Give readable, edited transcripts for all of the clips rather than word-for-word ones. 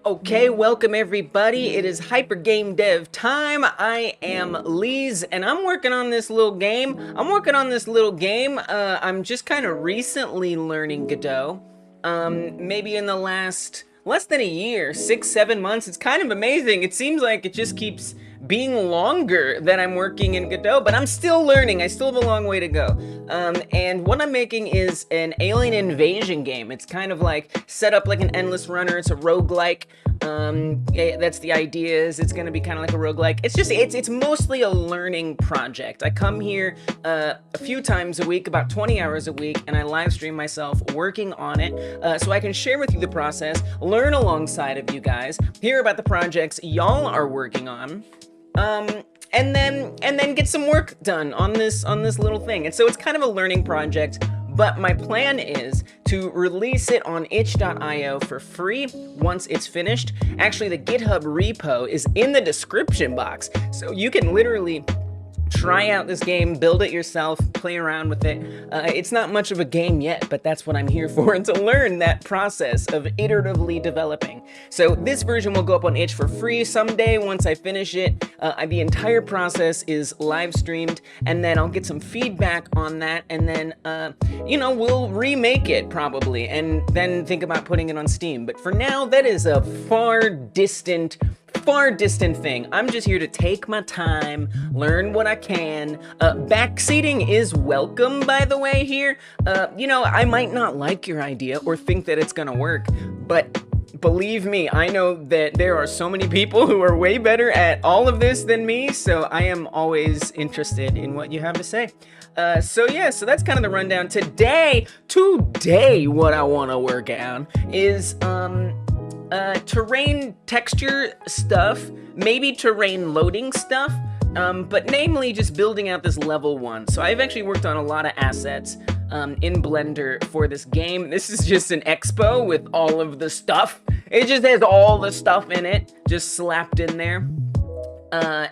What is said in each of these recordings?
Okay, welcome everybody. It is Hyper Game Dev time. I am Lees, and I'm working on this little game. I'm just kind of recently learning Godot. Maybe in the last less than a year, 6, 7 months. It's kind of amazing. It seems like it just keeps being longer that I'm working in Godot, but I'm still learning. I still have a long way to go. And what I'm making is an alien invasion game. It's kind of like set up like an endless runner. It's a roguelike. That's the idea. Is it's gonna be kind of like a roguelike. It's mostly a learning project. I come here a few times a week, about 20 hours a week, and I live stream myself working on it, so I can share with you the process, learn alongside of you guys, hear about the projects y'all are working on. And then get some work done on this little thing. And so it's kind of a learning project, but my plan is to release it on itch.io for free once it's finished. Actually, the GitHub repo is in the description box, so you can literally try out this game, build it yourself, play around with it. It's not much of a game yet, but that's what I'm here for, and to learn that process of iteratively developing. So this version will go up on itch for free someday once I finish it. The entire process is live streamed, and then I'll get some feedback on that, and then, we'll remake it probably, and then think about putting it on Steam. But for now, that is a far distant thing. I'm just here to take my time, learn what I can. Backseating is welcome, by the way, here. I might not like your idea or think that it's gonna work, but believe me, I know that there are so many people who are way better at all of this than me, so I am always interested in what you have to say. So that's kind of the rundown. Today, what I want to work on is, terrain texture stuff, maybe terrain loading stuff, but namely just building out this level 1. So I've actually worked on a lot of assets in Blender for this game. This is just an expo with all of the stuff. It just has all the stuff in it, just slapped in there.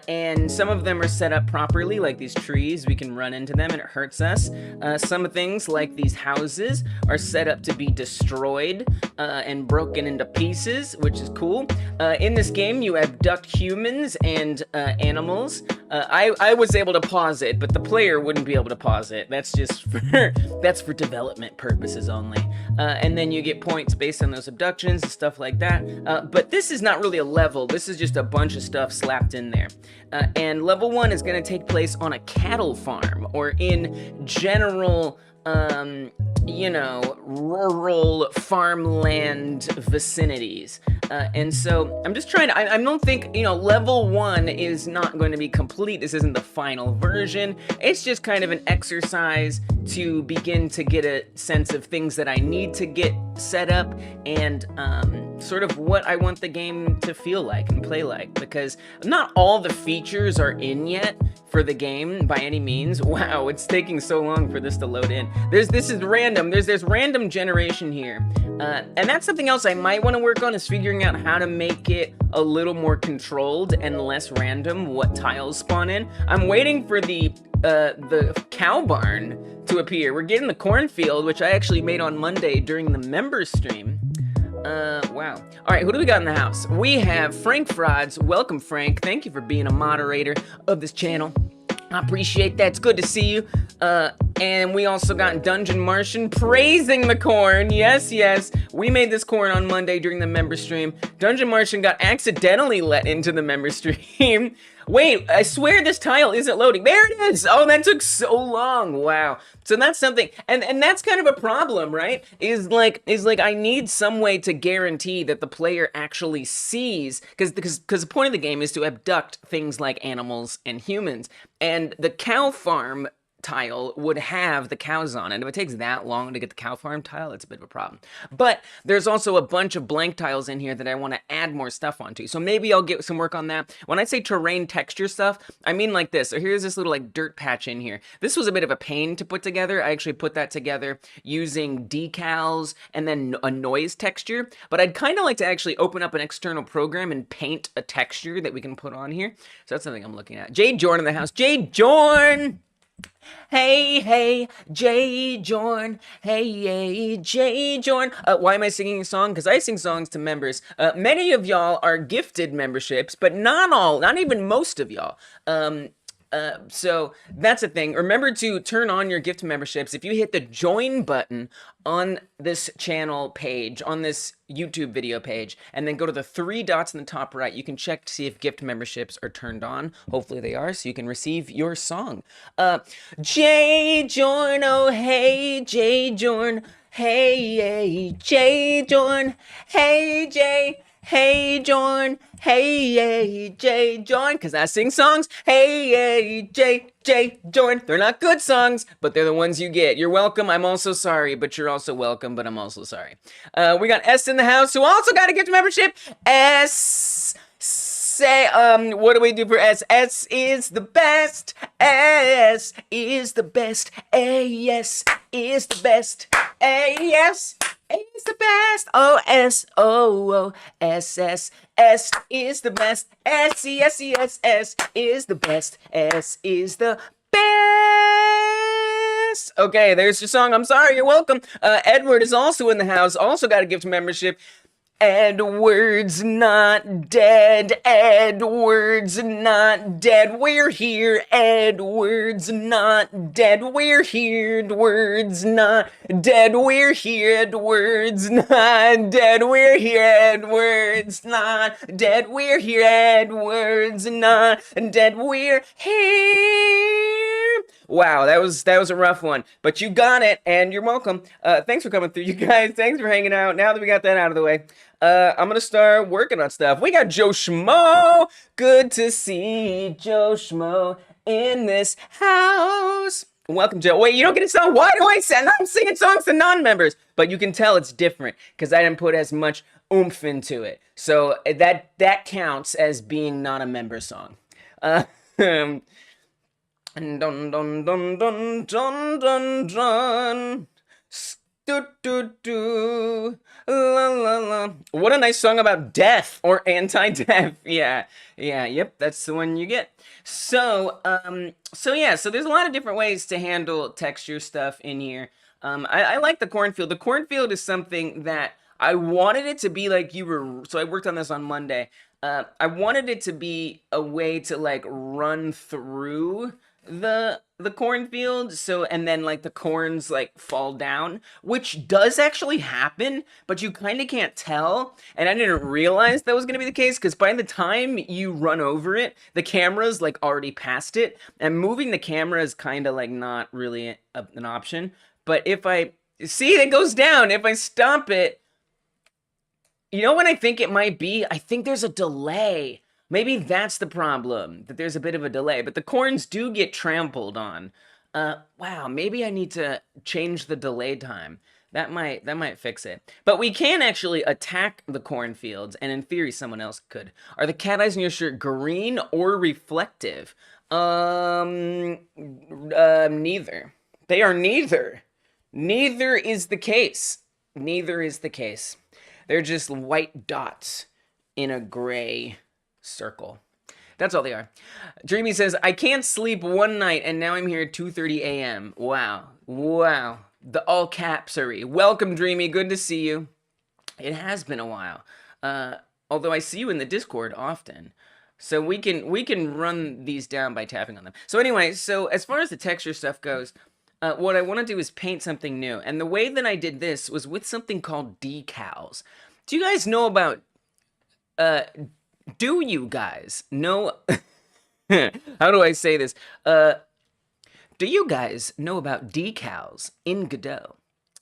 And some of them are set up properly, like these trees, we can run into them and it hurts us. Some things, like these houses, are set up to be destroyed and broken into pieces, which is cool. In this game, you abduct humans and animals. I was able to pause it, but the player wouldn't be able to pause it. That's just that's for development purposes only. And then you get points based on those abductions and stuff like that. But this is not really a level. This is just a bunch of stuff slapped in there. And level 1 is going to take place on a cattle farm, or in general, rural farmland vicinities. And so I'm just trying to, I don't think, level 1 is not going to be complete. This isn't the final version. It's just kind of an exercise to begin to get a sense of things that I need to get set up, and sort of what I want the game to feel like and play like, because not all the features are in yet for the game by any means. Wow, it's taking so long for this to load in. This is random. There's random generation here. And that's something else I might want to work on, is figuring out how to make it a little more controlled and less random what tiles spawn in. I'm waiting for the cow barn to appear. We're getting the cornfield, which I actually made on Monday during the member stream. Wow. All right, who do we got in the house? We have Frank Frods. Welcome, Frank. Thank you for being a moderator of this channel. I appreciate that. It's good to see you. And we also got Dungeon Martian praising the corn. Yes, we made this corn on Monday during the member stream. Dungeon Martian got accidentally let into the member stream. Wait, I swear this tile isn't loading. There it is! Oh, that took so long. Wow. So that's something, and that's kind of a problem, right? Is like I need some way to guarantee that the player actually sees, because the point of the game is to abduct things like animals and humans, and the cow farm tile would have the cows on it. If it takes that long to get the cow farm tile, it's a bit of a problem. But there's also a bunch of blank tiles in here that I want to add more stuff onto. So maybe I'll get some work on that. When I say terrain texture stuff, I mean like this. So here's this little like dirt patch in here. This was a bit of a pain to put together. I actually put that together using decals and then a noise texture. But I'd kind of like to actually open up an external program and paint a texture that we can put on here. So that's something I'm looking at. Jade Jorn in the house. Jade Jorn! Hey, hey, J Jorn. Hey, hey, J Jorn. Why am I singing a song? Because I sing songs to members. Many of y'all are gifted memberships, but not all, not even most of y'all. So that's a thing. Remember to turn on your gift memberships. If you hit the join button on this channel page, on this YouTube video page, and then go to the three dots in the top right, you can check to see if gift memberships are turned on. Hopefully they are, so you can receive your song. J Jorn, oh hey J Jorn, hey hey J Jorn, hey J. Hey, Jorn. Hey, hey, J, Jorn. Because I sing songs. Hey, hey, J, Jorn. They're not good songs, but they're the ones you get. You're welcome. I'm also sorry, but you're also welcome, but I'm also sorry. We got S in the house, who also got a gift membership. S. Say, what do we do for S? S is the best. S is the best. A-S is the best. A-S is the best. O-S-O-O-S-S. S is the best. S-E-S-E-S-S is the best. S is the best. Okay, there's your song. I'm sorry, you're welcome. Edward is also in the house, also got a gift membership. Edward's not dead. Edward's not dead. We're here. Edward's not dead. We're here. Edward's not dead. We're here. Edward's not dead. We're here. Edward's not dead. We're here. Edward's not dead. We're here. Wow, that was a rough one, but you got it, and you're welcome. Thanks for coming through, you guys. Thanks for hanging out. Now that we got that out of the way, I'm gonna start working on stuff. We got Joe Schmo. Good to see Joe Schmo in this house. Welcome, Joe. Wait, you don't get a song? Why do I sing? I'm singing songs to non-members, but you can tell it's different because I didn't put as much oomph into it. So that counts as being not a member song. Dun dun dun dun dun dun dun dun. Do do do. La la la. What a nice song about death or anti-death. Yep, that's the one you get. So so there's a lot of different ways to handle texture stuff in here. I like the cornfield. The cornfield is something that I wanted it to be like so I worked on this on Monday. I wanted it to be a way to like run through the cornfield, so, and then like the corns like fall down, which does actually happen, but you kind of can't tell, and I didn't realize that was going to be the case because by the time you run over it, the camera's like already past it, and moving the camera is kind of like not really an option. But if I see it goes down, if I stop it, you know what I think it might be? I think there's a delay. Maybe that's the problem, that there's a bit of a delay, but the corns do get trampled on. Wow, maybe I need to change the delay time. That might fix it. But we can actually attack the cornfields, and in theory, someone else could. Are the cat eyes in your shirt green or reflective? Neither. They are neither. Neither is the case. Neither is the case. They're just white dots in a gray circle. That's all they are. Dreamy says, I can't sleep one night and now I'm here at 2:30 a.m. Wow. Wow. The all capsery. Welcome, Dreamy. Good to see you. It has been a while. Although I see you in the Discord often. So we can run these down by tapping on them. So anyway, so as far as the texture stuff goes, what I want to do is paint something new. And the way that I did this was with something called decals. Do you guys know about do you guys know how do I say this? Do you guys know about decals in Godot?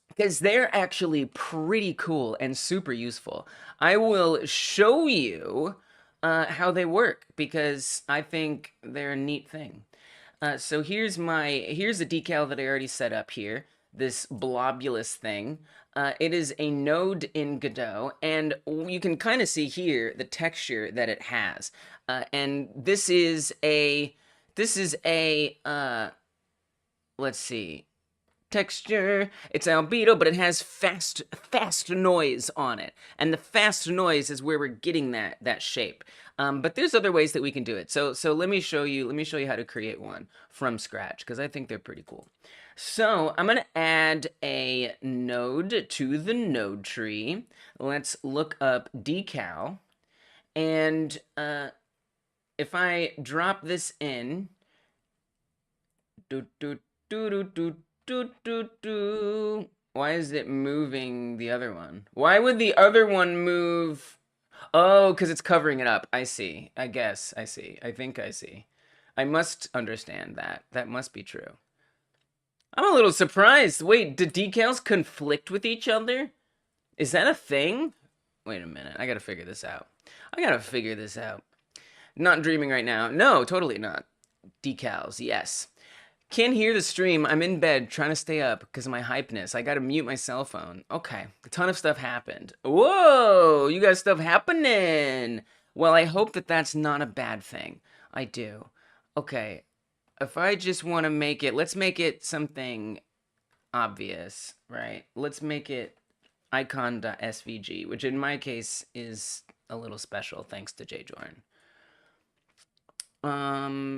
Because they're actually pretty cool and super useful. I will show you how they work because I think they're a neat thing. So here's a decal that I already set up here. This blobulous thing. It is a node in Godot, and you can kind of see here the texture that it has. And this is a let's see, texture. It's albedo, but it has fast noise on it, and the fast noise is where we're getting that shape. But there's other ways that we can do it. So let me show you how to create one from scratch, because I think they're pretty cool. So I'm gonna add a node to the node tree. Let's look up decal, and if I drop this in, why is it moving the other one? Why would the other one move? Oh, because it's covering it up. I see. I guess. I see. I think I see. I must understand that. That must be true. I'm a little surprised. Wait, do decals conflict with each other? Is that a thing? Wait a minute. I gotta figure this out. Not dreaming right now. No, totally not. Decals, yes. Can't hear the stream. I'm in bed trying to stay up because of my hypeness. I gotta mute my cell phone. Okay, a ton of stuff happened. Whoa, you got stuff happening. Well, I hope that that's not a bad thing. I do. Okay, if I just want to make it, let's make it something obvious, right? Let's make it icon.svg, which in my case is a little special thanks to JJorn.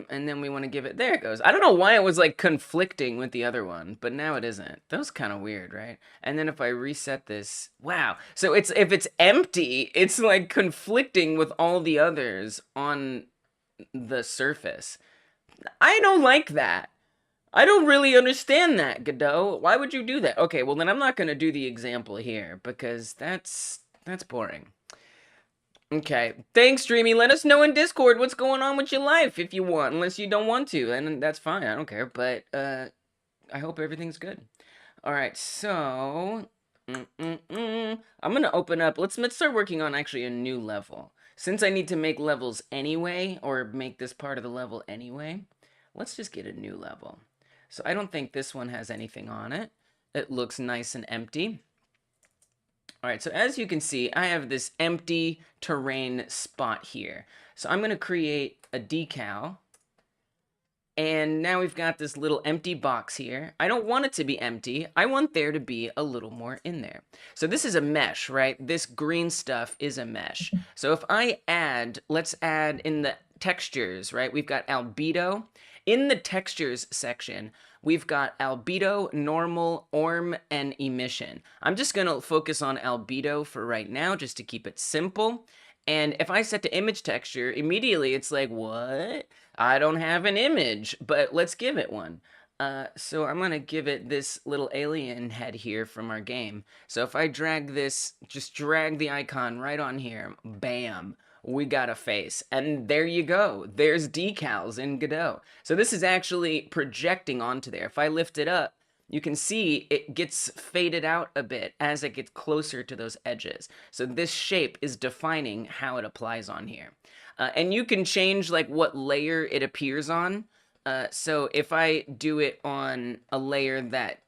And then we want to give it, there it goes. I don't know why it was like conflicting with the other one, but now it isn't. That was kind of weird, right? And then if I reset this, wow. So if it's empty, it's like conflicting with all the others on the surface. I don't like that. I don't really understand that, Godot. Why would you do that? Okay, well then I'm not going to do the example here because that's boring. Okay, thanks, Dreamy. Let us know in Discord what's going on with your life if you want, unless you don't want to, and that's fine. I don't care, but I hope everything's good. All right, so I'm gonna open up. Let's start working on actually a new level. Since I need to make levels anyway, or make this part of the level anyway, let's just get a new level. So I don't think this one has anything on it. It looks nice and empty. All right, so as you can see, I have this empty terrain spot here. So I'm going to create a decal. And now we've got this little empty box here. I don't want it to be empty. I want there to be a little more in there. So this is a mesh, right? This green stuff is a mesh. So if I add, let's add in the textures, right? We've got albedo. In the textures section, we've got albedo, normal, ORM, and emission. I'm just going to focus on albedo for right now, just to keep it simple. And if I set to image texture, immediately it's like, what? I don't have an image, but let's give it one. So I'm going to give it this little alien head here from our game. So if I drag this, just drag the icon right on here, bam. We got a face, and there you go. There's decals in Godot. So this is actually projecting onto there. If I lift it up, you can see it gets faded out a bit as it gets closer to those edges. So this shape is defining how it applies on here. And you can change like what layer it appears on. So if I do it on a layer that,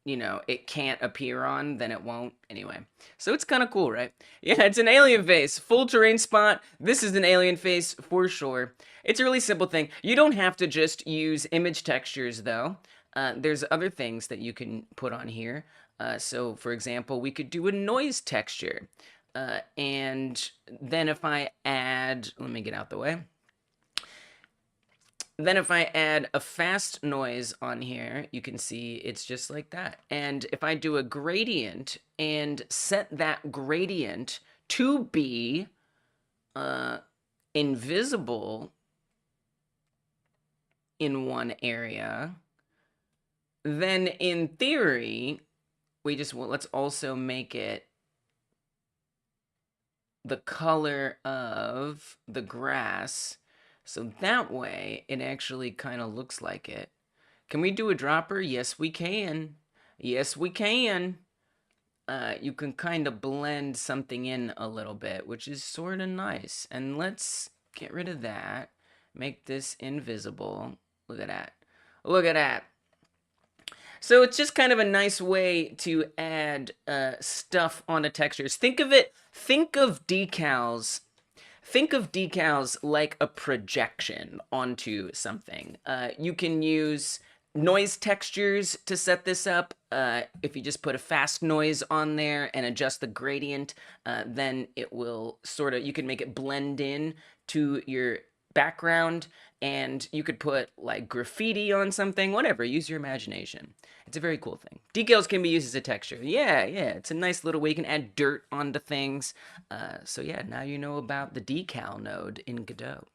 you know, it can't appear on, then it won't anyway. So it's kind of cool, right? Yeah, it's an alien face, full terrain spot. This is an alien face for sure. It's a really simple thing. You don't have to just use image textures though. There's other things that you can put on here. So for example, we could do a noise texture. And then if I add, let me get out the way. Then if I add a fast noise on here, you can see it's just like that. And if I do a gradient and set that gradient to be invisible in one area, then in theory, let's also make it the color of the grass. So that way, it actually kind of looks like it. Can we do a dropper? Yes, we can. Yes, we can. You can kind of blend something in a little bit, which is sort of nice. And let's get rid of that. Make this invisible. Look at that. Look at that. So it's just kind of a nice way to add stuff onto textures. Think of decals. Think of decals like a projection onto something. You can use noise textures to set this up. If you just put a fast noise on there and adjust the gradient, then it will sort of, you can make it blend in to your background, and you could put like graffiti on something, whatever, use your imagination. It's a very cool thing. Decals can be used as a texture. Yeah, it's a nice little way you can add dirt onto things. So yeah, now you know about the decal node in Godot.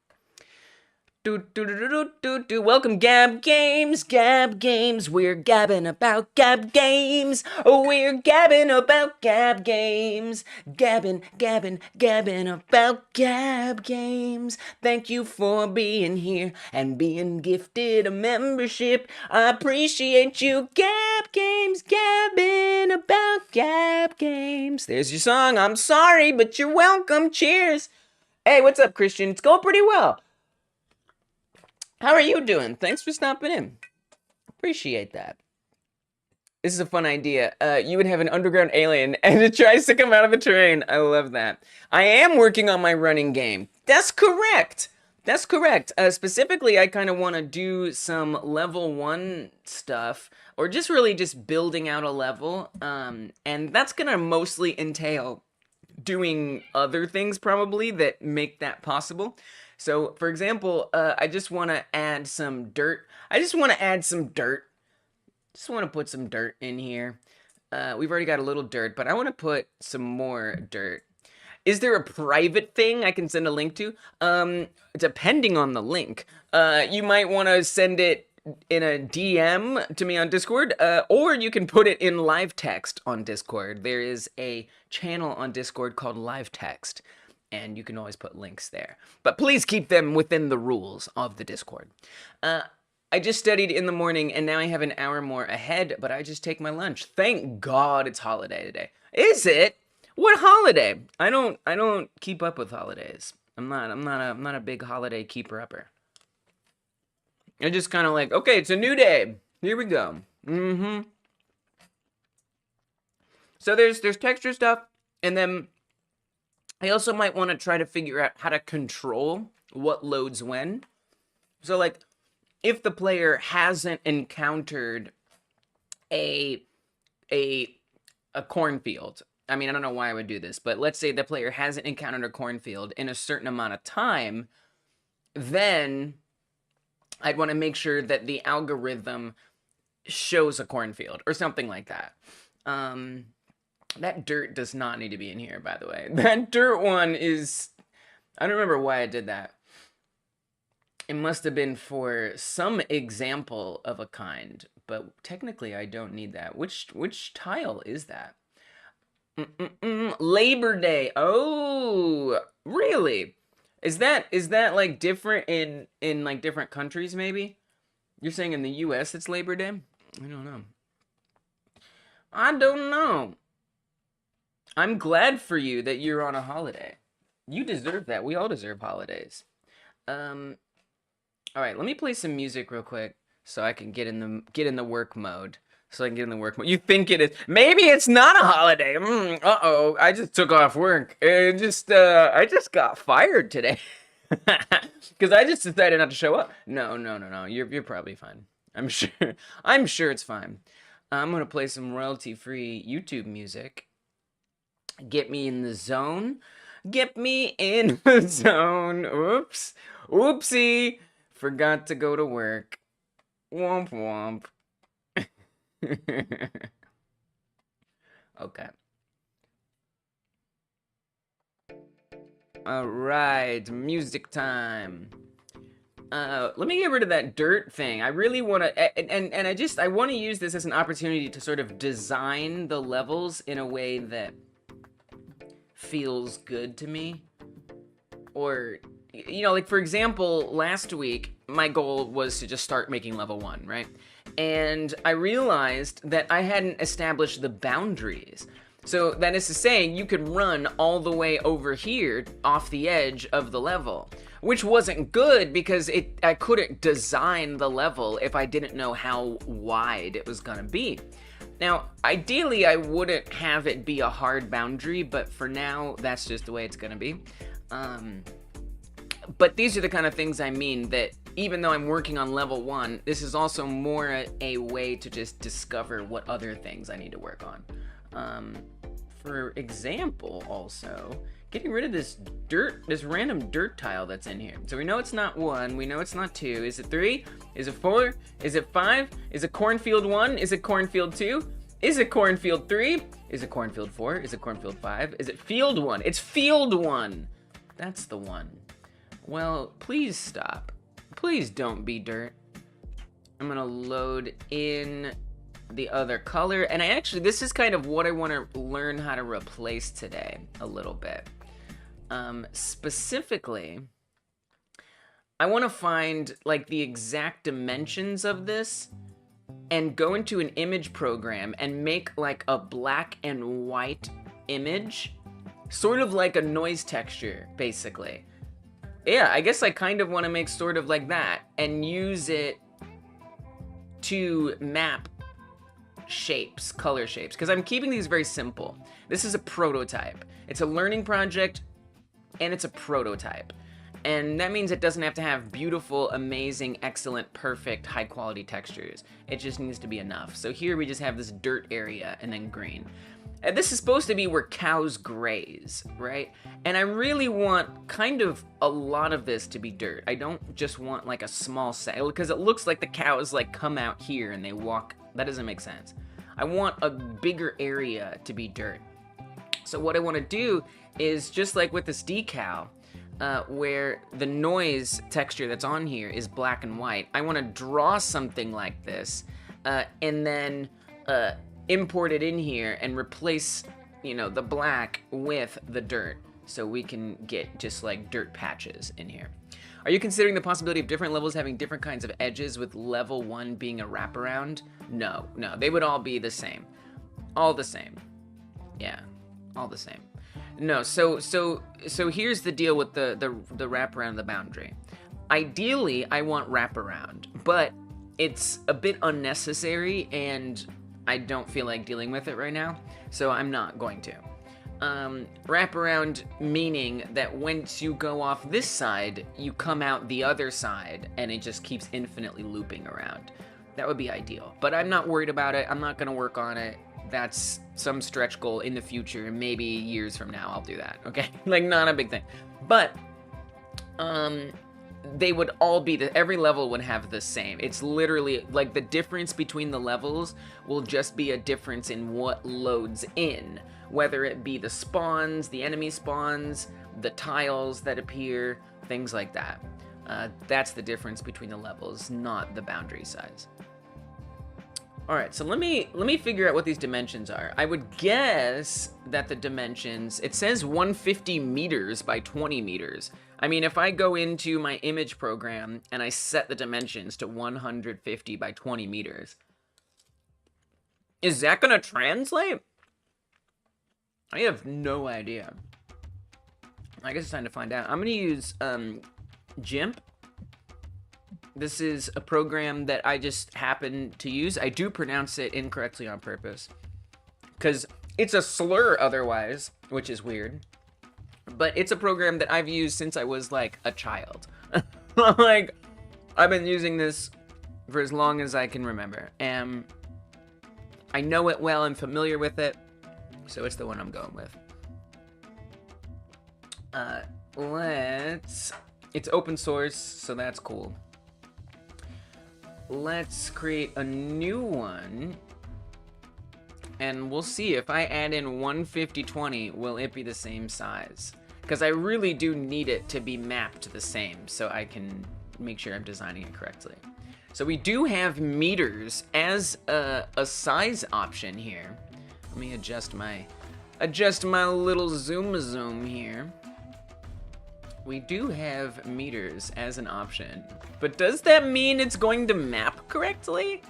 Welcome, Gab Games, Gab Games. We're gabbing about Gab Games. We're gabbing about Gab Games. Gabbing about Gab Games. Thank you for being here and being gifted a membership. I appreciate you, Gab Games. Gabbing about Gab Games. There's your song. I'm sorry, but you're welcome. Cheers. Hey, what's up, Christian? It's going pretty well. How are you doing? Thanks for stopping in. Appreciate that. This is a fun idea. You would have an underground alien and it tries to come out of the terrain. I love that. I am working on my running game. That's correct. That's correct. Specifically, I kind of want to do some level 1 stuff, or just really just building out a level. And that's going to mostly entail doing other things probably that make that possible. So, for example, I just want to add some dirt. Just want to put some dirt in here. We've already got a little dirt, but I want to put some more dirt. Is there a private thing I can send a link to? Depending on the link. You might want to send it in a DM to me on Discord, or you can put it in live text on Discord. There is a channel on Discord called Live Text, and you can always put links there. But please keep them within the rules of the Discord. I just studied in the morning, and now I have an hour more ahead, but I just take my lunch. Thank God it's holiday today. Is it? What holiday? I don't keep up with holidays. I'm not a big holiday keeper-upper. I just kind of like, okay, it's a new day. Here we go. So there's texture stuff, and then I also might want to try to figure out how to control what loads when. So like, if the player hasn't encountered a cornfield, I mean, I don't know why I would do this, but let's say the player hasn't encountered a cornfield in a certain amount of time, then I'd want to make sure that the algorithm shows a cornfield or something like that. That dirt does not need to be in here, by the way. That dirt one is... I don't remember why I did that. It must have been for some example of a kind, but technically I don't need that. Which tile is that? Labor Day. Oh, really? Is that like different in like different countries maybe? You're saying in the US it's Labor Day? I don't know. I don't know. I'm glad for you that you're on a holiday. You deserve that. We all deserve holidays. All right, let me play some music real quick so I can get in the work mode. You think it is? Maybe it's not a holiday. Uh-oh. I just took off work. I just got fired today. Because I just decided not to show up. No. You're probably fine. I'm sure it's fine. I'm gonna play some royalty-free YouTube music. Get me in the zone. Get me in the zone. Oops. Oopsie. Forgot to go to work. Womp womp. Okay. All right, music time. Let me get rid of that dirt thing. I really want to, and I want to use this as an opportunity to sort of design the levels in a way that feels good to me. Or, you know, like for example, last week, my goal was to just start making level 1, right? And I realized that I hadn't established the boundaries. So that is to say, you could run all the way over here off the edge of the level, which wasn't good because I couldn't design the level if I didn't know how wide it was gonna be. Now, ideally, I wouldn't have it be a hard boundary, but for now, that's just the way it's gonna be. But these are the kind of things I mean that even though I'm working on level 1, this is also more a way to just discover what other things I need to work on. For example, also, getting rid of this random dirt tile that's in here. So we know it's not 1, we know it's not 2. Is it 3? Is it 4? Is it 5? Is it cornfield 1? Is it cornfield 2? Is it cornfield 3? Is it cornfield 4? Is it cornfield 5? Is it field 1? It's field 1! That's the one. Well, please stop. Please don't be dirt. I'm gonna load in the other color, and this is kind of what I want to learn how to replace today a little bit. Specifically, I want to find like the exact dimensions of this and go into an image program and make like a black and white image, sort of like a noise texture, basically. Yeah, I guess I kind of want to make sort of like that and use it to map shapes, color shapes, because I'm keeping these very simple. This is a prototype. It's a learning project, and it's a prototype. And that means it doesn't have to have beautiful, amazing, excellent, perfect, high-quality textures. It just needs to be enough. So here we just have this dirt area and then green. And this is supposed to be where cows graze, right? And I really want kind of a lot of this to be dirt. I don't just want like a small set, because it looks like the cows like come out here and they walk. That doesn't make sense. I want a bigger area to be dirt. So what I want to do is just like with this decal, where the noise texture that's on here is black and white, I want to draw something like this and then import it in here and replace, you know, the black with the dirt so we can get just like dirt patches in here. Are you considering the possibility of different levels having different kinds of edges, with level 1 being a wraparound? No, they would all be the same. All the same. Yeah, all the same. No, so here's the deal with the wraparound of the boundary. Ideally, I want wraparound, but it's a bit unnecessary and I don't feel like dealing with it right now, so I'm not going to. Wraparound meaning that once you go off this side, you come out the other side, and it just keeps infinitely looping around. That would be ideal, but I'm not worried about it. I'm not gonna work on it. That's some stretch goal in the future, maybe years from now I'll do that, okay? Like, not a big thing. But, they would all be, every level would have the same. It's literally, like, the difference between the levels will just be a difference in what loads in. Whether it be the spawns, the enemy spawns, the tiles that appear, things like that. That's the difference between the levels, not the boundary size. Alright, so let me figure out what these dimensions are. I would guess that the dimensions, it says 150 meters by 20 meters. I mean, if I go into my image program and I set the dimensions to 150 by 20 meters, is that gonna translate? I have no idea. I guess it's time to find out. I'm gonna use GIMP. This is a program that I just happen to use. I do pronounce it incorrectly on purpose, because it's a slur otherwise, which is weird. But it's a program that I've used since I was like a child. Like, I've been using this for as long as I can remember, and I know it well. I'm familiar with it, so it's the one I'm going with. It's open source, so that's cool. Let's create a new one, and we'll see if I add in 150/20, will it be the same size? Because I really do need it to be mapped the same so I can make sure I'm designing it correctly. So we do have meters as a size option here. Let me adjust my little zoom here. We do have meters as an option, but does that mean it's going to map correctly?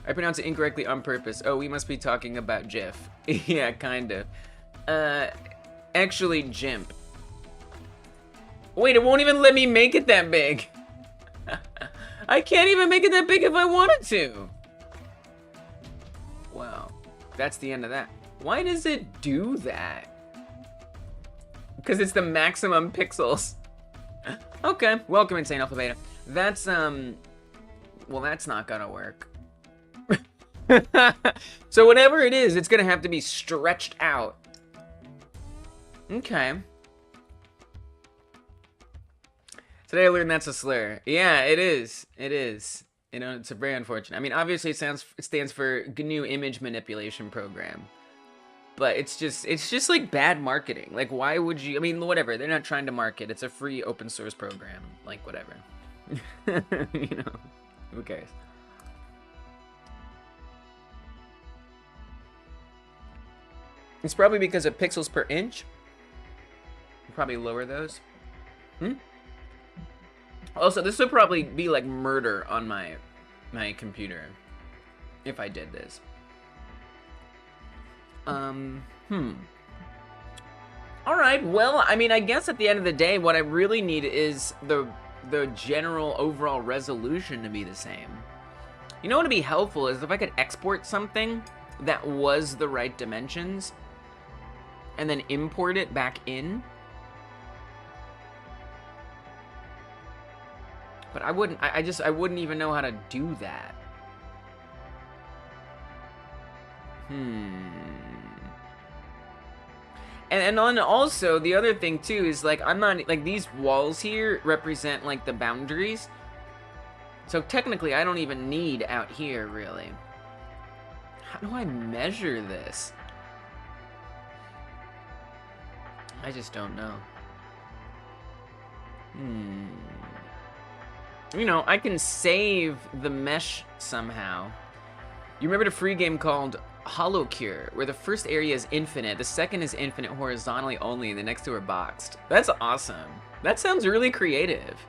I pronounced it incorrectly on purpose. Oh, we must be talking about GIF. Yeah, kind of. Actually, GIMP. Wait, it won't even let me make it that big. I can't even make it that big if I wanted to. Wow, that's the end of that. Why does it do that? Because it's the maximum pixels. Okay, welcome Insane Alpha Beta. That's, well, that's not gonna work. So whatever it is, it's gonna have to be stretched out. Okay. Today I learned that's a slur. Yeah, it is. It is. You know, it's a very unfortunate. I mean, obviously it stands for GNU Image Manipulation Program. But it's just like bad marketing. Like, why would you? I mean, whatever. They're not trying to market. It's a free open source program. Like, whatever. You know, who cares? It's probably because of pixels per inch. Probably lower those. Also, this would probably be like murder on my computer if I did this. Alright, well, I mean, I guess at the end of the day, what I really need is the general overall resolution to be the same. You know what would be helpful is if I could export something that was the right dimensions and then import it back in. But I wouldn't, I wouldn't even know how to do that. And then also, the other thing too is like, I'm not, like these walls here represent like the boundaries. So technically I don't even need out here really. How do I measure this? I just don't know. You know, I can save the mesh somehow. You remember the free game called HoloCure, where the first area is infinite, the second is infinite horizontally only, and the next two are boxed. That's awesome. That sounds really creative.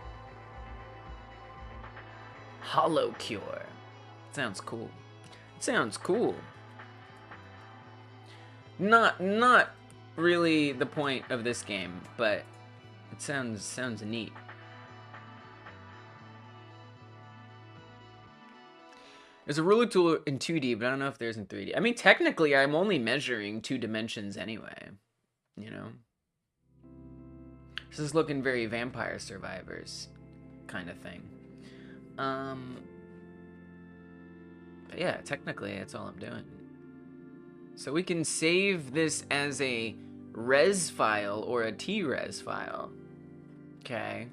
HoloCure. Sounds cool. It sounds cool. Not really the point of this game, but it sounds neat. There's a ruler tool in 2D, but I don't know if there's in 3D. I mean, technically, I'm only measuring 2 dimensions anyway, you know? This is looking very Vampire Survivors kind of thing. But yeah, technically, that's all I'm doing. So we can save this as a res file or a T-res file. Okay.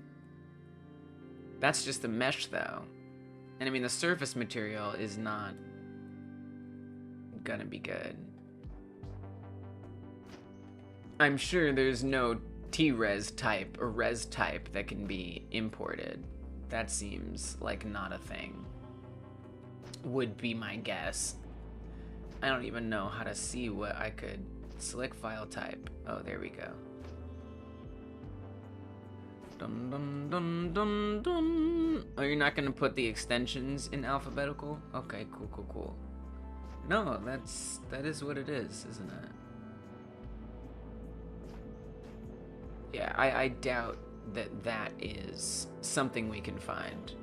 That's just the mesh, though. And I mean, the surface material is not gonna be good. I'm sure there's no T-res type or res type that can be imported. That seems like not a thing. Would be my guess. I don't even know how to see what I could select file type. Oh, there we go. Dun, dun, dun, dun, dun. Oh, you're not gonna put the extensions in alphabetical? Okay, cool. No, that is what it is, isn't it? Yeah, I doubt that is something we can find.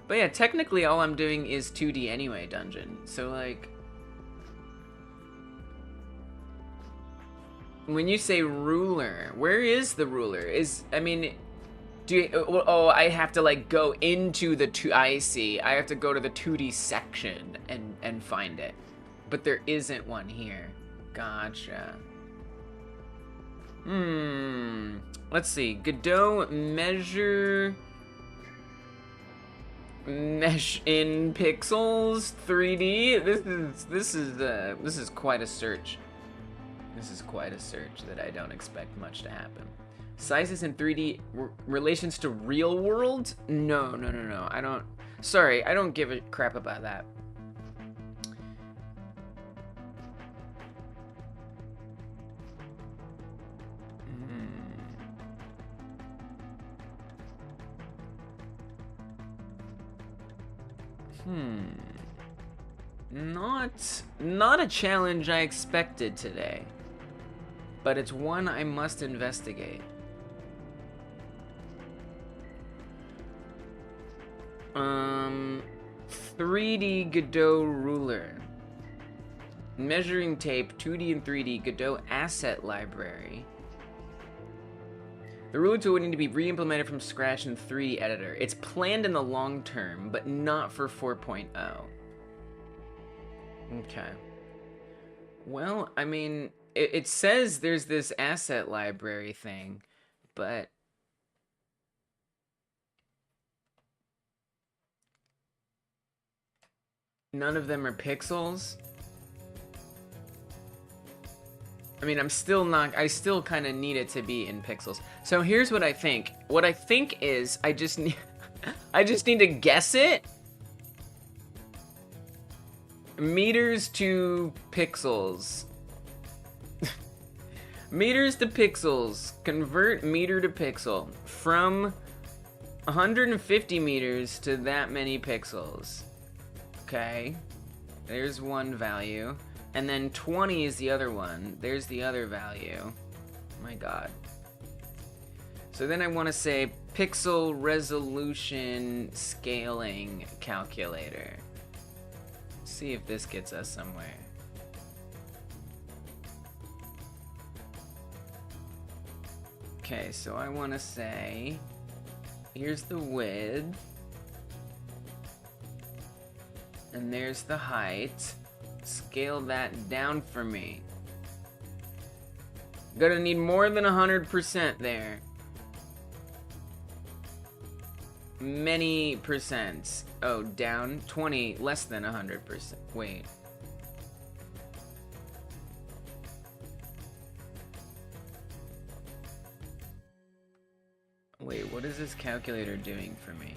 But yeah, technically all I'm doing is 2D anyway, dungeon. So like, when you say ruler, where is the ruler? I mean, do you, oh, I have to like go into the I see. I have to go to the 2D section and find it. But there isn't one here. Gotcha. Let's see. Godot mesh in pixels 3D. This is quite a search. This is quite a search that I don't expect much to happen. Sizes in 3D relations to real world? No. I don't. Sorry, I don't give a crap about that. Not a challenge I expected today. But it's one I must investigate. 3D Godot ruler. Measuring tape, 2D and 3D Godot asset library. The ruler tool would need to be re-implemented from scratch in 3D editor. It's planned in the long term, but not for 4.0. Okay. Well, I mean, it says there's this asset library thing, but none of them are pixels. I mean, I still kind of need it to be in pixels. So here's what I think. What I think is I just need to guess it. Meters to pixels. Meters to pixels. Convert meter to pixel. From 150 meters to that many pixels. Okay. There's one value. And then 20 is the other one. There's the other value. My god. So then I want to say pixel resolution scaling calculator. See if this gets us somewhere. Okay, so I want to say, here's the width, and there's the height. Scale that down for me. Gonna need more than 100% there. Many percents. Oh, down 20, less than 100%. Wait. Wait, what is this calculator doing for me?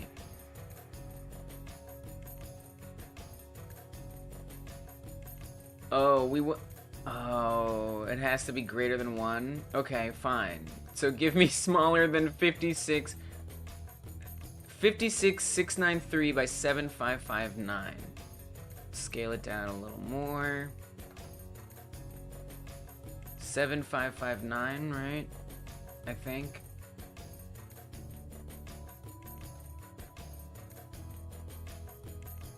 Oh, oh, it has to be greater than 1? Okay, fine. So give me smaller than 56693 by 7559. Scale it down a little more. 7559, right? I think.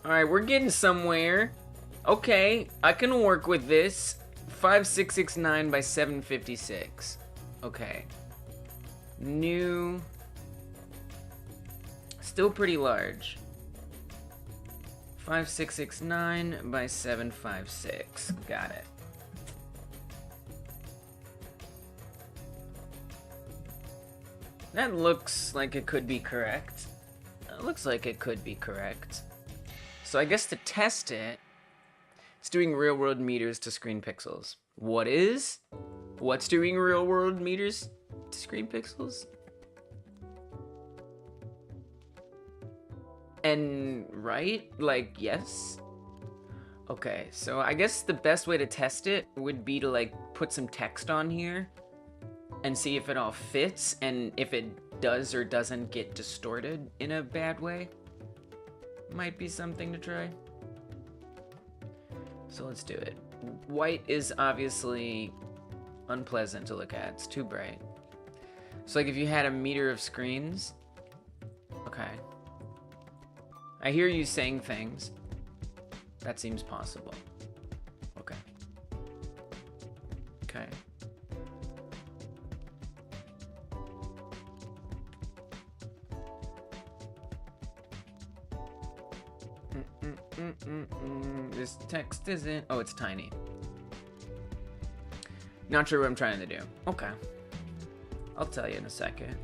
Alright, we're getting somewhere. Okay, I can work with this. 5669 by 756. Okay. New. Still pretty large. 5669 by 756. Got it. That looks like it could be correct. It looks like it could be correct. So I guess to test it, it's doing real-world meters to screen pixels. What's doing real-world meters to screen pixels? And right? Like, yes? Okay, so I guess the best way to test it would be to like put some text on here and see if it all fits and if it does or doesn't get distorted in a bad way. Might be something to try. So let's do it. White is obviously unpleasant to look at. It's too bright. So like if you had a meter of screens. Okay. I hear you saying things. That seems possible. Okay. Okay. This text isn't... Oh, it's tiny. Not sure what I'm trying to do. Okay. I'll tell you in a second.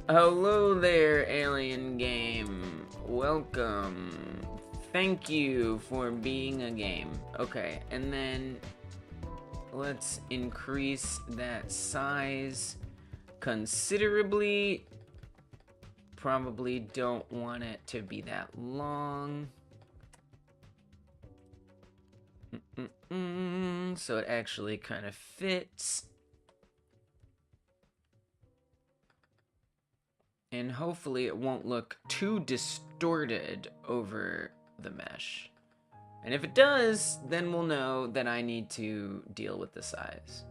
Hello there, alien game. Welcome. Thank you for being a game. Okay, and then let's increase that size considerably. Probably don't want it to be that long. So it actually kind of fits. And hopefully it won't look too distorted over the mesh. And if it does, then we'll know that I need to deal with the size.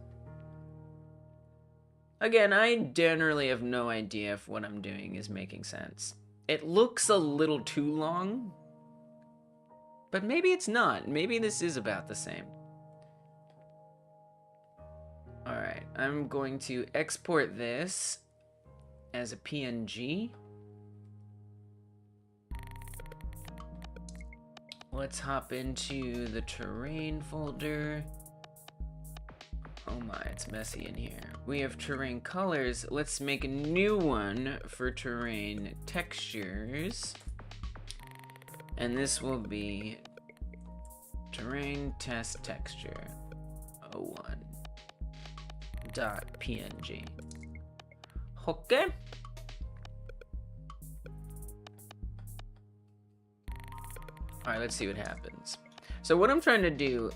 Again, I generally have no idea if what I'm doing is making sense. It looks a little too long, but maybe it's not. Maybe this is about the same. Alright, I'm going to export this as a PNG. Let's hop into the terrain folder. Oh my, it's messy in here. We have terrain colors. Let's make a new one for terrain textures. And this will be terrain test texture 01.png. Okay. Alright, let's see what happens. So what I'm trying to do,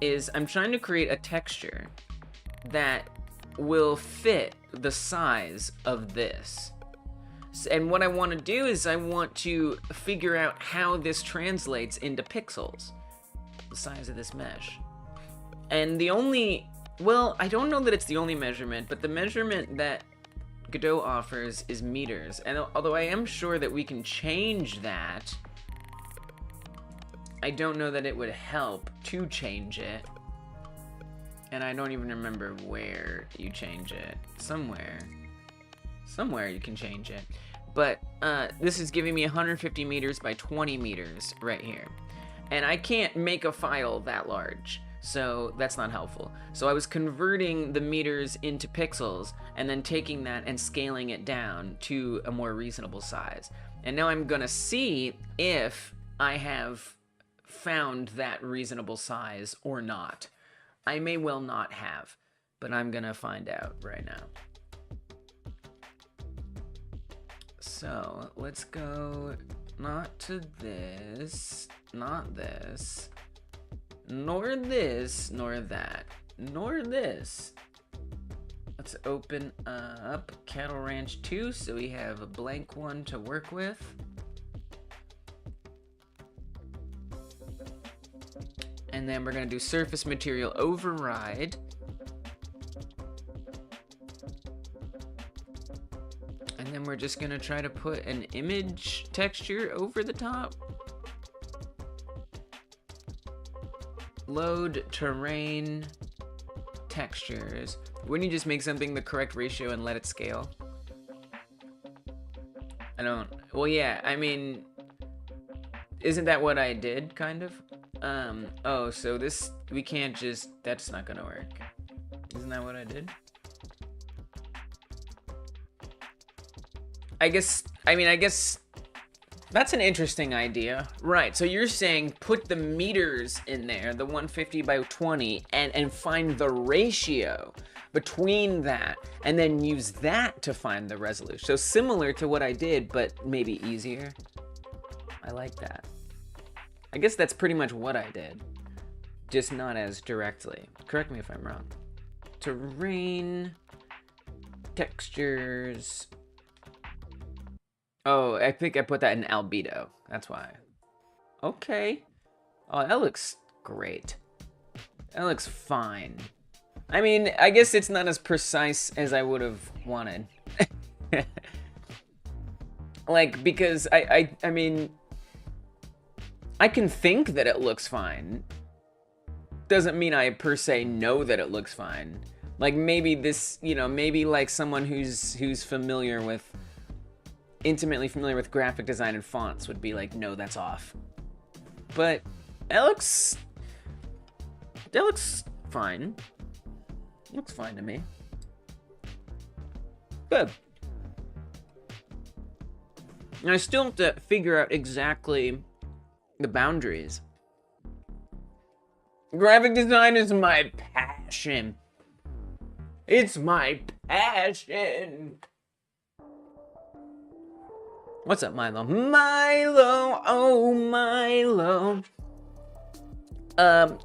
is I'm trying to create a texture that will fit the size of this. And what I want to do is I want to figure out how this translates into pixels, the size of this mesh. And the only, well, I don't know that it's the only measurement, but the measurement that Godot offers is meters. And although I am sure that we can change that, I don't know that it would help to change it. And I don't even remember where you change it. Somewhere you can change it. But this is giving me 150 meters by 20 meters right here. And I can't make a file that large, so that's not helpful. So I was converting the meters into pixels and then taking that and scaling it down to a more reasonable size. And now I'm gonna see if I have found that reasonable size or not. I may well not have, but I'm gonna find out right now. So let's go not to this, not this, nor this, nor that, nor this. Let's open up Cattle Ranch 2 so we have a blank one to work with. And then we're gonna do surface material override. And then we're just gonna try to put an image texture over the top. Load terrain textures. Wouldn't you just make something the correct ratio and let it scale? I don't, well yeah, I mean, isn't that what I did, kind of? Oh, so this, we can't just, that's not gonna work. Isn't that what I did? I guess that's an interesting idea. Right, so you're saying put the meters in there, the 150 by 20, and find the ratio between that, and then use that to find the resolution. So similar to what I did, but maybe easier. I like that. I guess that's pretty much what I did, just not as directly. Correct me if I'm wrong. Terrain, textures. Oh, I think I put that in albedo. That's why. Okay. Oh, that looks great. That looks fine. I mean, I guess it's not as precise as I would have wanted. Like, because I mean, I can think that it looks fine. Doesn't mean I per se know that it looks fine. Like maybe this, you know, maybe like someone who's familiar with, intimately familiar with graphic design and fonts would be like, no, that's off. But that looks fine. Looks fine to me. Good. And I still have to figure out exactly the boundaries. Graphic design is my passion. It's my passion. What's up, Milo? Milo, oh Milo.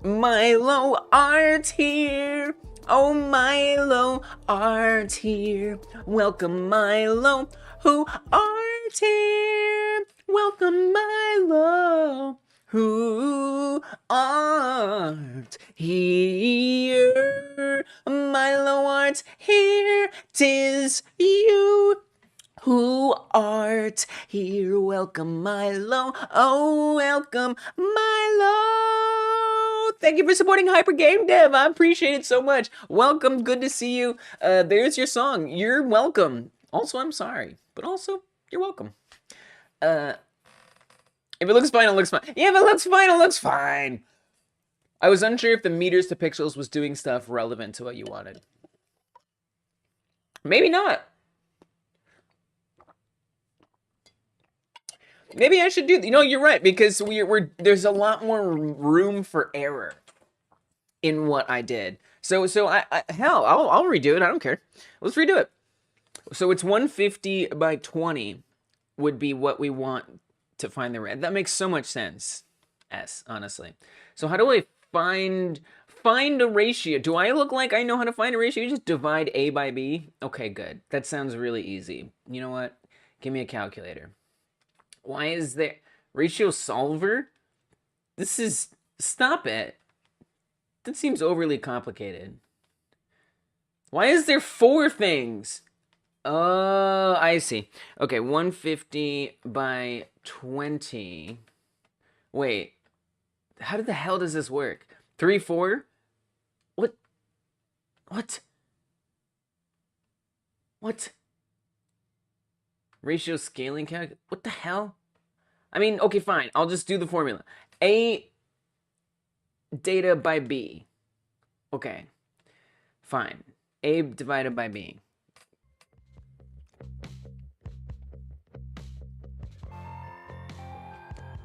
Milo Art here. Oh Milo Art here. Welcome Milo, who art here. Welcome Milo, who art here. Milo Art here. 'Tis you who art here. Welcome Milo, oh welcome Milo, Thank you for supporting Hyper Game Dev. I appreciate it so much. Welcome. Good to see you. There's your song. You're welcome. Also, I'm sorry, but also you're welcome. If it looks fine, it looks fine. Yeah, if it looks fine, it looks fine. I was unsure if the meters to pixels was doing stuff relevant to what you wanted. Maybe not. Maybe I should do. You know, you're right, because there's a lot more room for error in what I did. So hell, I'll redo it. I don't care. Let's redo it. So it's 150 by 20 would be what we want to find the red. That makes so much sense. Honestly. So how do I find a ratio? Do I look like I know how to find a ratio? You just divide A by B. Okay, good. That sounds really easy. You know what? Give me a calculator. Why is there ratio solver? This is, stop it. That seems overly complicated. Why is there 4 things? Oh, I see. Okay, 150 by 20. Wait, how the hell does this work? 3, 4? What? Ratio scaling calc? What the hell? I mean, okay, fine. I'll just do the formula. A data by B. Okay, fine. A divided by B.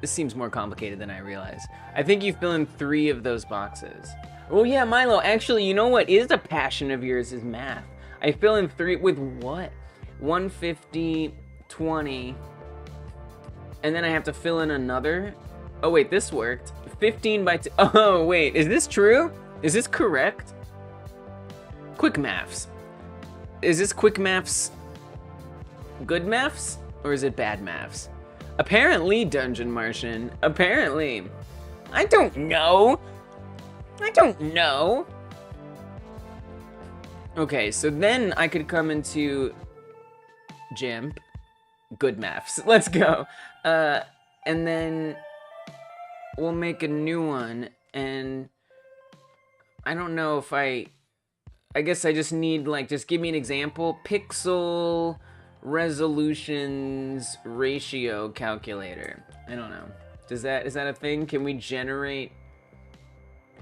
This seems more complicated than I realized. I think you fill in 3 of those boxes. Oh yeah, Milo, actually, you know what is a passion of yours is math. I fill in 3 with what? 150, 20, and then I have to fill in another. Oh wait, this worked. 15 by 2. Oh wait, is this true? Is this correct? Quick maths. Is this quick maths good maths? Or is it bad maths? Apparently, Dungeon Martian. Apparently. I don't know. Okay, so then I could come into GIMP. Good maths. Let's go. And then we'll make a new one. And I don't know if I guess I just need, like, just give me an example. Pixel resolutions ratio calculator. I don't know. Is that a thing? Can we generate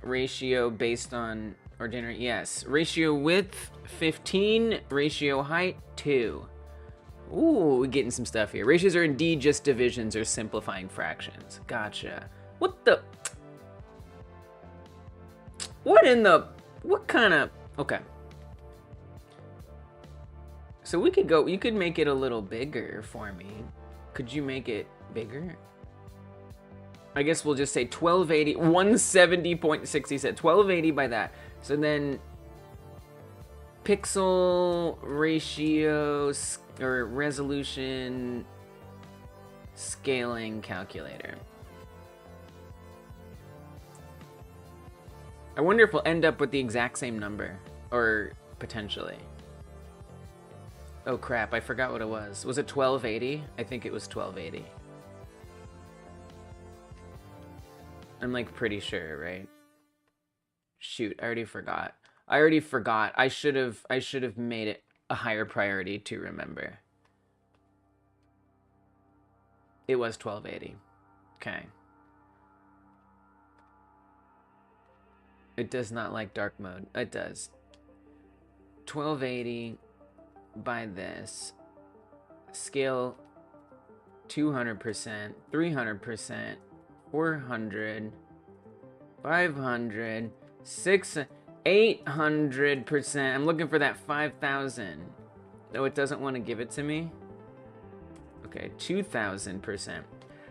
ratio based on, or generate, yes. Ratio width 15, ratio height 2. Ooh, we're getting some stuff here. Ratios are indeed just divisions or simplifying fractions. Gotcha. What kind of, okay. So we could go, you could make it a little bigger for me. Could you make it bigger? I guess we'll just say 1280, 170.60 said 1280 by that. So then pixel ratio or resolution scaling calculator. I wonder if we'll end up with the exact same number, or potentially. Oh crap, I forgot what it was. Was it 1280? I think it was 1280. I'm like pretty sure, right? Shoot, I already forgot. I should have made it a higher priority to remember. It was 1280. Okay. It does not like dark mode. It does. 1280 by this. Scale 200%, 300%, 400, 500, 600, 800%. I'm looking for that 5,000. No, it doesn't want to give it to me. Okay, 2,000%.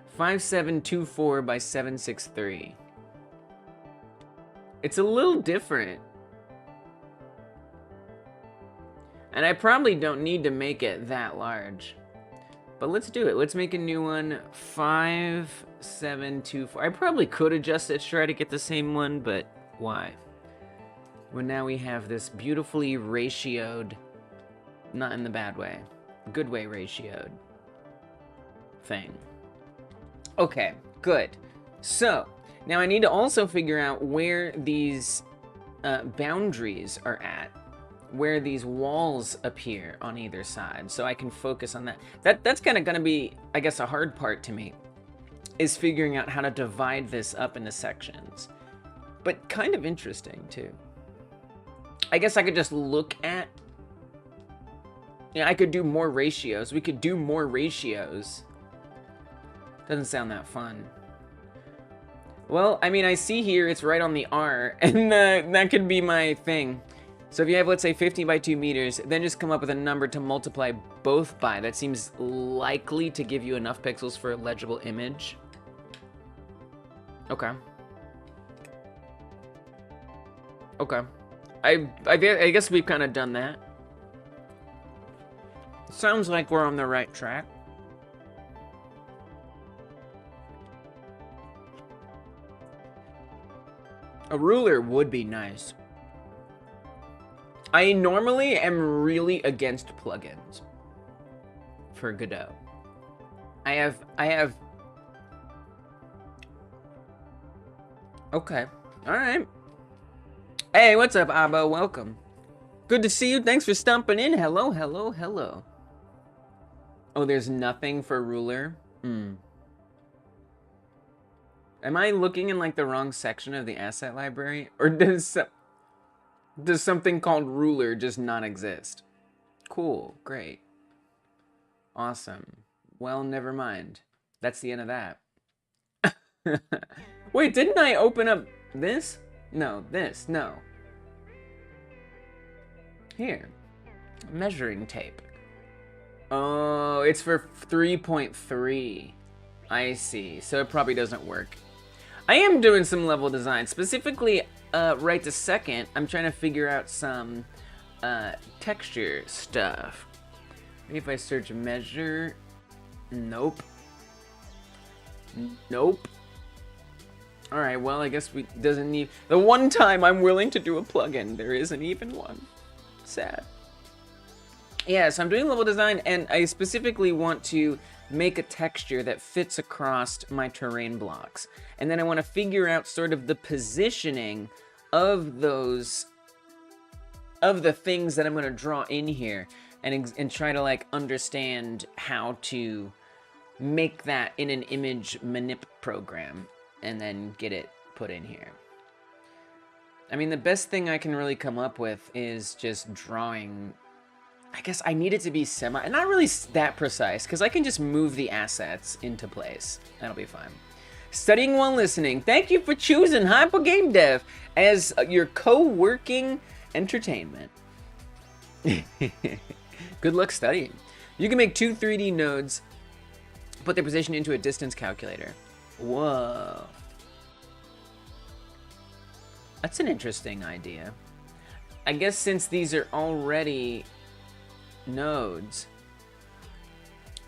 5724 by 763. It's a little different. And I probably don't need to make it that large. But let's do it. Let's make a new one. 5724. I probably could adjust it to try to get the same one, but why? Well, now we have this beautifully ratioed, not in the bad way, good way ratioed thing. Okay, good. So, Now I need to also figure out where these boundaries are at, where these walls appear on either side, so I can focus on that. That's kind of going to be, I guess, a hard part to me, is figuring out how to divide this up into sections. But kind of interesting, too. I guess I could just look at... Yeah, I could do more ratios. We could do more ratios. Doesn't sound that fun. Well, I mean, I see here it's right on the R, and that could be my thing. So if you have, let's say, 50 by 2 meters, then just come up with a number to multiply both by. That seems likely to give you enough pixels for a legible image. Okay. Okay. I guess we've kind of done that. Sounds like we're on the right track. A ruler would be nice. I normally am really against plugins for Godot. I have... Okay. Alright. Hey, what's up, Abo? Welcome. Good to see you. Thanks for stumping in. Hello, hello, hello. Oh, there's nothing for ruler? Hmm. Am I looking in, like, the wrong section of the asset library? Or does something called ruler just not exist? Cool. Great. Awesome. Well, never mind. That's the end of that. Wait, didn't I open up this? No, this. No. Here. Measuring tape. Oh, it's for 3.3. I see. So it probably doesn't work. I am doing some level design. Specifically, right this second, I'm trying to figure out some texture stuff. Maybe if I search measure... Nope. Nope. Alright, well, I guess we doesn't need... The one time I'm willing to do a plugin, there isn't even one. Sad. Yeah, so I'm doing level design, and I specifically want to make a texture that fits across my terrain blocks. And then I want to figure out sort of the positioning of those... of the things that I'm going to draw in here, and try to, like, understand how to make that in an image manip program, and then get it put in here. I mean, the best thing I can really come up with is just drawing... I guess I need it to be not really that precise, because I can just move the assets into place. That'll be fine. Studying while listening. Thank you for choosing Hyper Game Dev as your co-working entertainment. Good luck studying. You can make 2 3D nodes, put their position into a distance calculator. Whoa. That's an interesting idea. I guess since these are already nodes.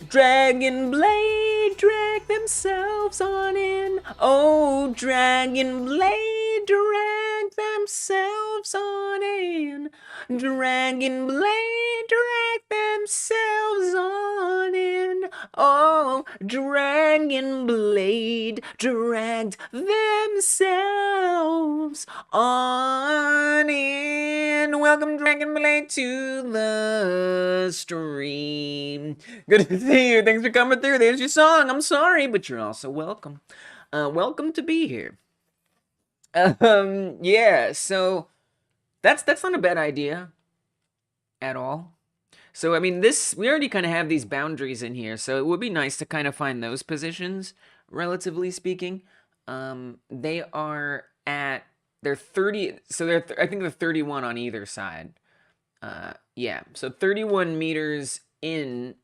Dragon Blade, drag themselves on in. Oh, Dragon Blade, drag themselves on in. Dragon Blade, drag themselves on in. Oh, Dragon Blade, dragged themselves on in. Welcome, Dragon Blade, to the stream. Good to see you. Thanks for coming through. There's your song. I'm sorry, but you're also welcome. Welcome to be here. Yeah, so that's not a bad idea at all. So, I mean, we already kind of have these boundaries in here, so it would be nice to kind of find those positions, relatively speaking. They are at, they're 30, so I think they're 31 on either side. Yeah, so 31 meters in,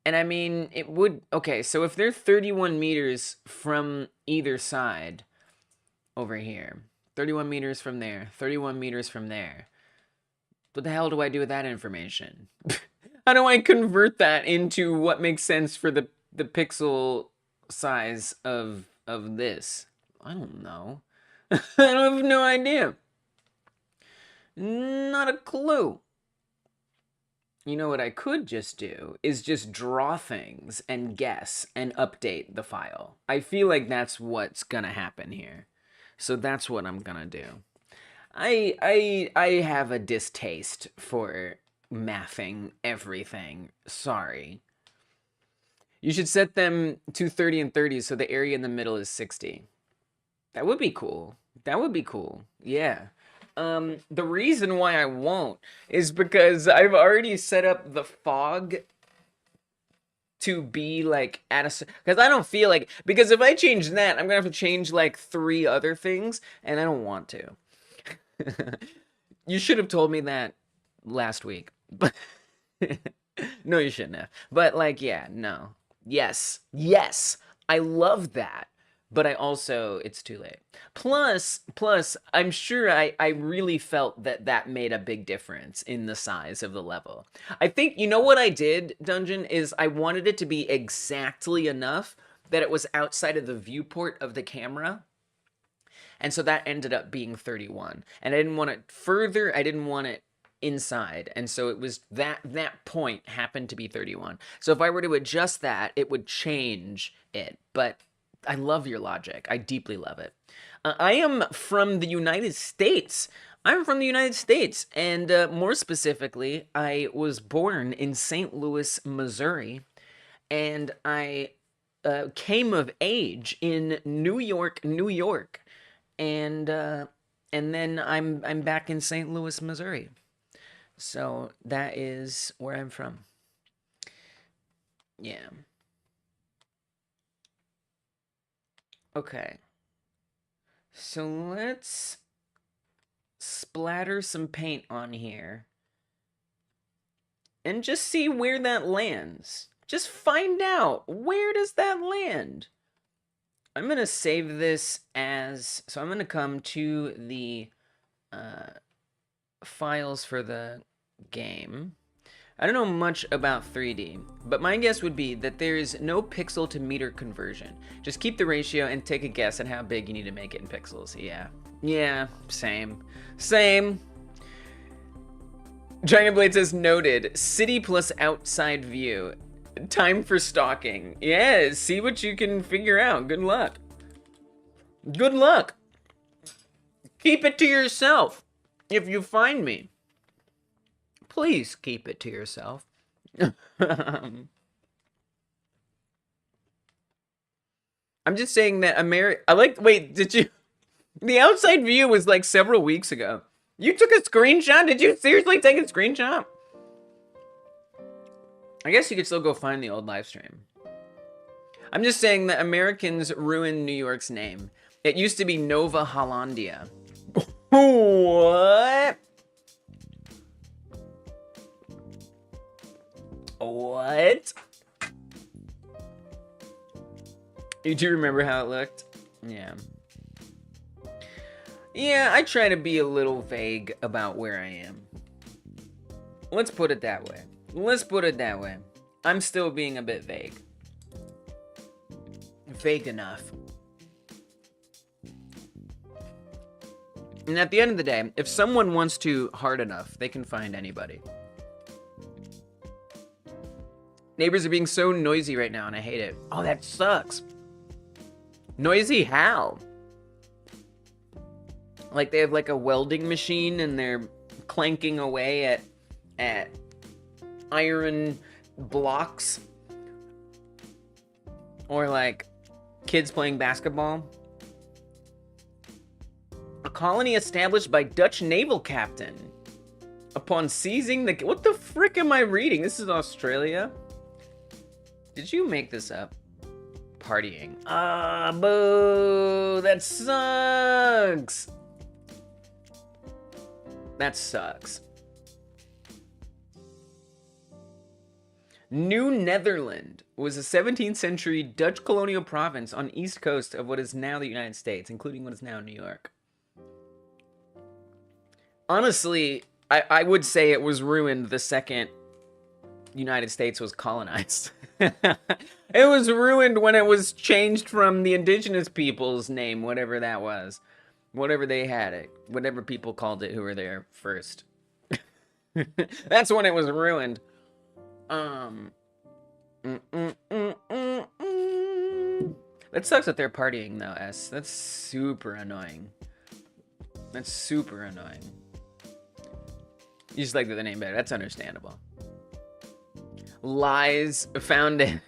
and I mean, it would, okay, so if they're 31 meters from either side, over here, 31 meters from there, 31 meters from there, what the hell do I do with that information? How do I convert that into what makes sense for the pixel size of this? I don't know. I have no idea. Not a clue. You know what I could just do is just draw things and guess and update the file. I feel like that's what's gonna happen here. So that's what I'm gonna do. I have a distaste for mathing everything. Sorry. You should set them to 30 and 30 so the area in the middle is 60. That would be cool. That would be cool. Yeah. The reason why I won't is because I've already set up the fog to be like at a, because I don't feel like, because if I change that, I'm gonna have to change like 3 other things, and I don't want to. You should have told me that last week, but no, you shouldn't have. But like, yeah, no, yes, I love that. But I also, it's too late. Plus, I'm sure I really felt that that made a big difference in the size of the level. I think, you know what I did, Dungeon, is I wanted it to be exactly enough that it was outside of the viewport of the camera. And so that ended up being 31. And I didn't want it further, I didn't want it inside. And so it was that point happened to be 31. So if I were to adjust that, it would change it. But I love your logic. I deeply love it. I am from the United States. I'm from the United States. And more specifically, I was born in St. Louis, Missouri. And I came of age in New York, New York. And then I'm back in St. Louis, Missouri. So that is where I'm from. Yeah. Okay. So let's splatter some paint on here and just see where that lands. Just find out, where does that land? I'm gonna save this as, so I'm gonna come to the files for the game. I don't know much about 3D, but my guess would be that there is no pixel to meter conversion. Just keep the ratio and take a guess at how big you need to make it in pixels. Yeah, same. Giant Blade says noted, city plus outside view. Time for stalking. Yeah, see what you can figure out. Good luck. Good luck. Keep it to yourself. If you find me, please keep it to yourself. I'm just saying that wait, did you? The outside view was like several weeks ago. You took a screenshot? Did you seriously take a screenshot? I guess you could still go find the old live stream. I'm just saying that Americans ruined New York's name. It used to be Nova Hollandia. What? What? You do remember how it looked? Yeah. Yeah, I try to be a little vague about where I am. Let's put it that way. Let's put it that way. I'm still being a bit vague. Vague enough. And at the end of the day, if someone wants to hard enough, they can find anybody. Neighbors are being so noisy right now, and I hate it. Oh, that sucks. Noisy how? Like they have like a welding machine and they're clanking away at iron blocks, or like kids playing basketball. A colony established by Dutch naval captain upon seizing the, what the frick am I reading? This is Australia. Did you make this up? Partying. Ah, boo, that sucks. That sucks. New Netherland was a 17th century Dutch colonial province on the east coast of what is now the United States, including what is now New York. Honestly, I would say it was ruined the second United States was colonized. It was ruined when it was changed from the indigenous people's name, whatever that was. Whatever they had it. Whatever people called it who were there first. That's when it was ruined. Mm, mm, mm, mm, mm. That sucks that they're partying though, S. That's super annoying. That's super annoying. You just like the name better. That's understandable. Lies found it.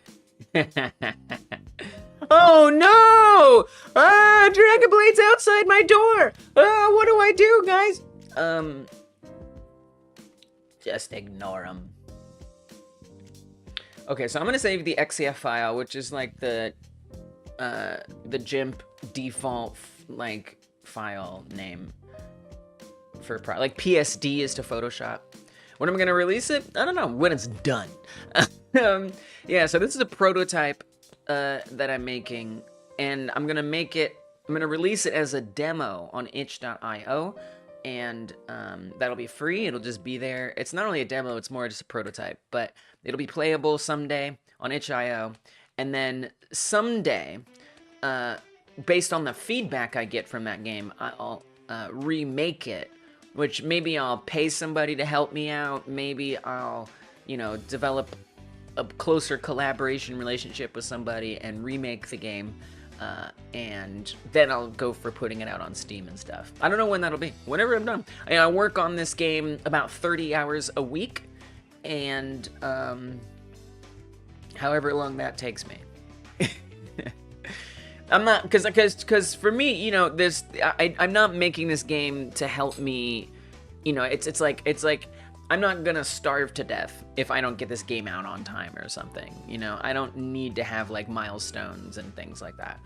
Oh no! Ah, Dragon Blade's outside my door! What do I do, guys? Just ignore him. Okay, so I'm gonna save the XCF file, which is like the GIMP default like file name for like PSD is to Photoshop. When am I gonna release it? I don't know. When it's done. Yeah. So this is a prototype that I'm making, and I'm gonna release it as a demo on itch.io, and that'll be free. It'll just be there. It's not really a demo, it's more just a prototype, but it'll be playable someday on itch.io, and then someday, based on the feedback I get from that game, I'll remake it, which maybe I'll pay somebody to help me out. Maybe I'll, develop a closer collaboration relationship with somebody and remake the game. And then I'll go for putting it out on Steam and stuff. I don't know when that'll be. Whenever I'm done. I work on this game about 30 hours a week, and however long that takes me. I'm not, because for me, I'm not making this game to help me. It's like I'm not gonna starve to death if I don't get this game out on time or something. I don't need to have like milestones and things like that.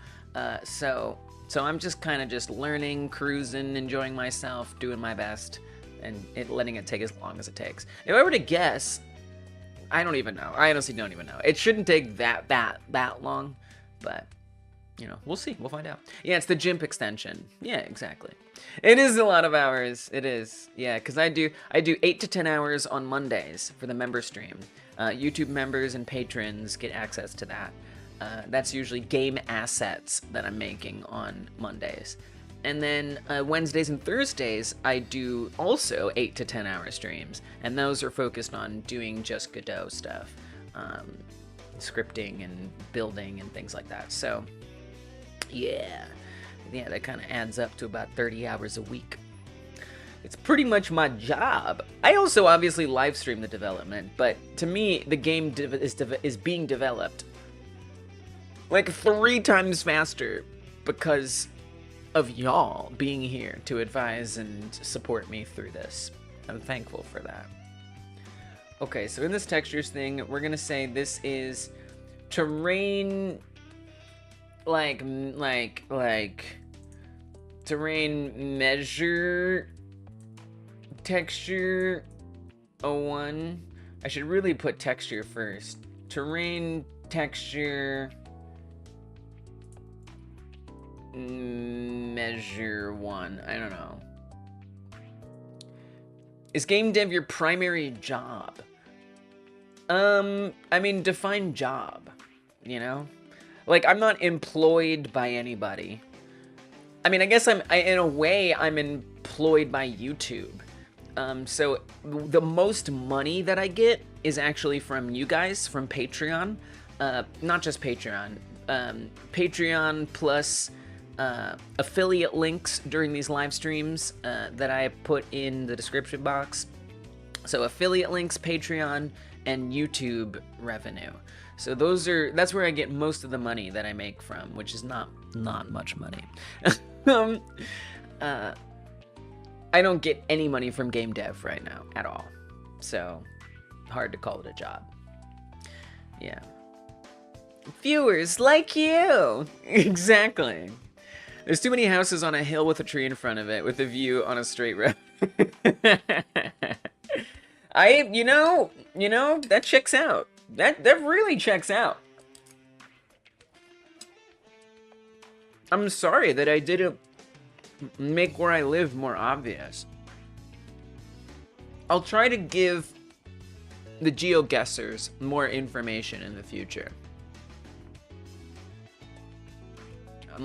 So I'm just kind of just learning, cruising, enjoying myself, doing my best, and letting it take as long as it takes. If I were to guess, I don't even know. I honestly don't even know. It shouldn't take that long, but we'll see. We'll find out. Yeah, it's the GIMP extension. Yeah, exactly. It is a lot of hours. It is. Yeah, because I do 8 to 10 hours on Mondays for the member stream. YouTube members and patrons get access to that. That's usually game assets that I'm making on Mondays. And then Wednesdays and Thursdays, I do also 8 to 10 hour streams. And those are focused on doing just Godot stuff. Scripting and building and things like that. So, yeah, that kind of adds up to about 30 hours a week. It's pretty much my job. I also obviously live stream the development, but to me, the game is being developed like 3 times faster because of y'all being here to advise and support me through this. I'm thankful for that. Okay, so in this textures thing, we're gonna say this is terrain, like terrain measure texture 01. I should really put texture first. Terrain texture measure 1. I don't know. Is game dev your primary job? I mean, define job, Like, I'm not employed by anybody. I mean, I guess in a way, I'm employed by YouTube. So the most money that I get is actually from you guys, from Patreon. Not just Patreon. Patreon plus affiliate links during these live streams that I put in the description box. So affiliate links, Patreon, and YouTube revenue. So that's where I get most of the money that I make from, which is not much money. I don't get any money from game dev right now at all. So hard to call it a job. Yeah. Viewers like you. Exactly. There's too many houses on a hill with a tree in front of it with a view on a straight road. That checks out. That really checks out. I'm sorry that I didn't make where I live more obvious. I'll try to give the GeoGuessers more information in the future.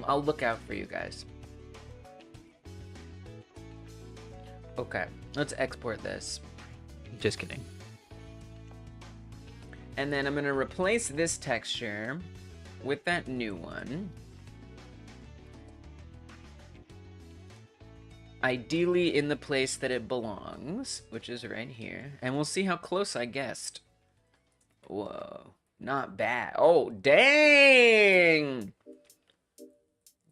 I'll look out for you guys. Okay, let's export this. Just kidding. And then I'm gonna replace this texture with that new one. Ideally in the place that it belongs, which is right here. And we'll see how close I guessed. Whoa, not bad. Oh, dang!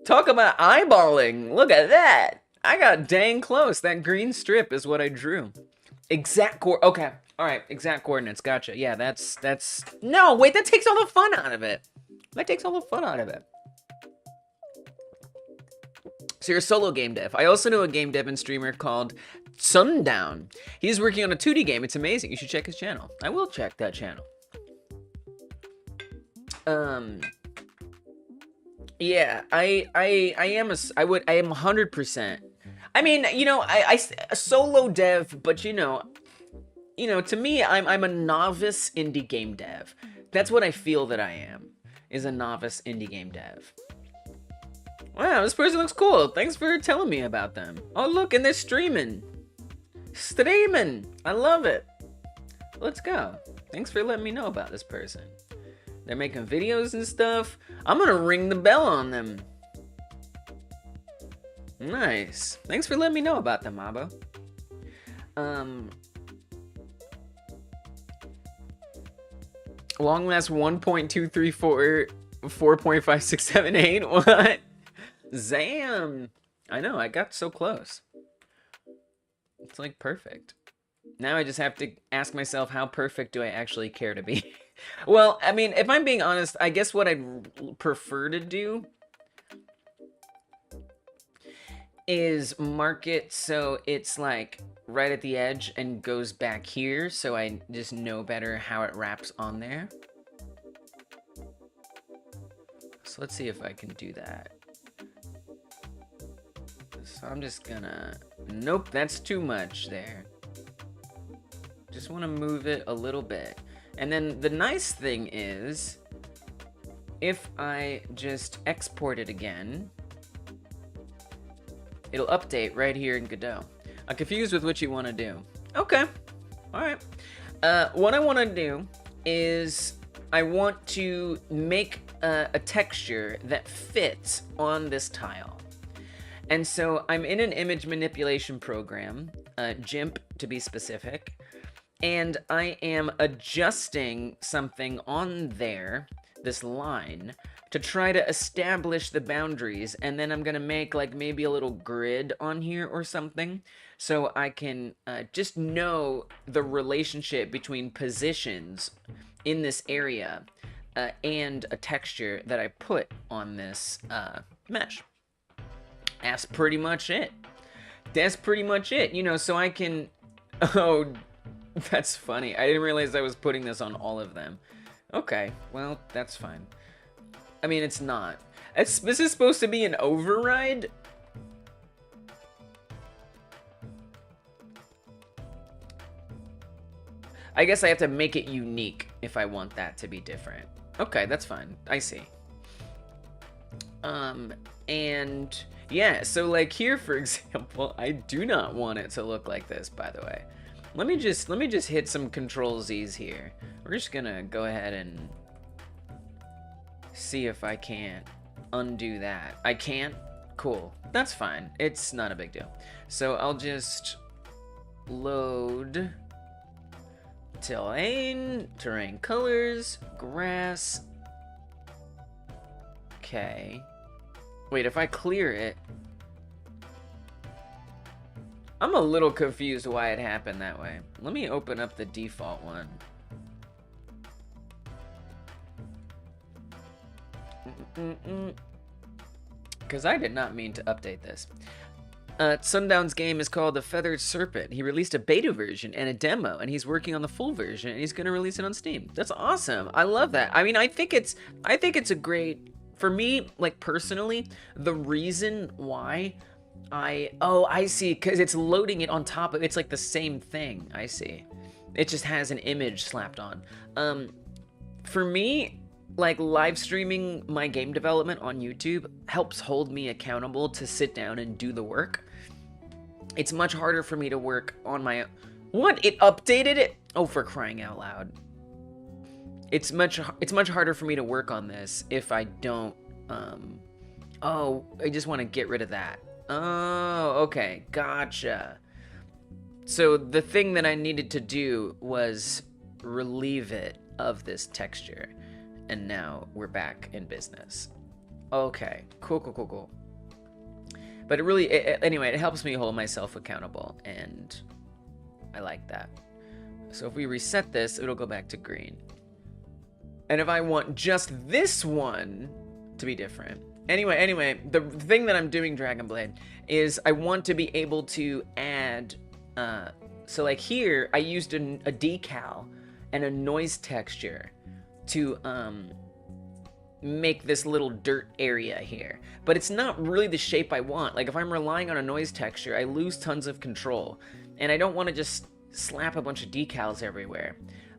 Talk about eyeballing. Look at that. I got dang close. That green strip is what I drew. Okay. All right. Exact coordinates. Gotcha. Yeah, that's... No, wait, that takes all the fun out of it. That takes all the fun out of it. So you're a solo game dev. I also know a game dev and streamer called Sundown. He's working on a 2D game. It's amazing. You should check his channel. I will check that channel. Yeah, I am 100%. I mean, you know, I a solo dev, but you know, to me, I'm a novice indie game dev. That's what I feel that I am, is a novice indie game dev. Wow, this person looks cool. Thanks for telling me about them. Oh, look, and they're streaming. I love it. Let's go. Thanks for letting me know about this person. They're making videos and stuff. I'm gonna ring the bell on them. Nice. Thanks for letting me know about them, Abo. Long last 1.234 4.5678. What? Zam! I know, I got so close. It's like perfect. Now I just have to ask myself, how perfect do I actually care to be? Well, I mean, if I'm being honest, I guess what I'd prefer to do is mark it so it's like right at the edge and goes back here, so I just know better how it wraps on there. So let's see if I can do that. So I'm just gonna... Nope, that's too much there. Just want to move it a little bit. And then the nice thing is, if I just export it again, it'll update right here in Godot. I'm confused with what you want to do. Okay, all right. What I want to do is I want to make a texture that fits on this tile. And so I'm in an image manipulation program, GIMP to be specific, and I am adjusting something on there, this line, to try to establish the boundaries, and then I'm gonna make like maybe a little grid on here or something, so I can just know the relationship between positions in this area and a texture that I put on this mesh. That's pretty much it. That's pretty much it, you know, so I can... Oh, that's funny. I didn't realize I was putting this on all of them. Okay, well, that's fine. I mean, it's not. This is supposed to be an override? I guess I have to make it unique if I want that to be different. Okay, that's fine. I see. And yeah, so like here, for example, I do not want it to look like this, by the way. Let me just hit some Control-Z's here. We're just gonna go ahead and see if I can't undo that. I can't? Cool. That's fine. It's not a big deal. So I'll just load terrain colors, grass. Okay. Wait, if I clear it, I'm a little confused why it happened that way. Let me open up the default one. Because I did not mean to update this. Sundown's game is called The Feathered Serpent. He released a beta version and a demo, and he's working on the full version, and he's going to release it on Steam. That's awesome. I love that. I mean, I think it's a great... For me, like, personally, the reason why I see, because it's loading it on top of, it's like the same thing. I see. It just has an image slapped on. For me, like, live streaming my game development on YouTube helps hold me accountable to sit down and do the work. It's much harder for me to work on my own. What? It updated it? Oh, for crying out loud. it's much harder for me to work on this if I don't, oh, I just want to get rid of that. Oh, okay, gotcha. So the thing that I needed to do was relieve it of this texture, and now we're back in business. Okay, cool. But it really, anyway, it helps me hold myself accountable, and I like that. So if we reset this, it'll go back to green. And if I want just this one to be different. Anyway, the thing that I'm doing, Dragonblade, is I want to be able to add, so like here, I used a decal and a noise texture to make this little dirt area here. But it's not really the shape I want. Like if I'm relying on a noise texture, I lose tons of control. And I don't want to just slap a bunch of decals everywhere.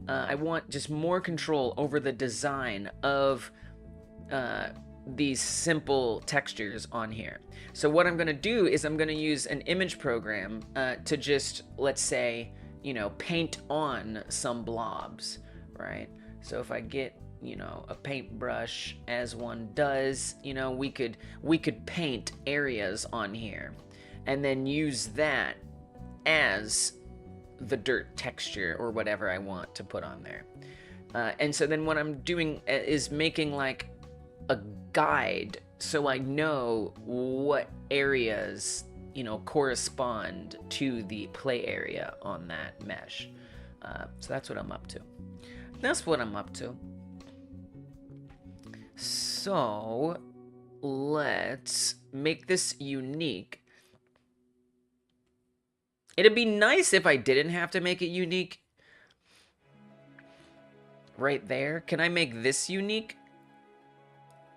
I want just more control over the design of these simple textures on here. So what I'm going to do is I'm going to use an image program to just, let's say, you know, paint on some blobs, right? So if I get, you know, a paintbrush, as one does, you know, we could paint areas on here and then use that as the dirt texture or whatever I want to put on there. And so then what I'm doing is making like a guide so I know what areas, you know, correspond to the play area on that mesh. So that's what I'm up to. So let's make this unique. It'd be nice if I didn't have to make it unique. Right there. Can I make this unique?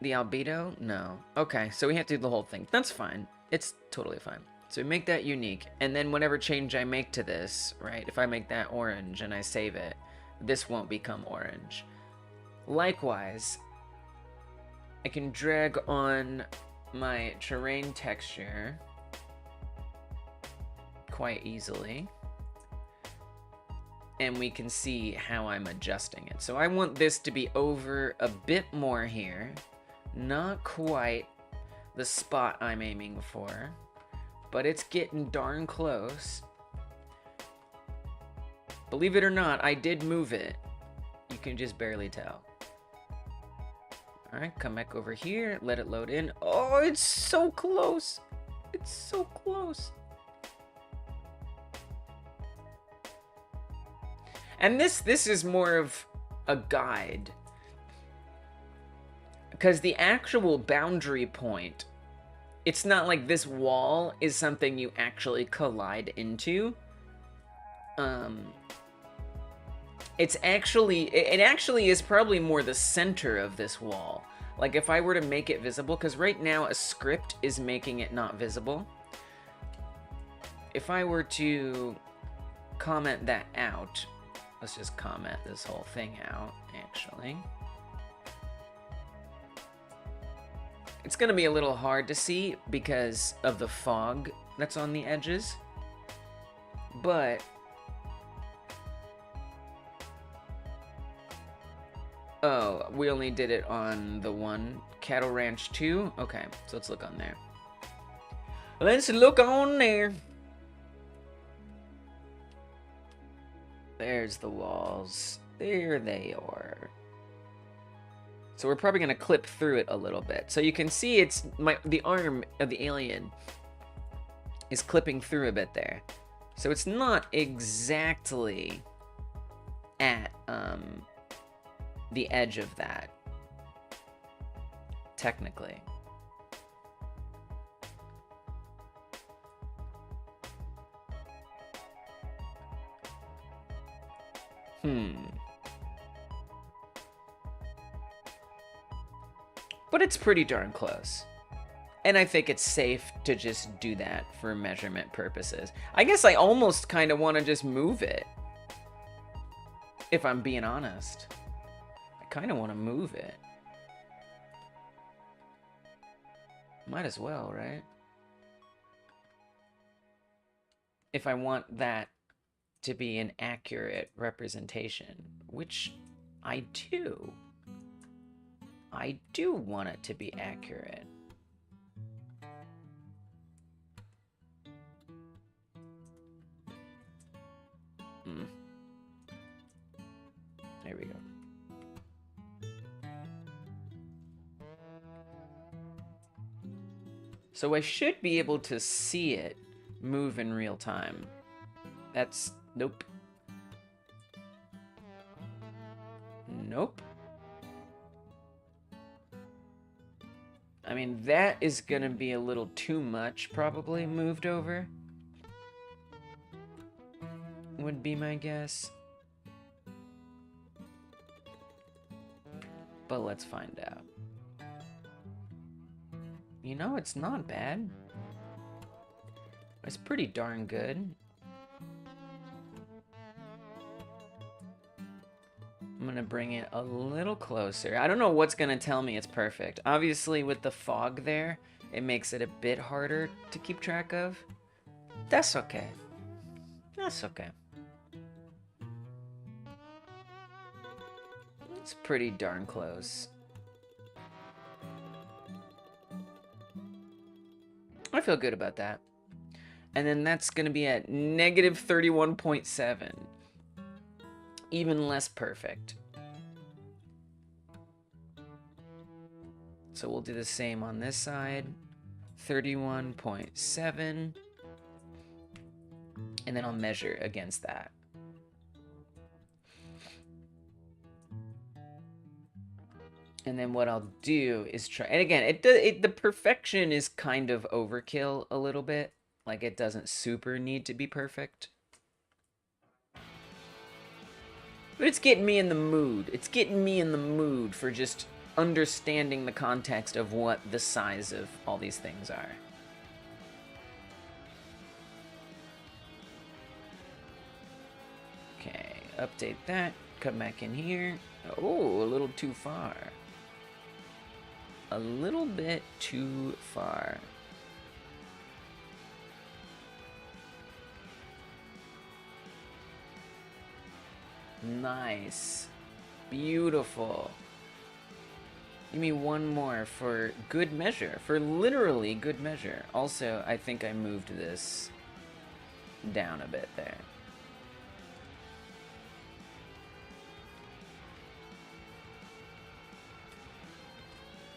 The albedo? No. Okay, so we have to do the whole thing. That's fine. It's totally fine. So we make that unique, and then whatever change I make to this, right, if I make that orange and I save it, this won't become orange. Likewise, I can drag on my terrain texture quite easily, and we can see how I'm adjusting it. So I want this to be over a bit more here, not quite the spot I'm aiming for, but it's getting darn close. Believe it or not, I did move it. You can just barely tell. All right, come back over here, let it load in. Oh, it's so close. It's so close. And this is more of a guide, because the actual boundary point, it's not like this wall is something you actually collide into. It actually is probably more the center of this wall. Like if I were to make it visible, because right now a script is making it not visible. If I were to comment that out, let's just comment this whole thing out, actually. It's gonna be a little hard to see because of the fog that's on the edges, but oh, we only did it on the one, Cattle Ranch 2? Okay, so let's look on there. Let's look on there. There's the walls. There they are. So we're probably going to clip through it a little bit. So you can see it's the arm of the alien is clipping through a bit there. So it's not exactly at the edge of that, technically. But it's pretty darn close. And I think it's safe to just do that for measurement purposes. I guess I almost kind of want to just move it, if I'm being honest. I kind of want to move it. Might as well, right? If I want that to be an accurate representation, which I do. I do want it to be accurate. There we go. So I should be able to see it move in real time. That's... nope. Nope. I mean, that is gonna be a little too much, probably, moved over. Would be my guess. But let's find out. You know, it's not bad. It's pretty darn good. I'm gonna bring it a little closer. I don't know what's gonna tell me it's perfect. Obviously, with the fog there, it makes it a bit harder to keep track of. That's okay. That's okay. It's pretty darn close. I feel good about that. And then that's going to be at negative 31.7. Even less perfect. So we'll do the same on this side. 31.7. And then I'll measure against that. And then what I'll do is try, and again, the perfection is kind of overkill a little bit. Like, it doesn't super need to be perfect. But it's getting me in the mood. It's getting me in the mood for just understanding the context of what the size of all these things are. Okay, update that. Come back in here. Oh, a little too far. A little bit too far. Nice. Beautiful. Give me one more for good measure. For literally good measure. Also, I think I moved this down a bit there.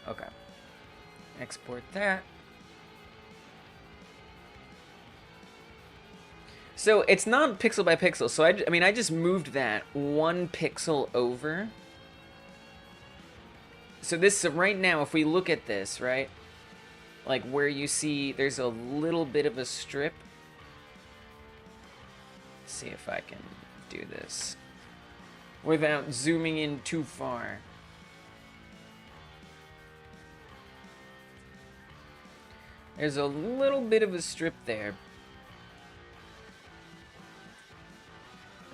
Okay. Export that. So it's not pixel by pixel. So I mean, I just moved that 1 pixel over. So this, right now, if we look at this, right? Like where you see there's a little bit of a strip. Let's see if I can do this without zooming in too far. There's a little bit of a strip there.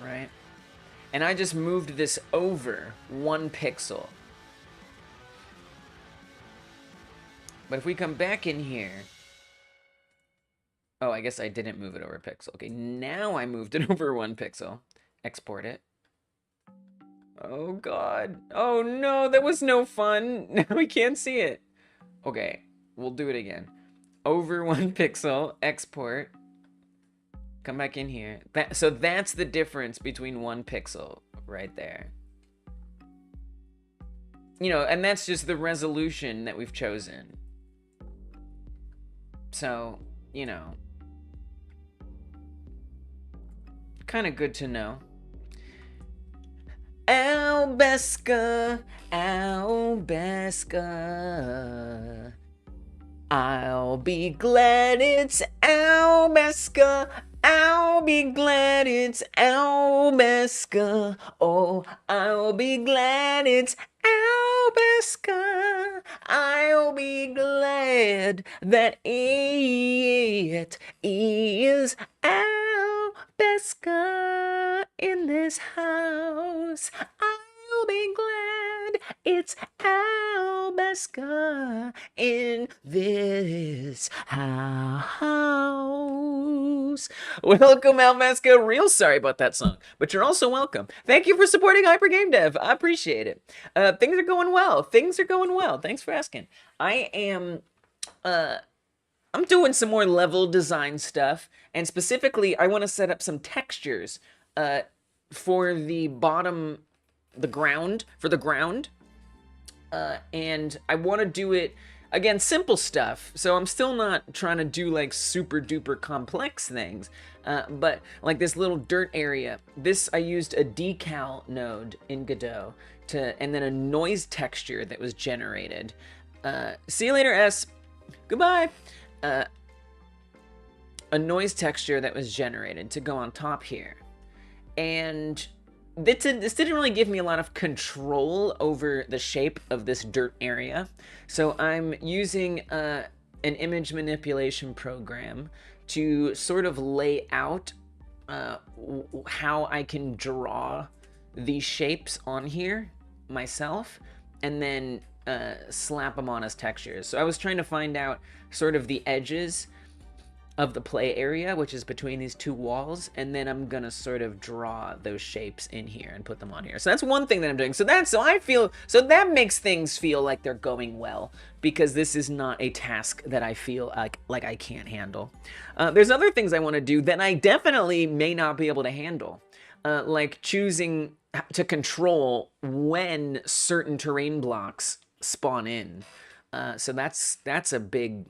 Right? And I just moved this over 1 pixel. But if we come back in here... Oh, I guess I didn't move it over a pixel. Okay, now I moved it over 1 pixel. Export it. Oh, God. Oh, no, that was no fun. Now we can't see it. Okay, we'll do it again. Over 1 pixel, export. Come back in here. So that's the difference between 1 pixel right there. You know, and that's just the resolution that we've chosen. So, you know, kind of good to know. Albeska, Albeska. I'll be glad it's Albeska. I'll be glad it's Albeska. Oh, I'll be glad it's Albeska. I'll be glad that it is Albeska in this house. I'll be glad it's Albeska. Almeska in this house. Welcome, Almeska. Real sorry about that song, but you're also welcome. Thank you for supporting Hyper Game Dev. I appreciate it. Things are going well. Things are going well. Thanks for asking. I'm doing some more level design stuff, and specifically, I want to set up some textures for the bottom, the ground, and I want to do it, again, simple stuff, so I'm still not trying to do, like, super duper complex things, but, like, this little dirt area, this, I used a decal node in Godot, and then a noise texture that was generated. See you later, S. Goodbye. A noise texture that was generated to go on top here. And this didn't really give me a lot of control over the shape of this dirt area. So I'm using an image manipulation program to sort of lay out how I can draw these shapes on here myself, and then slap them on as textures. So I was trying to find out sort of the edges of the play area, which is between these two walls, and then I'm gonna sort of draw those shapes in here and put them on here. So that's one thing that I'm doing. So that makes things feel like they're going well, because this is not a task that I feel like I can't handle. There's other things I want to do that I definitely may not be able to handle, like choosing to control when certain terrain blocks spawn in. So that's a big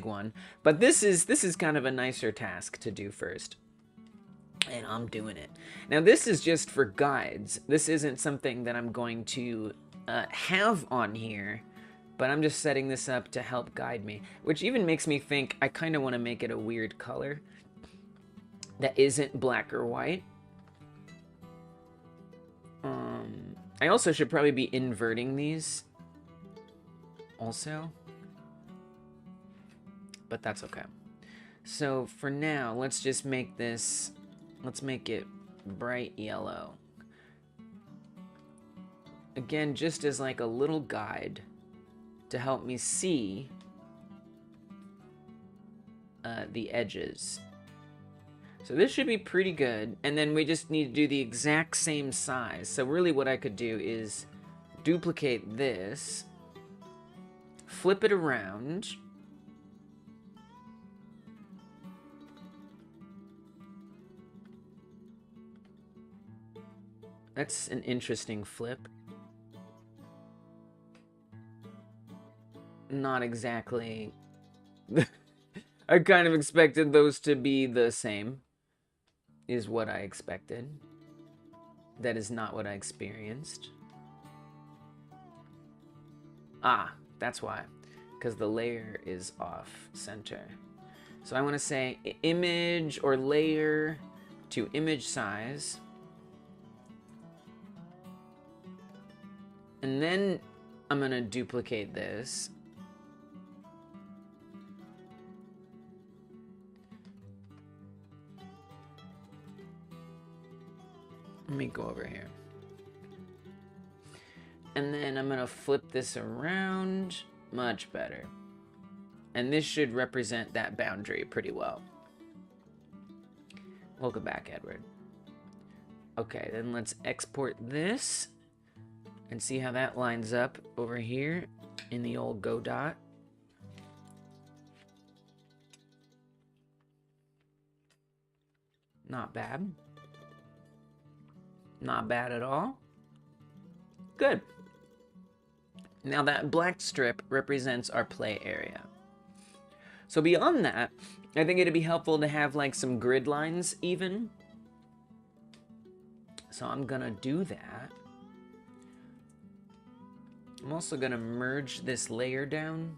one. But this is kind of a nicer task to do first, and I'm doing it. Now this is just for guides. This isn't something that I'm going to have on here, but I'm just setting this up to help guide me, which even makes me think I kind of want to make it a weird color that isn't black or white. I also should probably be inverting these also, but that's okay. So for now, let's just make this, let's make it bright yellow. Again, just as like a little guide to help me see the edges. So this should be pretty good, and then we just need to do the exact same size. So really what I could do is duplicate this, flip it around, that's an interesting flip. Not exactly. I kind of expected those to be the same, is what I expected. That is not what I experienced. Ah, that's why. Because the layer is off center. So I want to say image or layer to image size. And then I'm going to duplicate this. Let me go over here. And then I'm going to flip this around. Much better. And this should represent that boundary pretty well. Welcome back, Edward. Okay, then let's export this and see how that lines up over here in the old Godot. Not bad. Not bad at all. Good. Now that black strip represents our play area. So beyond that, I think it'd be helpful to have like some grid lines even. So I'm gonna do that. I'm also gonna merge this layer down.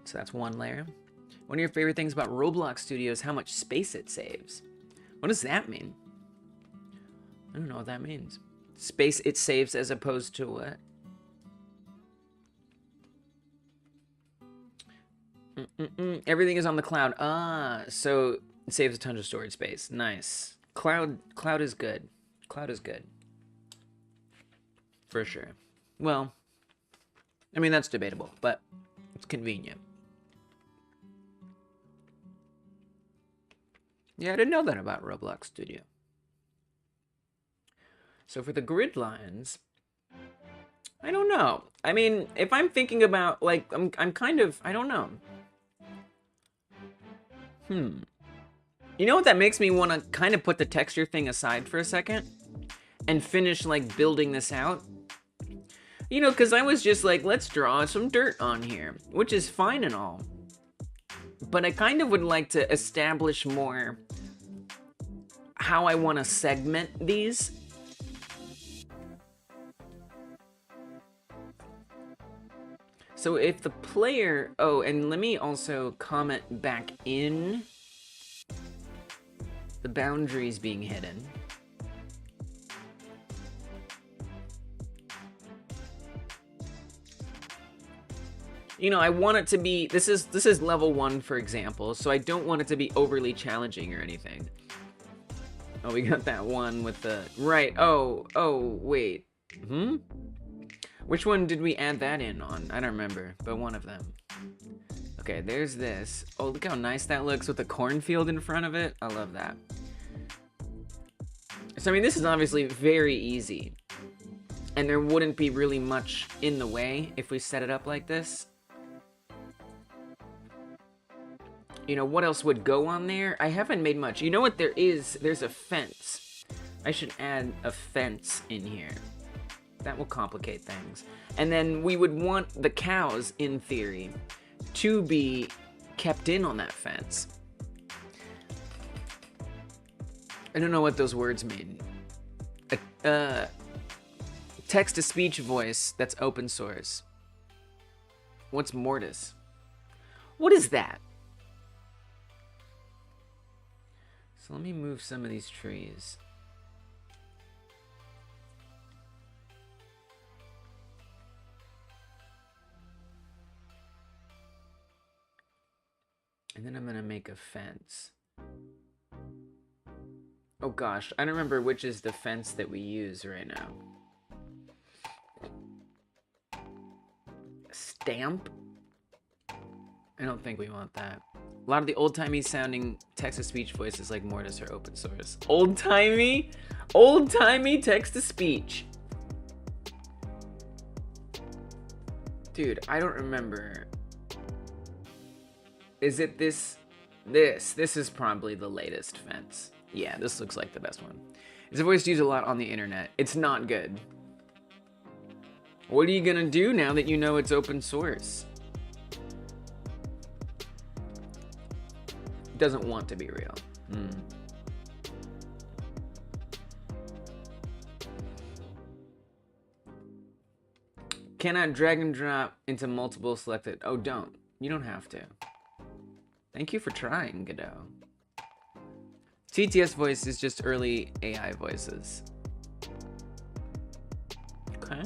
So that's one layer. One of your favorite things about Roblox Studio is how much space it saves. What does that mean? I don't know what that means. Space it saves as opposed to what? Everything is on the cloud. Ah, so it saves a ton of storage space. Nice. Cloud is good. Cloud is good. For sure. Well, I mean, that's debatable, but it's convenient. Yeah, I didn't know that about Roblox Studio. So for the grid lines, I don't know. I mean, if I'm thinking about, like, I'm kind of, I don't know. You know what that makes me want to kind of put the texture thing aside for a second and finish, like, building this out? You know, because I was just like, let's draw some dirt on here, which is fine and all. But I kind of would like to establish more how I want to segment these. So if the player, oh, and let me also comment back in the boundaries being hidden. You know, I want it to be, this is level 1, for example, so I don't want it to be overly challenging or anything. Oh, we got that one with the, right, oh, wait. Which one did we add that in on? I don't remember, but one of them. Okay, there's this. Oh, look how nice that looks with the cornfield in front of it. I love that. So, I mean, this is obviously very easy. And there wouldn't be really much in the way if we set it up like this. You know, what else would go on there? I haven't made much. You know what there is? There's a fence. I should add a fence in here. That will complicate things. And then we would want the cows, in theory, to be kept in on that fence. I don't know what those words mean. Text-to-speech voice that's open source. What's Mortis? What is that? So let me move some of these trees. And then I'm gonna make a fence. Oh gosh, I don't remember which is the fence that we use right now. Stamp? I don't think we want that. A lot of the old-timey sounding text-to-speech voices like Mortis are open source. Old-timey? Old-timey text-to-speech. Dude, I don't remember. Is it this? This is probably the latest fence. Yeah, this looks like the best one. It's a voice used a lot on the internet. It's not good. What are you gonna do now that you know it's open source? It doesn't want to be real. Cannot drag and drop into multiple selected. Oh, don't. You don't have to. Thank you for trying, Godot. TTS voice is just early AI voices. Okay.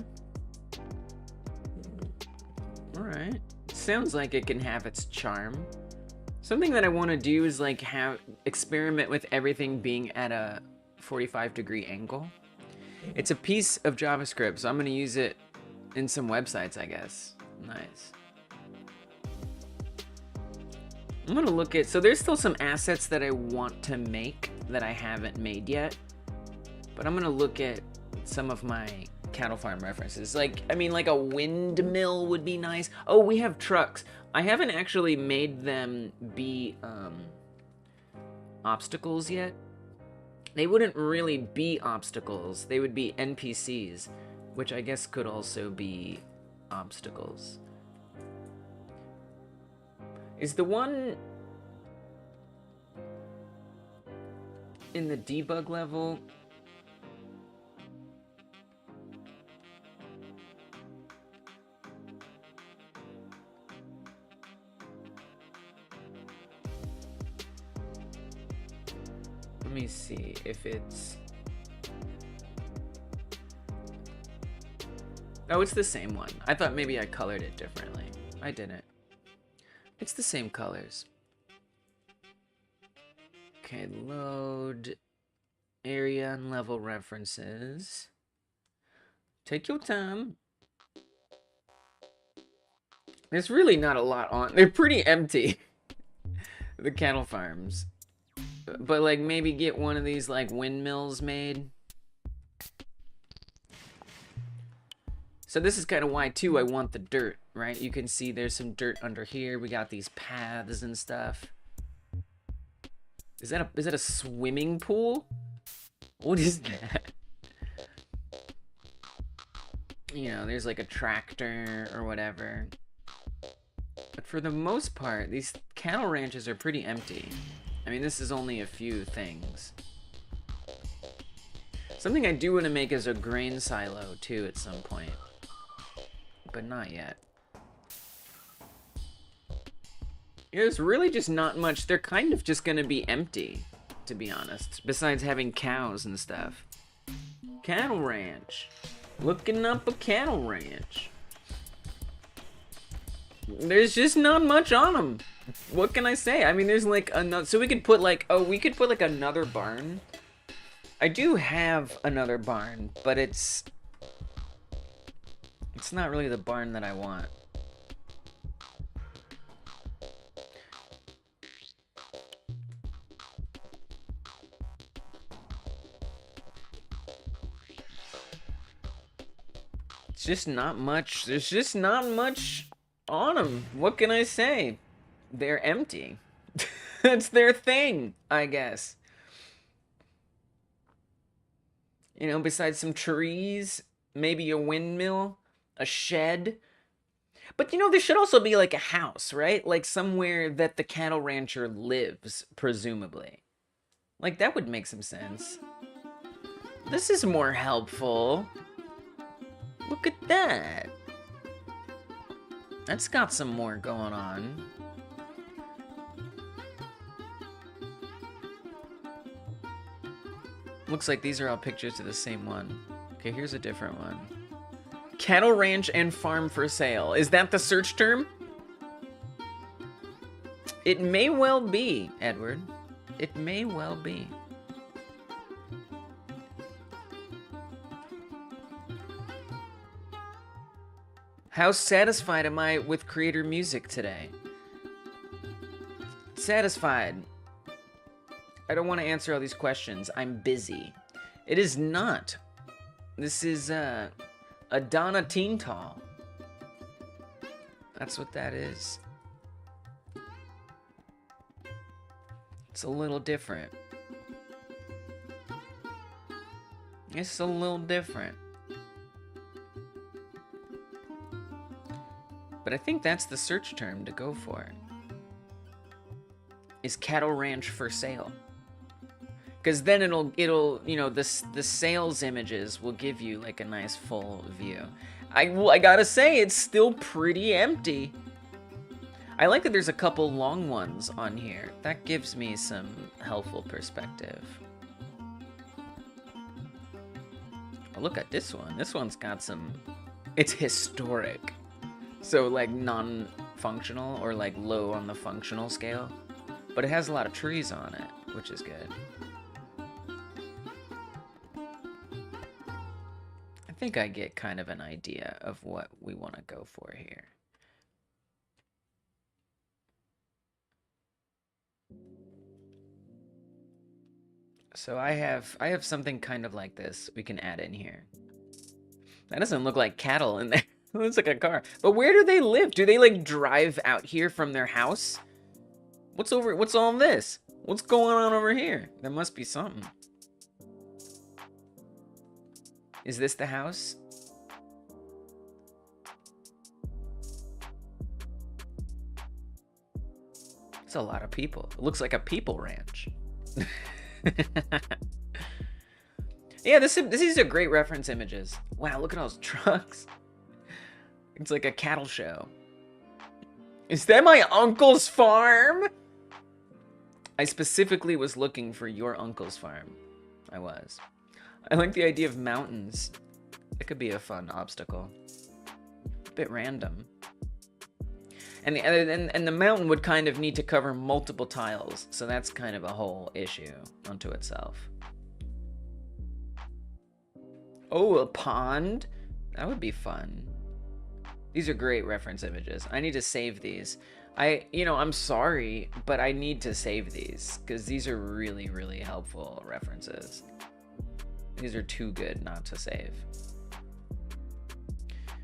Alright. Sounds like it can have its charm. Something that I want to do is like experiment with everything being at a 45-degree angle. It's a piece of JavaScript, so I'm going to use it in some websites, I guess. Nice. I'm gonna look at, so there's still some assets that I want to make that I haven't made yet, but I'm gonna look at some of my cattle farm references. Like, I mean, like a windmill would be nice. Oh, we have trucks. I haven't actually made them be obstacles yet. They wouldn't really be obstacles. They would be NPCs, which I guess could also be obstacles. Is the one in the debug level? Let me see if it's... Oh, it's the same one. I thought maybe I colored it differently. I didn't. It's the same colors. Okay, load area and level references. Take your time. There's really not a lot on. They're pretty empty. The cattle farms. But like maybe get one of these like windmills made. So this is kind of why too I want the dirt, right? You can see there's some dirt under here. We got these paths and stuff. Is that a swimming pool? What is that? You know, there's like a tractor or whatever. But for the most part, these cattle ranches are pretty empty. I mean, this is only a few things. Something I do want to make is a grain silo too at some point. But not yet. There's really just not much. They're kind of just gonna be empty, to be honest. Besides having cows and stuff. Cattle ranch. Looking up a cattle ranch. There's just not much on them. What can I say? I mean, there's like another. So we could put like, oh, we could put like another barn. I do have another barn, but it's not really the barn that I want. It's just not much. There's just not much on them. What can I say? They're empty. That's their thing, I guess. You know, besides some trees, maybe a windmill, a shed. But you know, there should also be like a house, right? Like somewhere that the cattle rancher lives, presumably. Like that would make some sense. This is more helpful. Look at that. That's got some more going on. Looks like these are all pictures of the same one. Okay, here's a different one. Cattle ranch and farm for sale. Is that the search term? It may well be, Edward. It may well be. How satisfied am I with creator music today? Satisfied. I don't want to answer all these questions. I'm busy. It is not. This is a Donna Teental. That's what that is. It's a little different. It's a little different. But I think that's the search term to go for. Is cattle ranch for sale? Because then it'll you know, the sales images will give you like a nice full view. I gotta say, it's still pretty empty. I like that there's a couple long ones on here. That gives me some helpful perspective. Oh, look at this one. This one's got some... It's historic. So like non-functional or like low on the functional scale. But it has a lot of trees on it, which is good. I think I get kind of an idea of what we want to go for here. So I have something kind of like this we can add in here. That doesn't look like cattle in there. It looks like a car. But where do they live? Do they like drive out here from their house? What's all this? What's going on over here? There must be something. Is this the house? It's a lot of people. It looks like a people ranch. Yeah, these are great reference images. Wow, look at all those trucks. It's like a cattle show. Is that my uncle's farm? I specifically was looking for your uncle's farm. I was. I like the idea of mountains. It could be a fun obstacle. A bit random. And the mountain would kind of need to cover multiple tiles, so that's kind of a whole issue unto itself. Oh, a pond? That would be fun. These are great reference images. I need to save these. I'm sorry, but I need to save these because these are really, really helpful references. These are too good not to save.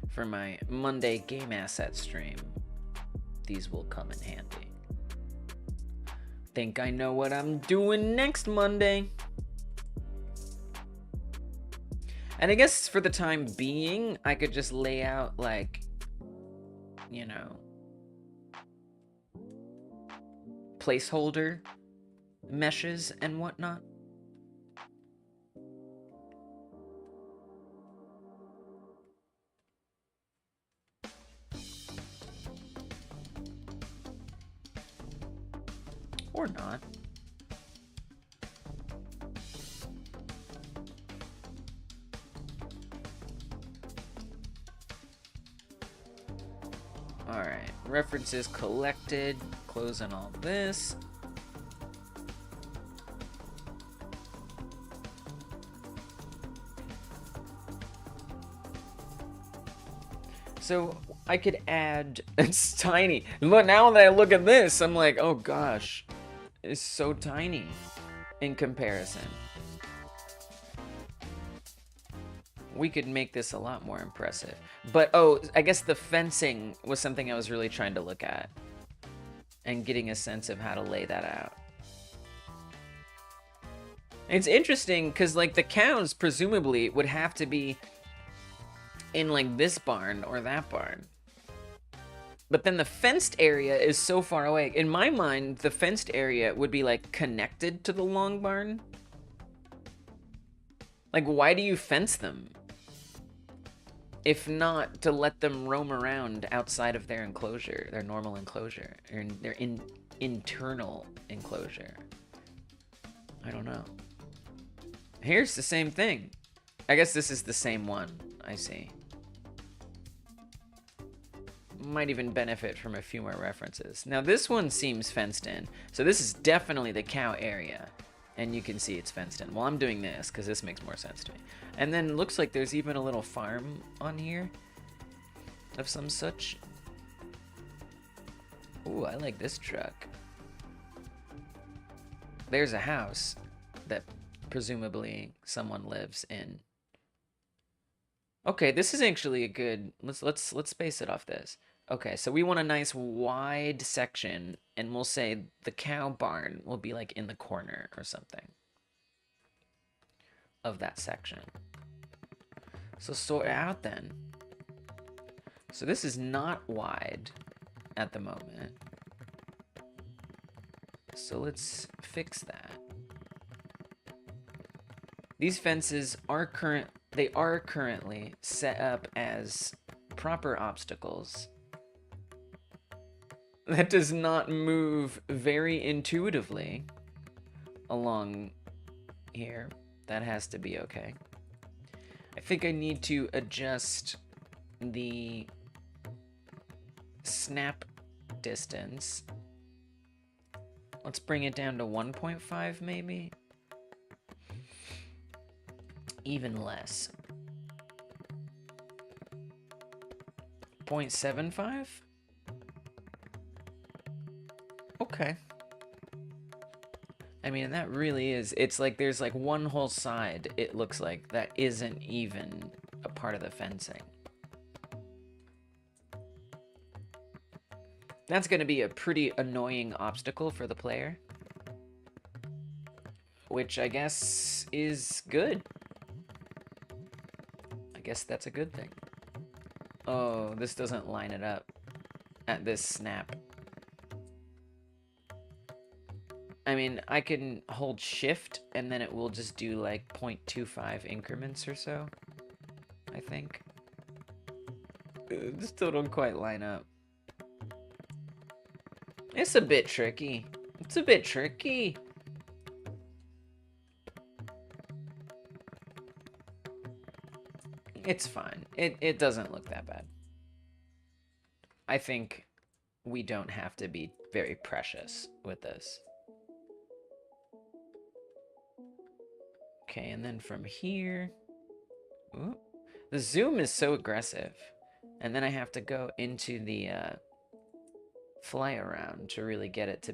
For my Monday game asset stream, these will come in handy. Think I know what I'm doing next Monday. And I guess for the time being, I could just lay out like, you know, placeholder meshes and whatnot. Or not. Alright, references collected, closing all this. So I could add, it's tiny. Look, now that I look at this, I'm like, oh gosh, it's so tiny in comparison. We could make this a lot more impressive. But, oh, I guess the fencing was something I was really trying to look at. And getting a sense of how to lay that out. It's interesting, because, like, the cows, presumably, would have to be in, like, this barn or that barn. But then the fenced area is so far away. In my mind, the fenced area would be, like, connected to the long barn. Like, why do you fence them? If not to let them roam around outside of their enclosure, their normal enclosure, or their internal enclosure. I don't know. Here's the same thing. I guess this is the same one. I see. Might even benefit from a few more references. Now this one seems fenced in. So this is definitely the cow area. And you can see it's fenced in. Well, I'm doing this because this makes more sense to me. And then looks like there's even a little farm on here of some such. Ooh, I like this truck. There's a house that presumably someone lives in. Okay, this is actually a good. Let's base it off this. Okay, so we want a nice wide section, and we'll say the cow barn will be like in the corner or something of that section. So sort it out then. So this is not wide at the moment. So let's fix that. These fences are currently set up as proper obstacles. That does not move very intuitively along here. That has to be okay. I think I need to adjust the snap distance. Let's bring it down to 1.5 maybe. Even less. 0.75? Okay. I mean, that really is, it's like there's like one whole side, it looks like, that isn't even a part of the fencing. That's going to be a pretty annoying obstacle for the player. Which I guess is good. I guess that's a good thing. Oh, this doesn't line it up at this snap. I mean, I can hold shift and then it will just do like 0.25 increments or so, I think. Still don't quite line up. It's a bit tricky. It's a bit tricky. It's fine. It doesn't look that bad. I think we don't have to be very precious with this. Okay, and then from here, ooh, The zoom is so aggressive. And then I have to go into the fly around to really get it to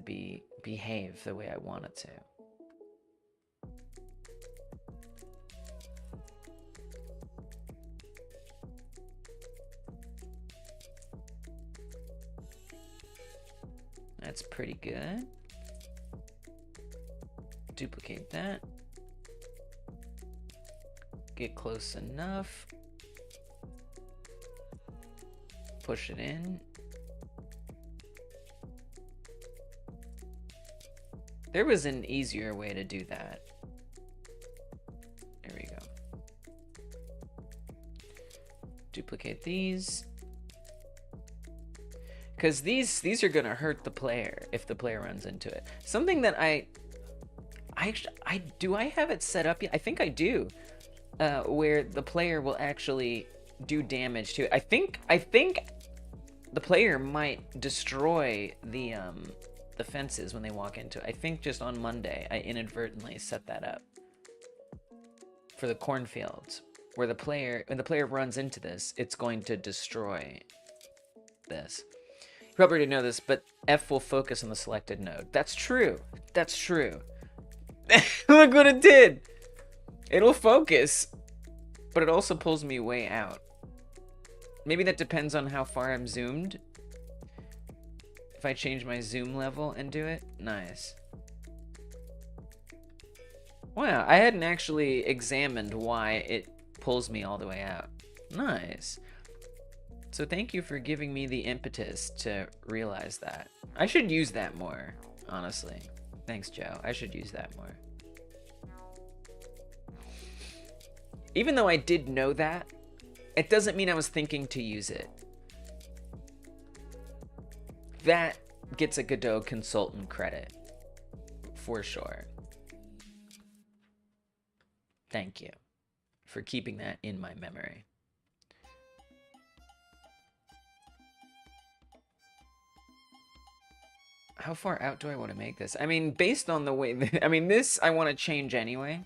behave the way I want it to. That's pretty good. Duplicate that. Get close enough. Push it in. There was an easier way to do that. There we go. Duplicate these. Because these are gonna hurt the player if the player runs into it. Something that do I have it set up yet? I think I do. Where the player will actually do damage to it. I think the player might destroy the fences when they walk into it. I think just on Monday I inadvertently set that up for the cornfields, where when the player runs into this, it's going to destroy this. You probably already know this, but F will focus on the selected node. That's true. That's true. Look what it did. It'll focus, but it also pulls me way out. Maybe that depends on how far I'm zoomed. If I change my zoom level and do it, nice. Wow, I hadn't actually examined why it pulls me all the way out. Nice. So thank you for giving me the impetus to realize that. I should use that more, honestly. Thanks, Joe. I should use that more. Even though I did know that, it doesn't mean I was thinking to use it. That gets a Godot consultant credit, for sure. Thank you for keeping that in my memory. How far out do I want to make this? I mean, based on the way that, I mean, this I want to change anyway.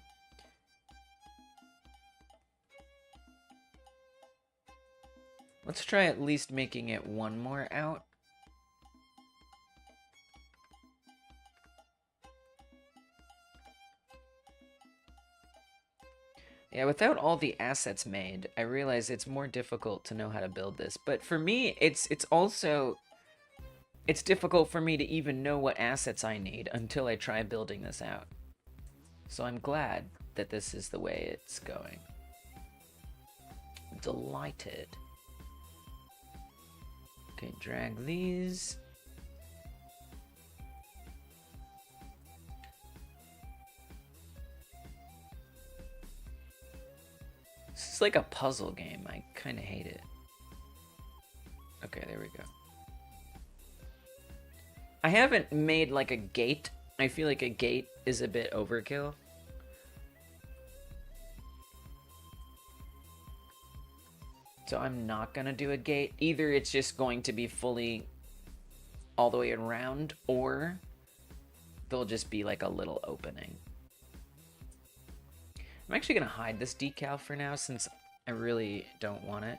Let's try at least making it one more out. Yeah, without all the assets made, I realize it's more difficult to know how to build this. But for me, it's difficult for me to even know what assets I need until I try building this out. So I'm glad that this is the way it's going. Delighted. Okay, drag these. This is like a puzzle game. I kind of hate it. Okay, there we go. I haven't made like a gate. I feel like a gate is a bit overkill. So I'm not gonna do a gate. Either it's just going to be fully all the way around, or there'll just be like a little opening. I'm actually gonna hide this decal for now since I really don't want it.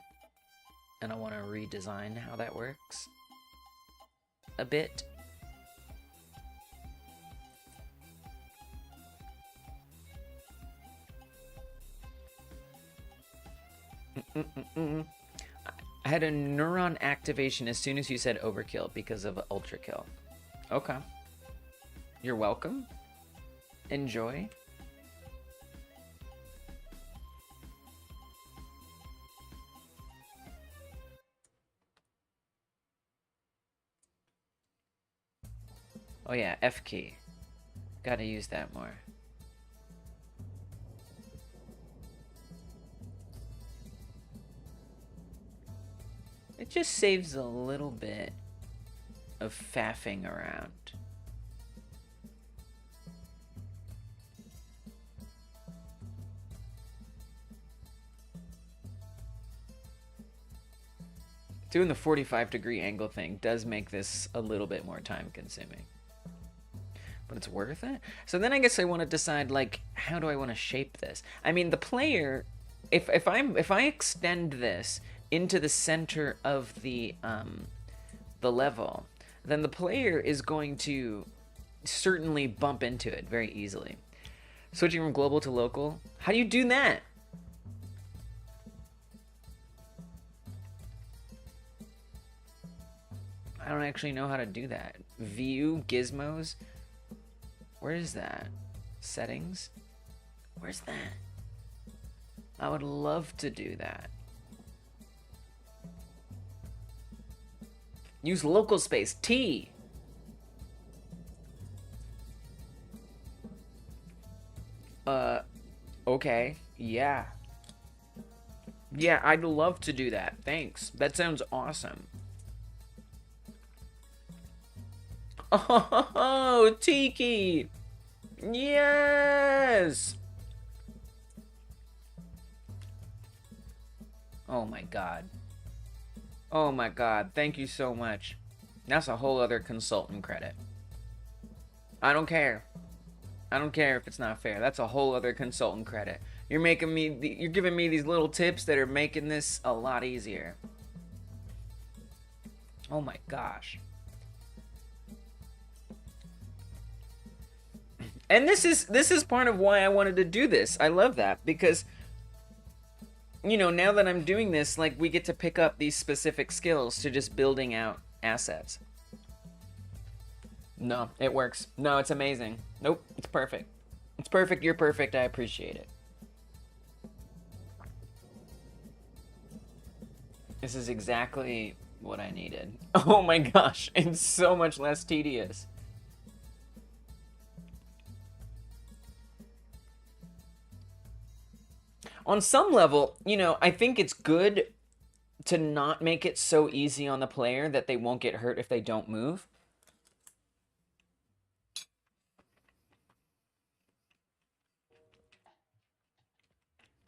And I want to redesign how that works a bit. I had a neuron activation as soon as you said overkill because of ultra kill. Okay. You're welcome. Enjoy. Oh yeah, F key. Gotta use that more. It just saves a little bit of faffing around. Doing the 45-degree angle thing does make this a little bit more time consuming. But it's worth it. So then I guess I want to decide, like, how do I want to shape this? I mean, the player if I extend this into the center of the level, then the player is going to certainly bump into it very easily. Switching from global to local. How do you do that? I don't actually know how to do that. View, gizmos. Where is that? Settings? Where's that? I would love to do that. Use local space. T. Okay. Yeah. Yeah, I'd love to do that. Thanks. That sounds awesome. Oh, Tiki! Yes! Oh my god. Oh my god, thank you so much. That's a whole other consultant credit. I don't care. I don't care if it's not fair. That's a whole other consultant credit. You're making me, you're giving me these little tips that are making this a lot easier. Oh my gosh. And this is part of why I wanted to do this. I love that because, you know, now that I'm doing this, like, we get to pick up these specific skills to just building out assets. No, it works. No, it's amazing. Nope, it's perfect. It's perfect, you're perfect, I appreciate it. This is exactly what I needed. Oh my gosh, it's so much less tedious. On some level, you know, I think it's good to not make it so easy on the player that they won't get hurt if they don't move.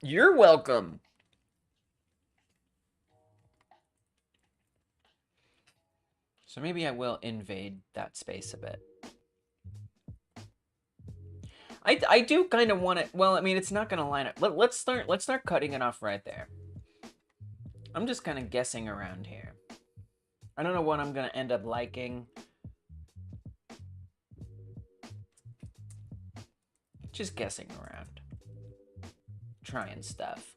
You're welcome. So maybe I will invade that space a bit. I do kind of want it. Well, I mean, it's not going to line up. Let's start cutting it off right there. I'm just kind of guessing around here. I don't know what I'm going to end up liking. Just guessing around. Trying stuff.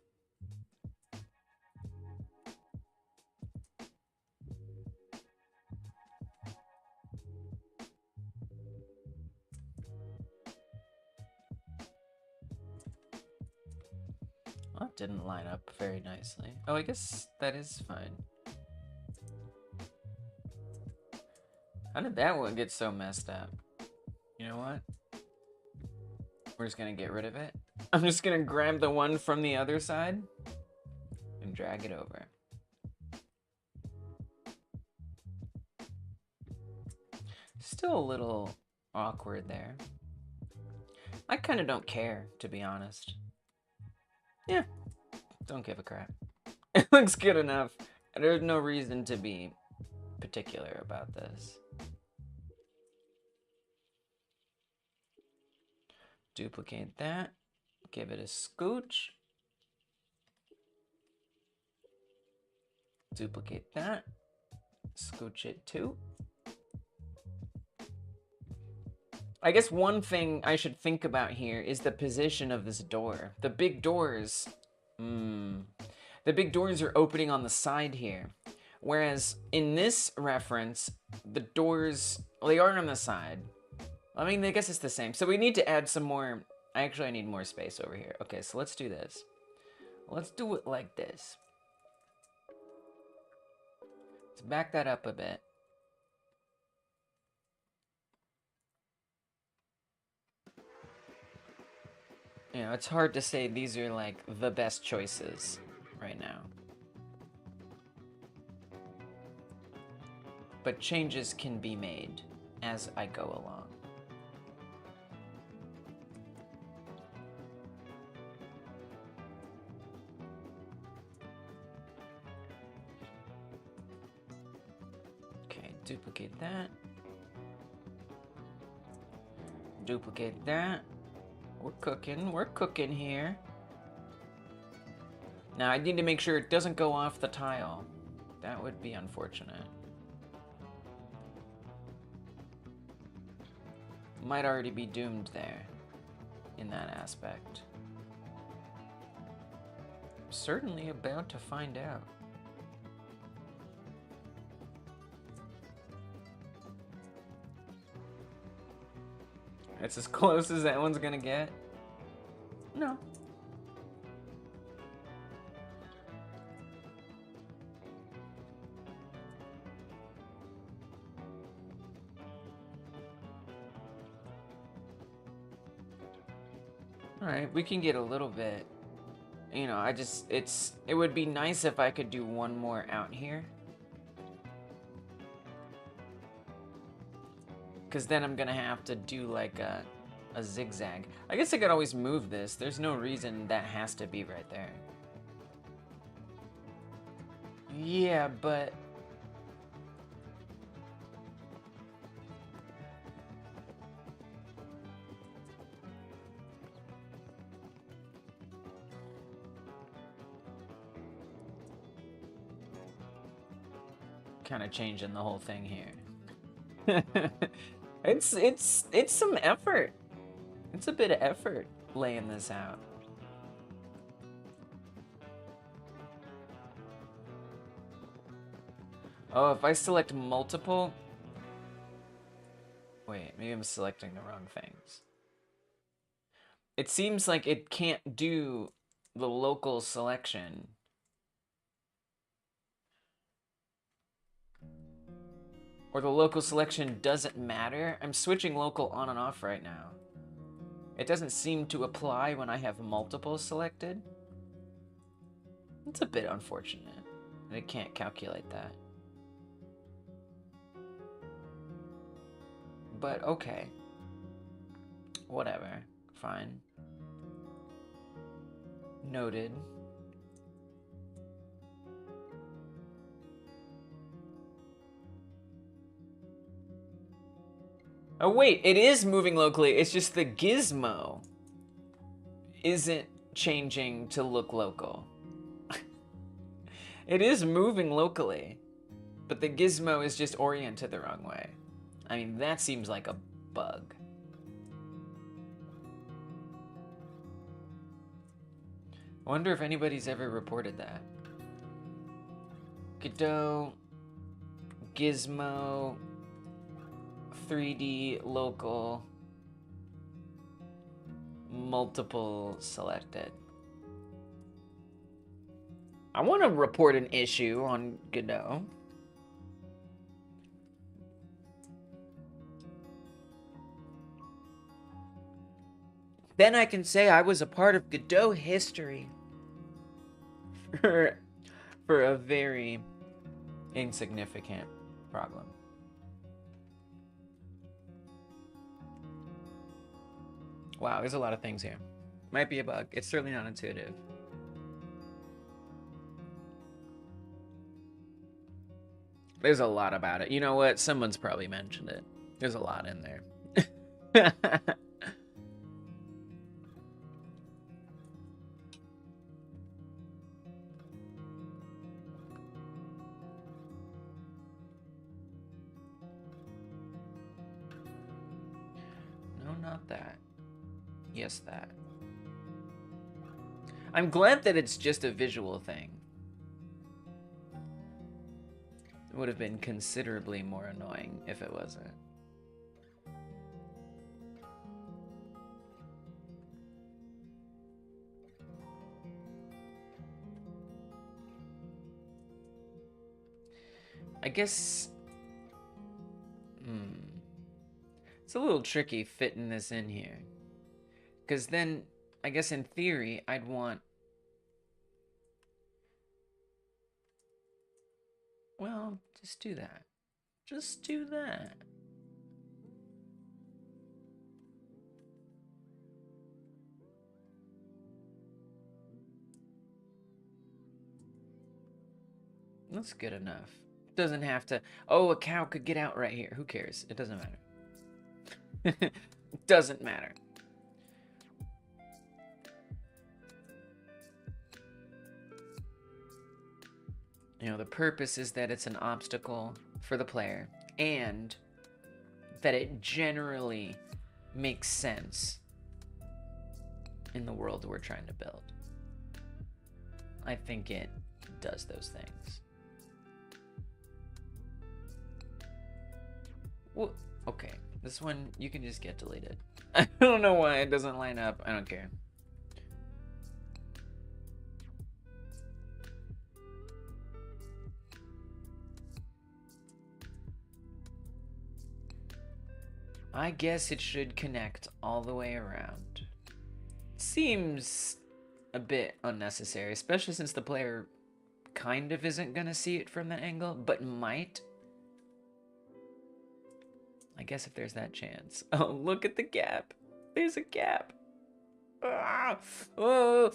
Well, that didn't line up very nicely. Oh, I guess that is fine. How did that one get so messed up? You know what? We're just gonna get rid of it. I'm just gonna grab the one from the other side and drag it over. Still a little awkward there. I kind of don't care, to be honest. Yeah, don't give a crap. It looks good enough. There's no reason to be particular about this. Duplicate that. Give it a scooch. Duplicate that. Scooch it too. I guess one thing I should think about here is the position of this door. The big doors, the big doors are opening on the side here. Whereas in this reference, the doors, well, they are on the side. I mean, I guess it's the same. So we need to add some more, actually I need more space over here. Okay, so let's do this. Let's do it like this. Let's back that up a bit. You know, it's hard to say these are like the best choices right now. But changes can be made as I go along. Okay, duplicate that. Duplicate that. We're cooking here. Now I need to make sure it doesn't go off the tile. That would be unfortunate. Might already be doomed there in that aspect. Certainly about to find out. It's as close as that one's gonna get? No. Alright, we can get a little bit. You know, it would be nice if I could do one more out here. Because then I'm gonna have to do like a zigzag. I guess I could always move this. There's no reason that has to be right there. Yeah, but... kind of changing the whole thing here. It's some effort. It's a bit of effort laying this out. Oh, if I select multiple... Wait, maybe I'm selecting the wrong things. It seems like it can't do the local selection. Or the local selection doesn't matter. I'm switching local on and off right now. It doesn't seem to apply when I have multiple selected. It's a bit unfortunate that it can't calculate that. But okay. Whatever. Fine. Noted. Oh wait, it is moving locally. It's just the gizmo isn't changing to look local. It is moving locally, but the gizmo is just oriented the wrong way. I mean, that seems like a bug. I wonder if anybody's ever reported that. Godot, gizmo, 3D local, multiple selected. I want to report an issue on Godot. Then I can say I was a part of Godot history for a very insignificant problem. Wow, there's a lot of things here. Might be a bug. It's certainly not intuitive. There's a lot about it. You know what? Someone's probably mentioned it. There's a lot in there. No, not that. Yes, that. I'm glad that it's just a visual thing. It would have been considerably more annoying if it wasn't. I guess... It's a little tricky fitting this in here. Because then, I guess in theory, I'd want... Well, just do that. Just do that. That's good enough. Doesn't have to... Oh, a cow could get out right here. Who cares? It doesn't matter. Doesn't matter. You know, the purpose is that it's an obstacle for the player, and that it generally makes sense in the world we're trying to build. I think it does those things. Well, okay, this one, you can just get deleted. I don't know why it doesn't line up. I don't care. I guess it should connect all the way around. Seems a bit unnecessary, especially since the player kind of isn't gonna see it from that angle, but might. I guess if there's that chance. Oh, look at the gap. There's a gap. Ah! Oh,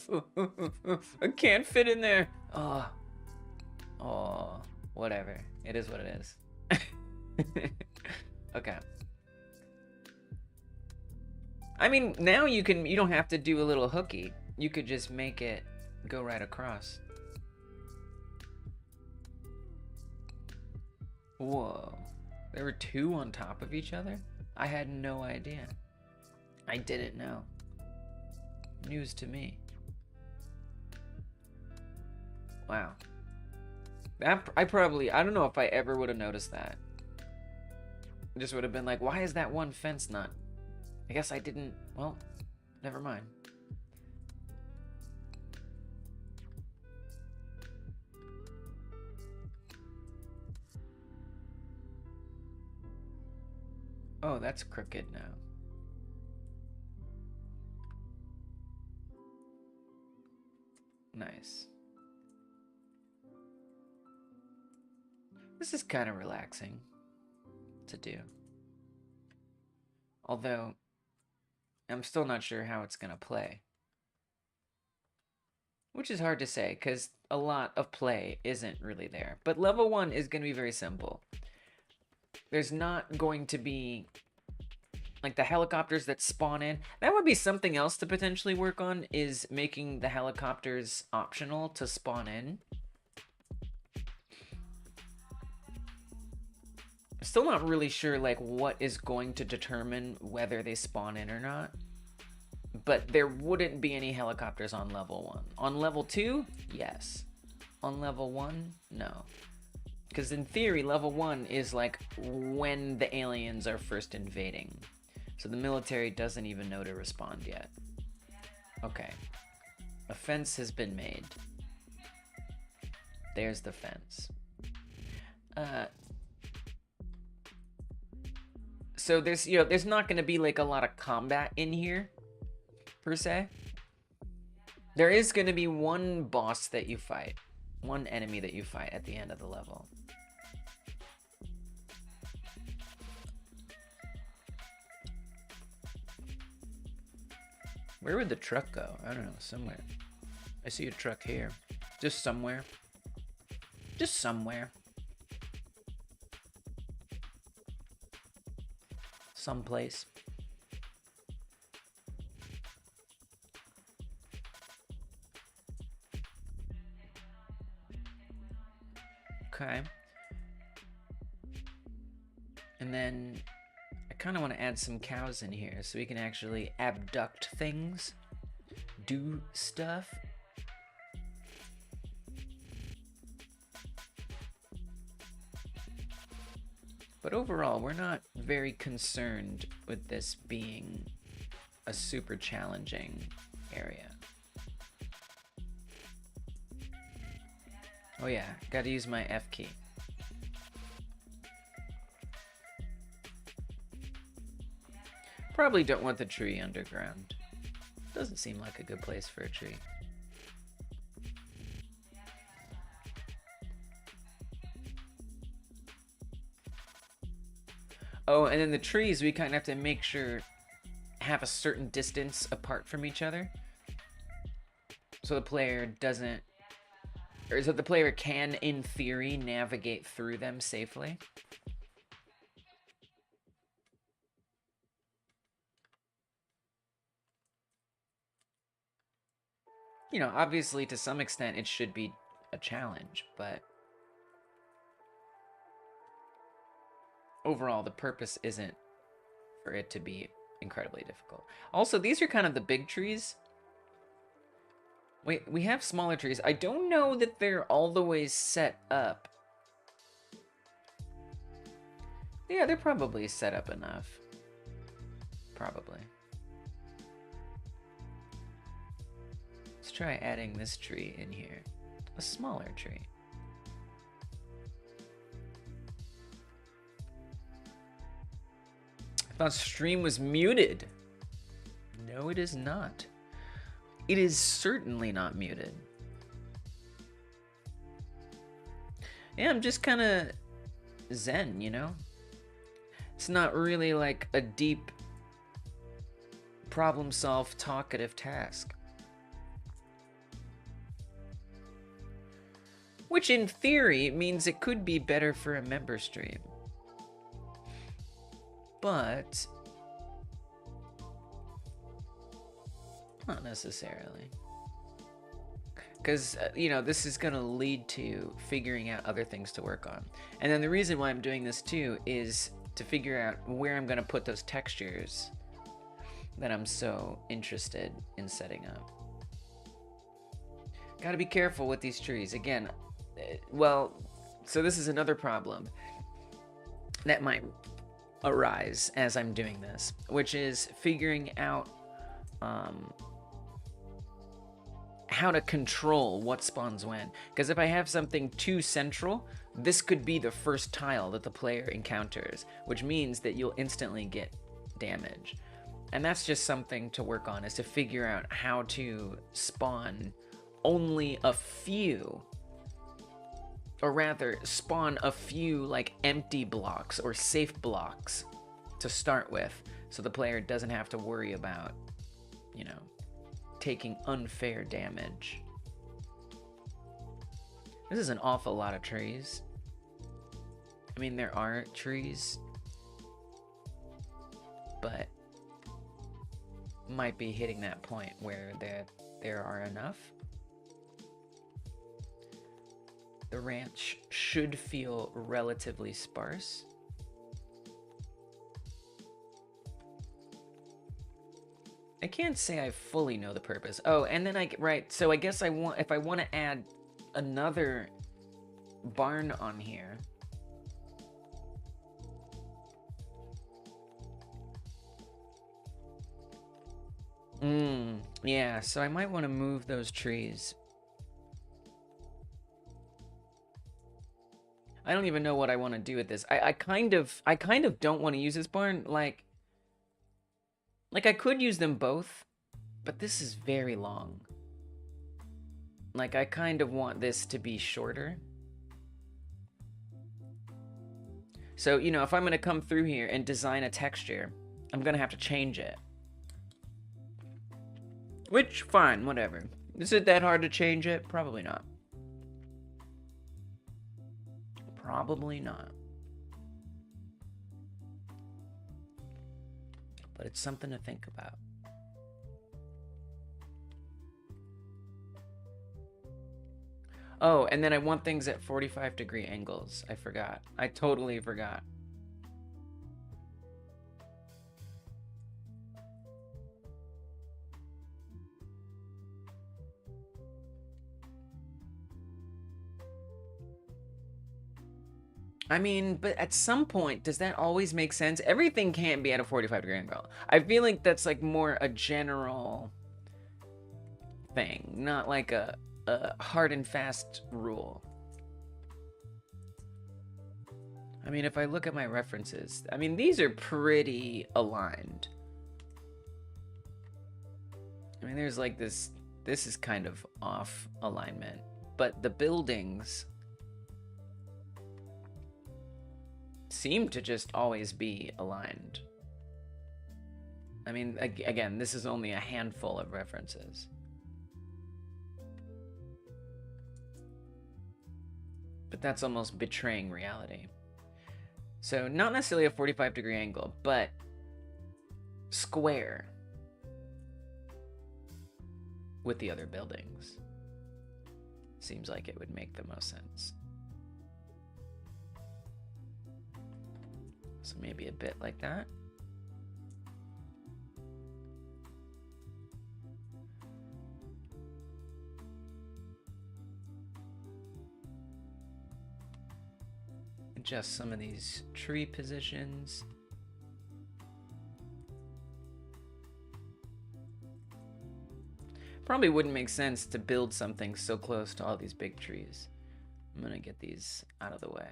I can't fit in there. Oh, oh, whatever. It is what it is. Okay. I mean, now you don't have to do a little hooky. You could just make it go right across. Whoa. There were two on top of each other? I had no idea. I didn't know. News to me. Wow. I don't know if I ever would have noticed that. I just would have been like, why is that one fence not? I guess I didn't, well, never mind. Oh, that's crooked now. Nice. This is kind of relaxing to do. Although, I'm still not sure how it's gonna play. Which is hard to say, because a lot of play isn't really there. But level 1 is gonna be very simple. There's not going to be, like, the helicopters that spawn in. That would be something else to potentially work on, is making the helicopters optional to spawn in. Still not really sure, like, what is going to determine whether they spawn in or not. But there wouldn't be any helicopters on level 1. On level 2, yes. On level 1, no. Because in theory, level 1 is like when the aliens are first invading. So the military doesn't even know to respond yet. Okay. A fence has been made. There's the fence. So there's not going to be like a lot of combat in here, per se. There is going to be one boss that you fight. One enemy that you fight at the end of the level. Where would the truck go? I don't know, somewhere. I see a truck here. Just somewhere. Just somewhere. Someplace. Okay. And then I kind of want to add some cows in here so we can actually abduct things, do stuff. But overall, we're not very concerned with this being a super challenging area. Oh yeah, gotta use my F key. Probably don't want the tree underground. Doesn't seem like a good place for a tree. Oh, and then the trees, we kind of have to make sure have a certain distance apart from each other. So the player doesn't, or so the player can, in theory, navigate through them safely. You know, obviously, to some extent, it should be a challenge, but overall, the purpose isn't for it to be incredibly difficult. Also, these are kind of the big trees. Wait, we have smaller trees. I don't know that they're all the way set up. Yeah, they're probably set up enough. Probably. Let's try adding this tree in here. A smaller tree. I thought stream was muted. No, it is not. It is certainly not muted. Yeah, I'm just kind of zen, you know? It's not really like a deep problem-solve talkative task. Which in theory means it could be better for a member stream. But not necessarily. Because, you know, this is going to lead to figuring out other things to work on. And then the reason why I'm doing this too is to figure out where I'm going to put those textures that I'm so interested in setting up. Got to be careful with these trees. Again, well, so this is another problem that might arise as I'm doing this, which is figuring out how to control what spawns when. Because if I have something too central, this could be the first tile that the player encounters, which means that you'll instantly get damage. And that's just something to work on, is to figure out how to spawn only a few, or rather spawn a few like empty blocks or safe blocks to start with, so the player doesn't have to worry about, you know, taking unfair damage. This is an awful lot of trees. I mean, there are trees, but might be hitting that point where there are enough. The ranch should feel relatively sparse. I can't say I fully know the purpose. Oh, and then right, so I guess if I want to add another barn on here. Yeah, so I might want to move those trees. I don't even know what I want to do with this. I kind of don't want to use this barn. Like I could use them both, but this is very long. Like, I kind of want this to be shorter. So, you know, if I'm going to come through here and design a texture, I'm going to have to change it. Which, fine, whatever. Is it that hard to change it? Probably not. Probably not. But it's something to think about. Oh, and then I want things at 45-degree angles. I forgot. I totally forgot. I mean, but at some point, does that always make sense? Everything can't be at a 45-degree angle. I feel like that's like more a general thing, not like a hard and fast rule. I mean, if I look at my references, I mean, these are pretty aligned. I mean, there's like this is kind of off alignment, but the buildings seem to just always be aligned. I mean, again, this is only a handful of references. But that's almost betraying reality. So not necessarily a 45-degree angle, but square with the other buildings. Seems like it would make the most sense. So maybe a bit like that. Adjust some of these tree positions. Probably wouldn't make sense to build something so close to all these big trees. I'm gonna get these out of the way.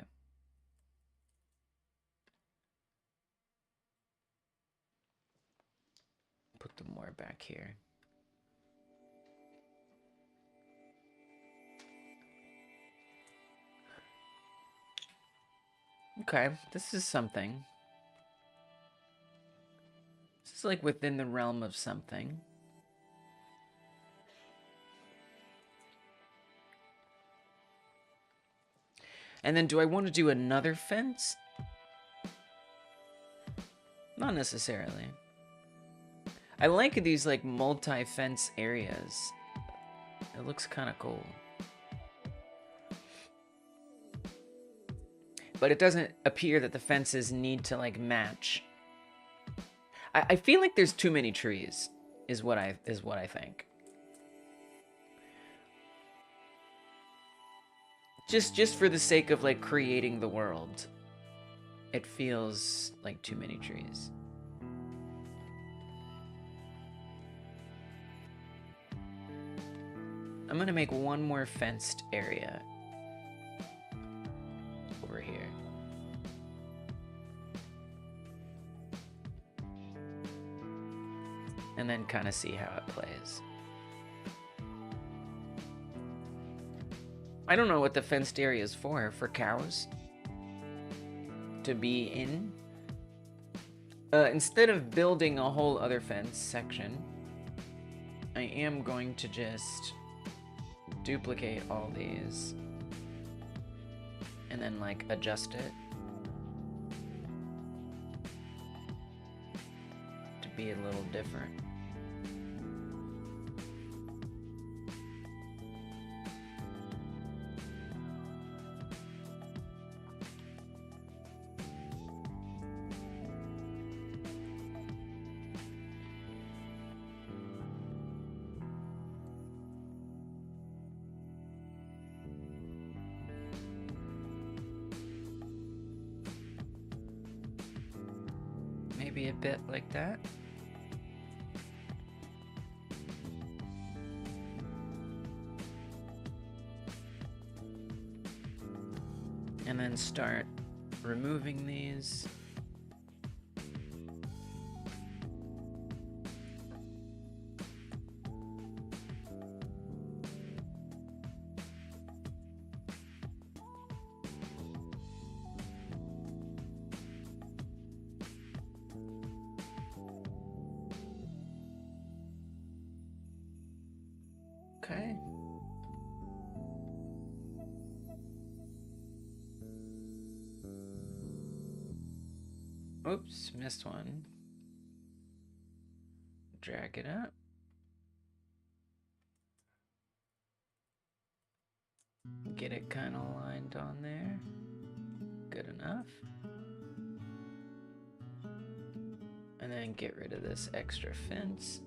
Put them more back here. Okay, this is something. This is like within the realm of something. And then do I want to do another fence? Not necessarily. I like these like multi-fence areas. It looks kind of cool. But it doesn't appear that the fences need to like match. I feel like there's too many trees, is what I think. Just for the sake of like creating the world, it feels like too many trees. I'm gonna make one more fenced area over here. And then kind of see how it plays. I don't know what the fenced area is for cows to be in. Instead of building a whole other fence section, I am going to just duplicate all these and then like adjust it to be a little different. Maybe a bit like that. And then start removing these. Okay. Oops, missed one. Drag it up. Get it kind of lined on there. Good enough. And then get rid of this extra fence.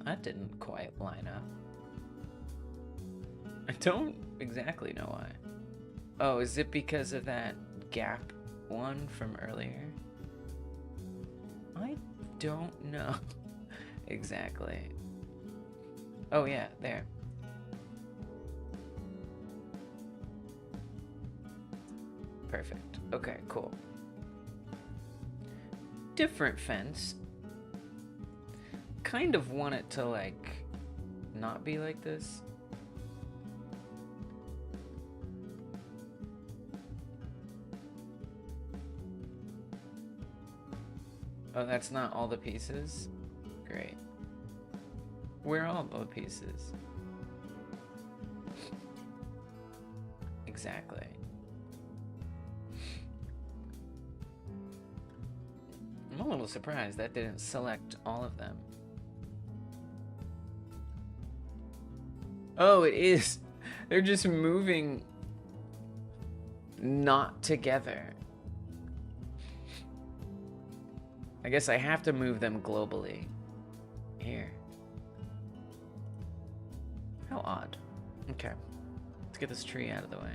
That didn't quite line up. I don't exactly know why. Oh, is it because of that gap one from earlier? I don't know exactly. Oh yeah, there. Perfect. Okay, cool. Different fence. Kind of want it to like not be like this. Oh, that's not all the pieces? Great. Where are all the pieces? Exactly. I'm a little surprised that didn't select all of them. Oh, it is. They're just moving not together. I guess I have to move them globally. Here. How odd. Okay. Let's get this tree out of the way.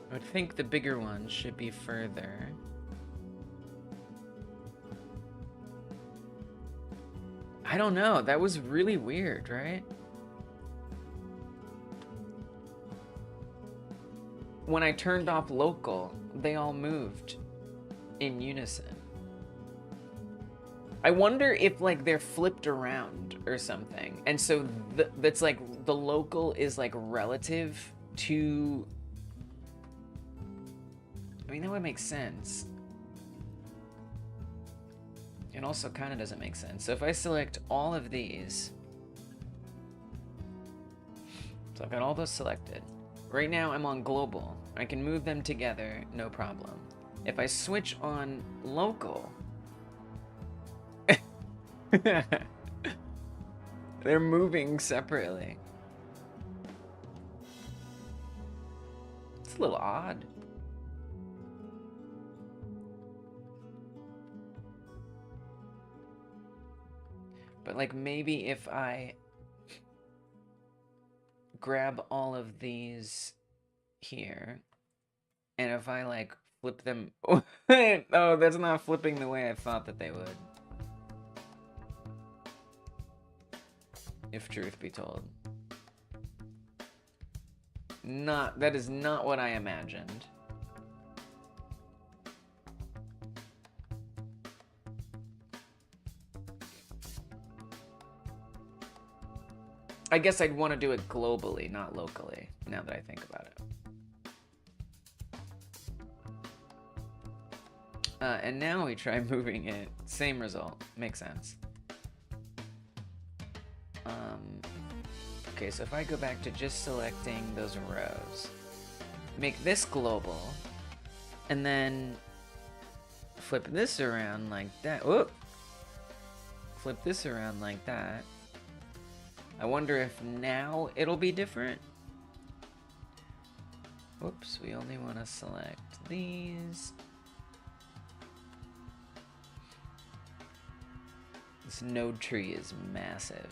I would think the bigger one should be further. I don't know. That was really weird, right? When I turned off local, they all moved in unison. I wonder if like they're flipped around or something. And so that's like the local is like relative to... I mean, that would make sense. It also kind of doesn't make sense. So if I select all of these, so I've got all those selected. Right now I'm on global. I can move them together, no problem. If I switch on local, they're moving separately. It's a little odd. But like maybe if I grab all of these here, and if I like flip them, oh, that's not flipping the way I thought that they would. If truth be told. That is not what I imagined. I guess I'd want to do it globally, not locally, now that I think about it. And now we try moving it. Same result. Makes sense. Okay, so if I go back to just selecting those rows, make this global, and then flip this around like that. Whoop! Flip this around like that. I wonder if now it'll be different. Whoops, we only want to select these. This node tree is massive.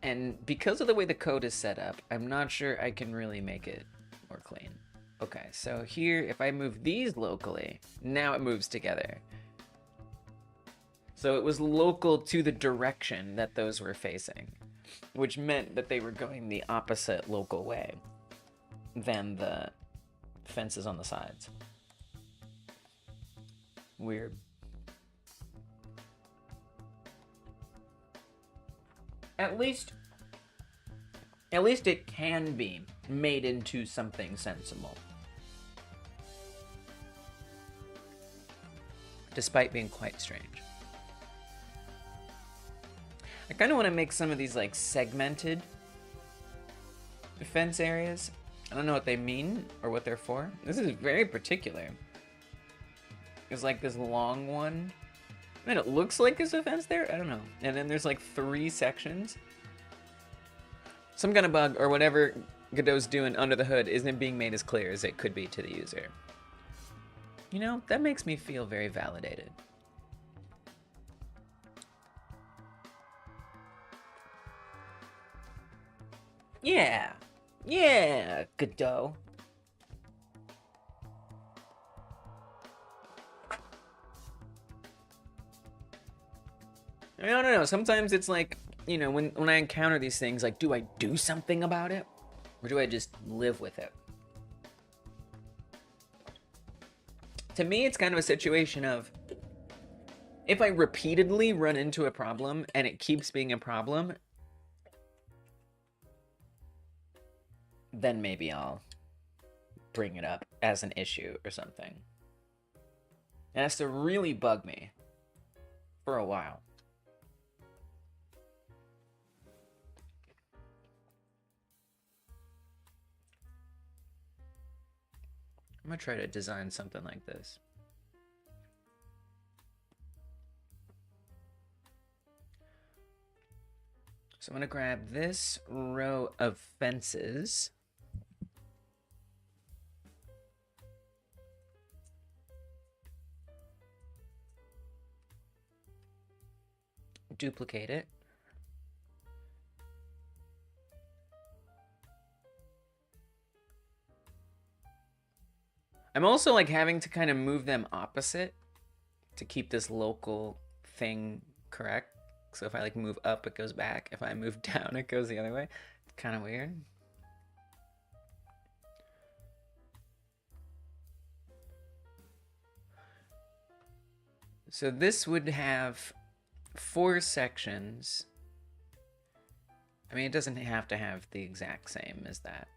And because of the way the code is set up, I'm not sure I can really make it more clean. Okay, so here, if I move these locally, now it moves together. So it was local to the direction that those were facing, which meant that they were going the opposite local way than the fences on the sides. Weird. At least it can be made into something sensible. Despite being quite strange. I kind of want to make some of these like segmented fence areas. I don't know what they mean or what they're for. This is very particular. There's like this long one. And it looks like there's a fence there. I don't know. And then there's like 3 sections. Some kind of bug or whatever Godot's doing under the hood isn't being made as clear as it could be to the user. You know, that makes me feel very validated. Yeah. Yeah, Godot. I don't know. Sometimes it's like, you know, when I encounter these things, like, do I do something about it? Or do I just live with it? To me, it's kind of a situation of, if I repeatedly run into a problem and it keeps being a problem, then maybe I'll bring it up as an issue or something. It has to really bug me for a while. I'm gonna try to design something like this. So I'm gonna grab this row of fences. Duplicate it. I'm also like having to kind of move them opposite to keep this local thing correct. So if I like move up, it goes back. If I move down, it goes the other way. It's kind of weird. So this would have 4 sections. I mean, it doesn't have to have the exact same as that.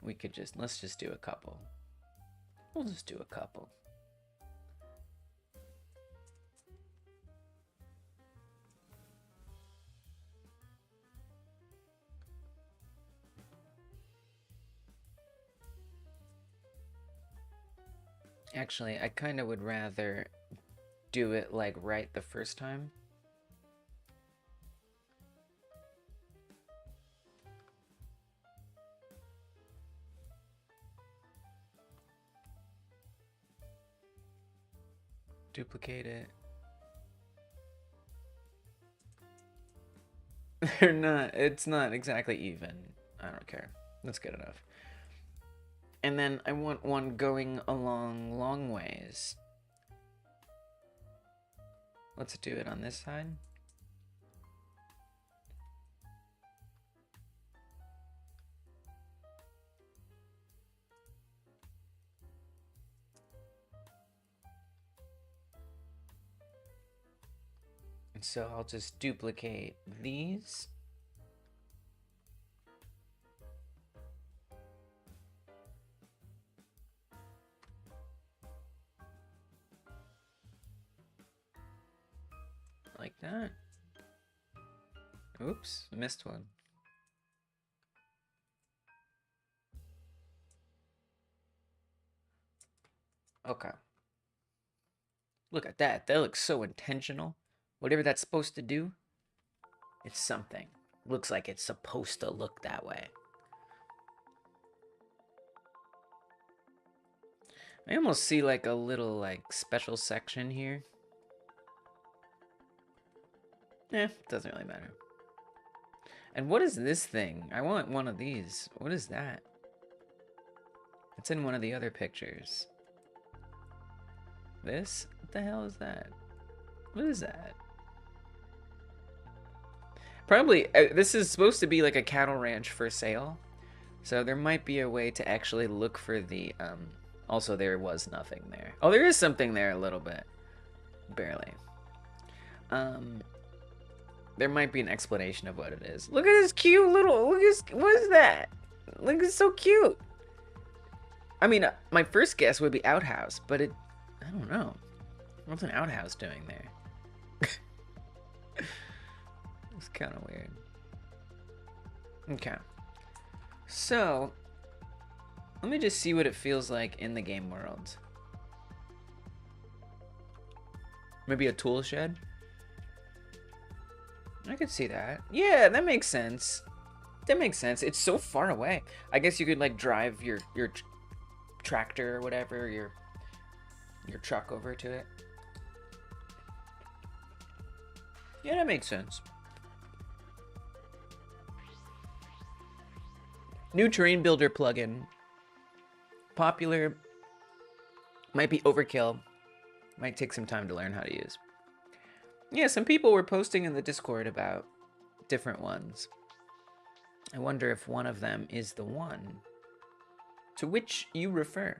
We could just, let's just do a couple. We'll just do a couple. Actually, I kind of would rather do it like right the first time. Duplicate it. They're not, it's not exactly even. I don't care. That's good enough. And then I want one going along long ways. Let's do it on this side. And so I'll just duplicate these. Like that. Oops, missed one. Okay. Look at that. That looks so intentional. Whatever that's supposed to do, it's something. Looks like it's supposed to look that way. I almost see like a little like special section here. Doesn't really matter. And what is this thing? I want one of these. What is that? It's in one of the other pictures. This? What the hell is that? What is that? Probably, this is supposed to be like a cattle ranch for sale. So there might be a way to actually look for the, also there was nothing there. Oh, there is something there a little bit. Barely. There might be an explanation of what it is. Look at this cute little, look at this, what is that? Look, it's so cute. I mean, my first guess would be outhouse, but it, I don't know. What's an outhouse doing there? It's kind of weird. Okay. So, let me just see what it feels like in the game world. Maybe a tool shed? I could see that. Yeah, that makes sense. That makes sense. It's so far away. I guess you could like drive your tractor or whatever, your truck over to it. Yeah, that makes sense. New terrain builder plugin. Popular. Might be overkill. Might take some time to learn how to use. Yeah, some people were posting in the Discord about different ones. I wonder if one of them is the one to which you refer.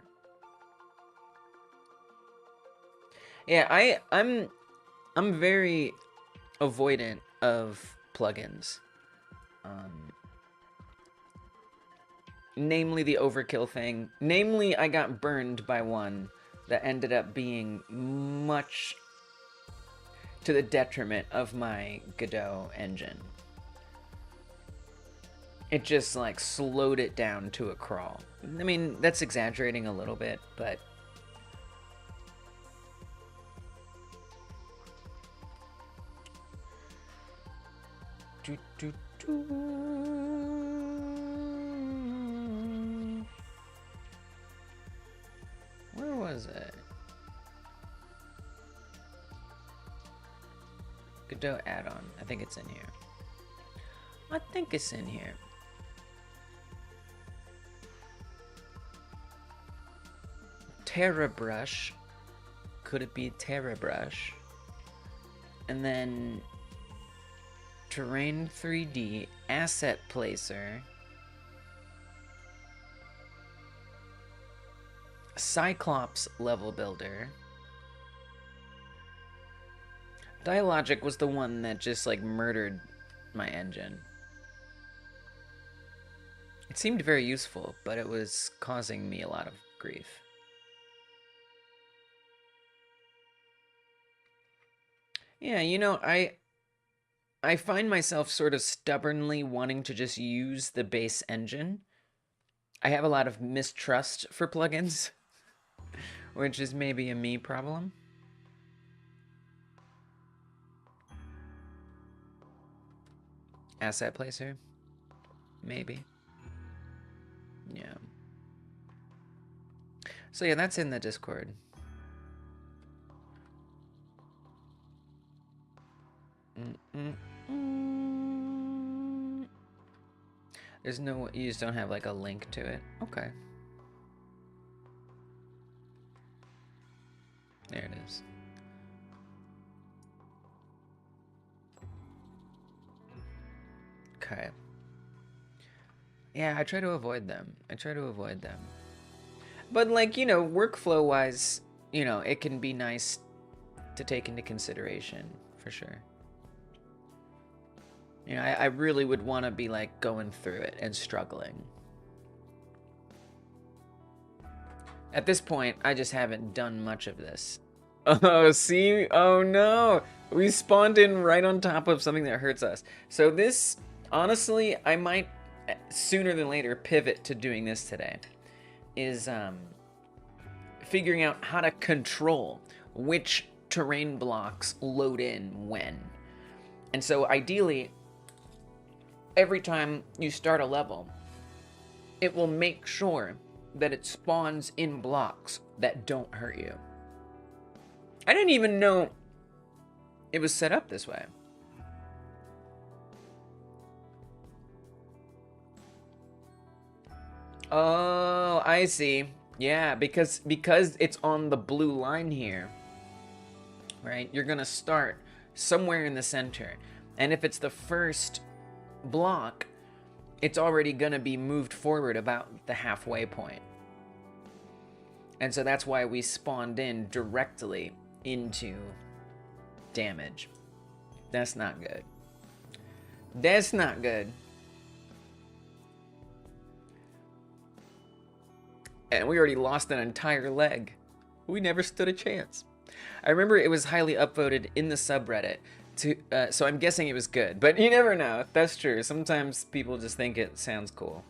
Yeah, I'm very avoidant of plugins. Namely the overkill thing. Namely, I got burned by one that ended up being much to the detriment of my Godot engine. It just like slowed it down to a crawl. I mean, that's exaggerating a little bit, but Do, do. Where was it? Godot add-on. I think it's in here. I think it's in here. TerraBrush. Could it be TerraBrush? And then Terrain 3D, Asset Placer, Cyclops Level Builder. Dialogic was the one that just like murdered my engine. It seemed very useful, but it was causing me a lot of grief. Yeah, you know, I find myself sort of stubbornly wanting to just use the base engine. I have a lot of mistrust for plugins, which is maybe a me problem. Asset Placer? Maybe. Yeah. So yeah, that's in the Discord. There's no, you just don't have like a link to it. Okay. There it is. Okay. Yeah, I try to avoid them. But like, you know, workflow wise, you know, it can be nice to take into consideration for sure. You know, I really would want to be like going through it and struggling. At this point, I just haven't done much of this. Oh, see? Oh no! We spawned in right on top of something that hurts us. So this, honestly, I might sooner than later pivot to doing this today. Is figuring out how to control which terrain blocks load in when. And so ideally, every time you start a level, it will make sure that it spawns in blocks that don't hurt you. I didn't even know it was set up this way. Oh, I see. Yeah, because it's on the blue line here, right? You're gonna start somewhere in the center. And if it's the first block, it's already gonna be moved forward about the halfway point. And so that's why we spawned in directly into damage. That's not good. That's not good. And we already lost an entire leg. We never stood a chance. I remember it was highly upvoted in the subreddit, so I'm guessing it was good. But you never know. That's true. Sometimes people just think it sounds cool.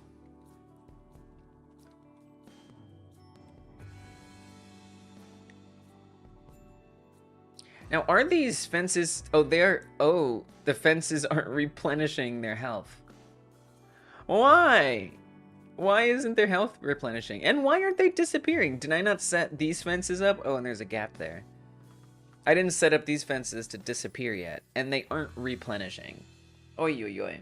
Now, are these fences... Oh, the fences aren't replenishing their health. Why? Why isn't their health replenishing? And why aren't they disappearing? Did I not set these fences up? Oh, and there's a gap there. I didn't set up these fences to disappear yet, and they aren't replenishing. Oi, oi, oi.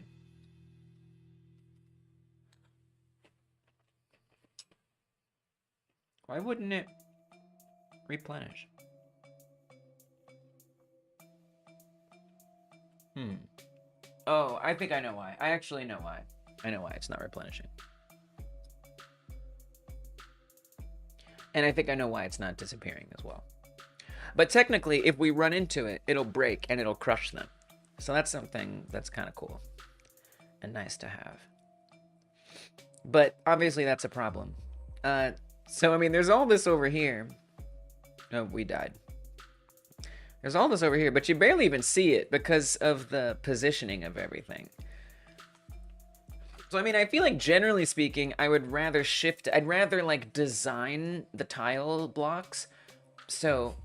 Why wouldn't it replenish? Oh, I think I know why. I actually know why. I know why it's not replenishing. And I think I know why it's not disappearing as well. But technically, if we run into it, it'll break and it'll crush them. So that's something that's kind of cool and nice to have. But obviously that's a problem. So, I mean, there's all this over here. Oh, we died. There's all this over here, but you barely even see it because of the positioning of everything. So, I mean, I feel like generally speaking, I would rather shift, I'd rather like design the tile blocks so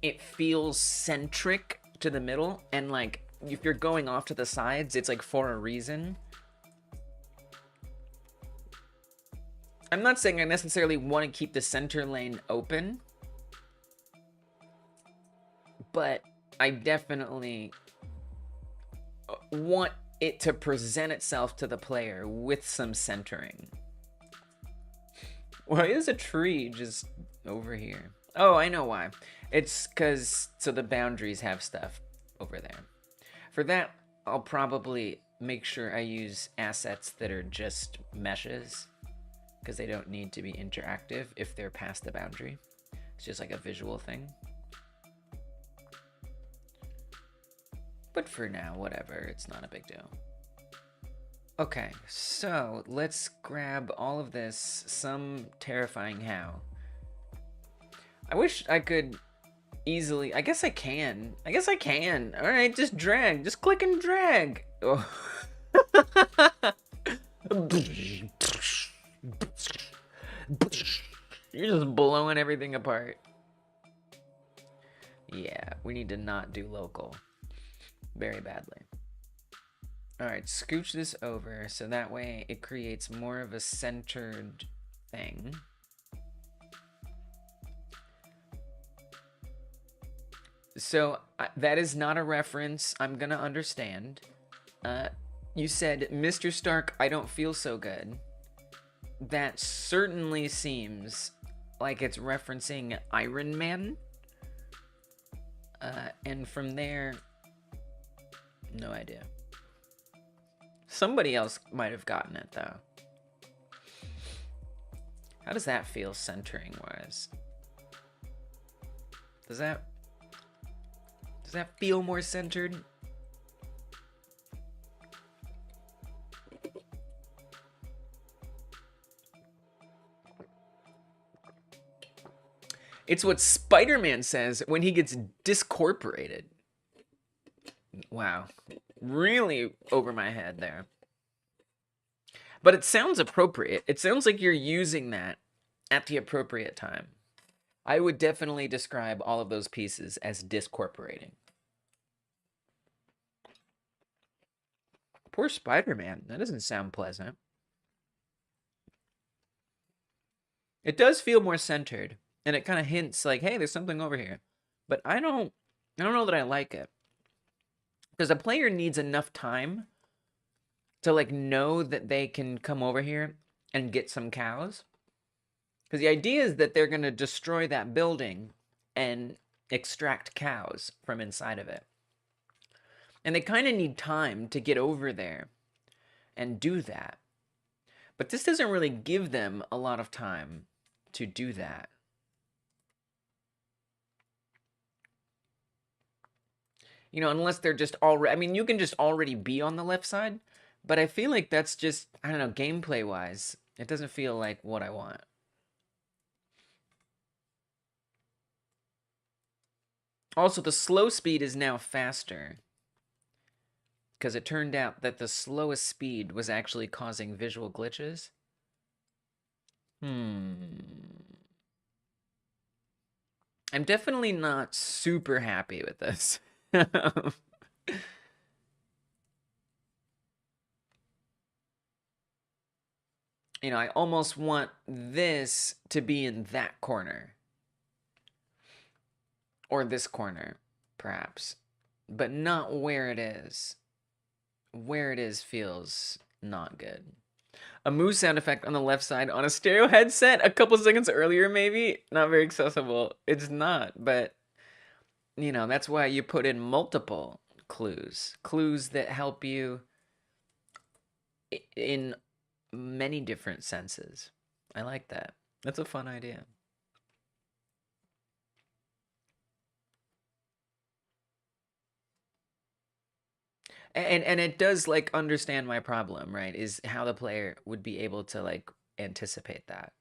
it feels centric to the middle and like if you're going off to the sides, it's like for a reason. I'm not saying I necessarily want to keep the center lane open, but I definitely want it to present itself to the player with some centering. Why is a tree just over here? Oh, I know why. It's because, so the boundaries have stuff over there. For that, I'll probably make sure I use assets that are just meshes, because they don't need to be interactive if they're past the boundary. It's just like a visual thing. But for now, whatever, it's not a big deal. Okay, so let's grab all of this some terrifying how. I wish I could easily, I guess I can. All right, just drag, just click and drag. Oh. You're just blowing everything apart. Yeah, we need to not do local very badly. All right, scooch this over so that way it creates more of a centered thing. So that is not a reference I'm gonna understand. You said, Mr. Stark, I don't feel so good. That certainly seems like it's referencing Iron Man. And from there, no idea. Somebody else might have gotten it, though. How does that feel centering-wise? Does that feel more centered? It's what Spider-Man says when he gets discorporated. Wow. Really over my head there. But it sounds appropriate. It sounds like you're using that at the appropriate time. I would definitely describe all of those pieces as discorporating. Poor Spider-Man. That doesn't sound pleasant. It does feel more centered. And it kind of hints like, hey, there's something over here. But I don't know that I like it. Because a player needs enough time to like know that they can come over here and get some cows. Because the idea is that they're going to destroy that building and extract cows from inside of it. And they kind of need time to get over there and do that. But this doesn't really give them a lot of time to do that. You know, unless they're just already, I mean, you can just already be on the left side, but I feel like that's just, I don't know, gameplay-wise, it doesn't feel like what I want. Also, the slow speed is now faster, because it turned out that the slowest speed was actually causing visual glitches. I'm definitely not super happy with this. You know, I almost want this to be in that corner. Or this corner, perhaps. But not where it is. Where it is feels not good. A moose sound effect on the left side on a stereo headset a couple seconds earlier, maybe. Not very accessible. It's not, but, you know, that's why you put in multiple clues. Clues that help you in many different senses. I like that. That's a fun idea. And it does, like, understand my problem, right? Is how the player would be able to, like, anticipate that.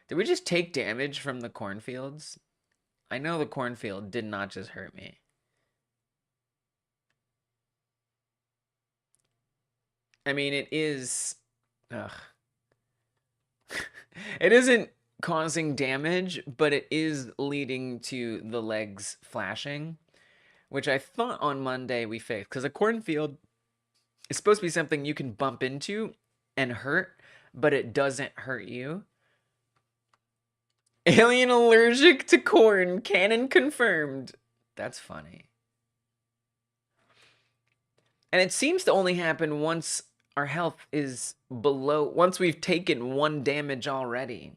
Did we just take damage from the cornfields? I know the cornfield did not just hurt me. I mean, it is... Ugh. It isn't causing damage, but it is leading to the legs flashing. which I thought on Monday we fixed, because a cornfield is supposed to be something you can bump into and hurt, but it doesn't hurt you. Alien allergic to corn, canon confirmed. That's funny. And it seems to only happen once our health is below, once we've taken 1 damage already.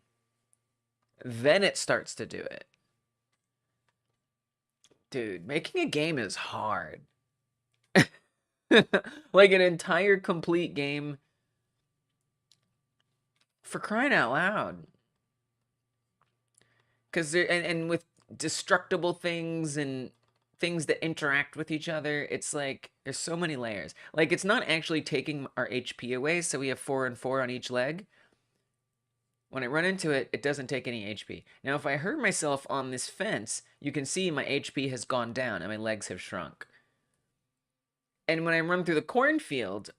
Then it starts to do it. Dude, making a game is hard. Like an entire complete game. For crying out loud. Because and with destructible things and things that interact with each other, it's like there's so many layers. Like, it's not actually taking our HP away, so we have 4 and 4 on each leg. When I run into it, it doesn't take any HP. Now, if I hurt myself on this fence, you can see my HP has gone down and my legs have shrunk. And when I run through the cornfield,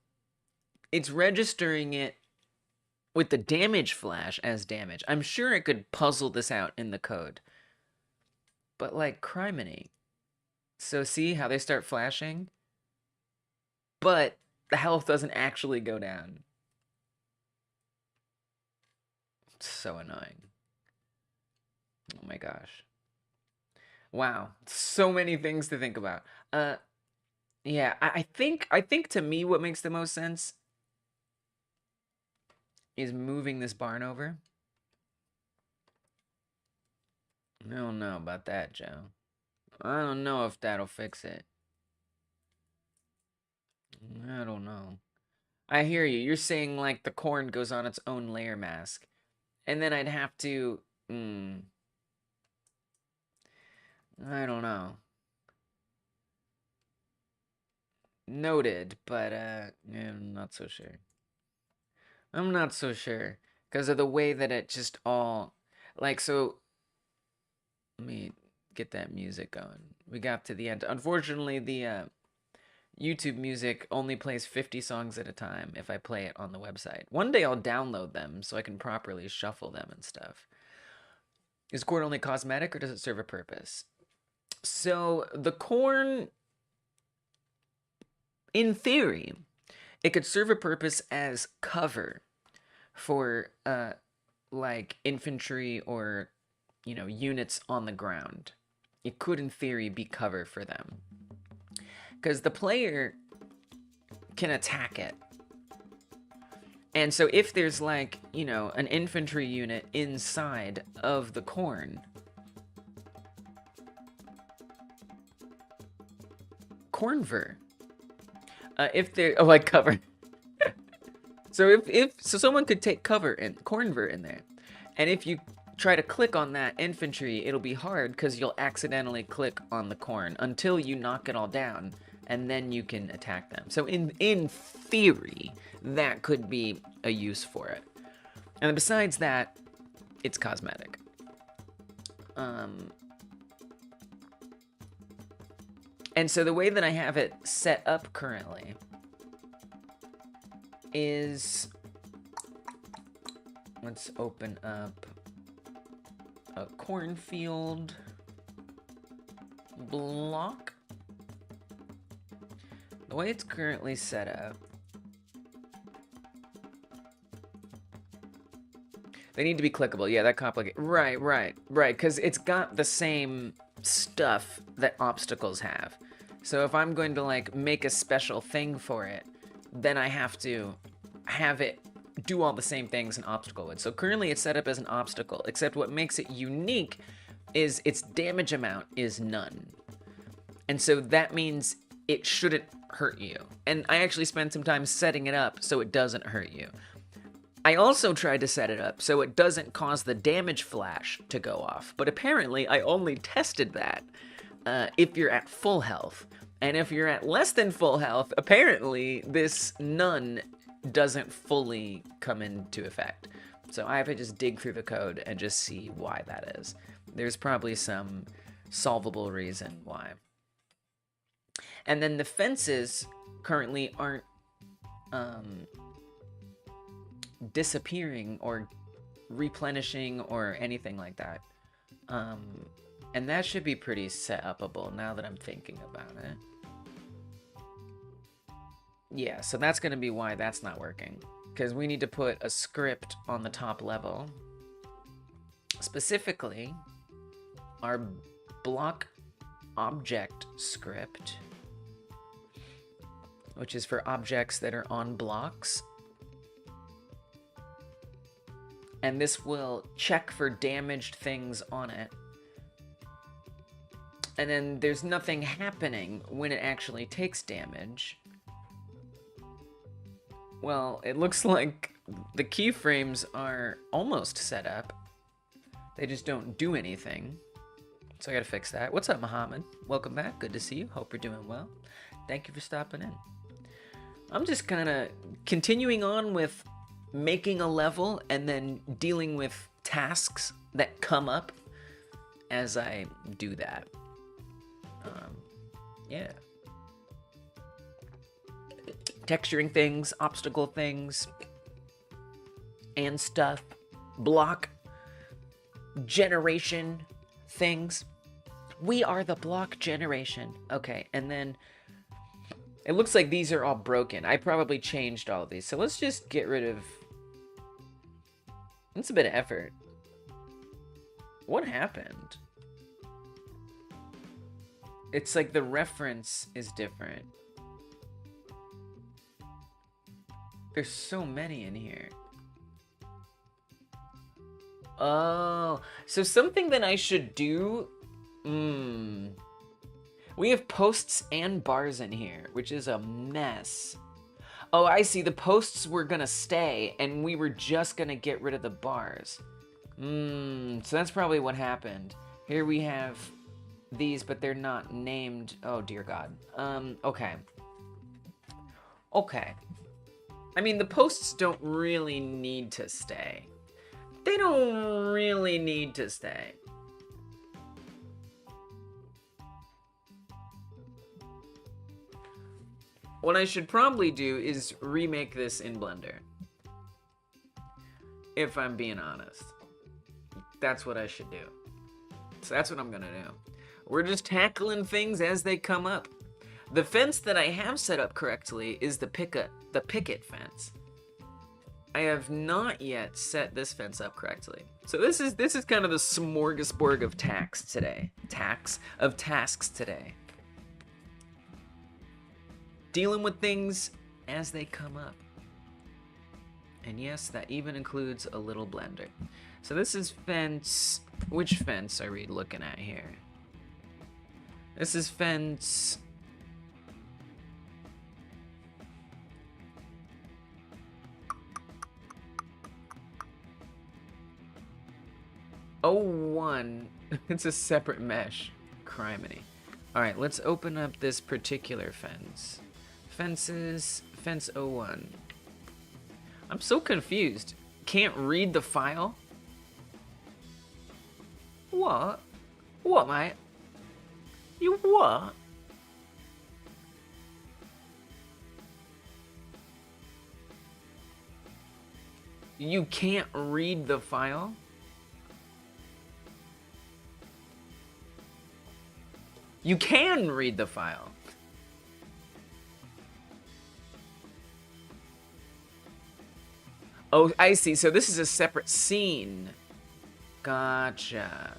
it's registering it with the damage flash as damage. I'm sure it could puzzle this out in the code. But, like, criminy. So see how they start flashing? But the health doesn't actually go down. It's so annoying. Oh my gosh. Wow. So many things to think about. Yeah, I think to me what makes the most sense is moving this barn over. I don't know about that, Joe. I don't know if that'll fix it. I don't know. I hear you. You're saying, like, the corn goes on its own layer mask. And then I'd have to... I don't know. Noted, but, yeah, I'm not so sure. I'm not so sure. Because of the way that it just all... Like, so... Let me get that music going. We got to the end. Unfortunately, the YouTube music only plays 50 songs at a time if I play it on the website. One day I'll download them so I can properly shuffle them and stuff. Is corn only cosmetic or does it serve a purpose? So the corn, in theory, it could serve a purpose as cover for like infantry or, you know, units on the ground. It could, in theory, be cover for them. Because the player can attack it. And so if there's, like, you know, an infantry unit inside of the corn, cornver. If they're, oh, like cover. So so someone could take cover in cornver in there. And if you try to click on that infantry, it'll be hard because you'll accidentally click on the corn until you knock it all down, and then you can attack them. So in theory, that could be a use for it. And besides that, it's cosmetic. And so the way that I have it set up currently is, let's open up a cornfield block. The way it's currently set up, they need to be clickable. Yeah, that complicated. Right. Because it's got the same stuff that obstacles have. So if I'm going to, like, make a special thing for it, then I have to have it do all the same things an obstacle would. So currently it's set up as an obstacle, except what makes it unique is its damage amount is none. And so that means it shouldn't hurt you. And I actually spent some time setting it up so it doesn't hurt you. I also tried to set it up so it doesn't cause the damage flash to go off, but apparently I only tested that if you're at full health. And if you're at less than full health, apparently this none doesn't fully come into effect. So I have to just dig through the code and just see why that is. There's probably some solvable reason why. And then the fences currently aren't disappearing or replenishing or anything like that. And that should be pretty set upable now that I'm thinking about it. Yeah, so that's going to be why that's not working. Because we need to put a script on the top level. Specifically, our block object script, which is for objects that are on blocks. And this will check for damaged things on it. And then there's nothing happening when it actually takes damage. Well, it looks like the keyframes are almost set up. They just don't do anything. So I gotta fix that. What's up, Muhammad? Welcome back. Good to see you. Hope you're doing well. Thank you for stopping in. I'm just kind of continuing on with making a level and then dealing with tasks that come up as I do that. Yeah. Texturing things, obstacle things, and stuff. Block generation things. We are the block generation. Okay, and then it looks like these are all broken. I probably changed all of these. So let's just get rid of... That's a bit of effort. What happened? It's like the reference is different. There's so many in here. Oh, so something that I should do... We have posts and bars in here, which is a mess. Oh, I see. The posts were gonna stay, and we were just gonna get rid of the bars. So that's probably what happened. Here we have these, but they're not named. Oh, dear God. Okay. Okay. I mean, the posts don't really need to stay. They don't really need to stay. What I should probably do is remake this in Blender. If I'm being honest. That's what I should do. So that's what I'm gonna do. We're just tackling things as they come up. The fence that I have set up correctly is the picket fence. I have not yet set this fence up correctly. So this is kind of the smorgasbord of tasks today. Tasks today. Dealing with things as they come up. And yes, that even includes a little Blender. So this is fence... Which fence are we looking at here? This is fence... Oh, 01. It's a separate mesh. Criminy. Alright, let's open up this particular fence. Fences, fence 01. I'm so confused. Can't read the file? What? What, mate? You what? You can't read the file? You can read the file. Oh, I see. So this is a separate scene. Gotcha.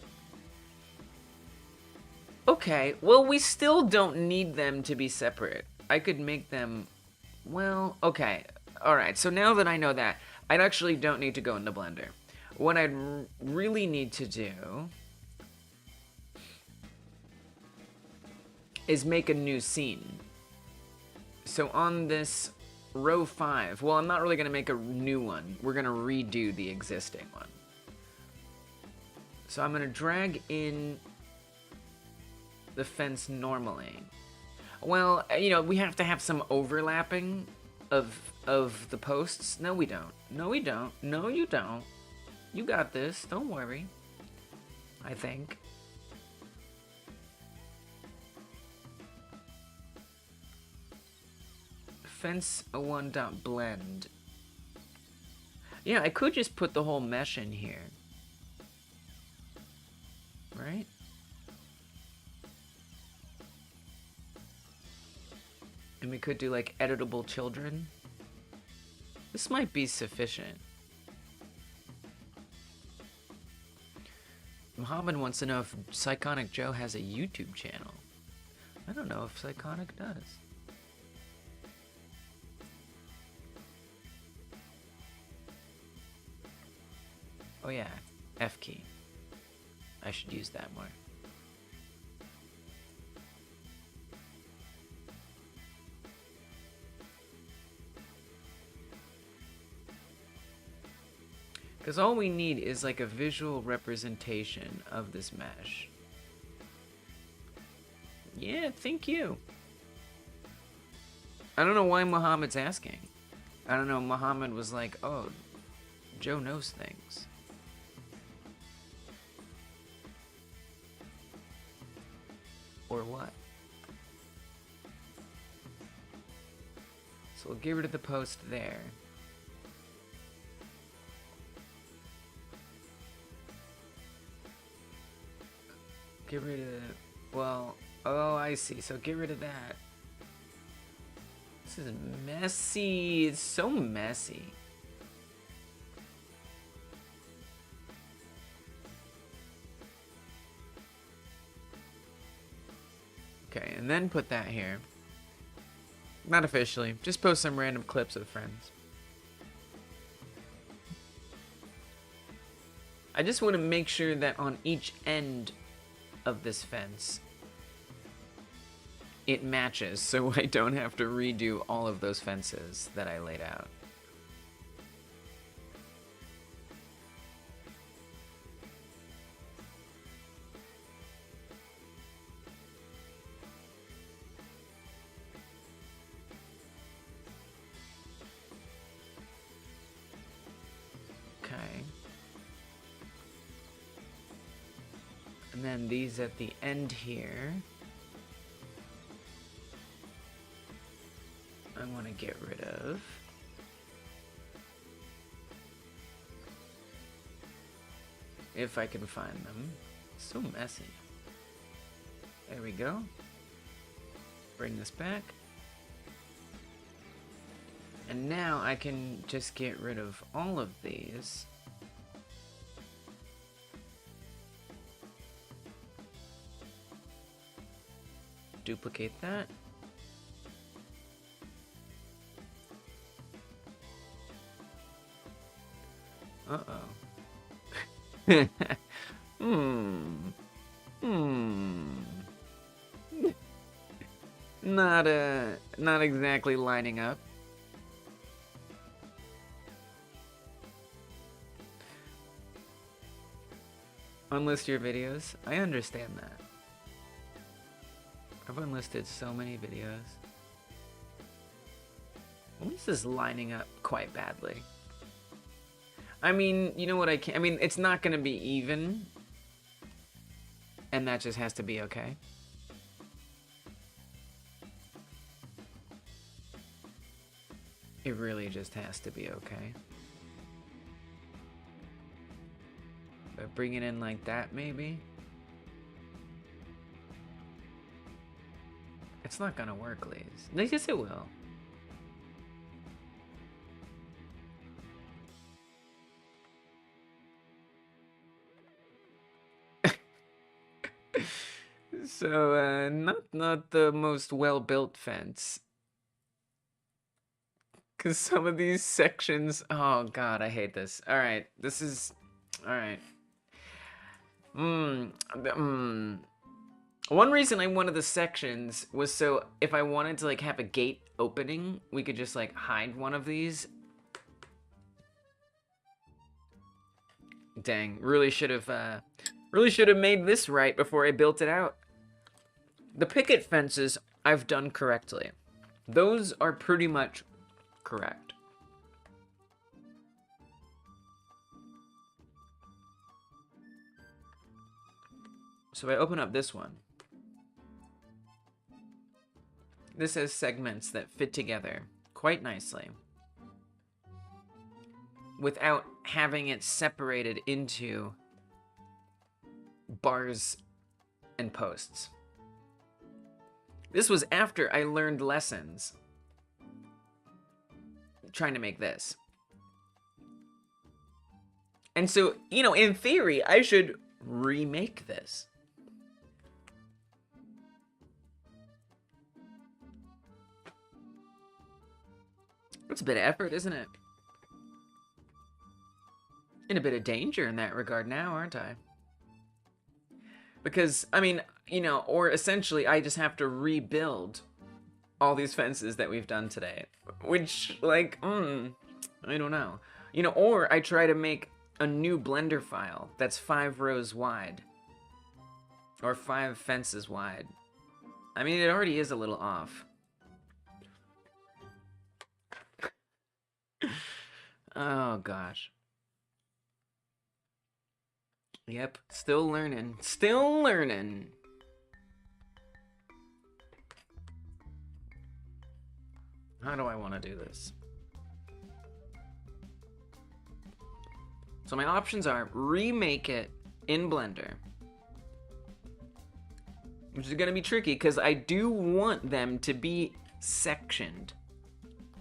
Okay, well, we still don't need them to be separate. I could make them... Well, okay. Alright, so now that I know that, I actually don't need to go into Blender. What I'd really need to do... is make a new scene. So on this row 5, well, I'm not really going to make a new one. We're going to redo the existing one. So I'm going to drag in the fence normally. Well, you know, we have to have some overlapping of the posts. No, we don't. No, we don't. No, you don't. You got this. Don't worry. I think. Fence01.blend. Yeah, I could just put the whole mesh in here. Right? And we could do like editable children. This might be sufficient. Mohammed wants to know if Psychonic Joe has a YouTube channel. I don't know if Psychonic does. Oh yeah, F key. I should use that more. Because all we need is like a visual representation of this mesh. Yeah, thank you. I don't know why Muhammad's asking. I don't know, Muhammad was like, oh, Joe knows things. Or what? So we'll get rid of the post there. Get rid of, well, oh, I see. So get rid of that. This is messy. It's so messy. Okay, and then put that here. Not officially. Just post some random clips of friends. I just want to make sure that on each end of this fence it matches, so I don't have to redo all of those fences that I laid out. Okay. And then these at the end here, I want to get rid of. If I can find them. So messy. There we go. Bring this back. And now I can just get rid of all of these. Duplicate that. Uh-oh. Not exactly lining up. Unlist your videos. I understand that. I've unlisted so many videos. At least this is lining up quite badly. I mean, you know what I can... I mean, it's not going to be even. And that just has to be okay. It really just has to be okay. But bring it in like that, maybe? It's not gonna work, Liz. Yes, it will. So, not the most well-built fence. Because some of these sections... Oh, God, I hate this. Alright, this is... Alright. One reason I wanted the sections was so if I wanted to, like, have a gate opening, we could just, like, hide one of these. Dang, really should have made this right before I built it out. The picket fences I've done correctly. Those are pretty much correct. So I open up this one. This has segments that fit together quite nicely without having it separated into bars and posts. This was after I learned lessons trying to make this. And so, you know, in theory, I should remake this. It's a bit of effort, isn't it? In a bit of danger in that regard now, aren't I? Because, I mean, you know, or essentially I just have to rebuild all these fences that we've done today. Which, like, I don't know. You know, or I try to make a new Blender file that's 5 rows wide. Or 5 fences wide. I mean, it already is a little off. Oh, gosh. Yep, still learning. Still learning. How do I want to do this? So my options are remake it in Blender. Which is going to be tricky because I do want them to be sectioned.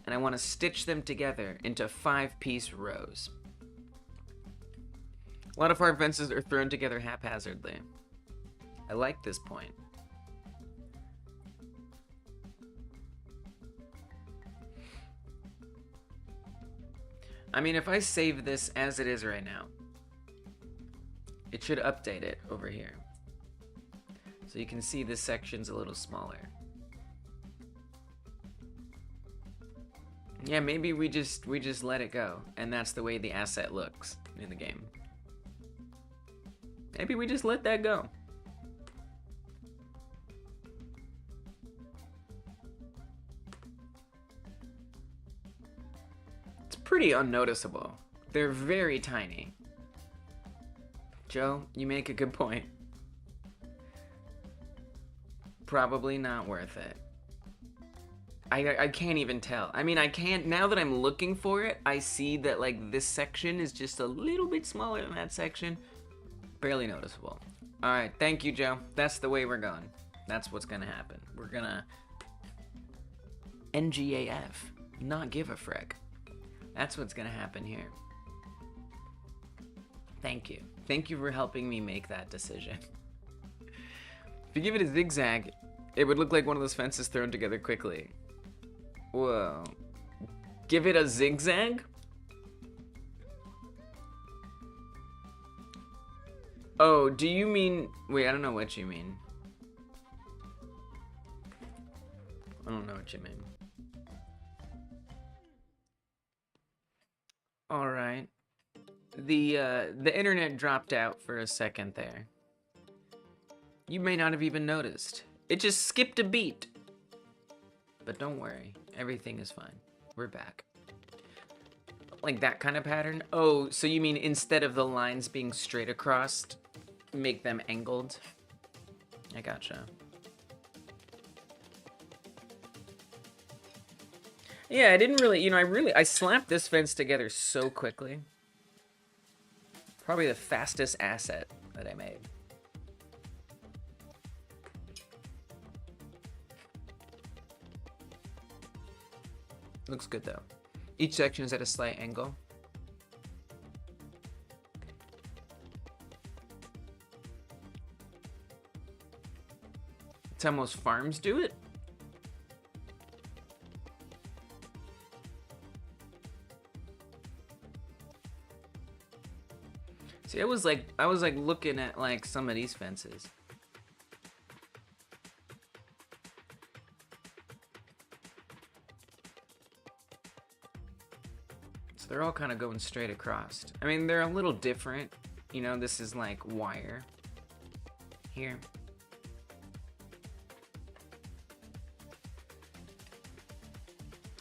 And I want to stitch them together into 5-piece rows. A lot of our fences are thrown together haphazardly. I like this point. I mean, if I save this as it is right now, it should update it over here. So you can see this section's a little smaller. Yeah, maybe we just let it go, and that's the way the asset looks in the game. Maybe we just let that go. It's pretty unnoticeable. They're very tiny. Joe, you make a good point. Probably not worth it. I can't even tell. I mean, I can't, now that I'm looking for it, I see that like this section is just a little bit smaller than that section. Barely noticeable. All right, thank you, Joe. That's the way we're going. That's what's gonna happen. We're gonna NGAF, not give a frick. That's what's gonna happen here. Thank you. Thank you for helping me make that decision. If you give it a zigzag, it would look like one of those fences thrown together quickly. Whoa. Give it a zigzag? Oh, do you mean... Wait, I don't know what you mean. I don't know what you mean. Alright. The internet dropped out for a second there. You may not have even noticed. It just skipped a beat. But don't worry, everything is fine. We're back. Like that kind of pattern? Oh, so you mean instead of the lines being straight across, make them angled? I gotcha. Yeah, I didn't really, you know, I slapped this fence together so quickly. Probably the fastest asset that I made. Looks good though. Each section is at a slight angle. That's how most farms do it. See, I was like looking at like some of these fences. So they're all kind of going straight across. I mean, they're a little different. You know, this is like wire here.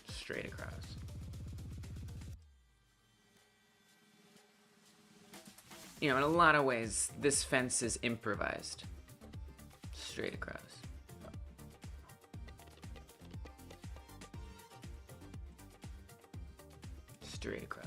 Straight across. You know, in a lot of ways, this fence is improvised. Straight across. Straight across.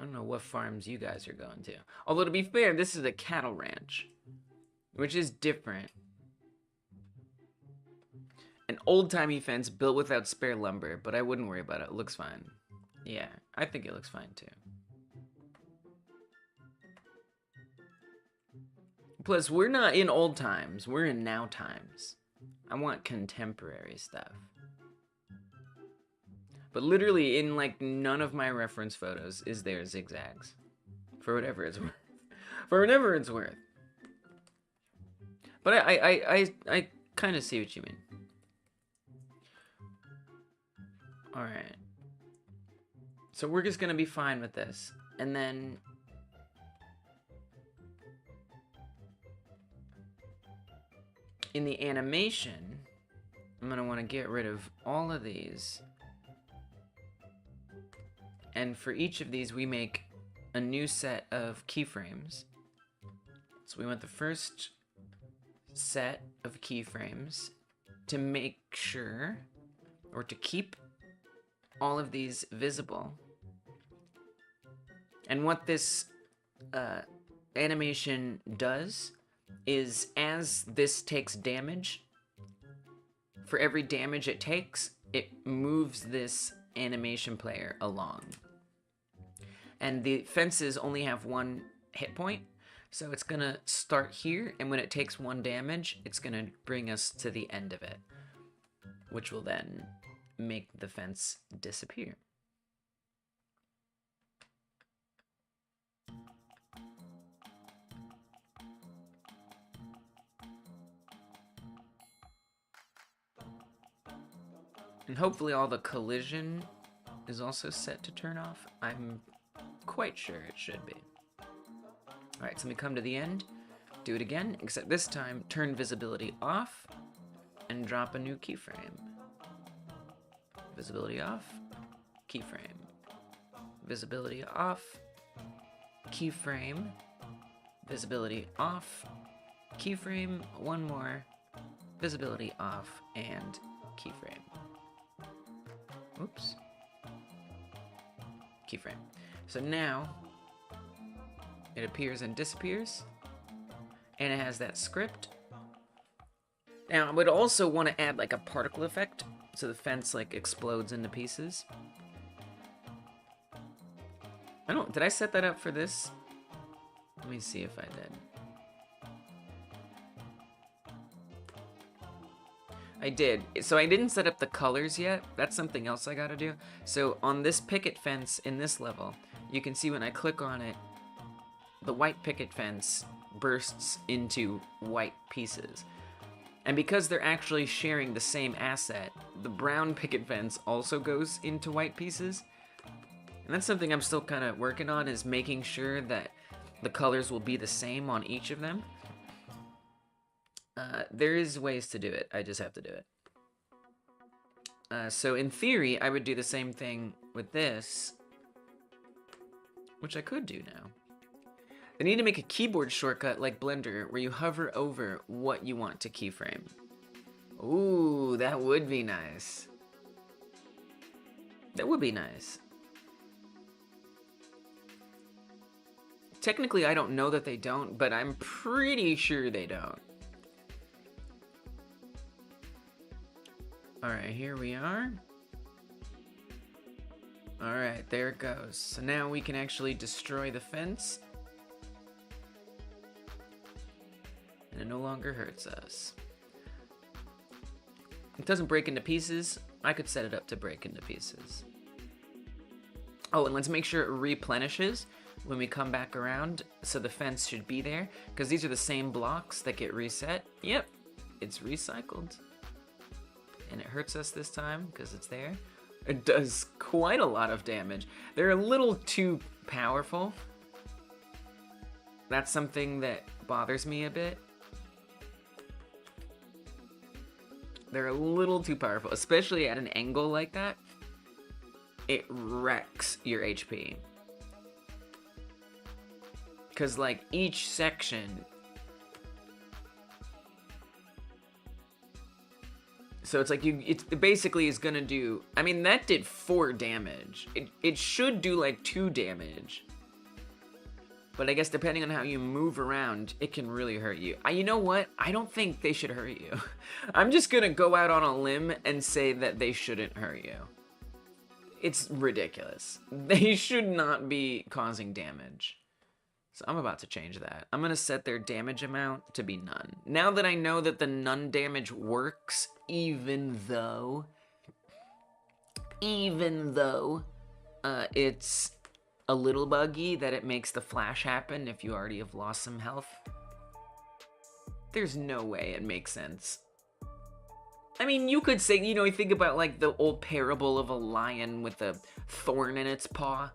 I don't know what farms you guys are going to. Although, to be fair, this is a cattle ranch, which is different. An old-timey fence built without spare lumber, but I wouldn't worry about it. It looks fine. Yeah, I think it looks fine, too. Plus, we're not in old times. We're in now times. I want contemporary stuff. But literally, in, like, none of my reference photos is there zigzags. For whatever it's worth. For whatever it's worth. But I kind of see what you mean. Alright. So we're just gonna be fine with this. And then... in the animation, I'm gonna want to get rid of all of these. And for each of these, we make a new set of keyframes. So we want the first set of keyframes to make sure, or to keep all of these visible. And what this animation does is, as this takes damage, for every damage it takes, it moves this animation player along. And the fences only have one hit point, so it's gonna start here, and when it takes one damage, it's gonna bring us to the end of it, which will then make the fence disappear. And hopefully all the collision is also set to turn off. I'm quite sure it should be. Alright, so we come to the end, do it again, except this time turn visibility off and drop a new keyframe. Visibility off, keyframe. Visibility off, keyframe. Visibility off, keyframe, one more, visibility off, and keyframe. Oops. Keyframe. So now, it appears and disappears, and it has that script. Now, I would also want to add like a particle effect, so the fence like explodes into pieces. Did I set that up for this? Let me see if I did. I did. So I didn't set up the colors yet. That's something else I gotta do. So on this picket fence in this level, you can see when I click on it, the white picket fence bursts into white pieces. And because they're actually sharing the same asset, the brown picket fence also goes into white pieces. And that's something I'm still kind of working on, is making sure that the colors will be the same on each of them. There is ways to do it, I just have to do it. So in theory, I would do the same thing with this, which I could do now. I need to make a keyboard shortcut like Blender, where you hover over what you want to keyframe. Ooh, that would be nice. That would be nice. Technically, I don't know that they don't, but I'm pretty sure they don't. Alright, here we are. Alright, there it goes. So now we can actually destroy the fence. And it no longer hurts us. It doesn't break into pieces. I could set it up to break into pieces. Oh, and let's make sure it replenishes when we come back around, so the fence should be there, because these are the same blocks that get reset. Yep, it's recycled. And it hurts us this time because it's there. It does quite a lot of damage. They're a little too powerful. That's something that bothers me a bit. They're a little too powerful, especially at an angle like that. It wrecks your HP. Because like each section, so it's like it basically is gonna do, I mean, that did 4 damage. It should do like 2 damage But I guess depending on how you move around, it can really hurt you. You know what? I don't think they should hurt you. I'm just gonna go out on a limb and say that they shouldn't hurt you. It's ridiculous. They should not be causing damage. So I'm about to change that. I'm gonna set their damage amount to be none. Now that I know that the none damage works, even though it's a little buggy that it makes the flash happen if you already have lost some health. There's no way it makes sense. I mean, you could say, you know, you think about like the old parable of a lion with a thorn in its paw.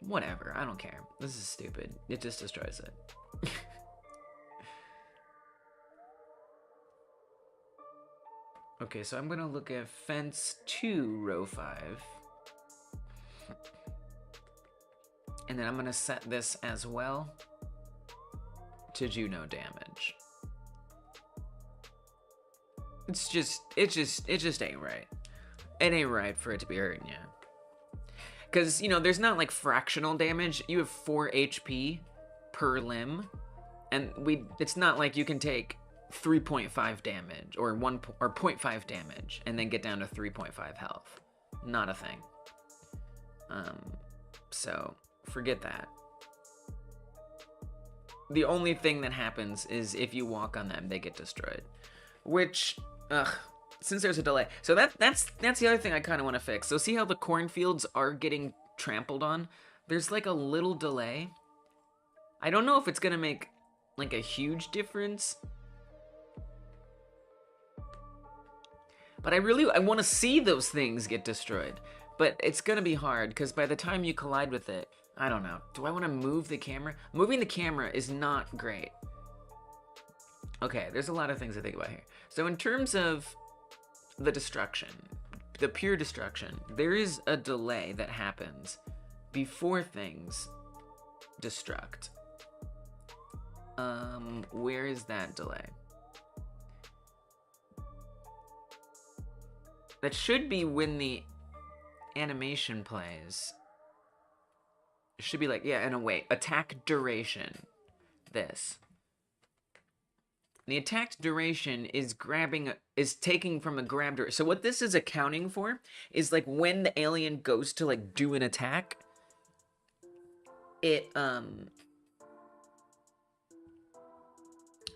Whatever, I don't care. This is stupid. It just destroys it. Okay, so I'm gonna look at fence 2, row 5. And then I'm gonna set this as well to do no damage. It just ain't right. It ain't right for it to be hurting you. Because, you know, there's not like fractional damage. You have 4 HP per limb. And it's not like you can take 3.5 damage or 0.5 damage and then get down to 3.5 health. Not a thing. So forget that. The only thing that happens is if you walk on them, they get destroyed. Which, since there's a delay. So that's the other thing I kind of want to fix. So see how the cornfields are getting trampled on? There's like a little delay. I don't know if it's going to make like a huge difference. But I want to see those things get destroyed. But it's going to be hard because by the time you collide with it, I don't know. Do I want to move the camera? Moving the camera is not great. Okay, there's a lot of things to think about here. So in terms of the destruction, the pure destruction, there is a delay that happens before things destruct. Where is that delay? That should be when the animation plays. It should be like, yeah, and wait, attack duration. This. The attack duration is taking from a grab duration. So what this is accounting for is like when the alien goes to like do an attack, it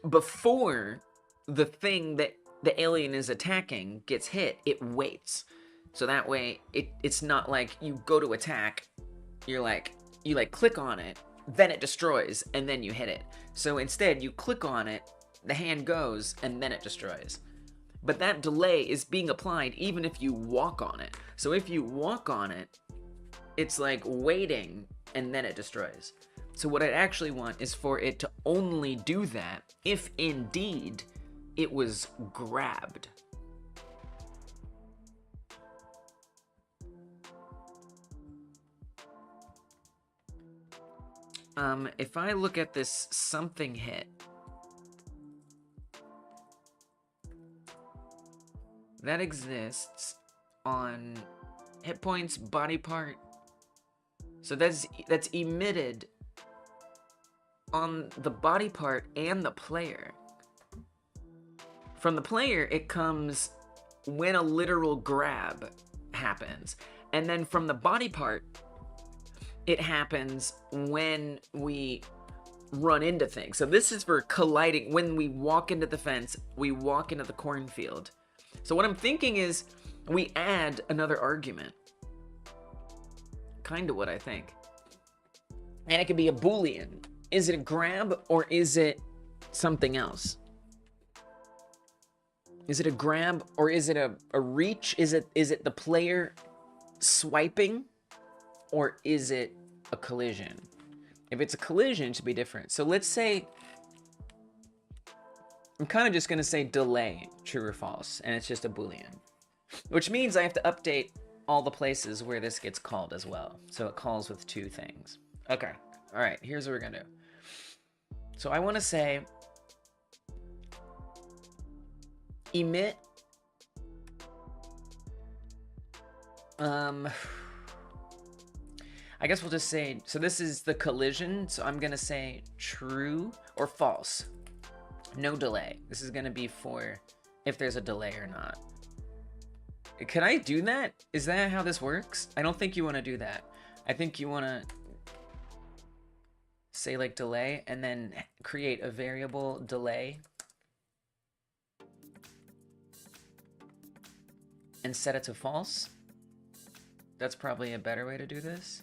before the thing that the alien is attacking gets hit, it waits. So that way it's not like you go to attack, you click on it, then it destroys, and then you hit it. So instead you click on it, the hand goes, and then it destroys. But that delay is being applied even if you walk on it. So if you walk on it, it's like waiting, and then it destroys. So what I actually want is for it to only do that if indeed it was grabbed. If I look at this something hit, that exists on hit points, body part. So that's emitted on the body part and the player. From the player, it comes when a literal grab happens. And then from the body part, it happens when we run into things. So this is for colliding. When we walk into the fence, we walk into the cornfield. So what I'm thinking is we add another argument. Kind of what I think. And it could be a Boolean. Is it a grab or is it something else? Is it a grab or is it a reach? Is it the player swiping or is it a collision? If it's a collision, it should be different. So let's say, I'm kind of just going to say delay, true or false, and it's just a Boolean. Which means I have to update all the places where this gets called as well. So it calls with two things. Okay, all right, here's what we're going to do. So I want to say emit I guess we'll just say, so this is the collision, so I'm gonna say true or false. No delay. This is gonna be for if there's a delay or not. Can I do that? Is that how this works? I don't think you want to do that. I think you want to say like delay and then create a variable delay and set it to false. That's probably a better way to do this.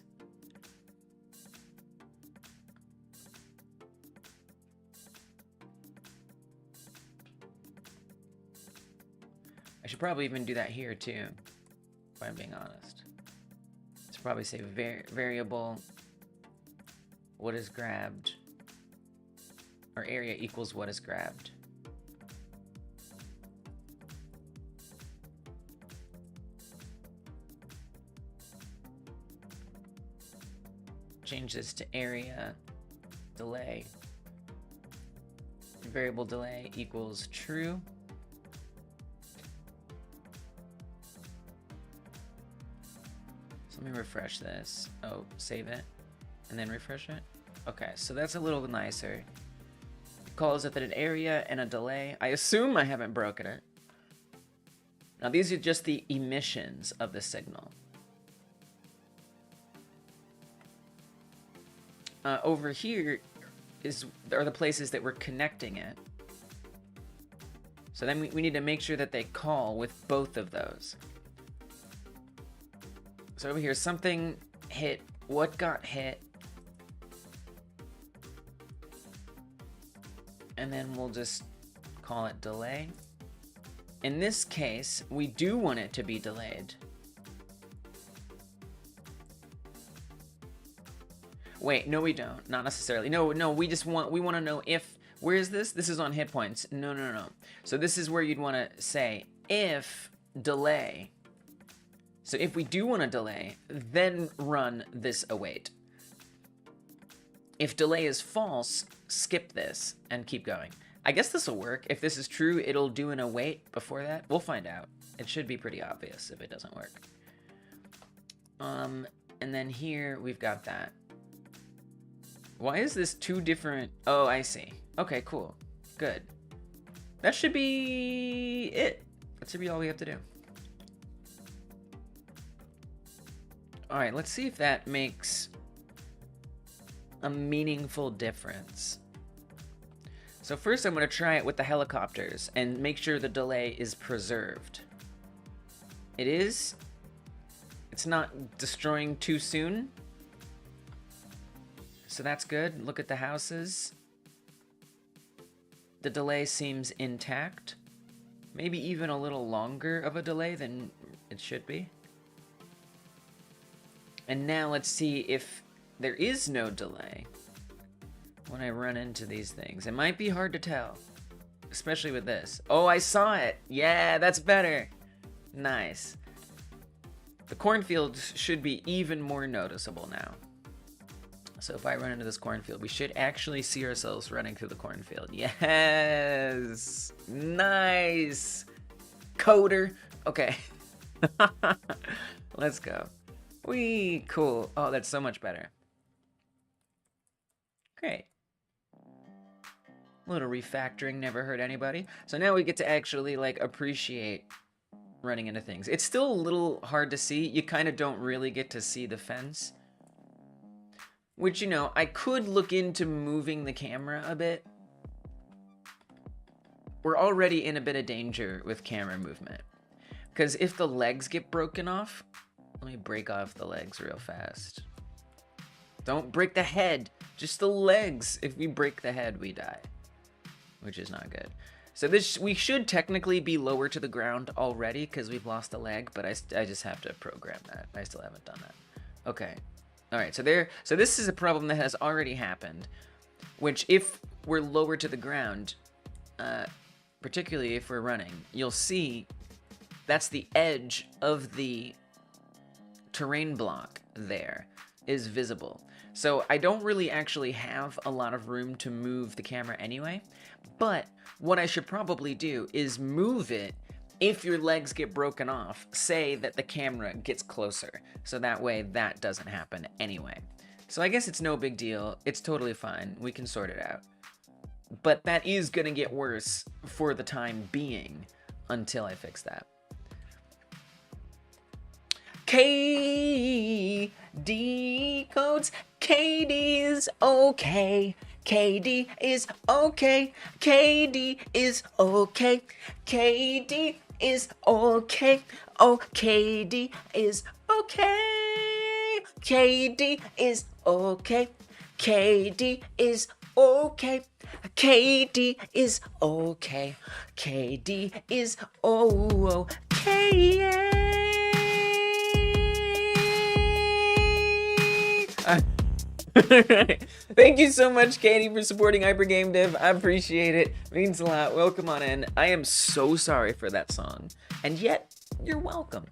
I should probably even do that here too, if I'm being honest. Let's probably say variable what is grabbed, or area equals what is grabbed. Change this to area delay. Variable delay equals true. Let me refresh this. Oh, save it and then refresh it. Okay, so that's a little nicer. It calls it an area and a delay. I assume I haven't broken it. Now these are just the emissions of the signal. Over here are the places that we're connecting it. So then we need to make sure that they call with both of those. So over here, something hit, what got hit, and then we'll just call it delay. In this case, we do want it to be delayed. Wait, no we don't, not necessarily. No, we want to know if, where is this? This is on hit points. No. So this is where you'd want to say if delay. So if we do want to delay, then run this await. If delay is false, skip this and keep going. I guess this will work. If this is true, it'll do an await before that. We'll find out. It should be pretty obvious if it doesn't work. And then here we've got that. Why is this two different? Oh, I see. Okay, cool. Good. That should be it. That should be all we have to do. All right, let's see if that makes a meaningful difference. So first I'm going to try it with the helicopters and make sure the delay is preserved. It is. It's not destroying too soon. So that's good. Look at the houses. The delay seems intact. Maybe even a little longer of a delay than it should be. And now let's see if there is no delay when I run into these things. It might be hard to tell, especially with this. Oh, I saw it. Yeah, that's better. Nice. The cornfields should be even more noticeable now. So if I run into this cornfield, we should actually see ourselves running through the cornfield. Yes. Nice. Coder. Okay. Let's go. Whee, cool. Oh, that's so much better. Great. A little refactoring never hurt anybody. So now we get to actually like appreciate running into things. It's still a little hard to see. You kind of don't really get to see the fence. Which, you know, I could look into moving the camera a bit. We're already in a bit of danger with camera movement. Because if the legs get broken off, let me break off the legs real fast. Don't break the head, just the legs. If we break the head, we die, which is not good. So we should technically be lower to the ground already because we've lost a leg, but I just have to program that. I still haven't done that. Okay. All right, so this is a problem that has already happened, which if we're lower to the ground, particularly if we're running, you'll see that's the edge of the terrain block there is visible. So I don't really actually have a lot of room to move the camera anyway, but what I should probably do is move it if your legs get broken off, say that the camera gets closer. So that way that doesn't happen anyway. So I guess it's no big deal. It's totally fine. We can sort it out. But that is gonna get worse for the time being until I fix that. KD codes. KD is okay. KD is okay. KD is okay. KD is okay. Oh, KD is okay. KD is okay. KD is okay. KD is okay. KD is okay. Thank you so much, Katie, for supporting Hyper Game Dev. I appreciate it. Means a lot. Welcome on in. I am so sorry for that song, and yet you're welcome.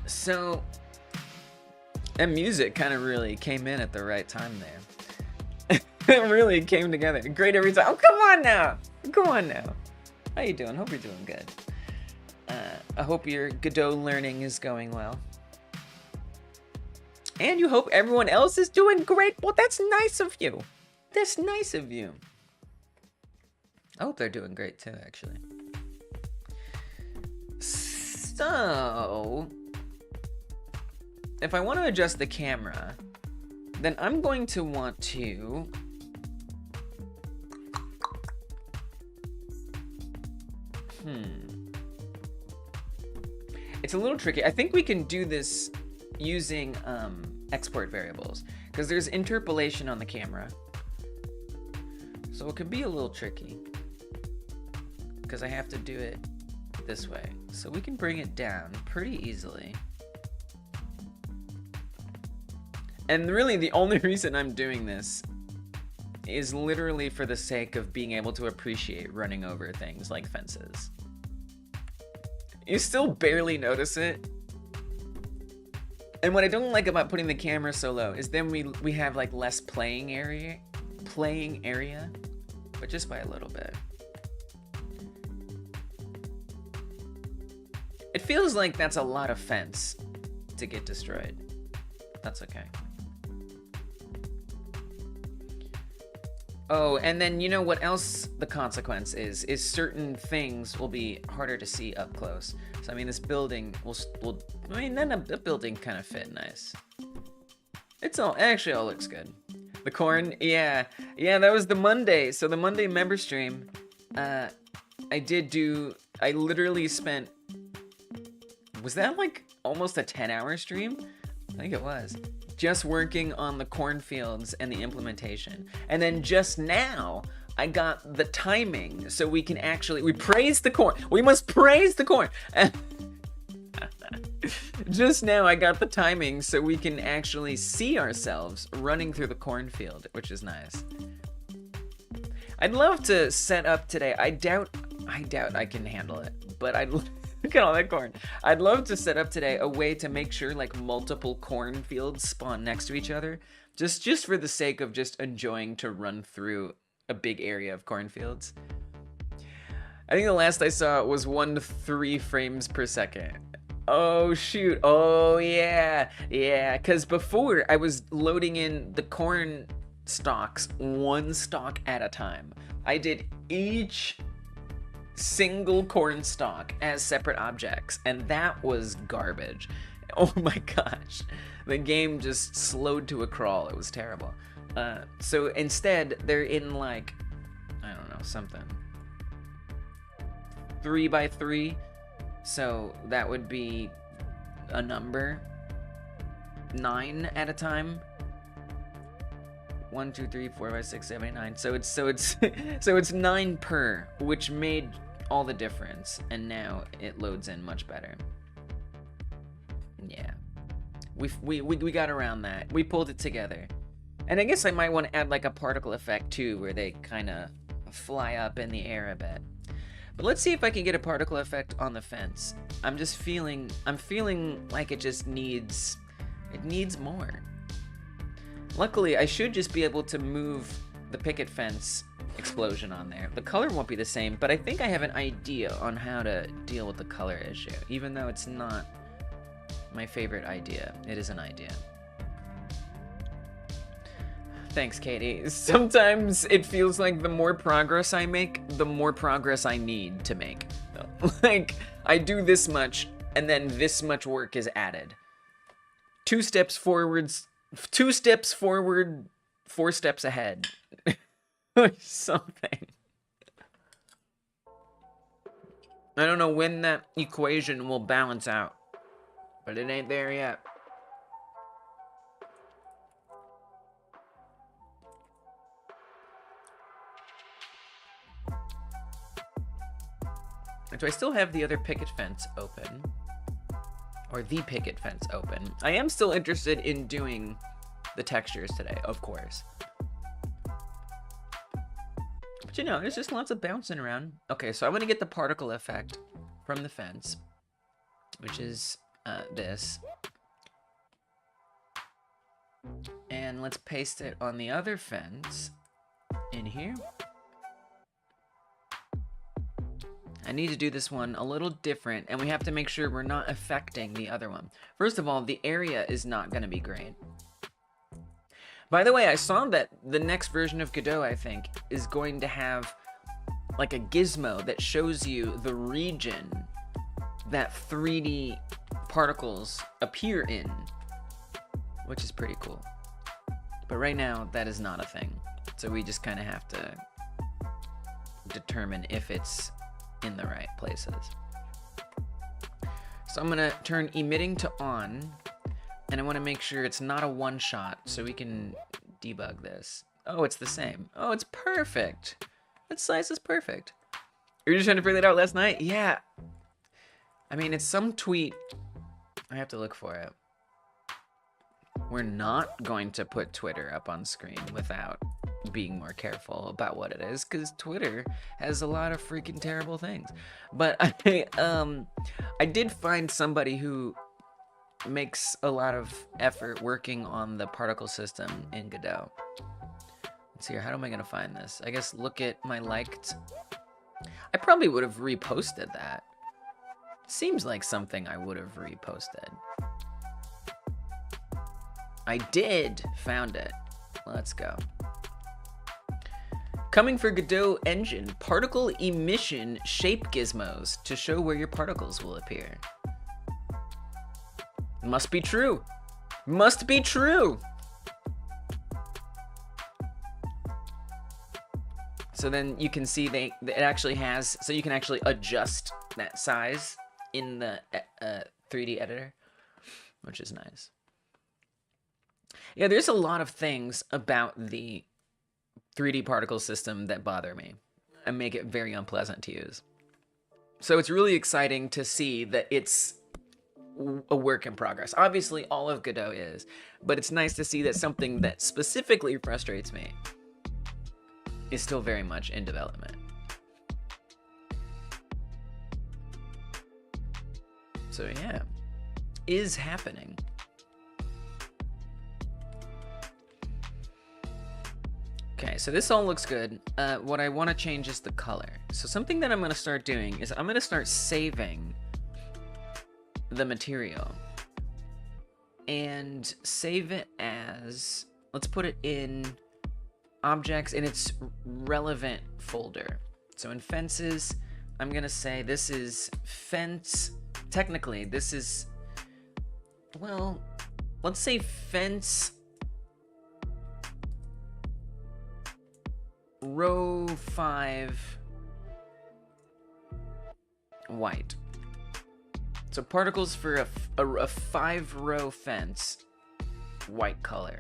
So, that music kind of really came in at the right time there. It really came together. Great every time. Oh, come on now. Come on now. How you doing? Hope you're doing good. I hope your Godot learning is going well. And you hope everyone else is doing great. Well, that's nice of you. That's nice of you. I hope they're doing great too, actually. So, if I want to adjust the camera, then I'm going to want to It's a little tricky. I think we can do this using export variables, because there's interpolation on the camera. So it can be a little tricky, because I have to do it this way. So we can bring it down pretty easily. And really the only reason I'm doing this is literally for the sake of being able to appreciate running over things like fences. You still barely notice it. And what I don't like about putting the camera so low is then we have like less playing area, but just by a little bit. It feels like that's a lot of fence to get destroyed. That's okay. Oh, and then you know what else the consequence is certain things will be harder to see up close. So I mean, this building will I mean, then a building kind of fit nice. It actually all looks good. The corn, yeah, that was the Monday. So the Monday member stream, I literally spent, was that like almost a 10-hour stream? I think it was. Just working on the cornfields and the implementation. And then just now, I got the timing so we can actually, we praise the corn. We must praise the corn. Just now, I got the timing so we can actually see ourselves running through the cornfield, which is nice. I'd love to set up today. I doubt I can handle it, but look at all that corn. I'd love to set up today a way to make sure like multiple cornfields spawn next to each other, just for the sake of just enjoying to run through a big area of cornfields. I think the last I saw it was 1 to 3 frames per second. Oh shoot, oh yeah, because before I was loading in the corn stalks 1 stalk at a time. I did each single corn stalk as separate objects, and that was garbage. Oh my gosh, the game just slowed to a crawl. It was terrible. So instead they're in like, I don't know, something 3x3, so that would be a number 9 at a time. 1, 2, 3, 4, 5, 6, 7, 8, 9. So it's 9 per, which made all the difference, and now it loads in much better. Yeah, we got around that. We pulled it together, and I guess I might want to add like a particle effect too, where they kind of fly up in the air a bit. But let's see if I can get a particle effect on the fence. I'm feeling like it needs more. Luckily, I should just be able to move the picket fence explosion on there. The color won't be the same, but I think I have an idea on how to deal with the color issue, even though it's not my favorite idea. It is an idea. Thanks, Katie. Sometimes it feels like the more progress I make, the more progress I need to make. Like, I do this much, and then this much work is added. 2 steps forwards, 2 steps forward, 4 steps ahead. Or something. I don't know when that equation will balance out, but it ain't there yet. Do I still have the other picket fence open? Or the picket fence open? I am still interested in doing the textures today, of course. But you know, there's just lots of bouncing around. Okay, so I'm gonna get the particle effect from the fence, which is this. And let's paste it on the other fence in here. I need to do this one a little different, and we have to make sure we're not affecting the other one. First of all, the area is not going to be great. By the way, I saw that the next version of Godot, I think, is going to have like a gizmo that shows you the region that 3D particles appear in, which is pretty cool. But right now, that is not a thing. So we just kind of have to determine if it's in the right places. So I'm gonna turn emitting to on, and I want to make sure it's not a one shot so we can debug this. Oh, it's the same. Oh, it's perfect. That size is perfect. You're just trying to figure that out last night? Yeah. I mean, it's some tweet. I have to look for it. We're not going to put Twitter up on screen without being more careful about what it is, because Twitter has a lot of freaking terrible things. But I did find somebody who makes a lot of effort working on the particle system in Godot. Let's see here, how am I gonna find this? I guess look at my liked. I probably would have reposted that. Seems like something I would have reposted. I did, found it. Let's go. Coming for Godot engine, particle emission shape gizmos to show where your particles will appear. Must be true. Must be true. So then you can see it actually has, so you can actually adjust that size in the 3D editor, which is nice. Yeah, there's a lot of things about the 3D particle system that bother me and make it very unpleasant to use. So it's really exciting to see that it's a work in progress. Obviously, all of Godot is, but it's nice to see that something that specifically frustrates me is still very much in development. So yeah, is happening. Okay, so this all looks good. What I want to change is the color. So something that I'm going to start doing is I'm going to start saving the material and save it as, let's put it in objects in its relevant folder. So in fences, I'm going to say this is fence. Technically, this is, well, let's say fence row 5 white. So particles for a 5-row fence, white color.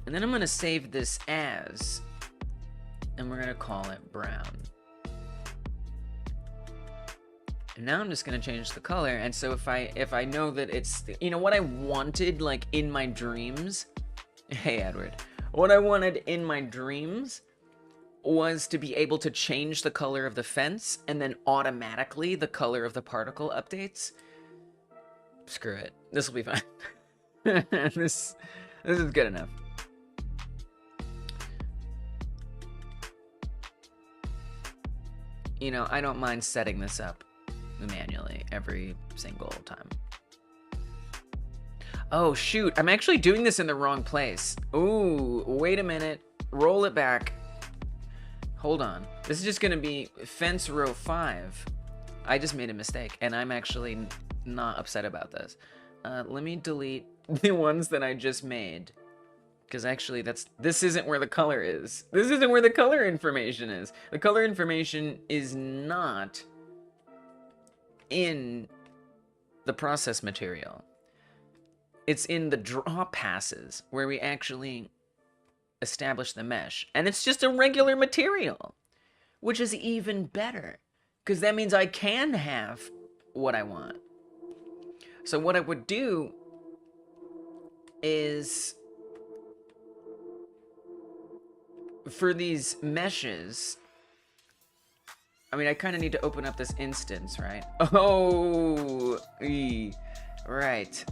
And then I'm going to save this as, and we're going to call it brown. And now I'm just going to change the color. And so if I know that it's, you know, what I wanted, like in my dreams, hey Edward, what I wanted in my dreams was to be able to change the color of the fence and then automatically the color of the particle updates. Screw it. This will be fine. This is good enough. you know, I don't mind setting this up manually every single time. Oh, shoot. I'm actually doing this in the wrong place. Ooh, wait a minute. Roll it back. Hold on. This is just going to be fence row 5. I just made a mistake, and I'm actually not upset about this. Let me delete the ones that I just made. Because actually, this isn't where the color is. This isn't where the color information is. The color information is not in the process material. It's in the draw passes where we actually establish the mesh. And it's just a regular material, which is even better because that means I can have what I want. So what I would do is for these meshes, I mean, I kind of need to open up this instance, right? Oh, right.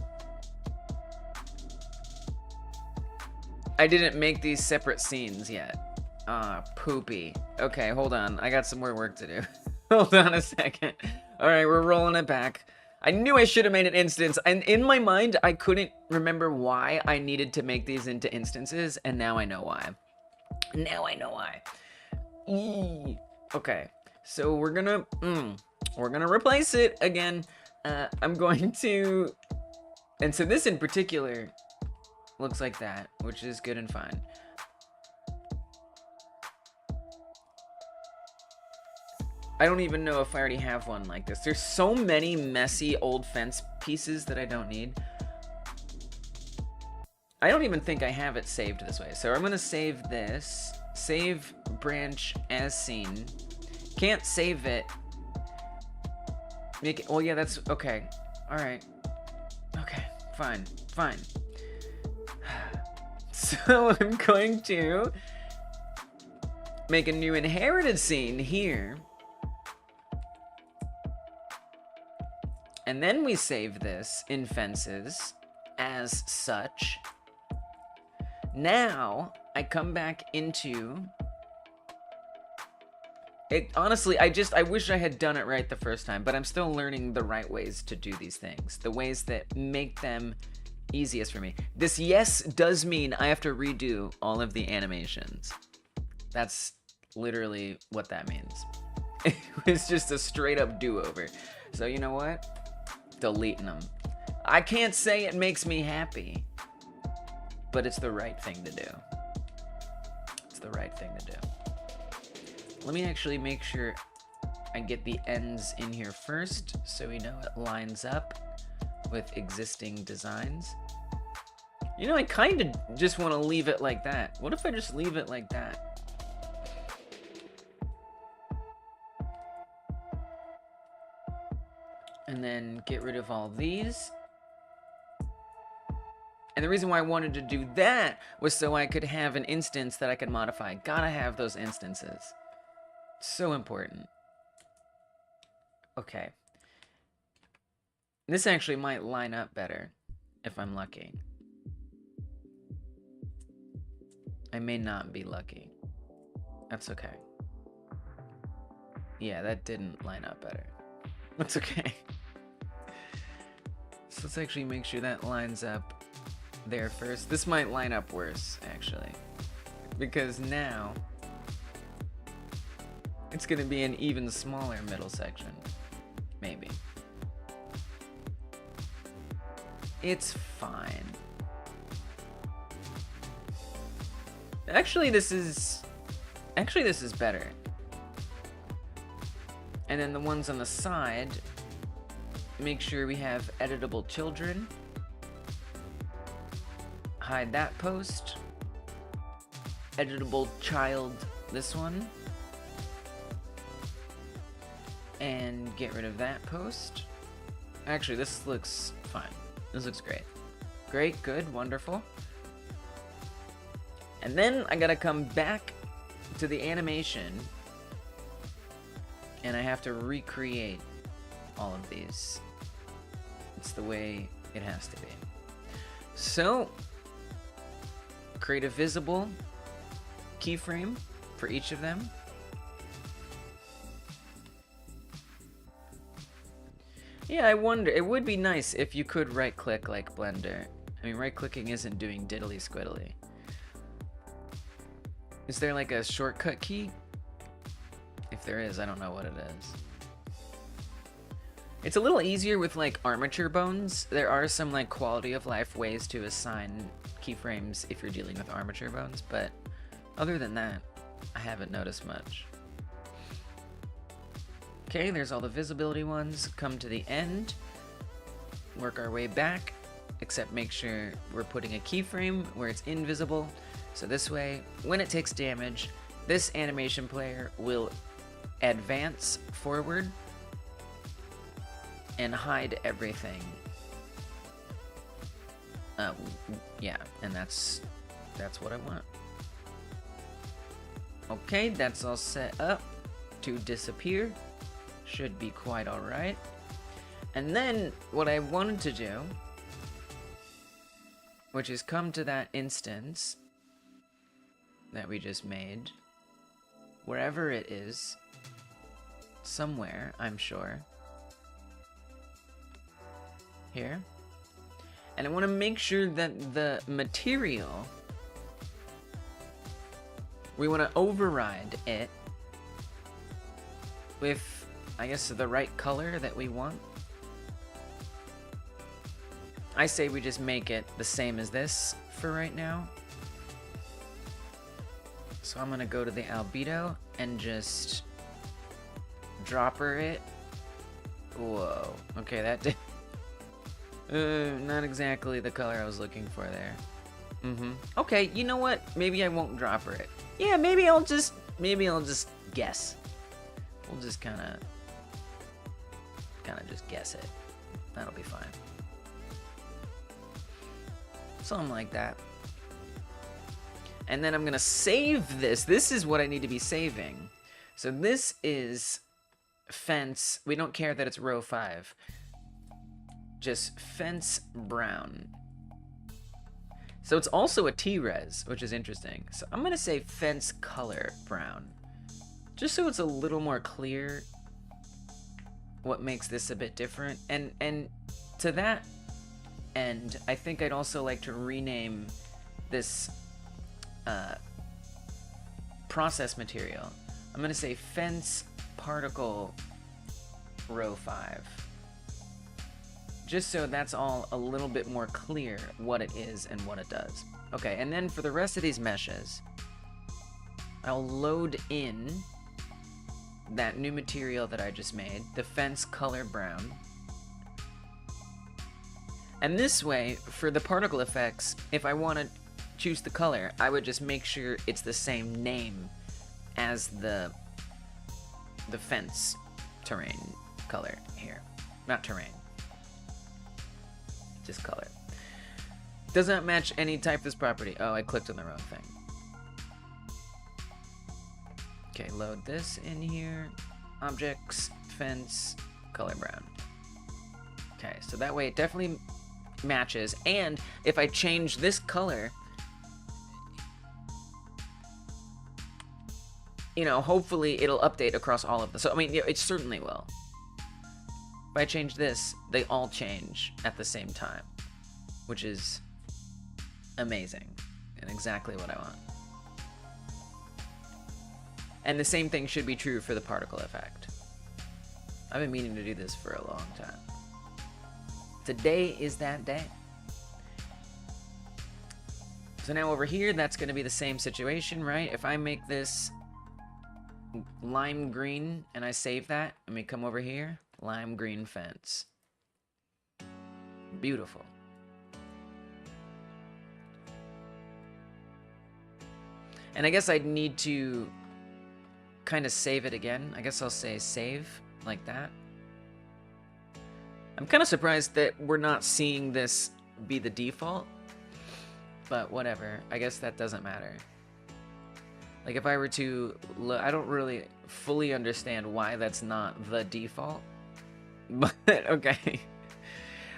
I didn't make these separate scenes yet. Ah, poopy. Okay, hold on. I got some more work to do. Hold on a second. All right, we're rolling it back. I knew I should have made an instance, and in my mind, I couldn't remember why I needed to make these into instances, and now I know why. Now I know why. Okay, so we're gonna replace it again. I'm going to, and so this in particular looks like that, which is good and fine. I don't even know if I already have one like this. There's so many messy old fence pieces that I don't need. I don't even think I have it saved this way. So I'm gonna save this, save branch as seen. Can't save it. Make it, well, yeah, that's okay. All right. Okay, fine. So I'm going to make a new inherited scene here. And then we save this in fences as such. Now I come back into it. Honestly, I wish I had done it right the first time, but I'm still learning the right ways to do these things, the ways that make them easiest for me. This yes does mean I have to redo all of the animations. That's literally what that means. It's just a straight up do-over. So you know what? Deleting them. I can't say it makes me happy, but it's the right thing to do. It's the right thing to do. Let me actually make sure I get the ends in here first so we know it lines up with existing designs. You know, I kind of just want to leave it like that. What if I just leave it like that? And then get rid of all these. And the reason why I wanted to do that was so I could have an instance that I could modify. Gotta have those instances. So important. Okay. This actually might line up better if I'm lucky. I may not be lucky. That's okay. Yeah, that didn't line up better. That's okay. So let's actually make sure that lines up there first. This might line up worse, actually. Because now it's gonna be an even smaller middle section. Maybe. It's fine. Actually, this is better. And then the ones on the side, make sure we have editable children. Hide that post. Editable child, this one. And get rid of that post. Actually, this looks fine. This looks great. Great, good, wonderful. And then I gotta come back to the animation and I have to recreate all of these. It's the way it has to be. So, create a visible keyframe for each of them. Yeah, I wonder, it would be nice if you could right-click like Blender. I mean, right-clicking isn't doing diddly squiddly. Is there like a shortcut key? If there is, I don't know what it is. It's a little easier with like armature bones. There are some like quality of life ways to assign keyframes if you're dealing with armature bones, but other than that, I haven't noticed much. Okay, there's all the visibility ones. Come to the end, work our way back, except make sure we're putting a keyframe where it's invisible. So this way, when it takes damage, this animation player will advance forward and hide everything. Yeah, and that's what I want. Okay, that's all set up to disappear. Should be quite alright. And then what I wanted to do, which is come to that instance that we just made, wherever it is, somewhere, I'm sure. Here. And I want to make sure that the material, we want to override it with, I guess, the right color that we want. I say we just make it the same as this for right now. So I'm going to go to the albedo and just dropper it. Whoa. Okay, that did... not exactly the color I was looking for there. Okay, you know what? Maybe I won't dropper it. Yeah, maybe I'll just guess. We'll just kind of just guess it. That'll be fine. Something like that. And then I'm gonna save this. This is what I need to be saving. So this is fence. We don't care that it's row 5. Just fence brown. So it's also a T-res, which is interesting. So I'm gonna say fence color brown, just so it's a little more clear what makes this a bit different. And to that end, I think I'd also like to rename this process material. I'm gonna say fence particle row 5. Just so that's all a little bit more clear what it is and what it does. Okay, and then for the rest of these meshes, I'll load in that new material that I just made, the fence color brown. And this way, for the particle effects, if I want to choose the color, I would just make sure it's the same name as the fence terrain color here. Not terrain. Just color. Does not match any type this property. Oh, I clicked on the wrong thing. Okay, load this in here. Objects, fence, color brown. Okay, so that way it definitely matches. And if I change this color, you know, hopefully it'll update across all of them. So, I mean, it certainly will. If I change this, they all change at the same time, which is amazing and exactly what I want. And the same thing should be true for the particle effect. I've been meaning to do this for a long time. Today is that day. So now over here, that's going to be the same situation, right? If I make this lime green and I save that, let me come over here. Lime green fence. Beautiful. And I guess I'd need to kind of save it again. I guess I'll say save like that. I'm kind of surprised that we're not seeing this be the default, but whatever. I guess that doesn't matter. Like if I were to look, I don't really fully understand why that's not the default. But, okay.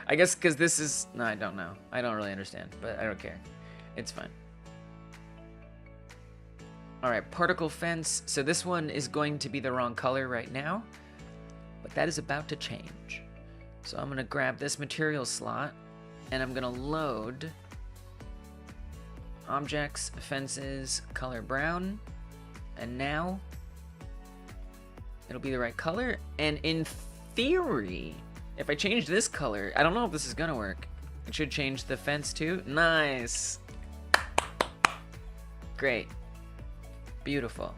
I guess because this is... No, I don't know. I don't really understand, but I don't care. It's fine. Alright, particle fence. So this one is going to be the wrong color right now, but that is about to change. So I'm gonna grab this material slot and I'm gonna load objects, fences, color brown, and now it'll be the right color. And in theory, if I change this color, I don't know if this is gonna work. It should change the fence too. Nice. Great. Beautiful.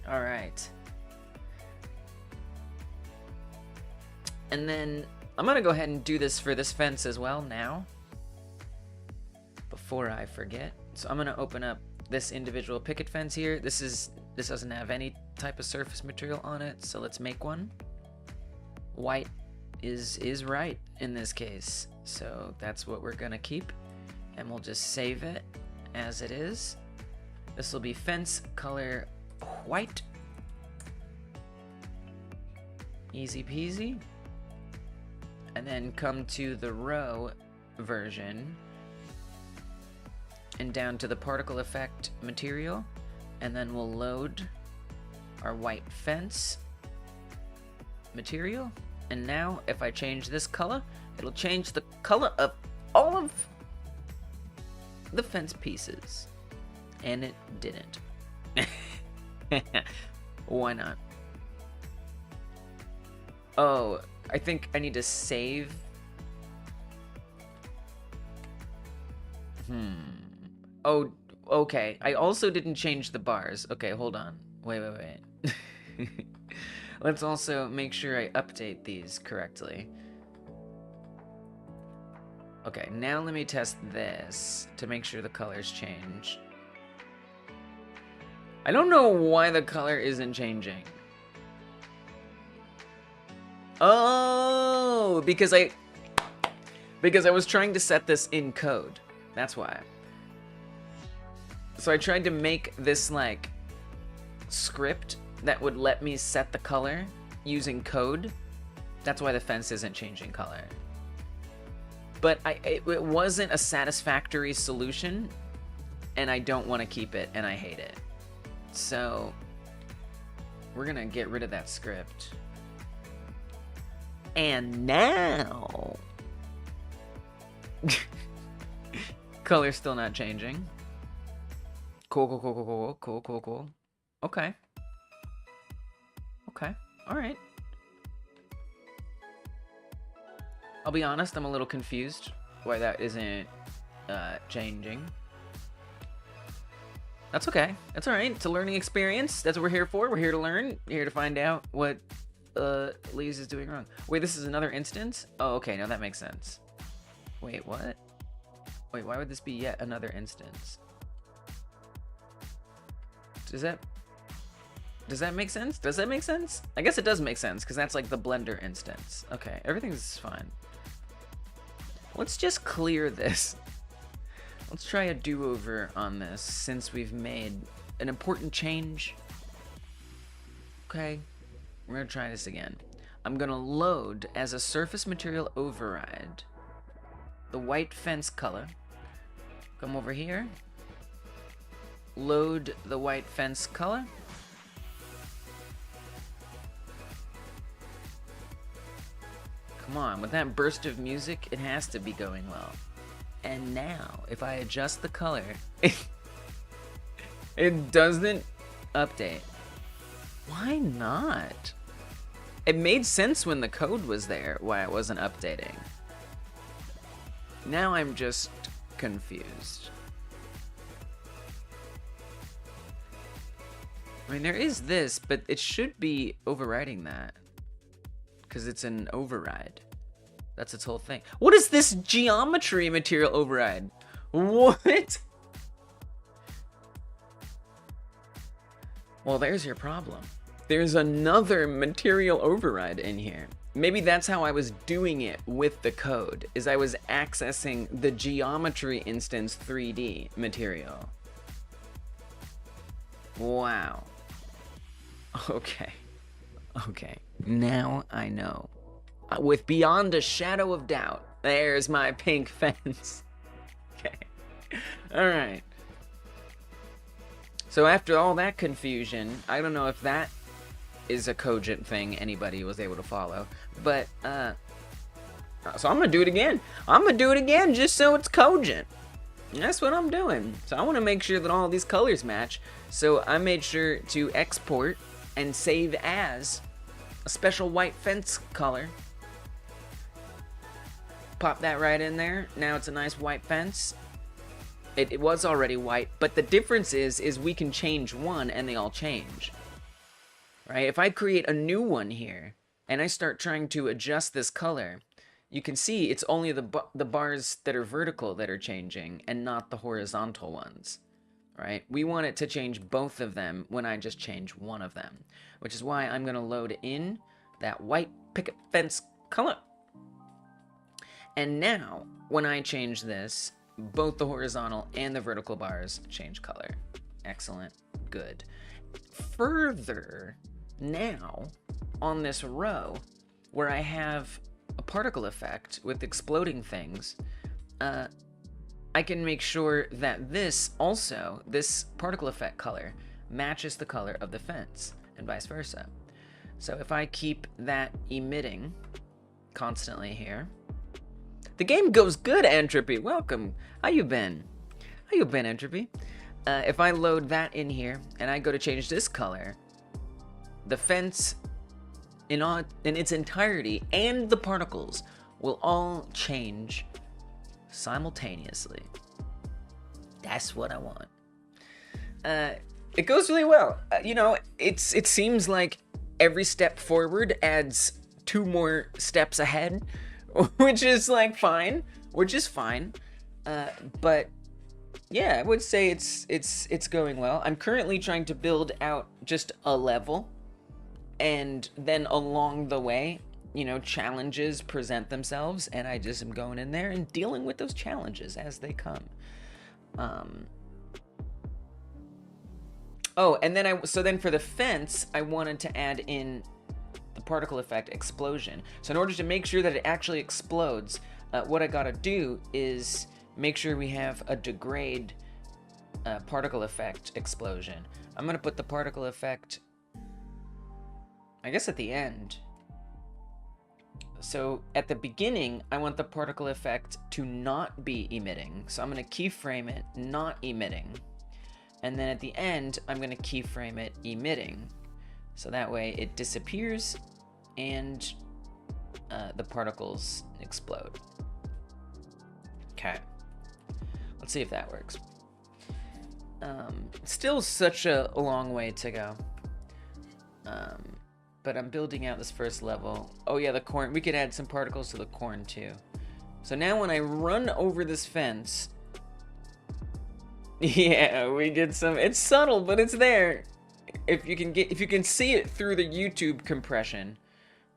All right. And then I'm gonna go ahead and do this for this fence as well now, before I forget. So I'm gonna open up this individual picket fence here. This doesn't have any type of surface material on it, so let's make one. White is right in this case, so that's what we're gonna keep, and we'll just save it as it is. This will be fence color white. Easy peasy. And then come to the row version and down to the particle effect material, and then we'll load our white fence material. And now if I change this color, it'll change the color of all of the fence pieces. And it didn't. Why not? Oh, I think I need to save. Oh, okay. I also didn't change the bars. Okay, hold on. Wait. Let's also make sure I update these correctly. Okay, now let me test this to make sure the colors change. I don't know why the color isn't changing. Oh, because I was trying to set this in code. That's why. So I tried to make this like script that would let me set the color using code. That's why the fence isn't changing color. But it wasn't a satisfactory solution, and I don't want to keep it, and I hate it. So we're gonna get rid of that script. And now color's still not changing. Cool. Okay. All right. I'll be honest, I'm a little confused why that isn't changing. That's okay. That's all right. It's a learning experience. That's what we're here for. We're here to learn. We're here to find out what Lee's is doing wrong. Wait, this is another instance? Oh, okay. Now that makes sense. Wait, what? Wait, why would this be yet another instance? Does that make sense? Does that make sense? I guess it does make sense, because that's like the Blender instance. Okay, everything's fine. Let's just clear this. Let's try a do-over on this, since we've made an important change. Okay, we're gonna try this again. I'm gonna load as a surface material override the white fence color. Come over here. Load the white fence color. Come on, with that burst of music, it has to be going well. And now, if I adjust the color, it doesn't update. Why not? It made sense when the code was there, why it wasn't updating. Now I'm just confused. I mean, there is this, but it should be overriding that, because it's an override. That's its whole thing. What is this geometry material override? What? Well, there's your problem. There's another material override in here. Maybe that's how I was doing it with the code, is I was accessing the geometry instance 3D material. Wow. Okay. Now I know. With beyond a shadow of doubt, there's my pink fence. Okay. All right. So after all that confusion, I don't know if that is a cogent thing anybody was able to follow, but So I'm gonna do it again. I'm gonna do it again just so it's cogent. That's what I'm doing. So I want to make sure that all these colors match. So I made sure to export and save as a special white fence color. Pop that right in there. Now it's a nice white fence. It was already white, but the difference is we can change one and they all change. Right? If I create a new one here and I start trying to adjust this color, you can see it's only the bars that are vertical that are changing and not the horizontal ones, right? We want it to change both of them when I just change one of them, which is why I'm going to load in that white picket fence color. And now, when I change this, both the horizontal and the vertical bars change color. Excellent. Good. Further, now, on this row, where I have a particle effect with exploding things, I can make sure that this particle effect color matches the color of the fence and vice versa. So if I keep that emitting constantly here, the game goes good, Entropy. Welcome. How you been? How you been, Entropy? If I load that in here and I go to change this color, the fence in its entirety and the particles will all change simultaneously. That's what I want. It goes really well. You know, it seems like every step forward adds 2 more steps ahead, which is like fine, but yeah, I would say it's going well. I'm currently trying to build out just a level. And then along the way, you know, challenges present themselves, and I just am going in there and dealing with those challenges as they come. Oh, and then so then for the fence, I wanted to add in the particle effect explosion. So in order to make sure that it actually explodes, what I gotta do is make sure we have a degrade particle effect explosion. I'm gonna put the particle effect, I guess, at the end. So at the beginning, I want the particle effect to not be emitting. So I'm going to keyframe it not emitting. And then at the end, I'm going to keyframe it emitting. So that way it disappears and the particles explode. Okay. Let's see if that works. Still such a long way to go. But I'm building out this first level. Oh yeah, the corn. We could add some particles to the corn too. So now when I run over this fence, yeah, we get some. It's subtle, but it's there. If you can see it through the YouTube compression,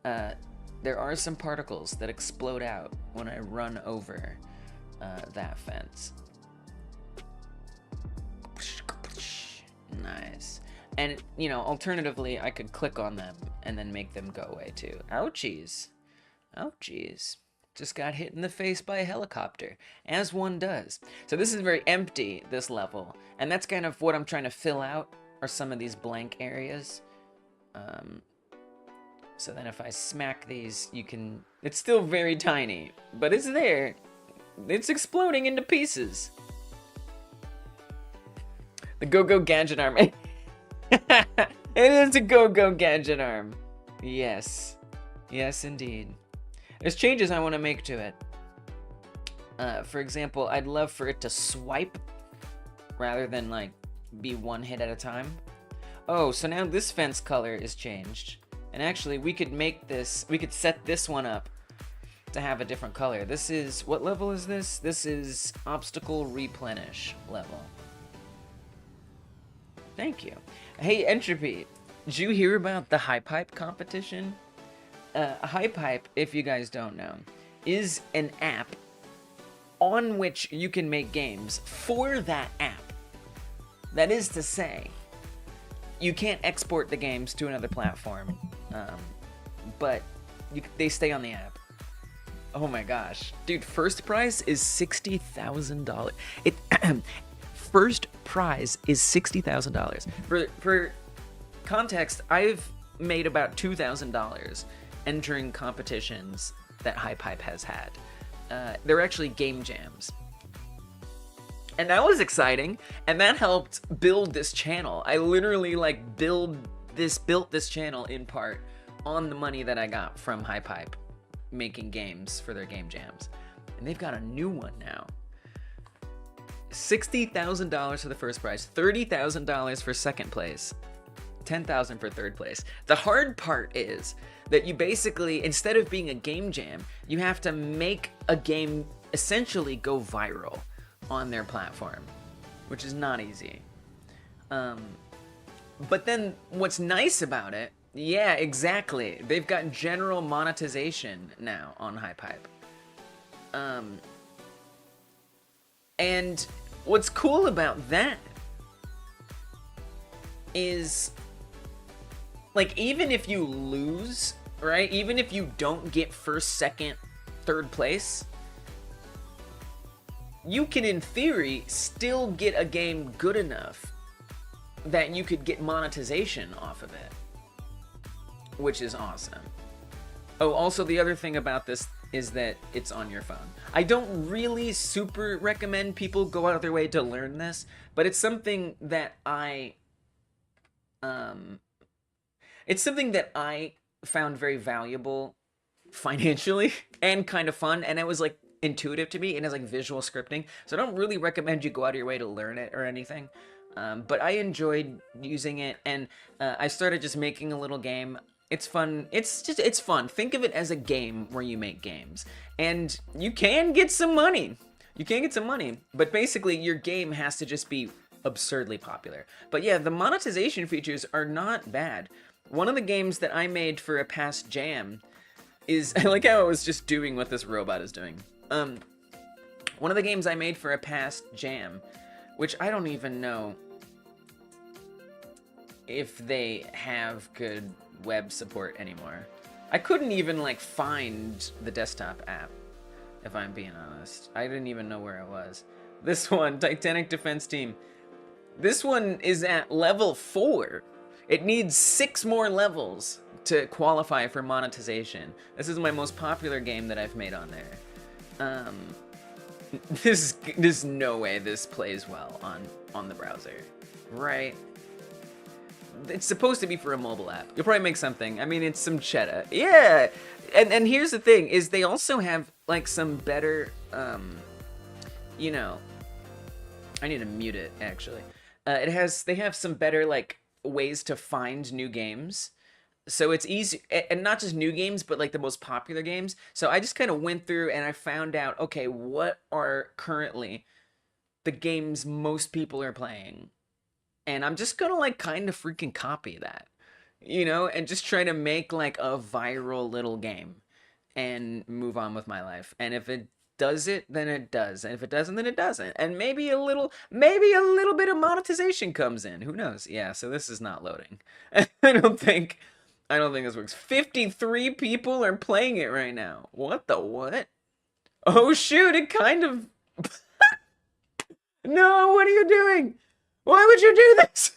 there are some particles that explode out when I run over that fence. Nice. And, you know, alternatively, I could click on them and then make them go away too. Ouchies. Ouchies. Just got hit in the face by a helicopter, as one does. So this is very empty, this level. And that's kind of what I'm trying to fill out, are some of these blank areas. So then if I smack these, you can... It's still very tiny, but it's there. It's exploding into pieces. The Go-Go Gadget Arm. It is a Go-Go Gadget Arm. Yes. Yes, indeed. There's changes I want to make to it. For example, I'd love for it to swipe rather than, like, be one hit at a time. Oh, so now this fence color is changed. And actually, we could make this... We could set this one up to have a different color. This is... What level is this? This is Obstacle Replenish level. Thank you. Hey, Entropy, did you hear about the HiPipe competition? HiPipe, if you guys don't know, is an app on which you can make games for that app. That is to say, you can't export the games to another platform, but they stay on the app. Oh my gosh. Dude, first prize is $60,000. First prize is $60,000. For context, I've made about $2,000 entering competitions that HiPipe has had. They're actually game jams. And that was exciting, and that helped build this channel. I literally like built this channel in part on the money that I got from HiPipe making games for their game jams. And they've got a new one now. $60,000 for the first prize, $30,000 for second place, $10,000 for third place. The hard part is that you basically, instead of being a game jam, you have to make a game essentially go viral on their platform, which is not easy. But then what's nice about it, yeah, exactly. They've got general monetization now on HiPipe. And what's cool about that is, like, even if you lose, right? Even if you don't get first, second, third place, you can, in theory, still get a game good enough that you could get monetization off of it, which is awesome. Oh, also the other thing about this is that it's on your phone. I don't really super recommend people go out of their way to learn this, but it's something that I found very valuable financially and kind of fun, and it was like intuitive to me, and it's like visual scripting. So I don't really recommend you go out of your way to learn it or anything. But I enjoyed using it, and I started just making a little game. It's fun. It's fun. Think of it as a game where you make games, and you can get some money. You can get some money, but basically your game has to just be absurdly popular. But yeah, the monetization features are not bad. One of the games that I made for a past jam is, I like how I was just doing what this robot is doing. One of the games I made for a past jam, which I don't even know if they have good web support anymore. I couldn't even like find the desktop app, if I'm being honest. I didn't even know where it was. This one, Titanic Defense Team. This one is at level 4. It needs 6 more levels to qualify for monetization. This is my most popular game that I've made on there. There's no way this plays well on the browser, right? It's supposed to be for a mobile app. You'll probably make something. I mean, it's some cheddar. Yeah, and here's the thing, is they also have like some better, you know, I need to mute it actually. They have some better like ways to find new games. So it's easy, and not just new games, but like the most popular games. So I just kind of went through and I found out, okay, what are currently the games most people are playing? And I'm just gonna like kind of freaking copy that, you know, and just try to make like a viral little game and move on with my life. And if it does it, then it does. And if it doesn't, then it doesn't. And maybe a little bit of monetization comes in. Who knows? Yeah, so this is not loading. I don't think this works. 53 people are playing it right now. What the what? Oh shoot, it kind of... No, what are you doing? Why would you do this?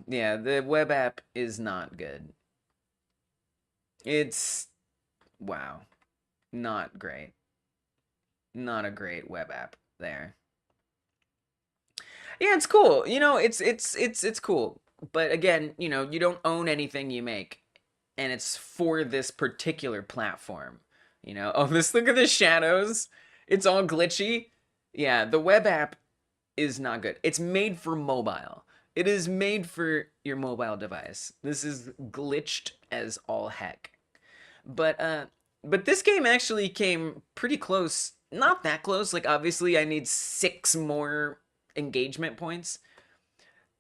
Yeah, the web app is not good. It's... Wow. Not great. Not a great web app there. Yeah, it's cool. You know, it's cool. But again, you know, you don't own anything you make, and it's for this particular platform. You know, oh, look at the shadows. It's all glitchy. Yeah, the web app is not good. It's made for mobile. It is made for your mobile device. This is glitched as all heck. But this game actually came pretty close. Not that close. Like, obviously, I need 6 more engagement points.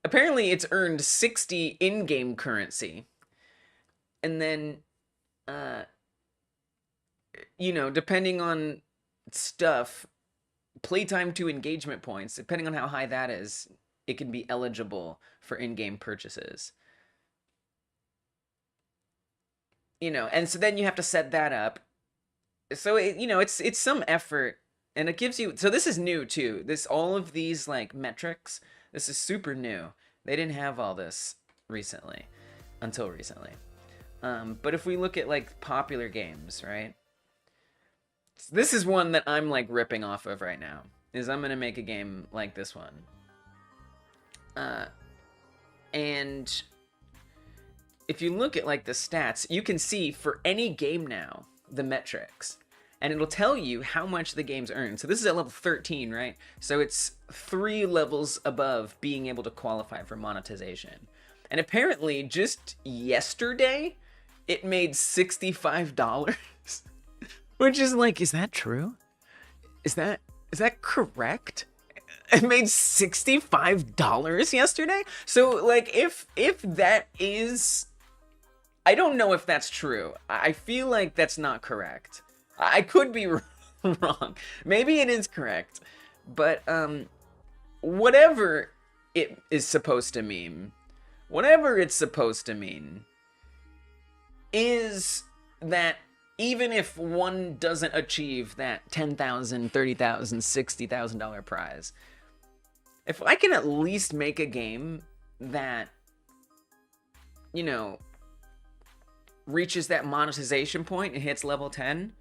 Apparently, it's earned 60 in-game currency. And then, you know, depending on stuff, playtime to engagement points, depending on how high that is, it can be eligible for in-game purchases. You know, and so then you have to set that up. So, you know, it's some effort, and it gives you... So this is new, too. All of these, like, metrics... This is super new. They didn't have all this recently, until recently. But if we look at like popular games, right? This is one that I'm like ripping off of right now. Is I'm gonna make a game like this one. And if you look at like the stats, you can see for any game now the metrics, and it'll tell you how much the game's earned. So this is at level 13, right? So it's 3 levels above being able to qualify for monetization. And apparently just yesterday it made $65. Which is like, is that true? Is that correct? It made $65 yesterday? So like if that is, I don't know if that's true. I feel like that's not correct. I could be wrong. Maybe it is correct. But whatever it is supposed to mean, is that even if one doesn't achieve that $10,000, $30,000, $60,000 prize, if I can at least make a game that, you know, reaches that monetization point and hits level 10,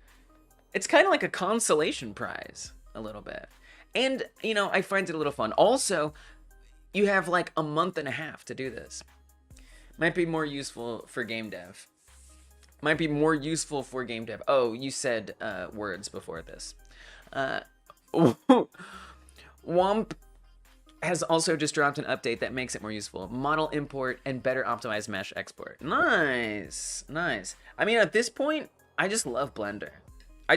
it's kind of like a consolation prize a little bit. And, you know, I find it a little fun. Also, you have like a month and a half to do this. Might be more useful for game dev. Oh, you said words before this. Womp has also just dropped an update that makes it more useful. Model import and better optimized mesh export. Nice, nice. I mean, at this point, I just love Blender. I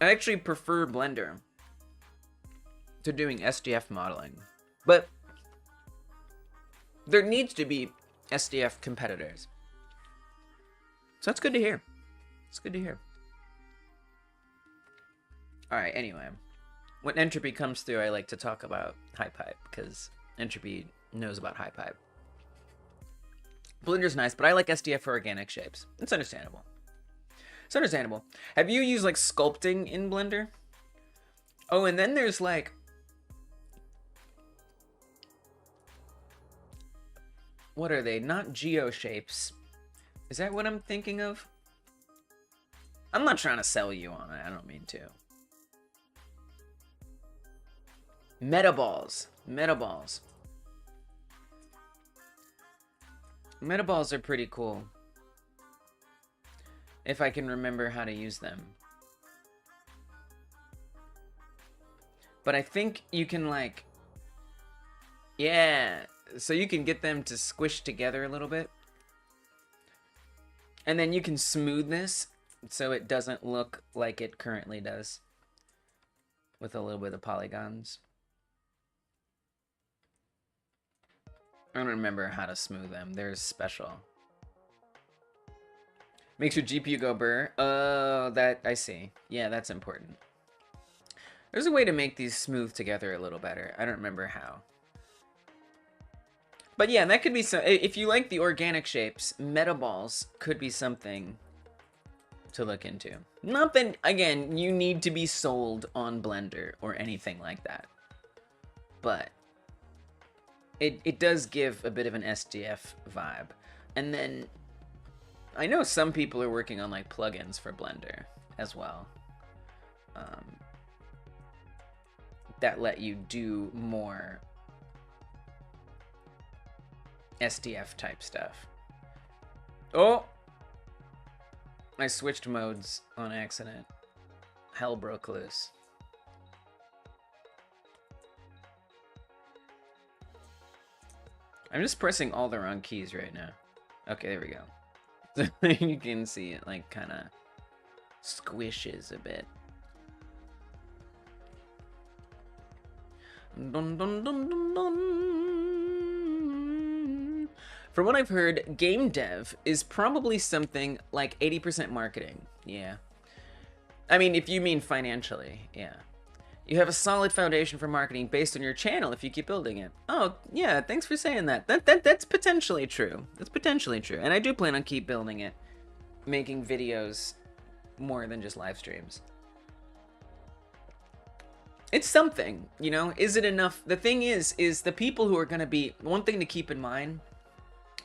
actually prefer Blender to doing SDF modeling. But there needs to be SDF competitors. So that's good to hear. Alright, anyway. When Entropy comes through, I like to talk about HiPipe, because Entropy knows about HiPipe. Blender's nice, but I like SDF for organic shapes. It's understandable. Have you used, like, sculpting in Blender? Oh, and then there's, like, what are they? Not geoshapes. Is that what I'm thinking of? I'm not trying to sell you on it. I don't mean to. Metaballs. Metaballs are pretty cool. If I can remember how to use them. But I think you can, like... Yeah... So you can get them to squish together a little bit. And then you can smooth this so it doesn't look like it currently does. With a little bit of polygons. I don't remember how to smooth them. They're special. Makes your GPU go burr. Oh, that I see. Yeah, that's important. There's a way to make these smooth together a little better. I don't remember how. But yeah, that could be some. If you like the organic shapes, metaballs could be something to look into. Not that, again, you need to be sold on Blender or anything like that. But it does give a bit of an SDF vibe. And then I know some people are working on like plugins for Blender as well. That let you do more SDF type stuff. Oh! I switched modes on accident. Hell broke loose. I'm just pressing all the wrong keys right now. Okay, there we go. You can see it like kind of squishes a bit. Dun, dun, dun, dun, dun. From what I've heard, game dev is probably something like 80% marketing. Yeah. I mean, if you mean financially, yeah. You have a solid foundation for marketing based on your channel if you keep building it. Oh, yeah, thanks for saying that. That's potentially true. That's potentially true. And I do plan on keep building it, making videos more than just live streams. It's something, you know? Is it enough? The thing is the people who are going to be... One thing to keep in mind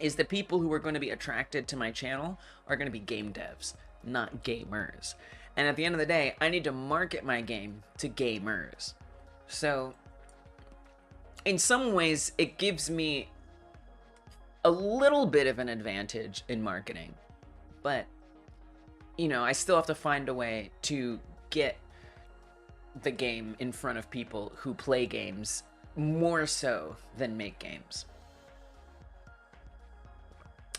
is the people who are going to be attracted to my channel are going to be game devs, not gamers. And at the end of the day, I need to market my game to gamers. So, in some ways, it gives me a little bit of an advantage in marketing. But, you know, I still have to find a way to get the game in front of people who play games more so than make games.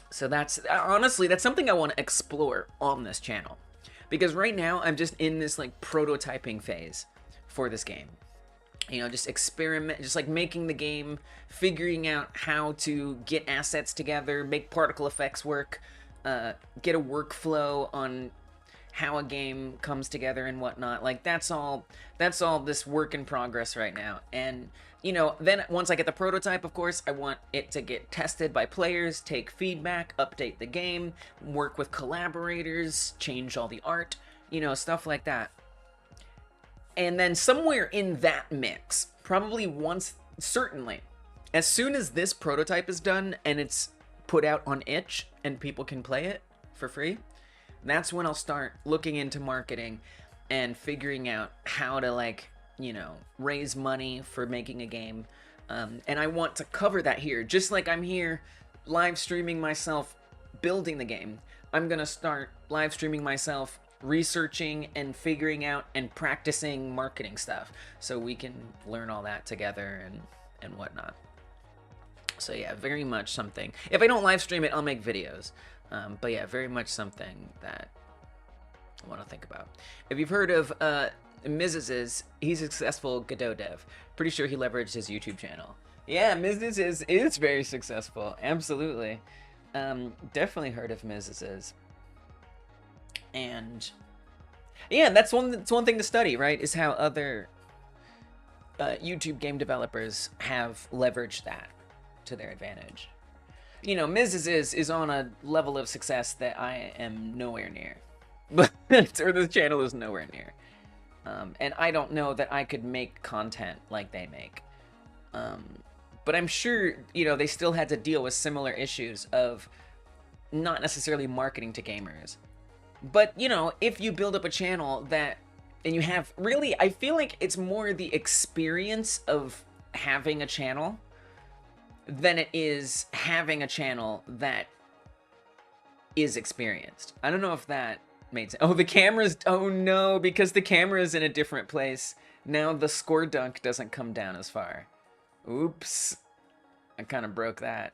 So that's, honestly, that's something I want to explore on this channel. Because right now, I'm just in this, like, prototyping phase for this game. You know, just experiment, just like making the game, figuring out how to get assets together, make particle effects work, get a workflow on how a game comes together and whatnot. Like, that's all this work in progress right now. And, you know, then once I get the prototype, of course, I want it to get tested by players, take feedback, update the game, work with collaborators, change all the art, you know, stuff like that. And then somewhere in that mix, probably certainly, as soon as this prototype is done and it's put out on itch and people can play it for free, that's when I'll start looking into marketing and figuring out how to, like, you know, raise money for making a game. And I want to cover that here. Just like I'm here live streaming myself building the game, I'm gonna start live streaming myself researching and figuring out and practicing marketing stuff so we can learn all that together and whatnot. So yeah, very much something. If I don't live stream it, I'll make videos. But yeah, very much something that I want to think about. If you've heard of Mrs. he's a successful Godot dev. Pretty sure he leveraged his YouTube channel. Yeah, Mrs. is very successful. Absolutely. Definitely heard of Mrs. And yeah, that's one thing to study, right? Is how other YouTube game developers have leveraged that to their advantage. You know, Mrs. is on a level of success that I am nowhere near. But or this channel is nowhere near. And I don't know that I could make content like they make. But I'm sure, you know, they still had to deal with similar issues of not necessarily marketing to gamers. But, you know, if you build up a channel that, and you have, really, I feel like it's more the experience of having a channel than it is having a channel that is experienced. I don't know if that made sense. Oh, the camera's, oh no, because the camera is in a different place. Now the score dunk doesn't come down as far. Oops. I kind of broke that.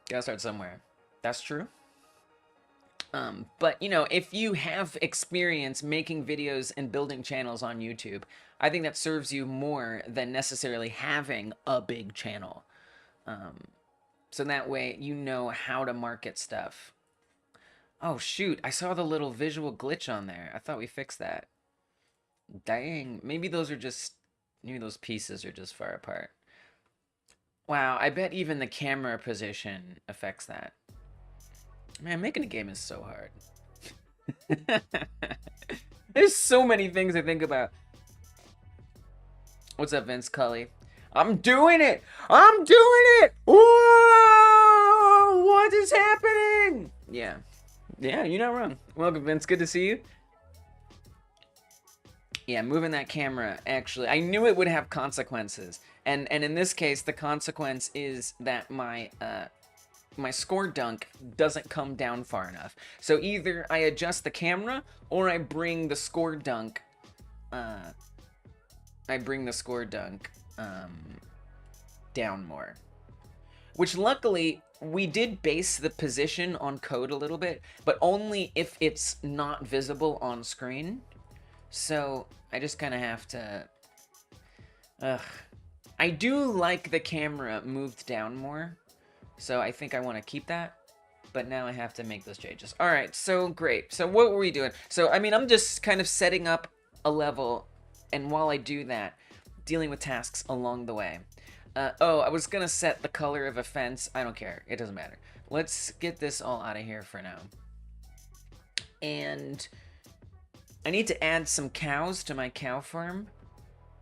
Gotta start somewhere. That's true. But, you know, if you have experience making videos and building channels on YouTube, I think that serves you more than necessarily having a big channel. So that way you know how to market stuff. Oh, shoot. I saw the little visual glitch on there. I thought we fixed that. Dang. Maybe those pieces are just far apart. Wow, I bet even the camera position affects that. Man, making a game is so hard. There's so many things I think about. What's up, Vince Cully? I'm doing it! I'm doing it! Whoa! What is happening? Yeah. Yeah, you're not wrong. Welcome, Vince. Good to see you. Yeah, moving that camera, actually, I knew it would have consequences. And in this case, the consequence is that my score dunk doesn't come down far enough. So either I adjust the camera or I bring the score dunk down more. Which luckily we did base the position on code a little bit, but only if it's not visible on screen. So I just kind of have to I do like the camera moved down more. So I think I want to keep that, but now I have to make those changes. All right, so great. So what were we doing? So, I mean, I'm just kind of setting up a level, and while I do that, dealing with tasks along the way. Oh, I was going to set the color of a fence. I don't care. It doesn't matter. Let's get this all out of here for now. And I need to add some cows to my cow farm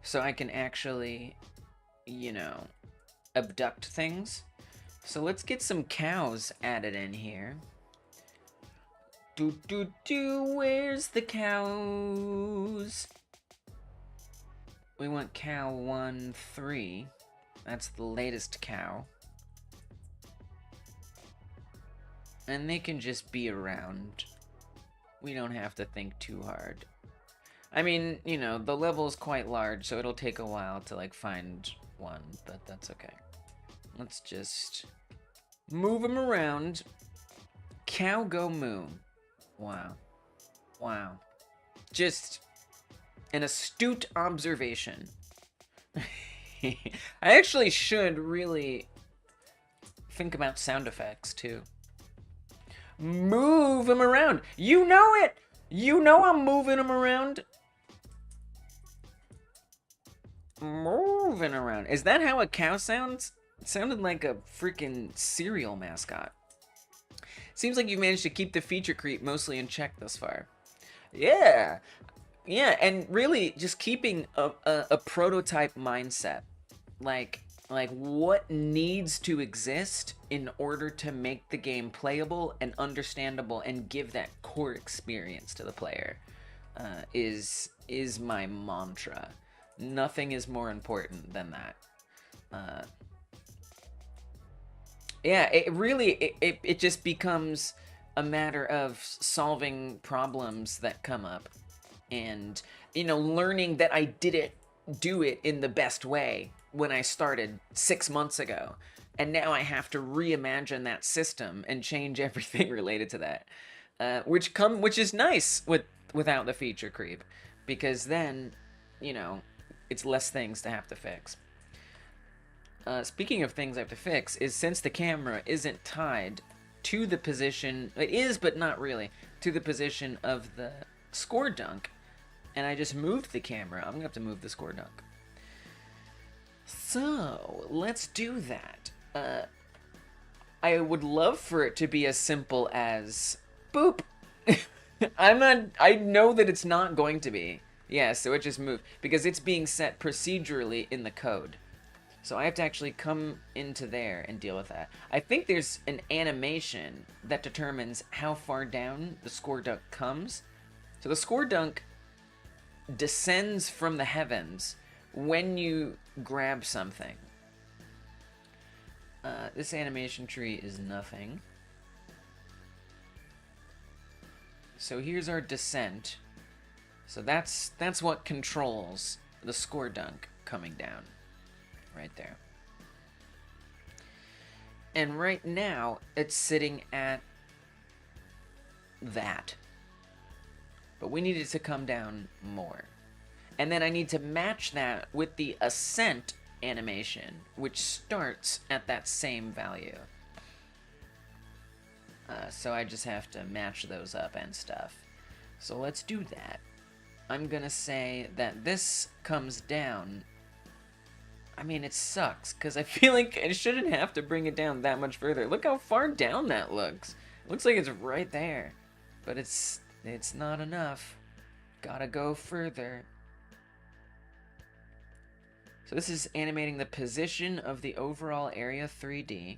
so I can actually, you know, abduct things. So let's get some cows added in here. Where's the cows? We want cow 1, 3. That's the latest cow. And they can just be around. We don't have to think too hard. I mean, you know, the level is quite large, so it'll take a while to, like, find one, but that's okay. Let's just move them around. Cow go moo. Wow. Wow. Just an astute observation. I actually should really think about sound effects, too. Move him around. You know it. You know I'm moving him around. Moving around. Is that how a cow sounds? It sounded like a freaking cereal mascot. Seems like you've managed to keep the feature creep mostly in check thus far. Yeah. Yeah, and really just keeping a prototype mindset. Like what needs to exist in order to make the game playable and understandable and give that core experience to the player is my mantra. Nothing is more important than that. Yeah, it really it just becomes a matter of solving problems that come up and, you know, learning that I didn't do it in the best way when I started 6 months ago, and now I have to reimagine that system and change everything related to that, which is nice without the feature creep, because then, you know, it's less things to have to fix. Speaking of things I have to fix, is since the camera isn't tied to the position, it is but not really, to the position of the score dunk, and I just moved the camera, I'm gonna have to move the score dunk. So, let's do that. I would love for it to be as simple as boop. I know that it's not going to be. Yeah, so it just moved because it's being set procedurally in the code. So I have to actually come into there and deal with that. I think there's an animation that determines how far down the score dunk comes. So the score dunk descends from the heavens when you grab something. This animation tree is nothing. So here's our descent. So that's what controls the score dunk coming down. Right there. And right now, it's sitting at that. But we need it to come down more. And then I need to match that with the ascent animation, which starts at that same value. So I just have to match those up and stuff. So let's do that. I'm gonna say that this comes down. I mean, it sucks, because I feel like I shouldn't have to bring it down that much further. Look how far down that looks. It looks like it's right there. But it's not enough. Gotta go further. So this is animating the position of the overall area 3D.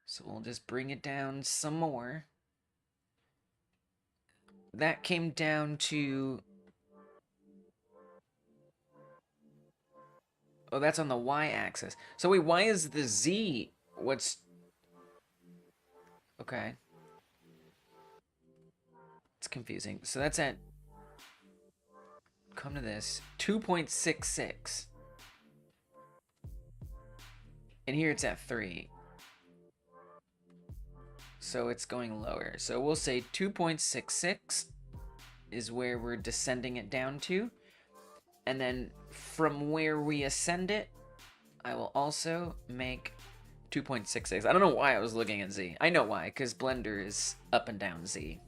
So we'll just bring it down some more. That came down to... Oh, that's on the y-axis. So wait, why is the z what's... Okay. It's confusing. So that's at... Come to this. 2.66. And here it's at 3. So it's going lower. So we'll say 2.66 is where we're descending it down to. And then from where we ascend it, I will also make 2.66. I don't know why I was looking at Z. I know why, because Blender is up and down Z.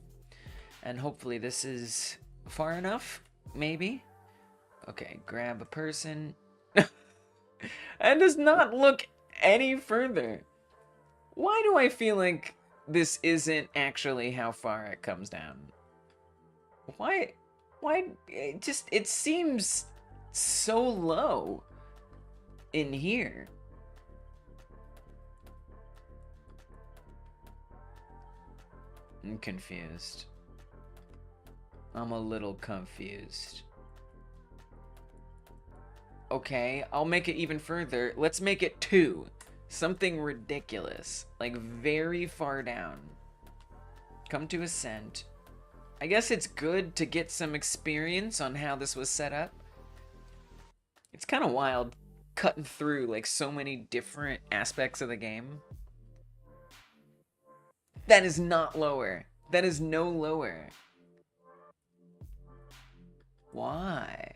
And hopefully this is far enough, maybe. Okay, grab a person. And does not look any further. Why do I feel like this isn't actually how far it comes down? Why it seems so low. in here? I'm confused. I'm a little confused. Okay, I'll make it even further. Let's make it 2. Something ridiculous. Like, very far down. Come to Ascent. I guess it's good to get some experience on how this was set up. It's kind of wild cutting through, like, so many different aspects of the game. That is not lower. That is no lower. Why?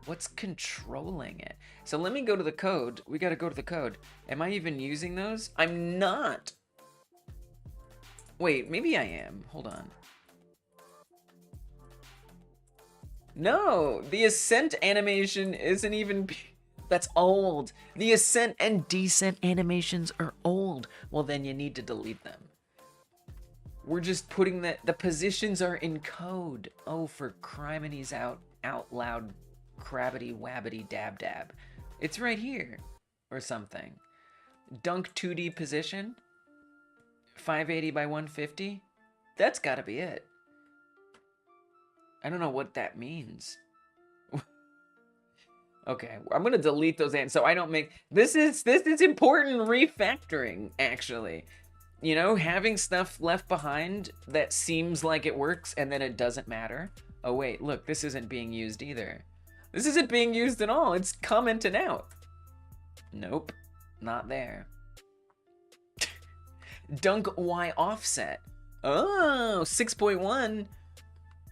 What's controlling it? So let me go to the code. We gotta go to the code. Am I even using those? I'm not. Wait, maybe I am. Hold on. No, the ascent animation isn't even... That's old. The ascent and descent animations are old. Well, then you need to delete them. We're just putting the positions are in code. Oh, for criminies out loud, crabbity wabbity dab dab. It's right here, or something. Dunk 2D position, 580 by 150. That's gotta be it. I don't know what that means. Okay, I'm gonna delete those so I don't make this is important refactoring actually. You know, having stuff left behind that seems like it works and then it doesn't matter. Oh wait, look, this isn't being used either. This isn't being used at all. It's commenting out. Nope, not there. Dunk Y offset. Oh, 6.1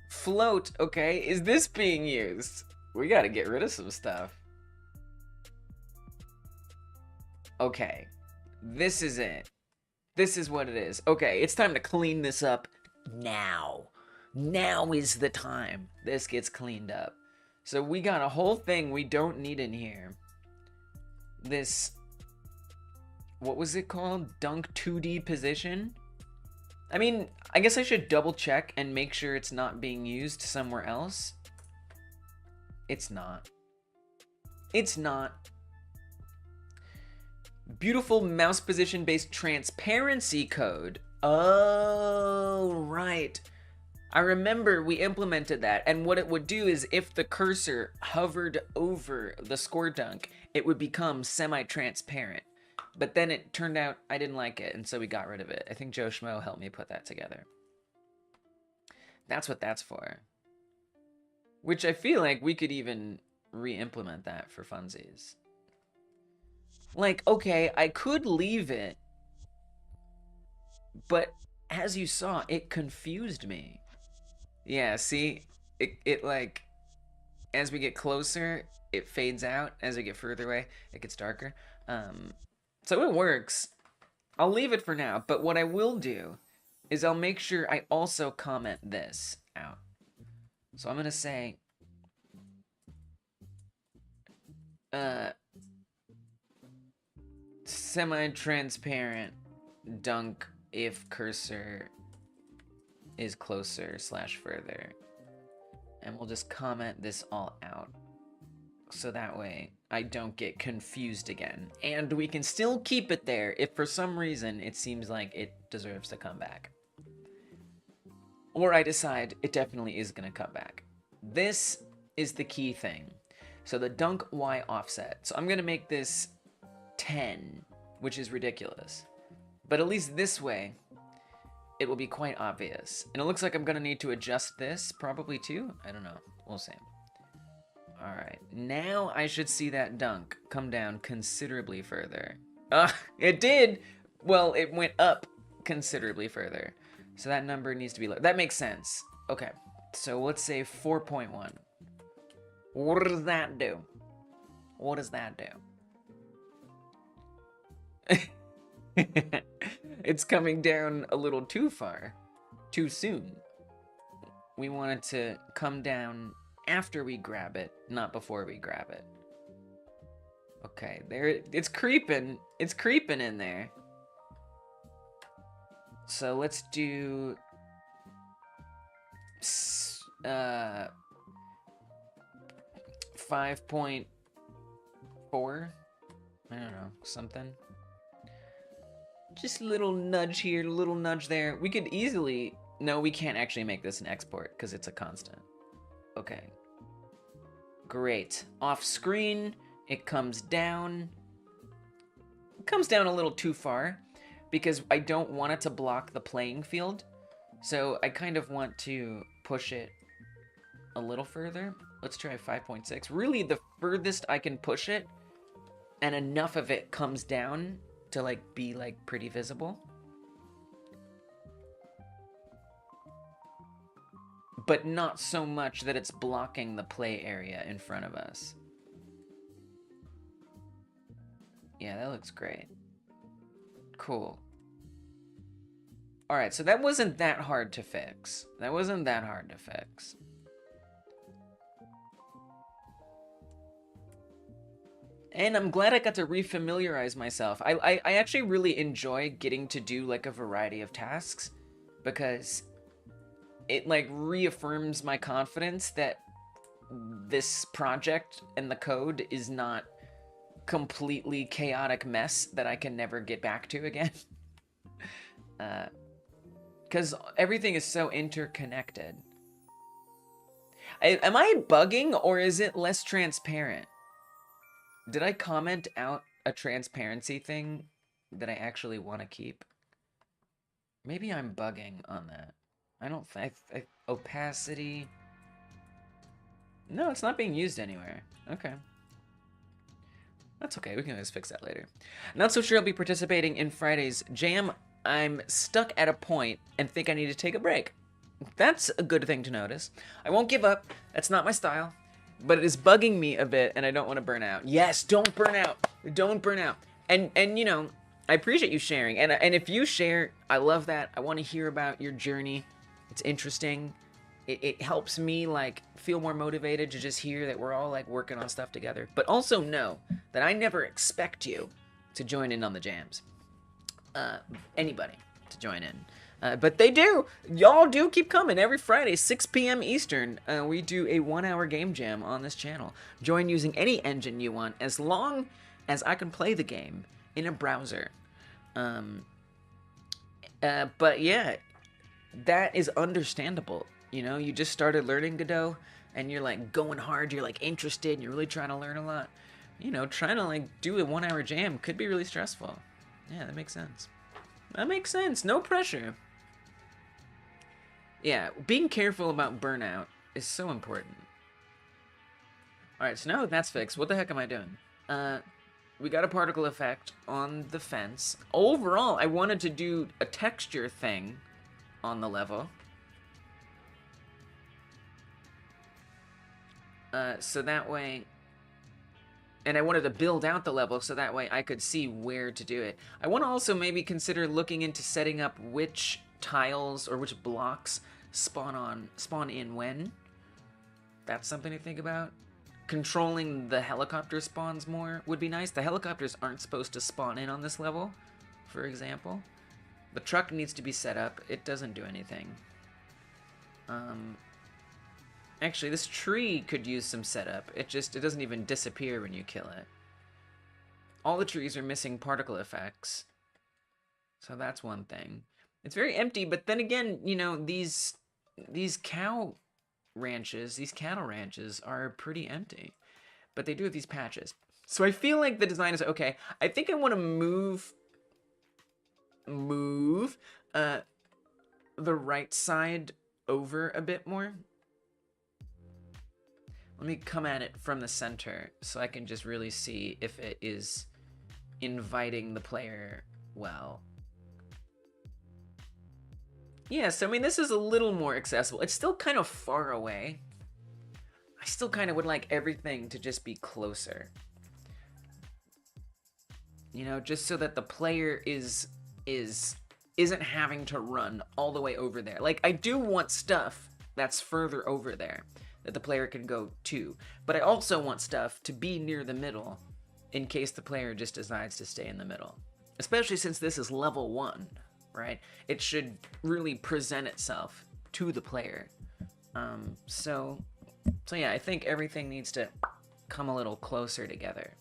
float. Okay, is this being used? We gotta get rid of some stuff. Okay, this is it. This is what it is. Okay, it's time to clean this up now. Now is the time this gets cleaned up. So we got a whole thing we don't need in here. This, what was it called? Dunk 2D position? I mean, I guess I should double check and make sure it's not being used somewhere else. It's not. It's not. Beautiful mouse position based transparency code. Oh, right. I remember we implemented that, and what it would do is if the cursor hovered over the score dunk, it would become semi-transparent. But then it turned out I didn't like it, and so we got rid of it. I think Joe Schmo helped me put that together. That's what that's for. Which I feel like we could even re-implement that for funsies. Like, okay, I could leave it, but as you saw, it confused me. Yeah, see? It like, as we get closer, it fades out. As we get further away, it gets darker. So it works. I'll leave it for now, but what I will do is I'll make sure I also comment this out. So I'm gonna say, semi-transparent dunk if cursor is closer / further. And we'll just comment this all out. So that way I don't get confused again. And we can still keep it there if for some reason it seems like it deserves to come back. Or I decide it definitely is gonna come back. This is the key thing. So the dunk Y offset. So I'm gonna make this 10, which is ridiculous. But at least this way, it will be quite obvious. And it looks like I'm gonna need to adjust this, probably too. I don't know, we'll see. All right, now I should see that dunk come down considerably further. It did! Well, it went up considerably further. So that number needs to be low. That makes sense. Okay, so let's say 4.1. What does that do? What does that do? It's coming down a little too far, too soon. We want it to come down after we grab it, not before we grab it. Okay, there, it's creeping in there. So let's do 5.5 4. I don't know, something. Just a little nudge here, a little nudge there. We could easily... No, we can't actually make this an export because it's a constant. Okay. Great. Off screen, it comes down. It comes down a little too far because I don't want it to block the playing field. So I kind of want to push it a little further. Let's try 5.6. Really, the furthest I can push it, and enough of it comes down to like be like pretty visible. But not so much that it's blocking the play area in front of us. Yeah, that looks great. Cool. Alright, so that wasn't that hard to fix. That wasn't that hard to fix. And I'm glad I got to refamiliarize myself. I actually really enjoy getting to do like a variety of tasks because it like reaffirms my confidence that this project and the code is not completely chaotic mess that I can never get back to again. Because everything is so interconnected. Am I bugging or is it less transparent? Did I comment out a transparency thing that I actually want to keep? Maybe I'm bugging on that. I don't think... opacity... No, it's not being used anywhere. Okay. That's okay, we can always fix that later. Not so sure I'll be participating in Friday's jam. I'm stuck at a point and think I need to take a break. That's a good thing to notice. I won't give up. That's not my style. But it is bugging me a bit and I don't want to burn out. Yes, don't burn out. Don't burn out. And you know, I appreciate you sharing. And if you share, I love that. I want to hear about your journey. It's interesting. It helps me like feel more motivated to just hear that we're all like working on stuff together. But also know that I never expect you to join in on the jams. Anybody to join in. But they do. Y'all do keep coming. Every Friday, 6 p.m. Eastern, we do a 1-hour game jam on this channel. Join using any engine you want as long as I can play the game in a browser. But yeah, that is understandable. You know, you just started learning Godot and you're like going hard, you're like interested, and you're really trying to learn a lot. You know, trying to like do a 1-hour jam could be really stressful. Yeah, that makes sense. That makes sense. No pressure. Yeah, being careful about burnout is so important. Alright, so now that that's fixed, what the heck am I doing? We got a particle effect on the fence. Overall, I wanted to do a texture thing on the level. So that way... And I wanted to build out the level so that way I could see where to do it. I want to also maybe consider looking into setting up which tiles or which blocks spawn in when. That's something to think about. Controlling the helicopter spawns more would be nice. The helicopters aren't supposed to spawn in on this level, for example. The truck needs to be set up. It doesn't do anything. Actually, this tree could use some setup. It doesn't even disappear when you kill it. All the trees are missing particle effects. So that's one thing. It's very empty, but then again, you know, these cattle ranches are pretty empty. But they do have these patches. So I feel like the design is okay. I think I want to move the right side over a bit more. Let me come at it from the center so I can just really see if it is inviting the player well. Yeah, so I mean, this is a little more accessible. It's still kind of far away. I still kind of would like everything to just be closer. You know, just so that the player isn't having to run all the way over there. Like, I do want stuff that's further over there that the player can go to. But I also want stuff to be near the middle in case the player just decides to stay in the middle. Especially since this is level 1, right? It should really present itself to the player. So yeah, I think everything needs to come a little closer together.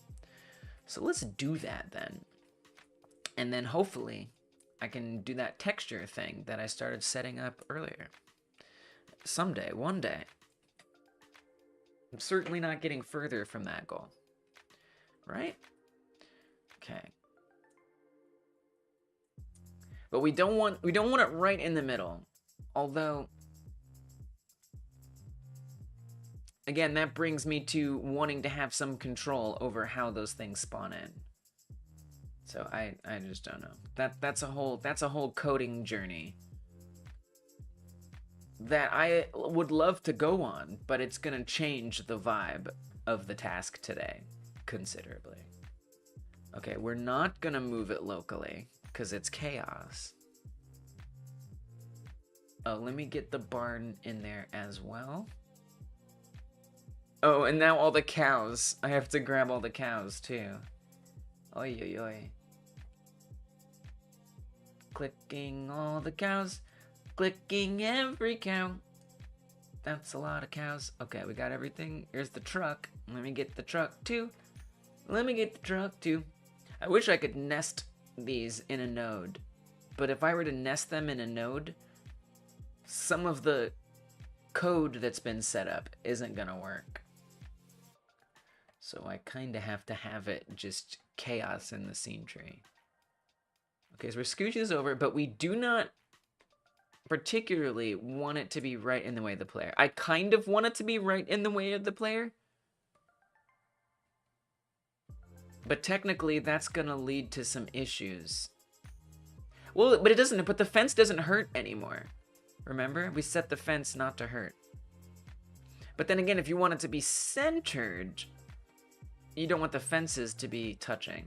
So let's do that then. And then hopefully I can do that texture thing that I started setting up earlier. Someday, one day. I'm certainly not getting further from that goal. Right? Okay. But we don't want it right in the middle. Although, again, that brings me to wanting to have some control over how those things spawn in. So I just don't know. That's a whole coding journey that I would love to go on, but it's gonna change the vibe of the task today considerably. Okay, we're not gonna move it locally because it's chaos. Oh, let me get the barn in there as well. Oh, and now all the cows. I have to grab all the cows too. Oi, oi, oi. Clicking all the cows. Clicking every cow. That's a lot of cows. Okay, we got everything. Here's the truck. Let me get the truck too. Let me get the truck too. I wish I could nest these in a node. But if I were to nest them in a node, some of the code that's been set up isn't gonna work. So I kind of have to have it just chaos in the scene tree. Okay, so we're scooching this over, but we do not particularly want it to be right in the way of the player. I kind of want it to be right in the way of the player. But technically, that's gonna lead to some issues. Well, but it doesn't, but the fence doesn't hurt anymore. Remember? We set the fence not to hurt. But then again, if you want it to be centered, you don't want the fences to be touching.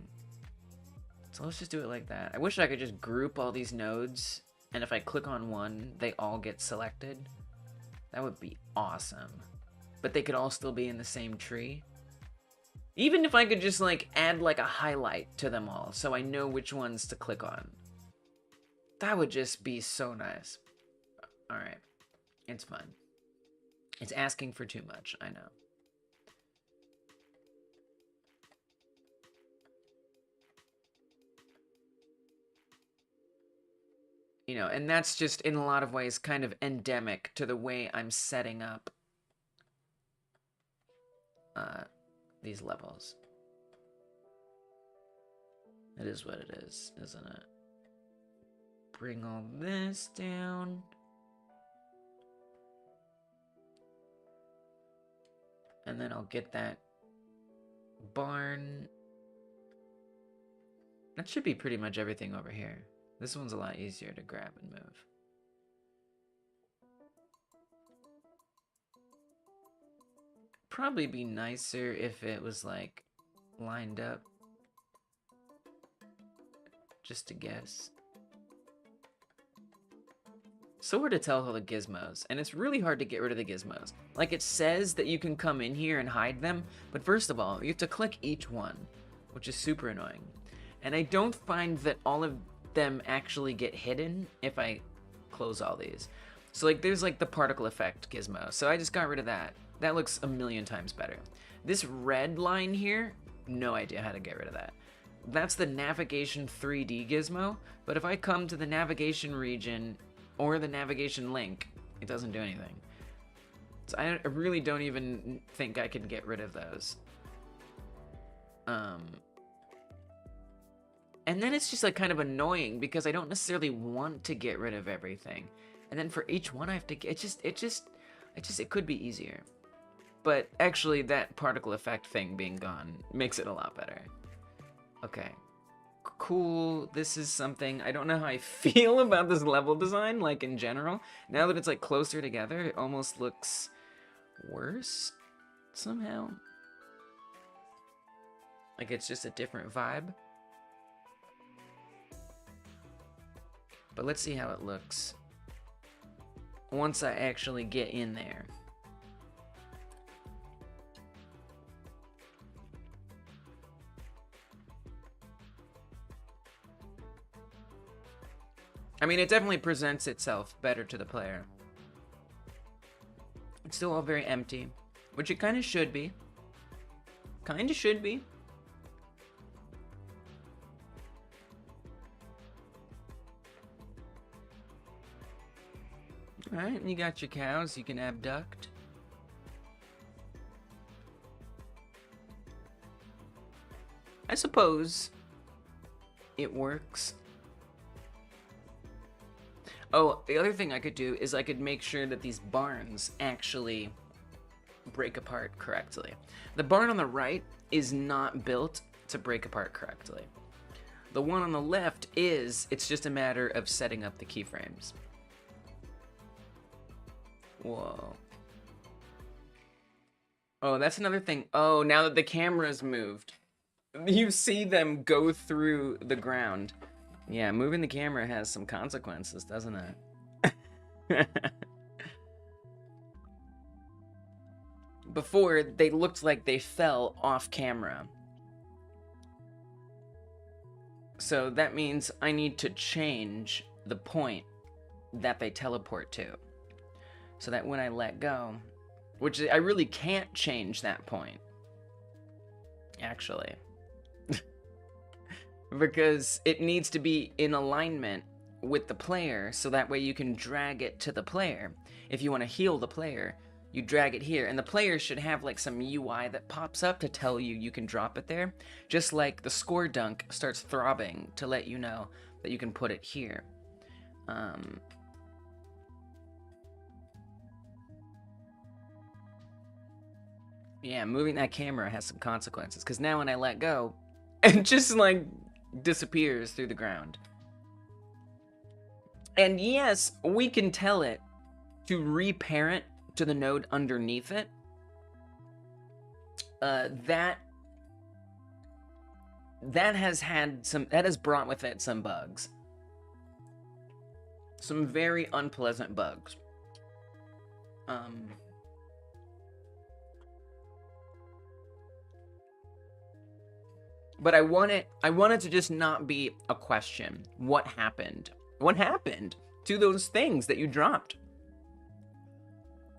So let's just do it like that. I wish I could just group all these nodes, and if I click on one, they all get selected. That would be awesome. But they could all still be in the same tree. Even if I could just like add like a highlight to them all so I know which ones to click on. That would just be so nice. All right, it's fine. It's asking for too much, I know. You know, and that's just in a lot of ways kind of endemic to the way I'm setting up these levels. It is what it is, isn't it? Bring all this down. And then I'll get that barn. That should be pretty much everything over here. This one's a lot easier to grab and move. Probably be nicer if it was like lined up. Just to guess. So hard to tell all the gizmos, and it's really hard to get rid of the gizmos. Like, it says that you can come in here and hide them, but first of all, you have to click each one, which is super annoying. And I don't find that all of them actually get hidden if I close all these. So like, there's like the particle effect gizmo, so I just got rid of that. That looks a million times better. This red line here, no idea how to get rid of that. That's the navigation 3D gizmo, but if I come to the navigation region or the navigation link, it doesn't do anything. So I really don't even think I can get rid of those. And then it's just like kind of annoying because I don't necessarily want to get rid of everything. And then for each one I have to get, it could be easier. But actually that particle effect thing being gone makes it a lot better. Okay. Cool. This is something, I don't know how I feel about this level design, like in general. Now that it's like closer together, it almost looks worse somehow. Like it's just a different vibe. But let's see how it looks once I actually get in there. I mean, it definitely presents itself better to the player. It's still all very empty, which it kind of should be. Kind of should be. Alright, you got your cows you can abduct. I suppose it works. Oh, the other thing I could do is I could make sure that these barns actually break apart correctly. The barn on the right is not built to break apart correctly. The one on the left is, it's just a matter of setting up the keyframes. Whoa. Oh, that's another thing. Oh, now that the camera's moved, you see them go through the ground. Yeah, moving the camera has some consequences, doesn't it? Before, they looked like they fell off camera. So that means I need to change the point that they teleport to. So that when I let go, which I really can't change that point, actually. Because it needs to be in alignment with the player, so that way you can drag it to the player. If you want to heal the player, you drag it here, and the player should have like some UI that pops up to tell you you can drop it there, just like the score dunk starts throbbing to let you know that you can put it here. Yeah, moving that camera has some consequences, because now when I let go, it just like disappears through the ground. And yes, we can tell it to reparent to the node underneath it. That has brought with it some bugs. Some very unpleasant bugs. But I want it to just not be a question. What happened? What happened to those things that you dropped?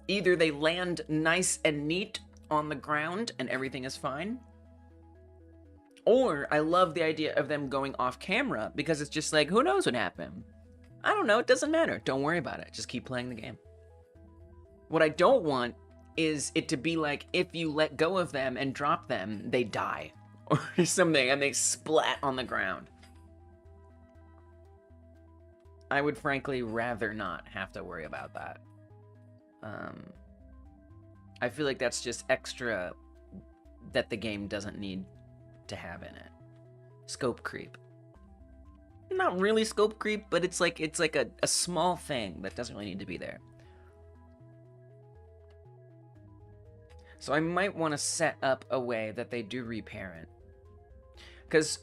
Either they land nice and neat on the ground and everything is fine, or I love the idea of them going off camera because it's just like, who knows what happened? I don't know, it doesn't matter. Don't worry about it. Just keep playing the game. What I don't want is it to be like, if you let go of them and drop them, they die. Or something, and they splat on the ground. I would frankly rather not have to worry about that. I feel like that's just extra that the game doesn't need to have in it. Scope creep. Not really scope creep, but it's like a small thing that doesn't really need to be there. So I might want to set up a way that they do reparent. Because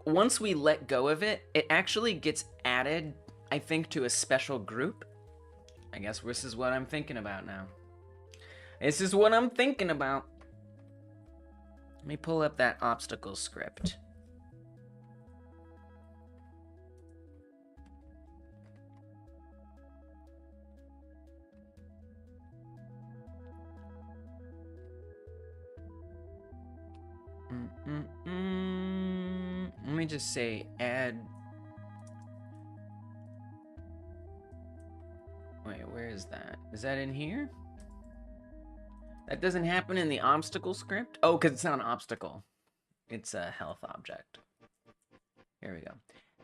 once we let go of it, it actually gets added, I think, to a special group. I guess this is what I'm thinking about now. This is what I'm thinking about. Let me pull up that obstacle script. Let me just say add. Wait, where is that? Is that in here? That doesn't happen in the obstacle script? Oh, because it's not an obstacle. It's a health object. Here we go.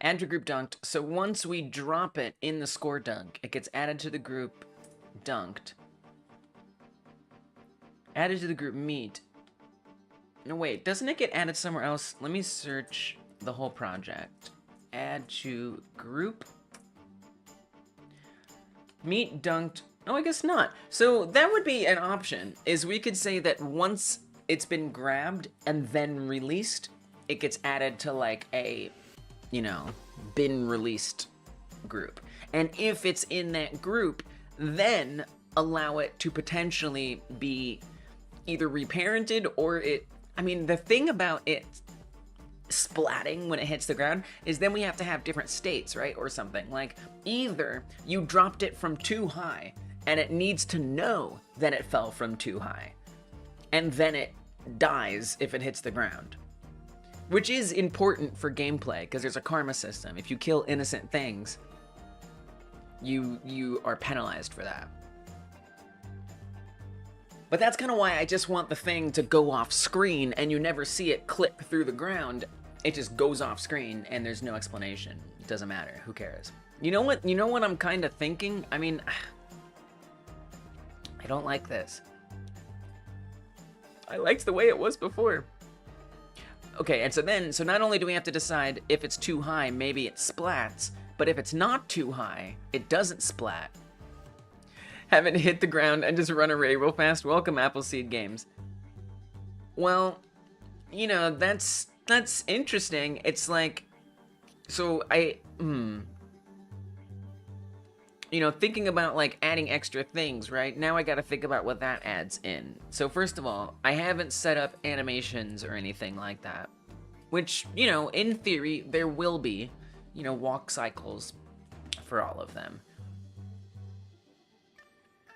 Add to group dunked. So once we drop it in the score dunk, it gets added to the group dunked. Added to the group meet. No, wait, doesn't it get added somewhere else? Let me search the whole project. Add to group. Meet dunked. Oh, I guess not. So that would be an option, is we could say that once it's been grabbed and then released, it gets added to like a, you know, been released group. And if it's in that group, then allow it to potentially be either reparented or it, I mean, the thing about it splatting when it hits the ground is then we have to have different states, right? Or something like either you dropped it from too high and it needs to know that it fell from too high, and then it dies if it hits the ground, which is important for gameplay because there's a karma system. If you kill innocent things, you are penalized for that. But that's kind of why I just want the thing to go off screen and you never see it clip through the ground. It just goes off screen and there's no explanation. It doesn't matter. Who cares? You know what? You know what I'm kind of thinking? I mean, I don't like this. I liked the way it was before. Okay, and so not only do we have to decide if it's too high, maybe it splats, but if it's not too high, it doesn't splat. Haven't hit the ground and just run away real fast. Welcome, Appleseed Games. Well, you know, that's interesting. It's like, so you know, thinking about like adding extra things, right? Now I gotta think about what that adds in. So first of all, I haven't set up animations or anything like that, which, you know, in theory, there will be, you know, walk cycles for all of them.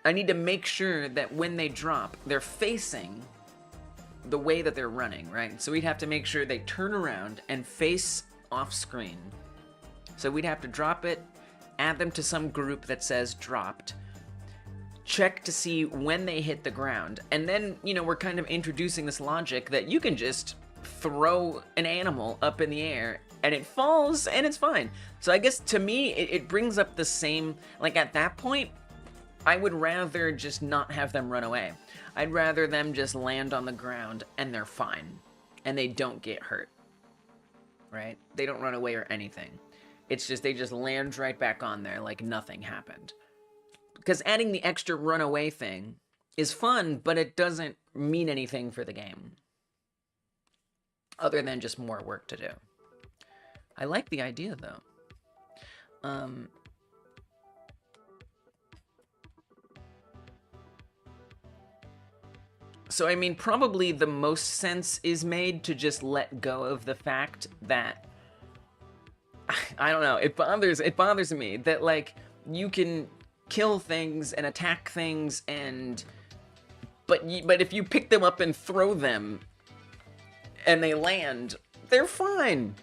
I need to make sure that when they drop, they're facing the way that they're running, right? So we'd have to make sure they turn around and face off screen. So we'd have to drop it, add them to some group that says dropped, check to see when they hit the ground, and then, you know, we're kind of introducing this logic that you can just throw an animal up in the air and it falls and it's fine. So I guess to me, it brings up the same, like at that point, I would rather just not have them run away. I'd rather them just land on the ground and they're fine and they don't get hurt, right? They don't run away or anything. It's just, they just land right back on there like nothing happened. Because adding the extra runaway thing is fun, but it doesn't mean anything for the game. Other than just more work to do. I like the idea, though. So, I mean, probably the most sense is made to just let go of the fact that, I don't know, it bothers me that, like, you can kill things and attack things and, but if you pick them up and throw them and they land, they're fine.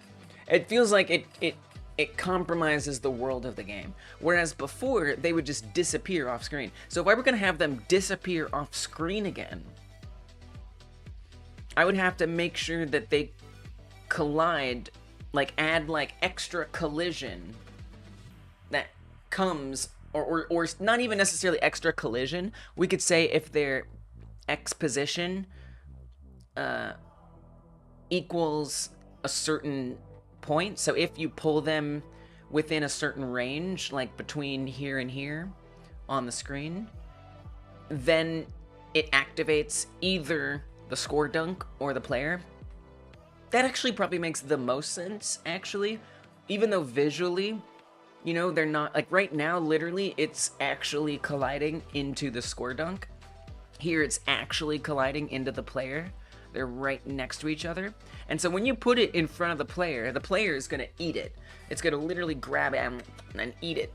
It feels like it compromises the world of the game. Whereas before, they would just disappear off screen. So if I were gonna have them disappear off screen again, I would have to make sure that they collide, like add like extra collision that comes, or not even necessarily extra collision. We could say if their X position equals a certain point. So if you pull them within a certain range, like between here and here on the screen, then it activates either the score dunk or the player. That actually probably makes the most sense, actually. Even though visually, you know, they're not, like right now, literally, it's actually colliding into the score dunk. Here, it's actually colliding into the player. They're right next to each other. And so when you put it in front of the player is gonna eat it. It's gonna literally grab it and eat it.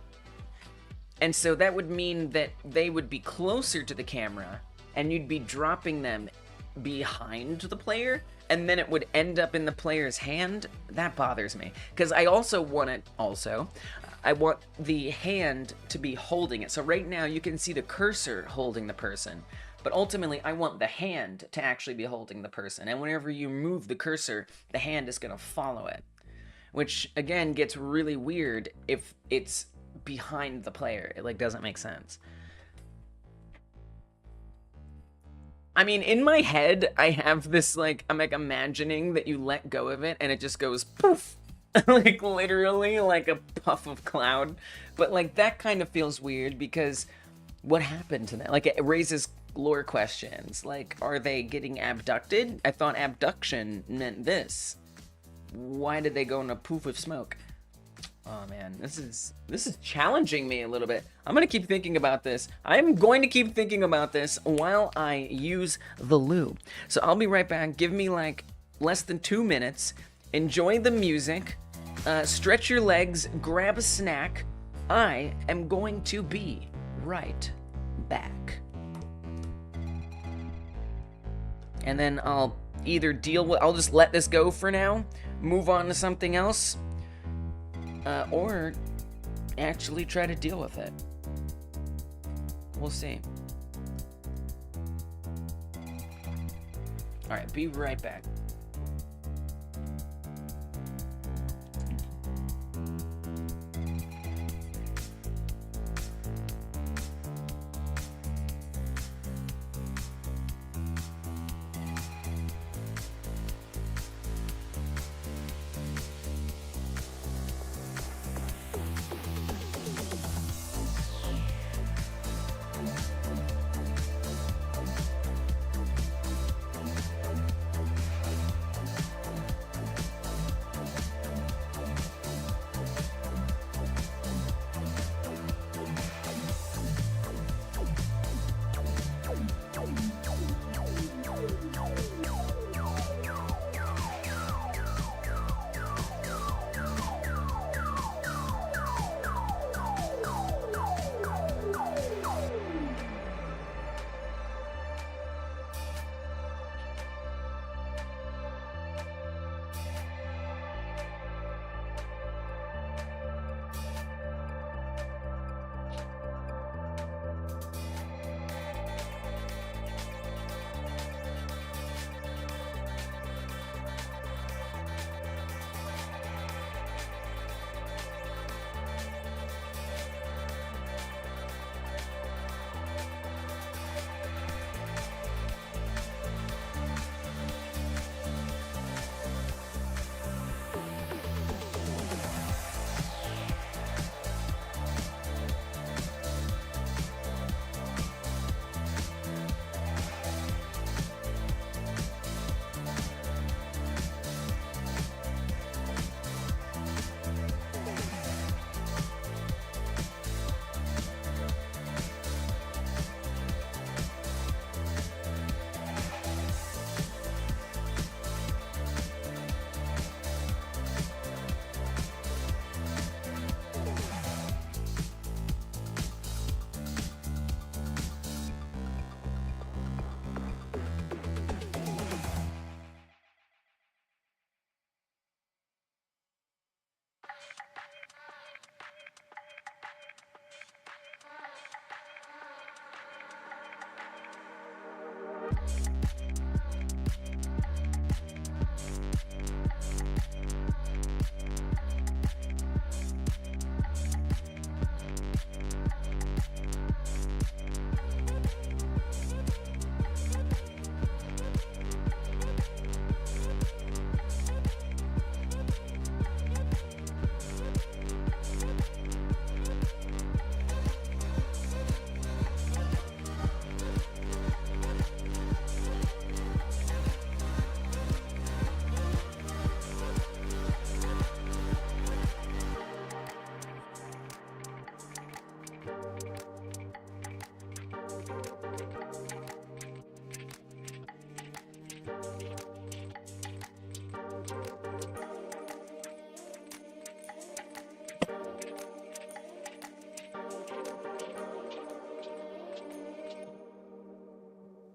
And so that would mean that they would be closer to the camera and you'd be dropping them behind the player, and then it would end up in the player's hand. That bothers me, because I want the hand to be holding it. So right now you can see the cursor holding the person, but ultimately I want the hand to actually be holding the person, and whenever you move the cursor, the hand is going to follow it, which again gets really weird if it's behind the player. It like doesn't make sense. I mean, in my head, I have this, like, I'm like imagining that you let go of it and it just goes poof, like literally like a puff of cloud. But like that kind of feels weird because what happened to that? Like it raises lore questions. Like, are they getting abducted? I thought abduction meant this. Why did they go in a poof of smoke? Oh man, this is challenging me a little bit. I'm gonna keep thinking about this. I'm going to keep thinking about this while I use the loo. So I'll be right back. Give me like less than 2 minutes. Enjoy the music. Stretch your legs. Grab a snack. I am going to be right back. And then I'll either I'll just let this go for now, move on to something else, or actually try to deal with it. We'll see. Alright, be right back.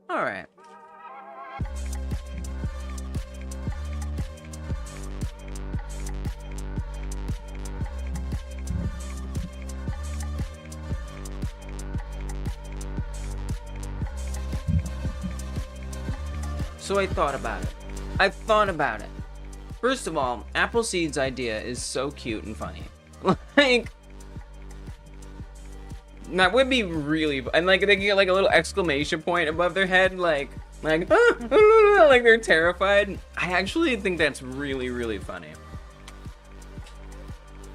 All right. So I thought about it. First of all, Appleseed's idea is so cute and funny. Like, that would be really, and like they get like a little exclamation point above their head, like like they're terrified. I actually think that's really, really funny.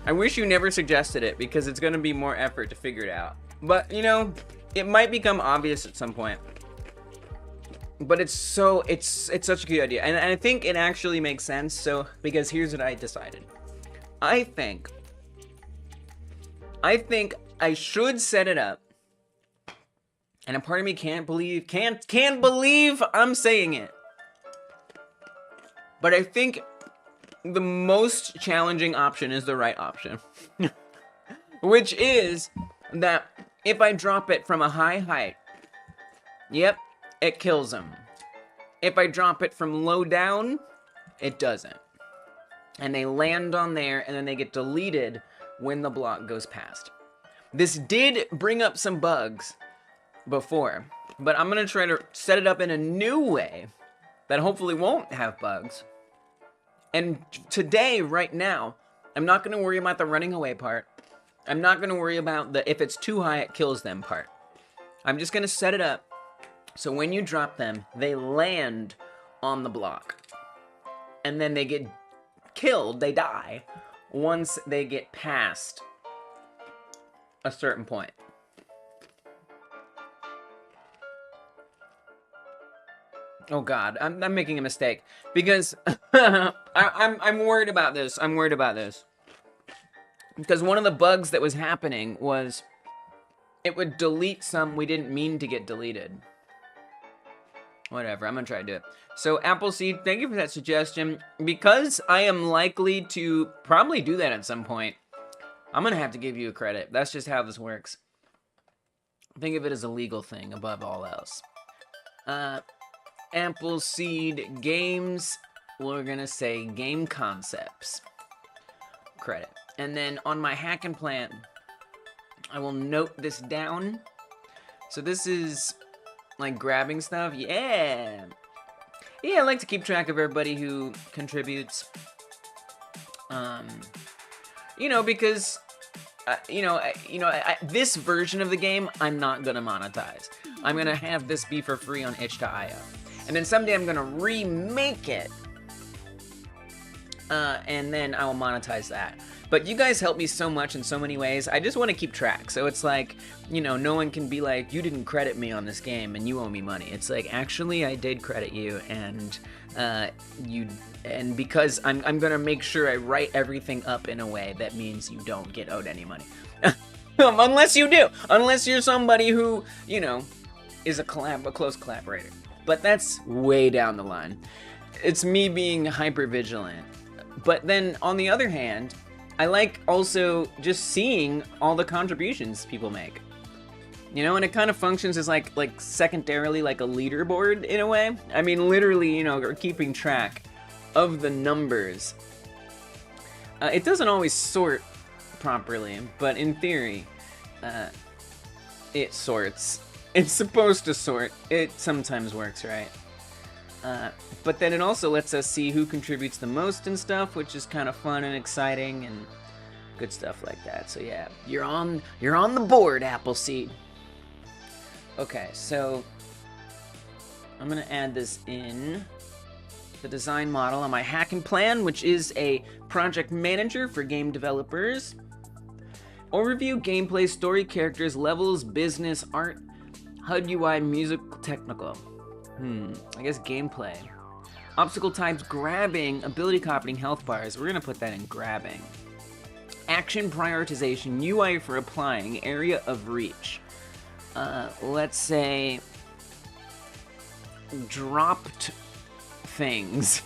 I wish you never suggested it because it's gonna be more effort to figure it out. But you know, it might become obvious at some point. But it's such a good idea, and I think it actually makes sense. So because here's what I decided. I think I should set it up, and a part of me can't believe I'm saying it. But I think the most challenging option is the right option, which is that if I drop it from a high height, yep, it kills them. If I drop it from low down, it doesn't. And they land on there, and then they get deleted when the block goes past. This did bring up some bugs before, but I'm gonna try to set it up in a new way that hopefully won't have bugs. And today, right now, I'm not gonna worry about the running away part. I'm not gonna worry about the if it's too high, it kills them part. I'm just gonna set it up so when you drop them, they land on the block. And then they get killed, they die, once they get past a certain point. Oh God, I'm making a mistake because I'm worried about this. I'm worried about this because one of the bugs that was happening was it would delete some we didn't mean to get deleted. Whatever, I'm gonna try to do it. So Appleseed, thank you for that suggestion. Because I am likely to probably do that at some point, I'm gonna have to give you a credit. That's just how this works. Think of it as a legal thing above all else. Appleseed Games, we're gonna say game concepts. Credit. And then on my hack and plan, I will note this down. So this is like grabbing stuff. Yeah. Yeah, I like to keep track of everybody who contributes. You know, because this version of the game, I'm not gonna monetize. I'm gonna have this be for free on itch.io. And then someday I'm gonna remake it. And then I will monetize that. But you guys help me so much in so many ways. I just want to keep track. So it's like, no one can be like, you didn't credit me on this game and you owe me money. It's like, actually, I did credit you, and because I'm gonna make sure I write everything up in a way that means you don't get owed any money. Unless you do. Unless you're somebody who, is a close collaborator. But that's way down the line. It's me being hyper vigilant. But then on the other hand, I like also just seeing all the contributions people make. And it kind of functions as like secondarily like a leaderboard in a way. I mean, literally, keeping track of the numbers. It doesn't always sort properly, but in theory, it sorts. It's supposed to sort. It sometimes works, right? But then it also lets us see who contributes the most and stuff, which is kind of fun and exciting and good stuff like that. So yeah, you're on the board, Appleseed. Okay, so I'm gonna add this in the design model on my hack and plan, which is a project manager for game developers. Overview, gameplay, story, characters, levels, business, art, HUD UI, music, technical. I guess gameplay. Obstacle types, grabbing, ability copying, health bars. We're gonna put that in grabbing. Action prioritization, UI for applying, area of reach. Let's say dropped things.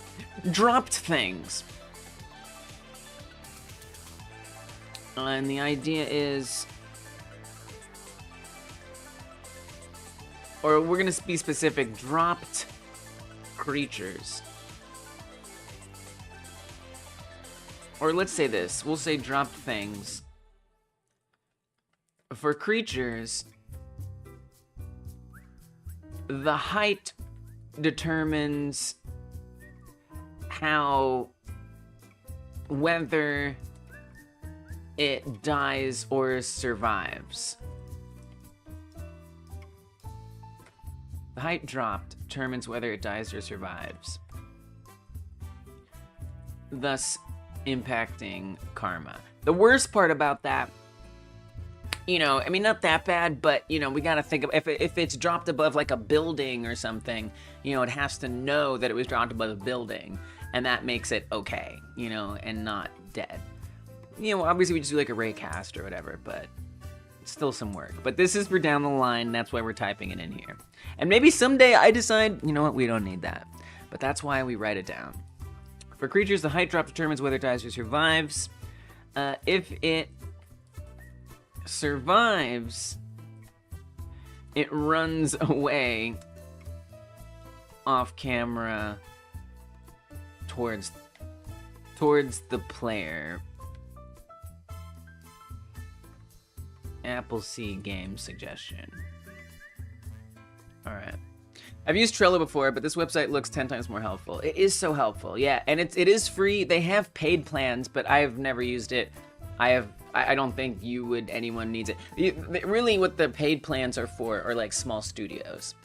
Dropped things. And the idea is, or we're gonna be specific, dropped creatures. Or let's say this, we'll say dropped things. For creatures, the height determines whether it dies or survives. The height dropped determines whether it dies or survives, thus impacting karma. The worst part about that, I mean, not that bad, but, we gotta think of, if it's dropped above, like, a building or something, it has to know that it was dropped above a building, and that makes it okay, and not dead. Obviously we just do, like, a raycast or whatever, but it's still some work. But this is for down the line, that's why we're typing it in here. And maybe someday I decide, you know what, we don't need that. But that's why we write it down. For creatures, the height drop determines whether it dies or survives. If it survives, it runs away off camera towards the player. Appleseed game suggestion. All right. I've used Trello before, but this website looks 10 times more helpful. It is so helpful, yeah, and it is free. They have paid plans, but I've never used it. I don't think anyone needs it. Really, what the paid plans are for are like small studios.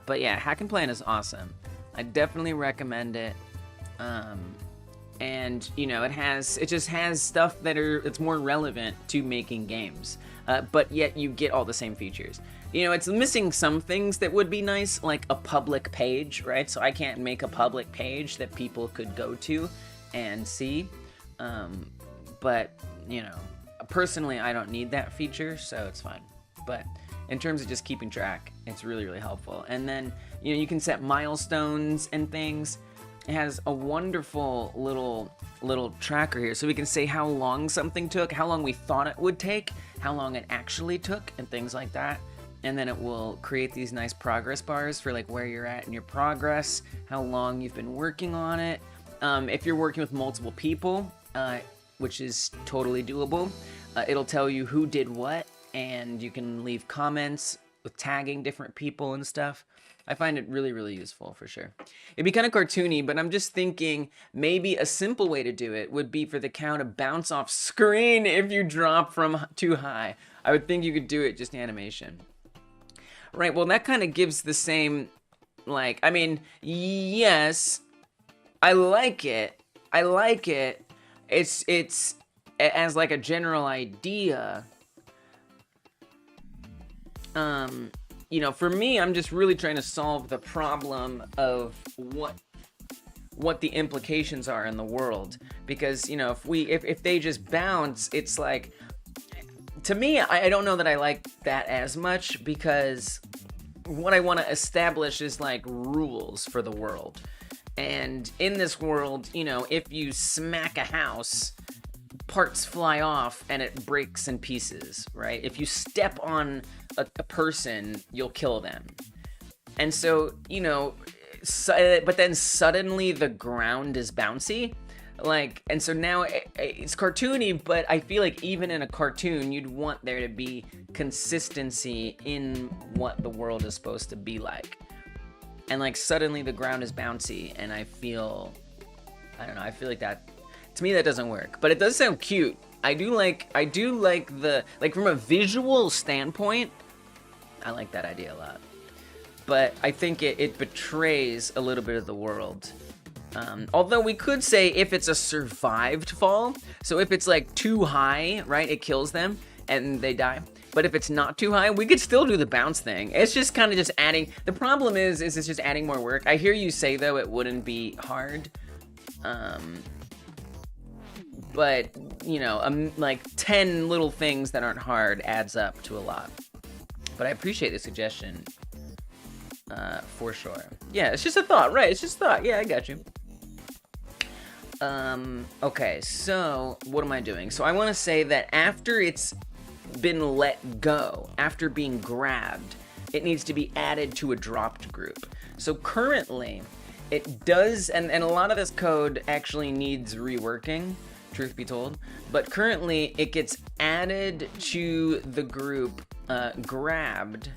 But yeah, Hack and Plan is awesome. I definitely recommend it. And you know, it just has stuff it's more relevant to making games, but yet you get all the same features. You know, it's missing some things that would be nice, like a public page, right? So I can't make a public page that people could go to and see. But you know, personally, I don't need that feature, so it's fine. But in terms of just keeping track, it's really, really helpful. And then, you know, you can set milestones and things. It has a wonderful little tracker here, so we can say how long something took, how long we thought it would take, how long it actually took, and things like that. And then it will create these nice progress bars for like where you're at in your progress, how long you've been working on it. If you're working with multiple people, which is totally doable, it'll tell you who did what, and you can leave comments with tagging different people and stuff. I find it really, really useful for sure. It'd be kind of cartoony, but I'm just thinking maybe a simple way to do it would be for the cow to bounce off screen if you drop from too high. I would think you could do it just animation. Right, well that kind of gives the same, like, I mean, yes, I like it. It's as like a general idea. You know, for me, I'm just really trying to solve the problem of what the implications are in the world. Because, you know, if they just bounce, it's like, to me, I don't know that I like that as much, because what I want to establish is like rules for the world. And in this world, you know, if you smack a house, parts fly off and it breaks in pieces, right? If you step on a person, you'll kill them. And so, you know, but then suddenly the ground is bouncy. Like, and so now it's cartoony, but I feel like even in a cartoon, you'd want there to be consistency in what the world is supposed to be like. And like suddenly the ground is bouncy, and I don't know, I feel like that, to me that doesn't work. But it does sound cute. I do like the, like from a visual standpoint, I like that idea a lot. But I think it betrays a little bit of the world. Although we could say if it's a survived fall, so if it's like too high, right, it kills them and they die. But if it's not too high, we could still do the bounce thing. It's just kind of just adding, the problem is it's just adding more work. I hear you say though it wouldn't be hard. But you know, like 10 little things that aren't hard adds up to a lot. But I appreciate the suggestion, for sure. Yeah, it's just a thought, right? It's just a thought. Yeah, I got you. Okay, so what am I doing? So I want to say that after it's been let go, after being grabbed, it needs to be added to a dropped group. So currently, it does, and a lot of this code actually needs reworking, truth be told, but currently it gets added to the group grabbed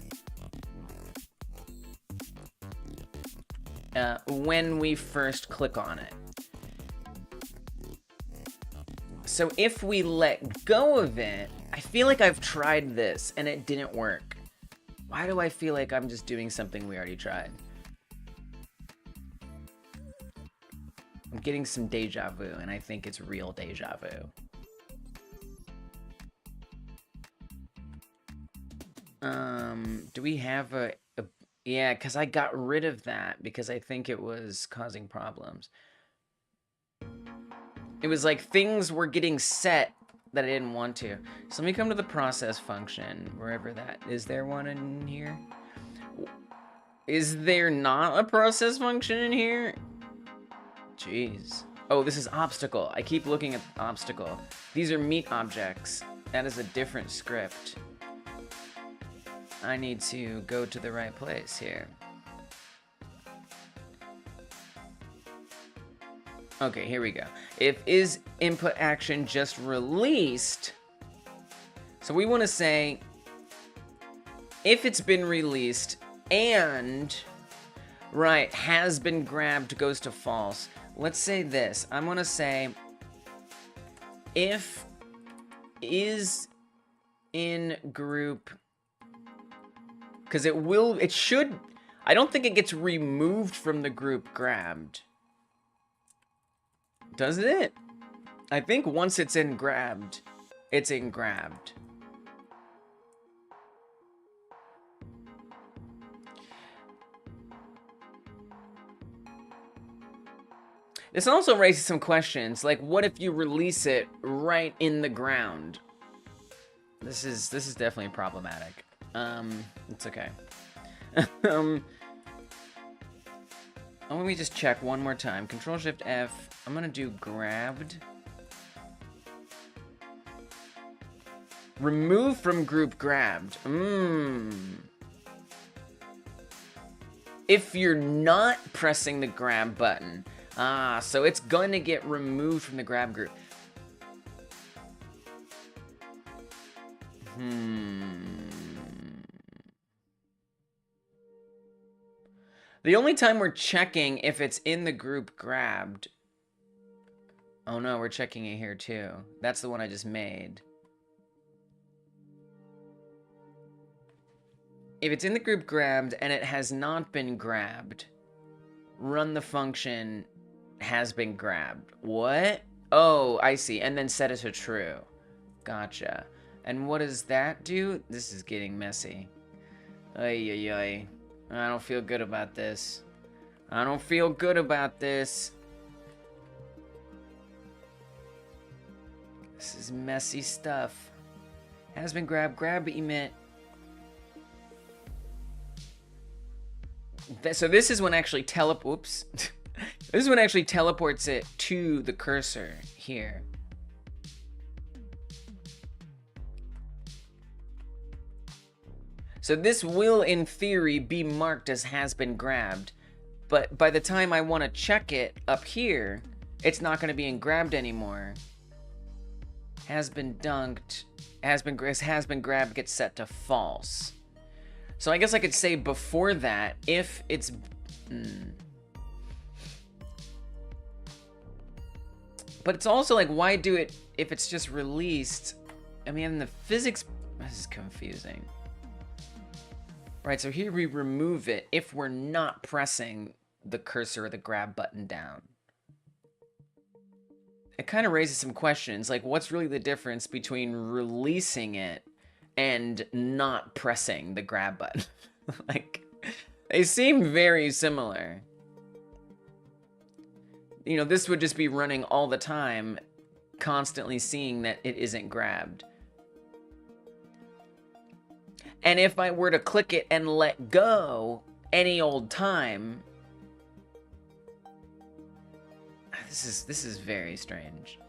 when we first click on it. So if we let go of it, I feel like I've tried this and it didn't work. Why do I feel like I'm just doing something we already tried? I'm getting some deja vu, and I think it's real deja vu. Do we have a yeah, because I got rid of that because I think it was causing problems. It was like things were getting set that I didn't want to. So let me come to the process function, wherever that is. There one in here? Is there not a process function in here? Jeez. Oh, this is obstacle. I keep looking at obstacle. These are meat objects. That is a different script. I need to go to the right place here. Okay, here we go. If is input action just released, So we want to say, if it's been released and, right, has been grabbed goes to false. Let's say this. I'm going to say, if is in group, because it should, I don't think it gets removed from the group grabbed. Does it? I think once it's in grabbed, it's in grabbed. This also raises some questions, like what if you release it right in the ground? This is definitely problematic. It's okay. Let me just check one more time. Control-Shift-F. I'm gonna do grabbed. Remove from group grabbed. If you're not pressing the grab button. So it's going to get removed from the grab group. The only time we're checking if it's in the group grabbed... Oh no, we're checking it here too. That's the one I just made. If it's in the group grabbed and it has not been grabbed, run the function has been grabbed. What? Oh, I see. And then set it to true. Gotcha. And what does that do? This is getting messy. Ay, ay, ay. I don't feel good about this. I don't feel good about this. This is messy stuff. Has been grabbed. Grab emit. So this is when actually oops. This is when actually teleports it to the cursor here. So this will, in theory, be marked as has been grabbed. But by the time I want to check it up here, it's not going to be in grabbed anymore. Has been dunked. Has been grabbed gets set to false. So I guess I could say before that, if it's... But it's also like, why do it if it's just released? I mean, the physics... This is confusing. Right, so here we remove it if we're not pressing the cursor or the grab button down. It kind of raises some questions, like what's really the difference between releasing it and not pressing the grab button? Like, they seem very similar. You know, this would just be running all the time, constantly seeing that it isn't grabbed. And if I were to click it and let go any old time, this is very strange.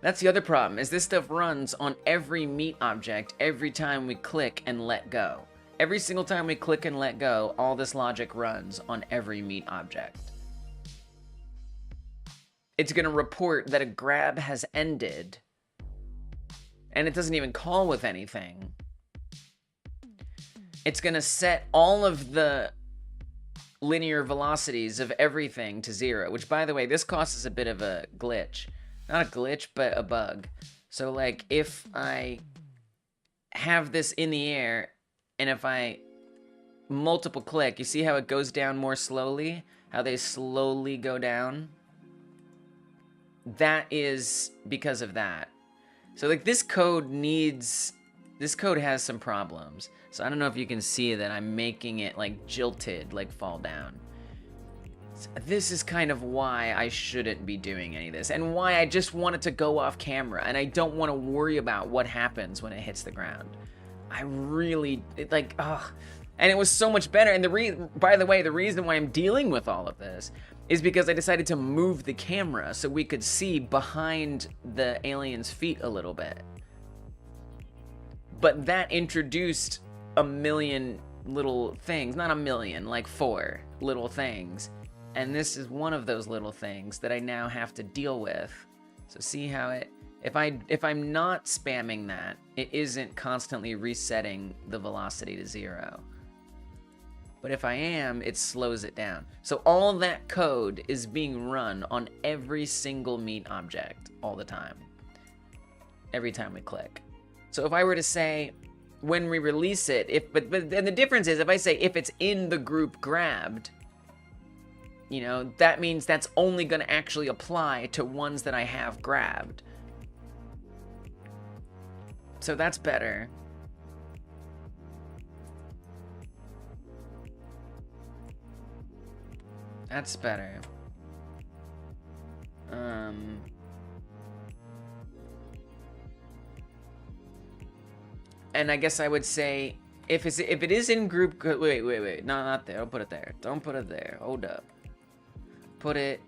That's the other problem, is this stuff runs on every meat object every time we click and let go. Every single time we click and let go, all this logic runs on every meat object. It's going to report that a grab has ended, and it doesn't even call with anything. It's going to set all of the linear velocities of everything to 0, which, by the way, this causes a bit of a glitch. Not a glitch, but a bug. So, like, if I have this in the air, and if I multiple click, you see how it goes down more slowly? How they slowly go down? That is because of that. So, like, this code has some problems. So I don't know if you can see that I'm making it, like, jilted, like, fall down. This is kind of why I shouldn't be doing any of this, and why I just want it to go off camera, and I don't want to worry about what happens when it hits the ground. I really, and it was so much better. And by the way, the reason why I'm dealing with all of this is because I decided to move the camera so we could see behind the alien's feet a little bit. But that introduced a million little things, not a million, like 4 little things. And this is one of those little things that I now have to deal with. So see how it If I'm not spamming that, it isn't constantly resetting the velocity to 0. But if I am, it slows it down. So all that code is being run on every single meat object all the time. Every time we click. So if I were to say, when we release it, but then the difference is, if I say if it's in the group grabbed, you know, that means that's only going to actually apply to ones that I have grabbed. So that's better. That's better. And I guess I would say, if it is in group, wait, no, not there. Don't put it there. Don't put it there. Hold up. Put it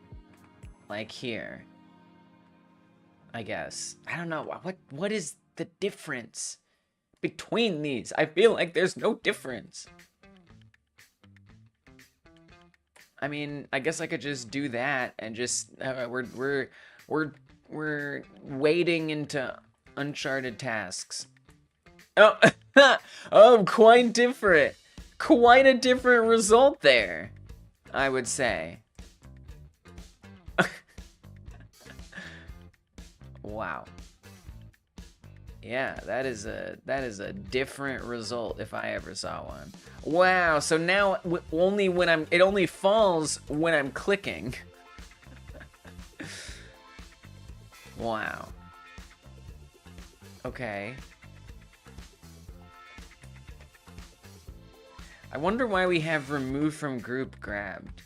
like here. I guess. I don't know. What is the difference between these? I feel like there's no difference. I mean, I guess I could just do that and just we're wading into uncharted tasks. Oh, oh, quite different. Quite a different result there, I would say. Wow. Yeah, that is a different result if I ever saw one. Wow, so now it only falls when I'm clicking. Wow. Okay. I wonder why we have removed from group grabbed.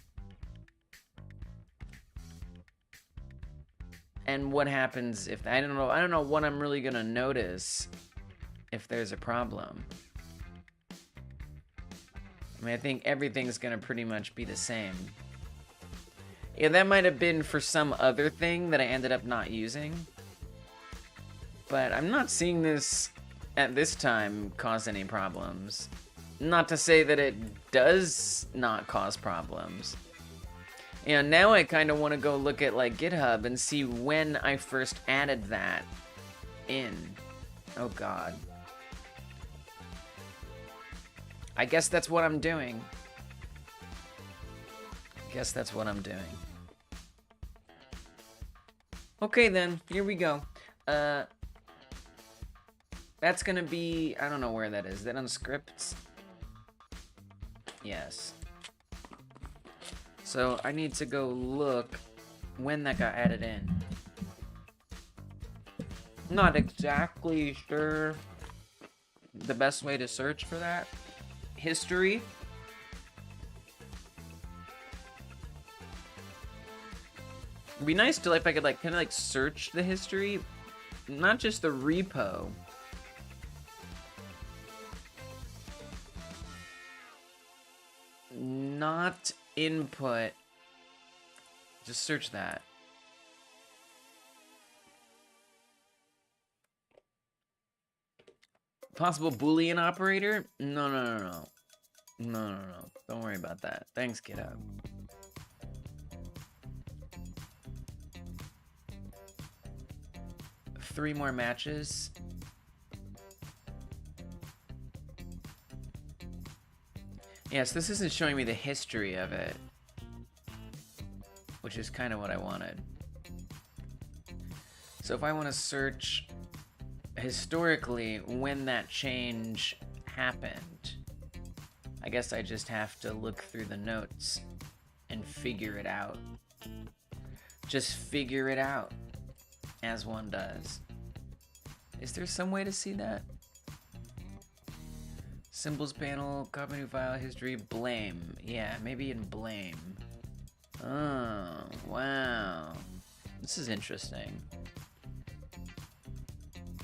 And what happens if I don't know what I'm really gonna notice if there's a problem. I mean, I think everything's gonna pretty much be the same. Yeah, that might have been for some other thing that I ended up not using. But I'm not seeing this at this time cause any problems. Not to say that it does not cause problems. You know, now I kind of want to go look at like GitHub and see when I first added that in. Oh God. I guess that's what I'm doing. Okay then, here we go. That's gonna be, I don't know where that is. Is that on scripts? Yes. So I need to go look when that got added in. Not exactly sure the best way to search for that. History. It'd be nice to, like, if I could like kind of like search the history, not just the repo. Not input. Just search that. Possible Boolean operator? No. Don't worry about that. Thanks, GitHub. Three more matches. Yes, this isn't showing me the history of it, which is kind of what I wanted. So if I want to search historically when that change happened, I guess I just have to look through the notes and figure it out. Just figure it out, as one does. Is there some way to see that? Symbols panel, copy new file, history, blame. Yeah, maybe in blame. Oh, wow. This is interesting.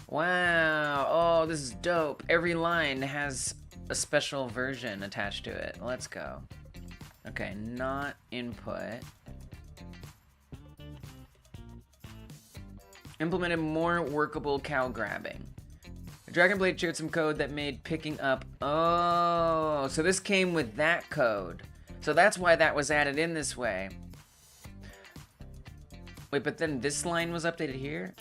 Wow. Oh, this is dope. Every line has a special version attached to it. Let's go. Okay, not input. Implemented more workable cow grabbing. Dragon Blade shared some code that made picking up... Oh, so this came with that code. So that's why that was added in this way. Wait, but then this line was updated here?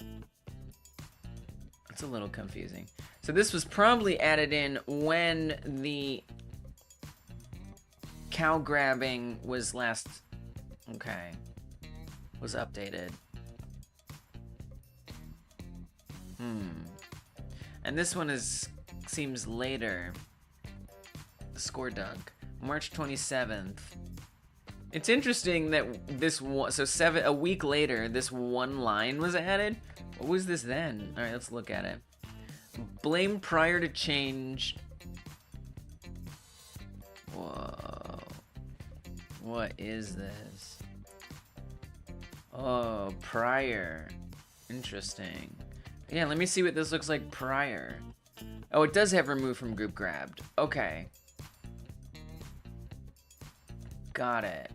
That's a little confusing. So this was probably added in when the cow grabbing was last, okay, was updated. And this one seems later. The score dunk, March 27th. It's interesting that this one, so a week later, this one line was added. What was this then? All right, let's look at it. Blame prior to change. Whoa. What is this? Oh, prior. Interesting. Yeah, let me see what this looks like prior. Oh, it does have remove from group grabbed. Okay. Got it.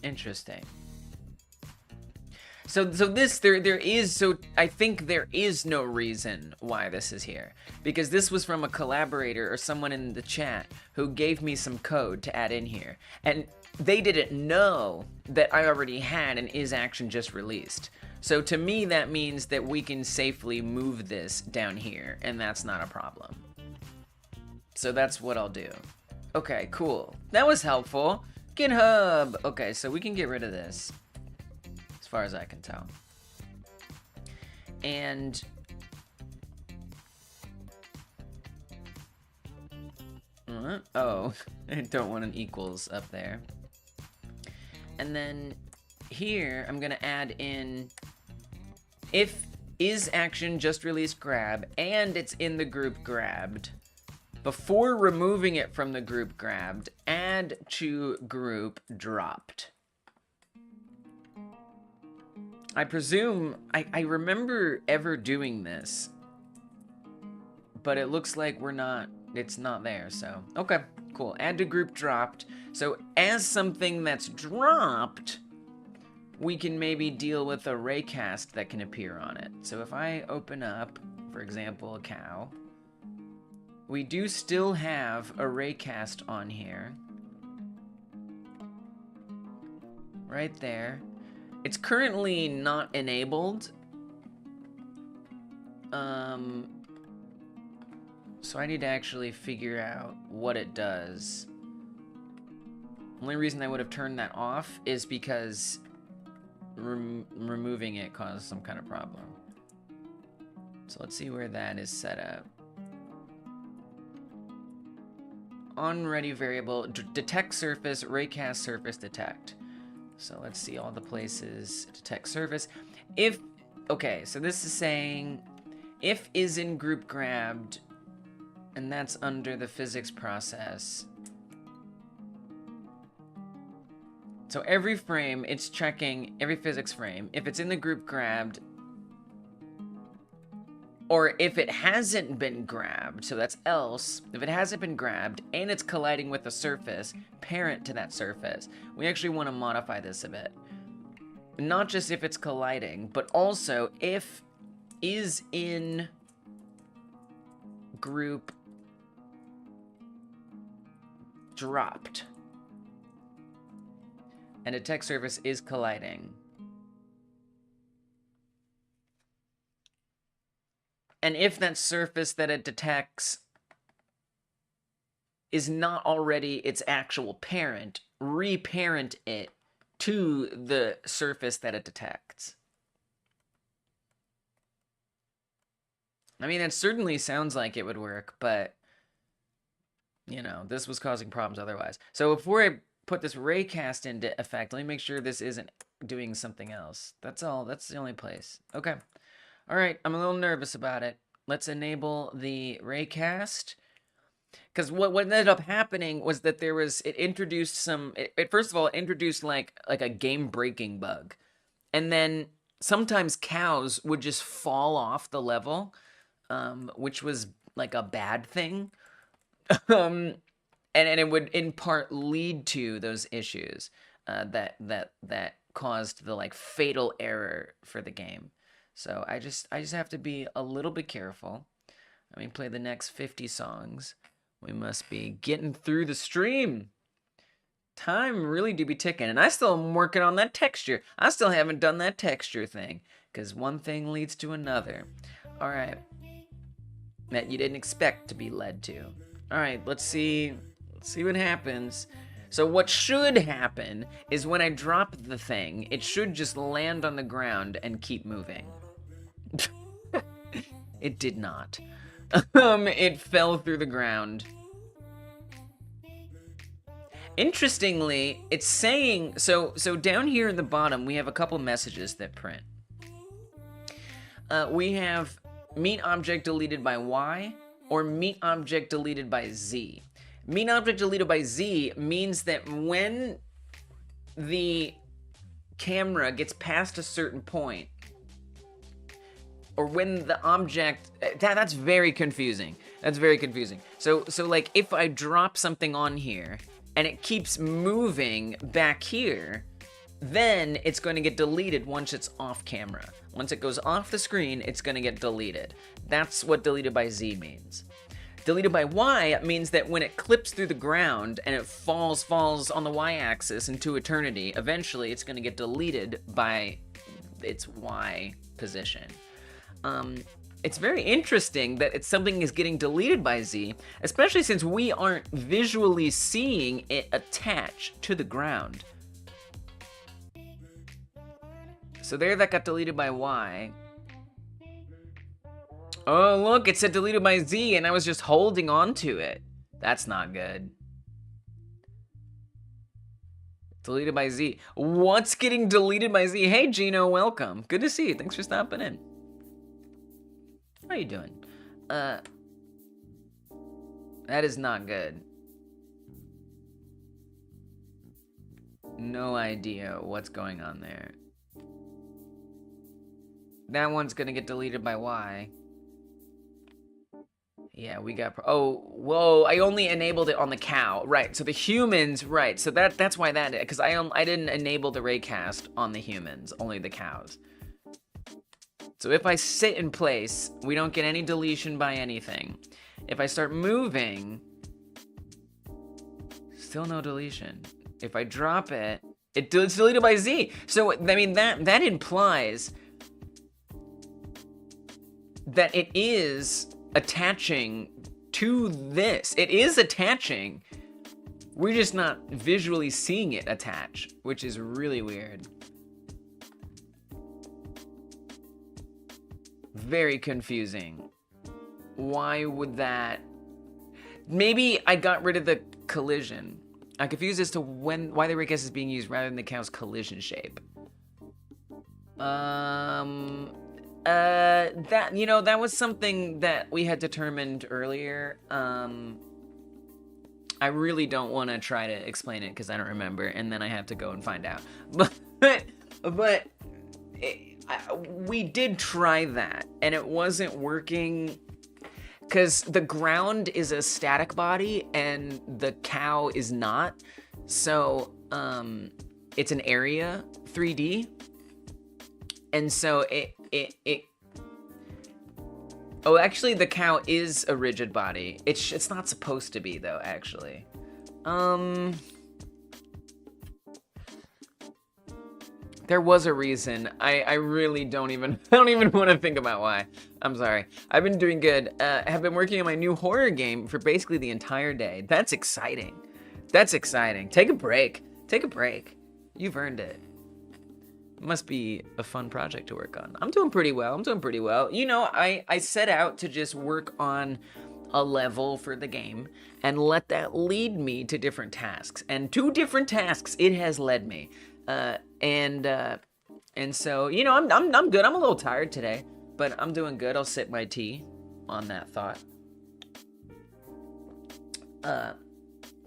Interesting. So I think there is no reason why this is here, because this was from a collaborator or someone in the chat who gave me some code to add in here, and they didn't know that I already had an is action just released. So to me, that means that we can safely move this down here, and that's not a problem. So that's what I'll do. Okay, cool. That was helpful. GitHub. Okay, so we can get rid of this, as far as I can tell. And oh, I don't want an equals up there. And then here, I'm gonna add in if is action just released grab and it's in the group grabbed. Before removing it from the group grabbed, add to group dropped. I presume, I remember ever doing this, but it looks like it's not there, so. Okay, cool, add to group dropped. So as something that's dropped, we can maybe deal with a raycast that can appear on it. So if I open up, for example, a cow, we do still have a raycast on here. Right there. It's currently not enabled. So I need to actually figure out what it does. The only reason I would have turned that off is because removing it caused some kind of problem. So let's see where that is set up. On ready variable, detect surface, raycast surface, detect. So let's see all the places, detect surface. If, okay, so this is saying, if is in group grabbed, and that's under the physics process. So every frame, it's checking every physics frame. If it's in the group grabbed, or if it hasn't been grabbed, so that's else, if it hasn't been grabbed and it's colliding with a surface parent to that surface, we actually want to modify this a bit. Not just if it's colliding, but also if is in group dropped and detect surface is colliding. And if that surface that it detects is not already its actual parent, reparent it to the surface that it detects. I mean, it certainly sounds like it would work, but, you know, this was causing problems otherwise. So before I put this raycast into effect, let me make sure this isn't doing something else. That's all. That's the only place. Okay. All right, I'm a little nervous about it. Let's enable the raycast. Because what ended up happening was that it introduced some, first of all, it introduced like a game-breaking bug. And then sometimes cows would just fall off the level, which was like a bad thing. And it would in part lead to those issues that caused the like fatal error for the game. So I just have to be a little bit careful. Let me play the next 50 songs. We must be getting through the stream. Time really do be ticking. And I still am working on that texture. I still haven't done that texture thing. Because one thing leads to another. All right. that you didn't expect to be led to. All right, let's see what happens. So what should happen is when I drop the thing, it should just land on the ground and keep moving. It did not. It fell through the ground. Interestingly, it's saying, so down here in the bottom, we have a couple messages that print. We have meet object deleted by Y or meet object deleted by Z. Meet object deleted by Z means that when the camera gets past a certain point, or when the object, that's very confusing. That's very confusing. So like if I drop something on here and it keeps moving back here, then it's going to get deleted once it's off camera. Once it goes off the screen, it's going to get deleted. That's what deleted by Z means. Deleted by Y means that when it clips through the ground and it falls on the Y-axis into eternity, eventually it's going to get deleted by its Y position. It's very interesting that something is getting deleted by Z, especially since we aren't visually seeing it attach to the ground. So there, that got deleted by Y. Oh, look, it said deleted by Z, and I was just holding on to it. That's not good. Deleted by Z. What's getting deleted by Z? Hey, Gino, welcome. Good to see you. Thanks for stopping in. How you doing? That is not good. No idea what's going on there. That one's gonna get deleted by Y. Yeah, we got, oh, whoa, I only enabled it on the cow. Right, so the humans, right, so that's why that, because I didn't enable the raycast on the humans, only the cows. So if I sit in place, we don't get any deletion by anything. If I start moving, still no deletion. If I drop it, it's deleted by Z. So, I mean, that implies that it is attaching to this. It is attaching. We're just not visually seeing it attach, which is really weird. Very confusing. Why would that? Maybe I got rid of the collision. I'm confused as to why the raycast is being used rather than the cow's collision shape. That, you know, that was something that we had determined earlier. I really don't want to try to explain it because I don't remember, and then I have to go and find out. But we did try that, and it wasn't working because the ground is a static body and the cow is not. So it's an area 3D, and so oh, actually the cow is a rigid body. It's not supposed to be though, actually. There was a reason. I really don't even want to think about why. I'm sorry. I've been doing good. Have been working on my new horror game for basically the entire day. That's exciting. That's exciting. Take a break. Take a break. You've earned it. Must be a fun project to work on. I'm doing pretty well. I'm doing pretty well. You know, I set out to just work on a level for the game and let that lead me to different tasks. And to different tasks it has led me. And so, you know, I'm good. I'm a little tired today, but I'm doing good. I'll sip my tea on that thought.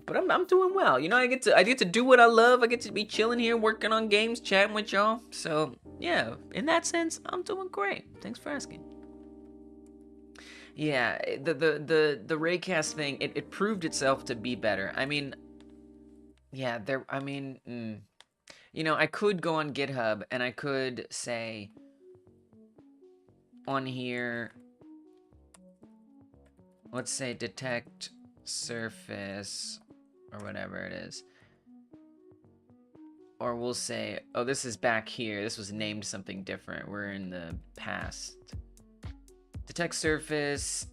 But I'm doing well. You know, I get to do what I love. I get to be chilling here, working on games, chatting with y'all. So yeah, in that sense, I'm doing great. Thanks for asking. Yeah, the raycast thing, it proved itself to be better. I mean, yeah, you know, I could go on GitHub and I could say on here, let's say detect surface or whatever it is. Or we'll say, oh, this is back here. This was named something different. We're in the past. Detect surface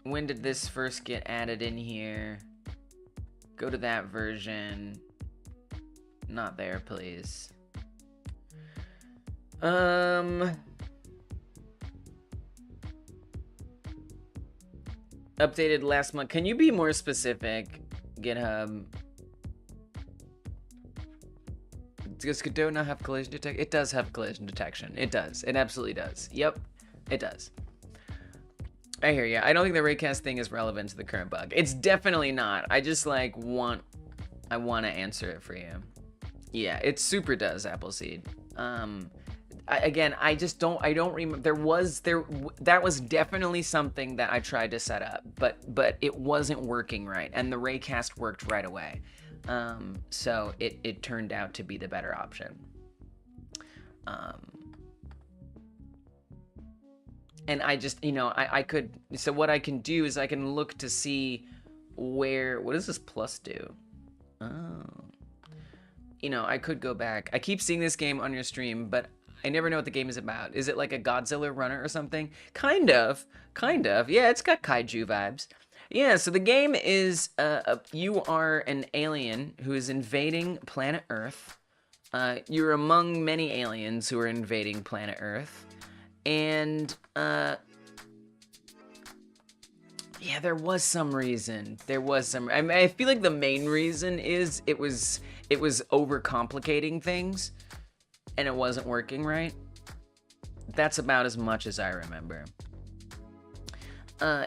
When did this first get added in here? Go to that version. Not there, please. Updated last month. Can you be more specific, GitHub? Does Godot not have collision detection? It does have collision detection. It does. It absolutely does. Yep, it does. I hear you. I don't think the raycast thing is relevant to the current bug. It's definitely not. I just like I want to answer it for you. Yeah, it super does, Appleseed. I don't remember. That was definitely something that I tried to set up, but it wasn't working right, and the raycast worked right away. So it turned out to be the better option. And I just, I could, so what I can do is I can look to see what does this plus do? Oh. I could go back. I keep seeing this game on your stream, but I never know what the game is about. Is it like a Godzilla runner or something? Kind of. Yeah, it's got kaiju vibes. Yeah, so the game is, you are an alien who is invading planet Earth. You're among many aliens who are invading planet Earth. And, yeah, there was some reason. I mean, I feel like the main reason is it was overcomplicating things, and it wasn't working right. That's about as much as I remember.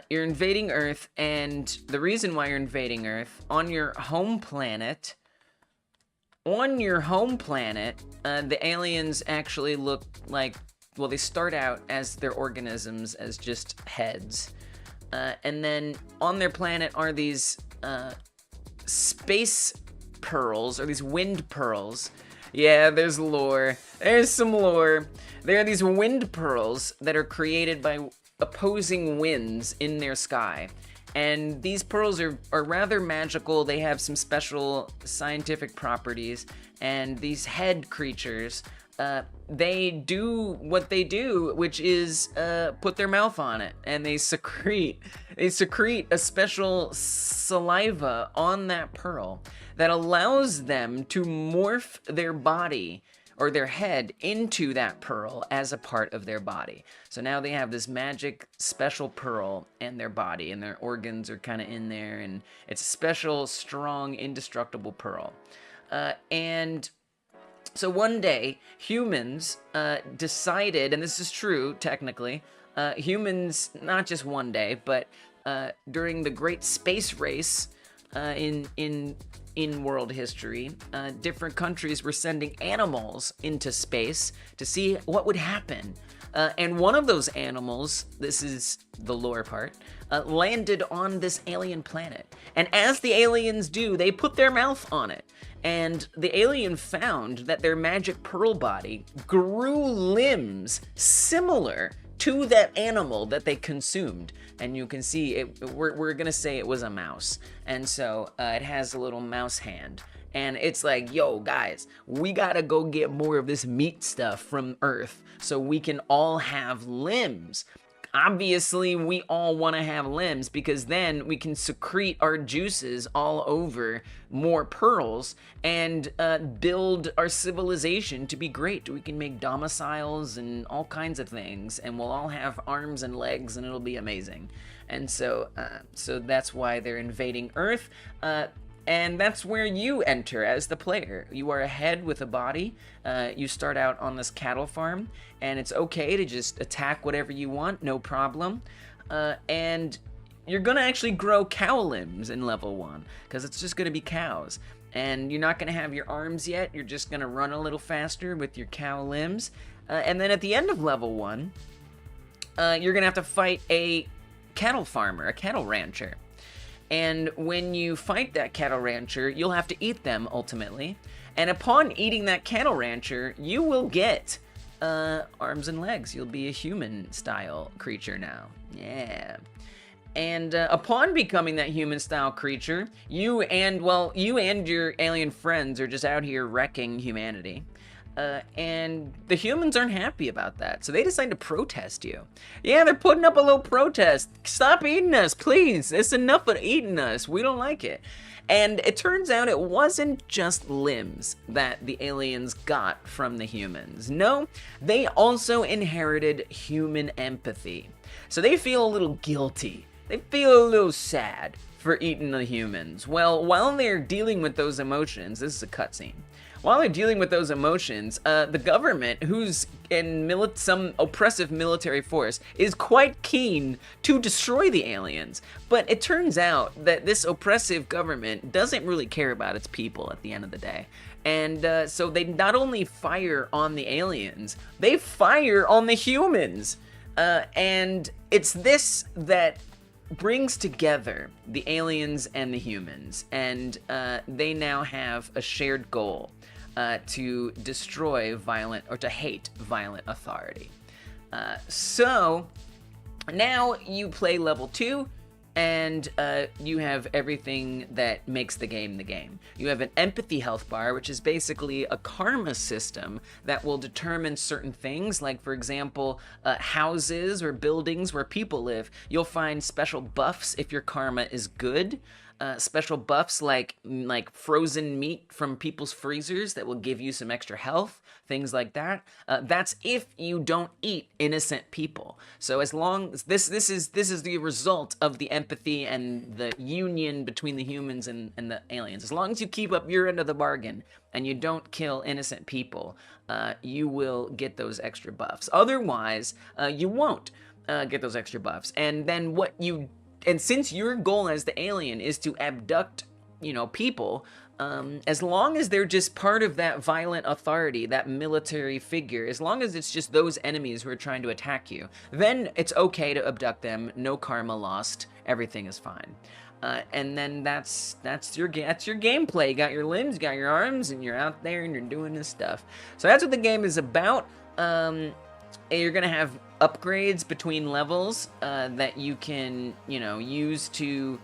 You're invading Earth, and the reason why you're invading Earth, on your home planet, the aliens actually look like, well, they start out as their organisms as just heads. And then on their planet are these space pearls, or these wind pearls. Yeah, there's lore. There's some lore. There are these wind pearls that are created by opposing winds in their sky. And these pearls are rather magical. They have some special scientific properties. And these head creatures, they do what they do, which is put their mouth on it, and they secrete a special saliva on that pearl that allows them to morph their body or their head into that pearl as a part of their body. So now they have this magic special pearl in their body, and their organs are kind of in there, and it's a special, strong, indestructible pearl. And so one day, humans decided, and this is true technically, humans, not just one day, but during the great space race in world history, different countries were sending animals into space to see what would happen. And one of those animals, this is the lore part, landed on this alien planet. And as the aliens do, they put their mouth on it. And the alien found that their magic pearl body grew limbs similar to that animal that they consumed. And you can see, we're gonna say it was a mouse. And so it has a little mouse hand. And it's like, yo, guys, we gotta go get more of this meat stuff from Earth so we can all have limbs. Obviously, we all want to have limbs because then we can secrete our juices all over more pearls and build our civilization to be great. We can make domiciles and all kinds of things, and we'll all have arms and legs, and it'll be amazing. And so that's why they're invading Earth. And that's where you enter as the player. You are a head with a body. You start out on this cattle farm, and it's okay to just attack whatever you want, no problem. And you're gonna actually grow cow limbs in level 1, because it's just gonna be cows. And you're not gonna have your arms yet, you're just gonna run a little faster with your cow limbs. And then at the end of level 1, you're gonna have to fight a cattle farmer, a cattle rancher. And when you fight that cattle rancher, you'll have to eat them ultimately. And upon eating that cattle rancher, you will get arms and legs. You'll be a human-style creature now. Yeah. And upon becoming that human-style creature, you and your alien friends are just out here wrecking humanity. And the humans aren't happy about that, so they decide to protest you. Yeah, they're putting up a little protest. Stop eating us, please. It's enough of eating us. We don't like it. And it turns out it wasn't just limbs that the aliens got from the humans. No, they also inherited human empathy. So they feel a little guilty. They feel a little sad for eating the humans. Well, while they're dealing with those emotions, this is a cutscene. While they're dealing with those emotions, the government, who's in some oppressive military force, is quite keen to destroy the aliens. But it turns out that this oppressive government doesn't really care about its people at the end of the day. And so they not only fire on the aliens, they fire on the humans. And it's this that brings together the aliens and the humans. And they now have a shared goal. To destroy violent, or to hate violent authority. So now you play level 2, and you have everything that makes the game the game. You have an empathy health bar, which is basically a karma system that will determine certain things, like, for example, houses or buildings where people live. You'll find special buffs if your karma is good. Special buffs like frozen meat from people's freezers that will give you some extra health, things like that. That's if you don't eat innocent people. So as long as this is the result of the empathy and the union between the humans and the aliens. As long as you keep up your end of the bargain and you don't kill innocent people, you will get those extra buffs. Otherwise, you won't get those extra buffs. And since your goal as the alien is to abduct, people, as long as they're just part of that violent authority, that military figure, as long as it's just those enemies who are trying to attack you, then it's okay to abduct them, no karma lost, everything is fine. And then that's your gameplay. You got your limbs, you got your arms, and you're out there and you're doing this stuff. So that's what the game is about. You're gonna have upgrades between levels that you can, use to,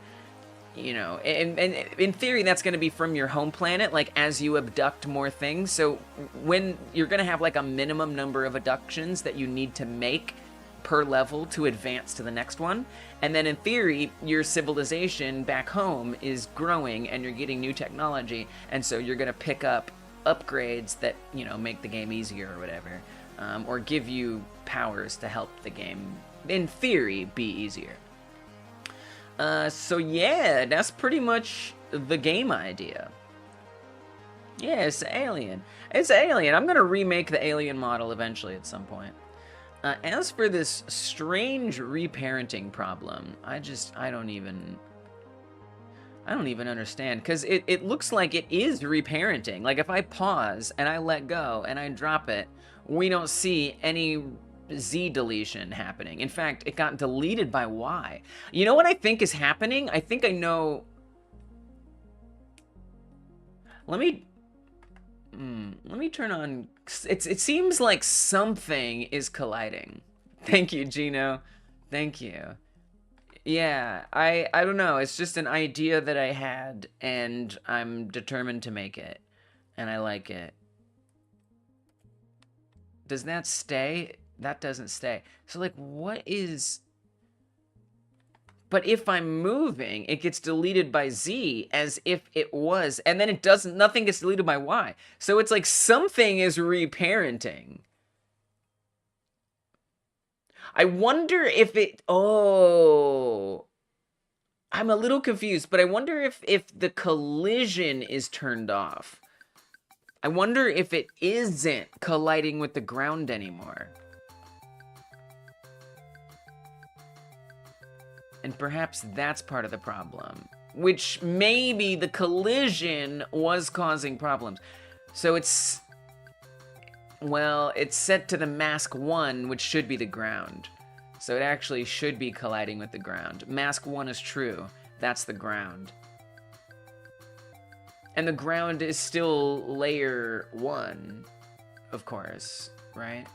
and in theory that's gonna be from your home planet, like as you abduct more things. So when you're gonna have like a minimum number of abductions that you need to make per level to advance to the next one. And then in theory, your civilization back home is growing and you're getting new technology. And so you're gonna pick up upgrades that, make the game easier or whatever. Or give you powers to help the game, in theory, be easier. So yeah, that's pretty much the game idea. Yeah, it's Alien. It's Alien. I'm gonna remake the Alien model eventually at some point. As for this strange reparenting problem, I don't even understand, because it looks like it is reparenting. Like if I pause and I let go and I drop it, we don't see any Z deletion happening. In fact, it got deleted by Y. You know what I think is happening? I think I know. Let me turn on. It seems like something is colliding. Thank you, Gino. Thank you. Yeah, I don't know. It's just an idea that I had, and I'm determined to make it, and I like it. Does that stay? That doesn't stay. So like, what is... But if I'm moving, it gets deleted by Z as if it was, and then it doesn't, nothing gets deleted by Y. So it's like something is reparenting. I wonder if it... Oh... I'm a little confused, but I wonder if the collision is turned off. I wonder if it isn't colliding with the ground anymore. And perhaps that's part of the problem. Which maybe the collision was causing problems. So it's... Well, it's set to the mask 1, which should be the ground. So it actually should be colliding with the ground. Mask 1 is true. That's the ground. And the ground is still layer 1, of course, right?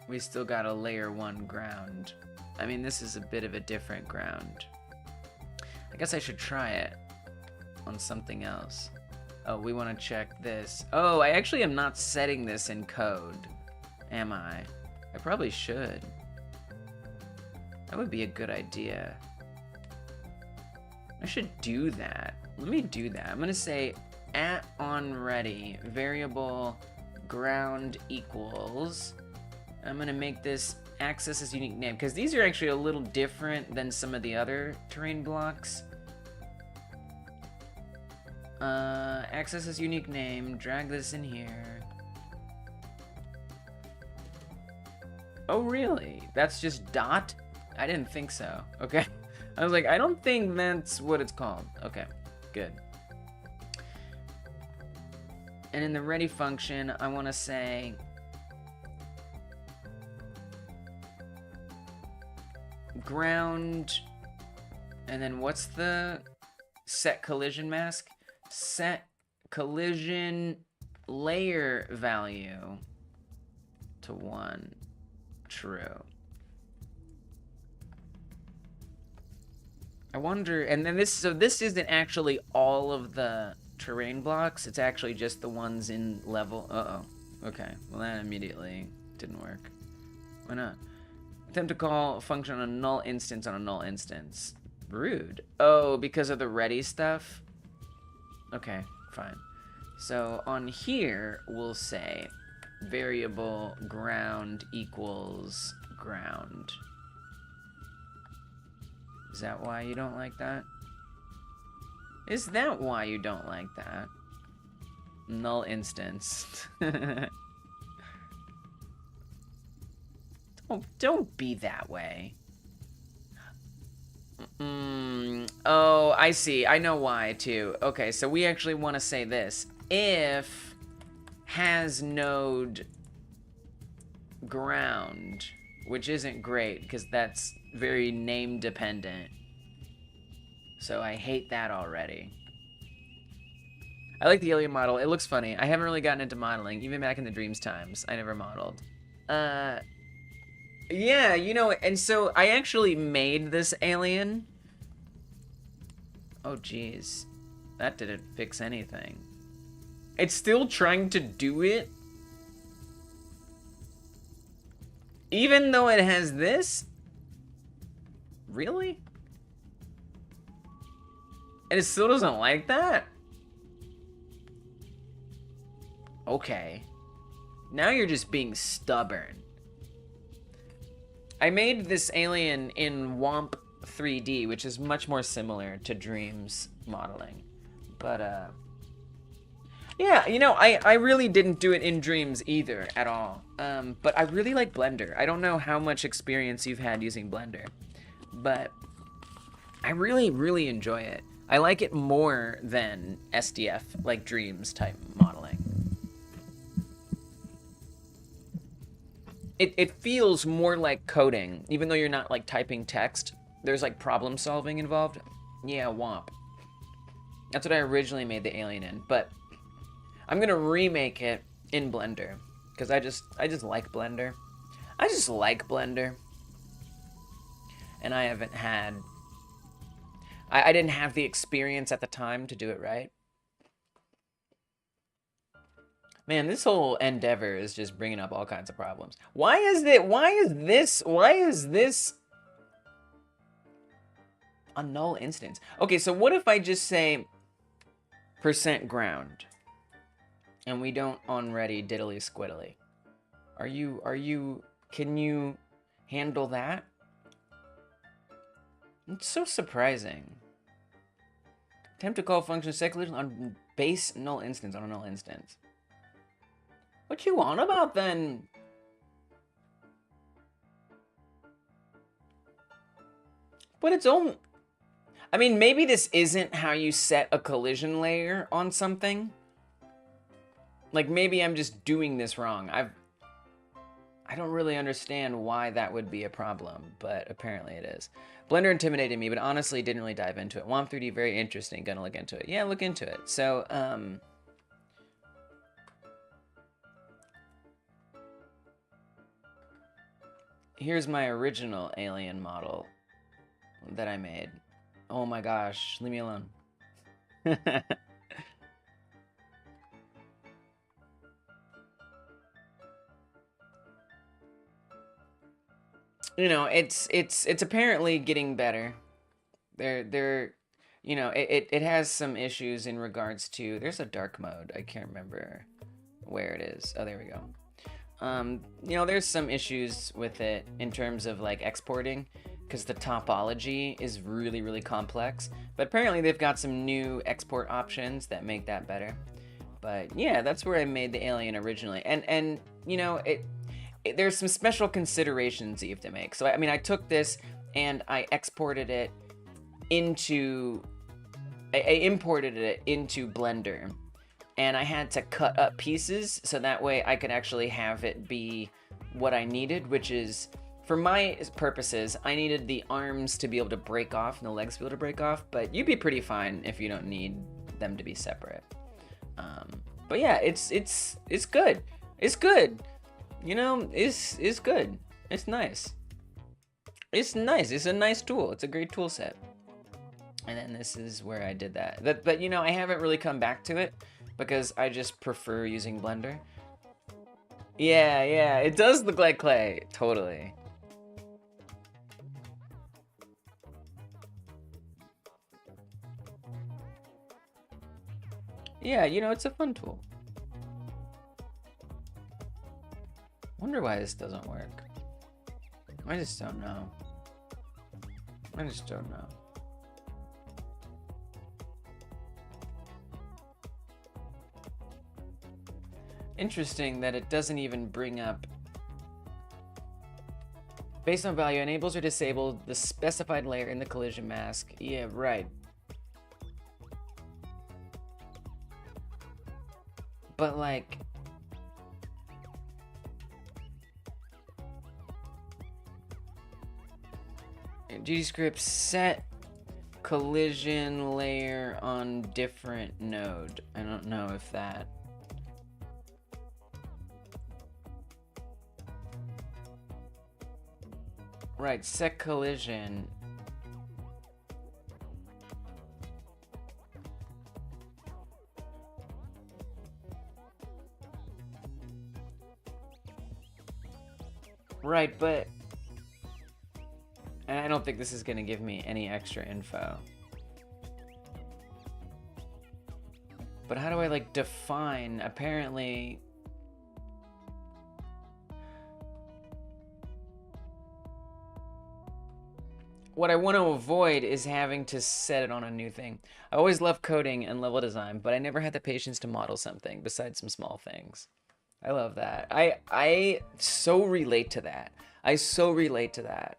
We still got a layer 1 ground. I mean, this is a bit of a different ground. I guess I should try it on something else. Oh, we want to check this. Oh, I actually am not setting this in code, am I? I probably should. That would be a good idea. I should do that. Let me do that. I'm gonna say @onReady variable ground equals. I'm gonna make this access as unique name because these are actually a little different than some of the other terrain blocks. Access as unique name. Drag this in here. Oh, really? That's just dot? I didn't think so. Okay. I was like, I don't think that's what it's called. Okay, good. And in the ready function, I want to say ground, and then what's the set collision mask? Set collision layer value to 1, true. I wonder, and then this isn't actually all of the terrain blocks, it's actually just the ones in level, okay, well that immediately didn't work. Why not? Attempt to call a function on a null instance on a null instance. Rude. Oh, because of the ready stuff? Okay, fine. So on here, we'll say variable ground equals ground. Is that why you don't like that? Is that why you don't like that? Null instance. Don't be that way. Oh, I see. I know why, too. Okay, so we actually want to say this. If has node ground, which isn't great, because that's very name dependent. So I hate that already. I like the alien model. It looks funny. I haven't really gotten into modeling. Even back in the Dreams times, I never modeled. Yeah, you know, and so I actually made this alien. Oh, geez. That didn't fix anything. It's still trying to do it. Even though it has this? Really? And it still doesn't like that? Okay. Now you're just being stubborn. I made this alien in WOMP 3D, which is much more similar to Dreams modeling. But, yeah, you know, I really didn't do it in Dreams either at all. But I really like Blender. I don't know how much experience you've had using Blender, but I really, really enjoy it. I like it more than SDF, like Dreams type modeling. It feels more like coding, even though you're not like typing text. There's like problem solving involved. Yeah, WOMP. That's what I originally made the alien in, but I'm gonna remake it in Blender because I just like Blender. I just like Blender, and I haven't had. I didn't have the experience at the time to do it right. Man, this whole endeavor is just bringing up all kinds of problems. Why is this a null instance? Okay, so what if I just say %ground and we don't onReady diddly squiddly? Can you handle that? It's so surprising. Attempt to call function secularization on base null instance on a null instance. What you on about then? But it's only... I mean, maybe this isn't how you set a collision layer on something. Like, maybe I'm just doing this wrong. I don't really understand why that would be a problem, but apparently it is. Blender intimidated me, but honestly didn't really dive into it. WOMP 3D, very interesting. Gonna look into it. Yeah, look into it. So, here's my original alien model that I made. Oh my gosh, leave me alone. you know, it's apparently getting better. You know, it has some issues in regards to, there's a dark mode. I can't remember where it is. Oh, there we go. You know, there's some issues with it in terms of like exporting, because the topology is really, really complex. But apparently they've got some new export options that make that better. But yeah, that's where I made the alien originally. And you know, there's some special considerations you have to make. So I mean, I took this and I exported it into, I imported it into Blender, and I had to cut up pieces so that way I could actually have it be what I needed, which is, for my purposes, I needed the arms to be able to break off and the legs to be able to break off, but you'd be pretty fine if you don't need them to be separate. But yeah, it's good. It's good. You know, it's good. It's nice. It's nice. It's a nice tool. It's a great tool set. And then this is where I did that. But you know, I haven't really come back to it because I just prefer using Blender. Yeah, yeah, it does look like clay. Totally. Yeah, you know, it's a fun tool. Wonder why this doesn't work. I just don't know. I just don't know. Interesting that it doesn't even bring up based on value enables or disables the specified layer in the collision mask. Yeah, right. But like, GDScript set collision layer on different node. I don't know if that. Right, set collision. Right, but and I don't think this is going to give me any extra info. But how do I like define? Apparently what I want to avoid is having to set it on a new thing. I always love coding and level design, but I never had the patience to model something besides some small things. I love that. I so relate to that. I so relate to that.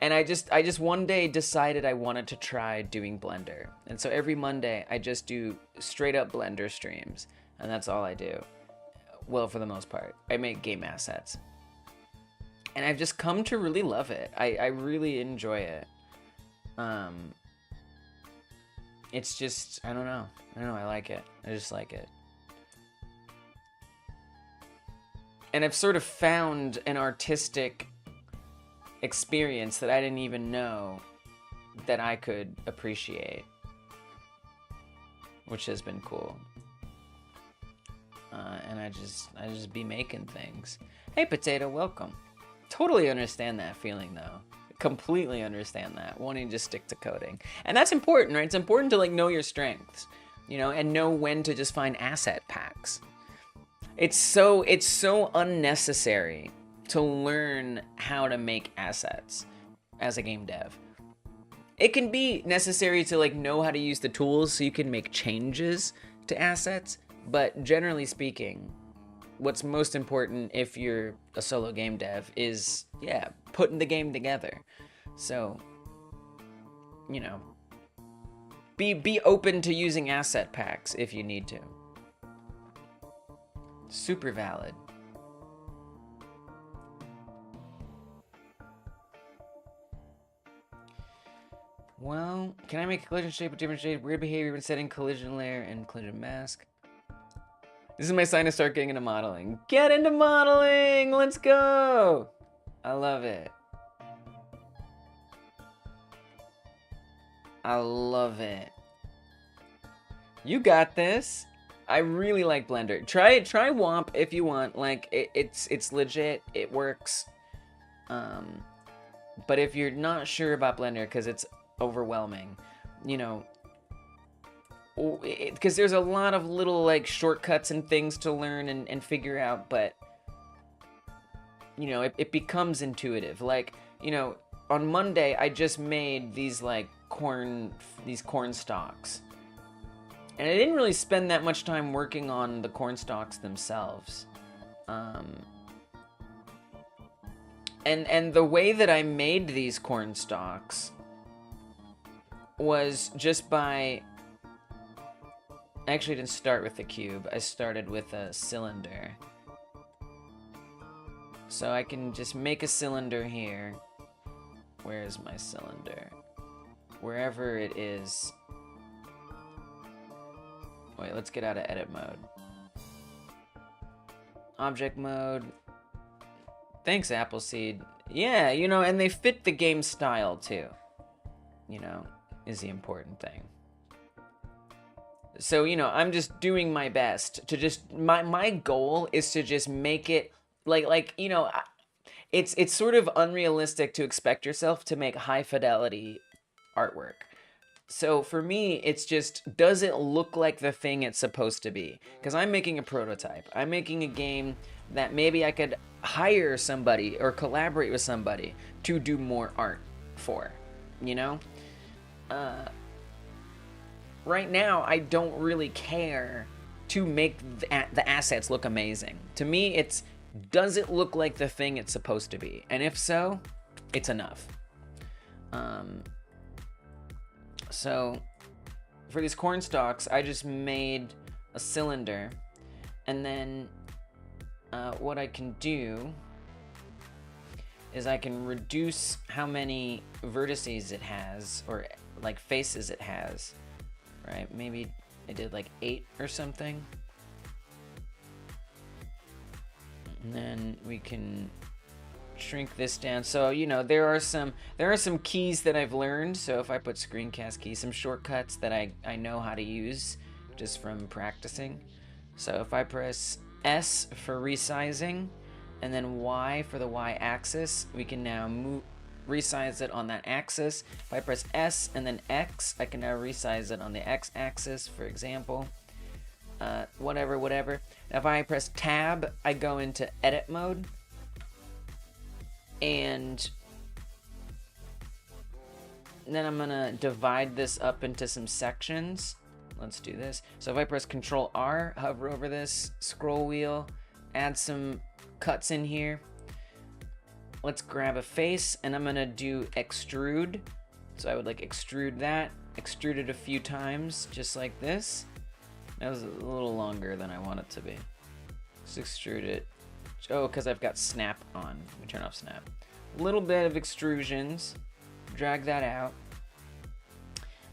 And I just one day decided I wanted to try doing Blender. And so every Monday I just do straight up Blender streams. And that's all I do. Well, for the most part. I make game assets. And I've just come to really love it. I really enjoy it. It's just, I don't know. I like it. I just like it. And I've sort of found an artistic experience that I didn't even know that I could appreciate, which has been cool. And I just be making things. Hey, Potato, welcome. Totally understand that feeling though. Completely understand that, wanting to just stick to coding. And that's important, right? It's important to like know your strengths, you know, and know when to just find asset packs. It's so unnecessary to learn how to make assets as a game dev. It can be necessary to like know how to use the tools so you can make changes to assets, but generally speaking, what's most important if you're a solo game dev is, yeah, putting the game together. So, you know, be open to using asset packs if you need to. Super valid. Well, can I make a collision shape with different shade? Weird behavior when setting collision layer and collision mask. This is my sign to start getting into modeling. Get into modeling! Let's go! I love it. I love it. You got this. I really like Blender. Try WOMP if you want. Like it's legit. It works. But if you're not sure about Blender because it's overwhelming, you know, because there's a lot of little like shortcuts and things to learn and figure out, but you know, it becomes intuitive. Like, you know, on Monday I just made these like corn stalks, and I didn't really spend that much time working on the corn stalks themselves. And the way that I made these corn stalks was just by... I actually didn't start with the cube. I started with a cylinder. So I can just make a cylinder here. Where's my cylinder? Wherever it is. Wait, let's get out of edit mode. Object mode. Thanks, Appleseed. Yeah, you know, and they fit the game style too. You know, is the important thing. So, you know, I'm just doing my best to just... My goal is to just make it... Like you know, it's sort of unrealistic to expect yourself to make high fidelity artwork. So for me, it's just, does it look like the thing it's supposed to be? Because I'm making a prototype. I'm making a game that maybe I could hire somebody or collaborate with somebody to do more art for, you know? Right now, I don't really care to make the assets look amazing. To me, it's, does it look like the thing it's supposed to be? And if so, it's enough. So for these corn stalks, I just made a cylinder, and then what I can do is I can reduce how many vertices it has, or like faces it has, right? Maybe I did like 8 or something. And then we can shrink this down. So, you know, there are some keys that I've learned. So if I put screencast keys, some shortcuts that I know how to use just from practicing. So if I press S for resizing and then Y for the Y axis, we can now resize it on that axis. If I press S and then X, I can now resize it on the X axis, for example. Whatever. Now if I press tab, I go into edit mode, and then I'm gonna divide this up into some sections. Let's do this. So if I press Control R, hover over this scroll wheel, add some cuts in here. Let's grab a face, and I'm gonna do extrude. So I would like extrude that, extrude it a few times, just like this. That was a little longer than I want it to be. Let's extrude it. Oh, because I've got snap on. Let me turn off snap. A little bit of extrusions. Drag that out.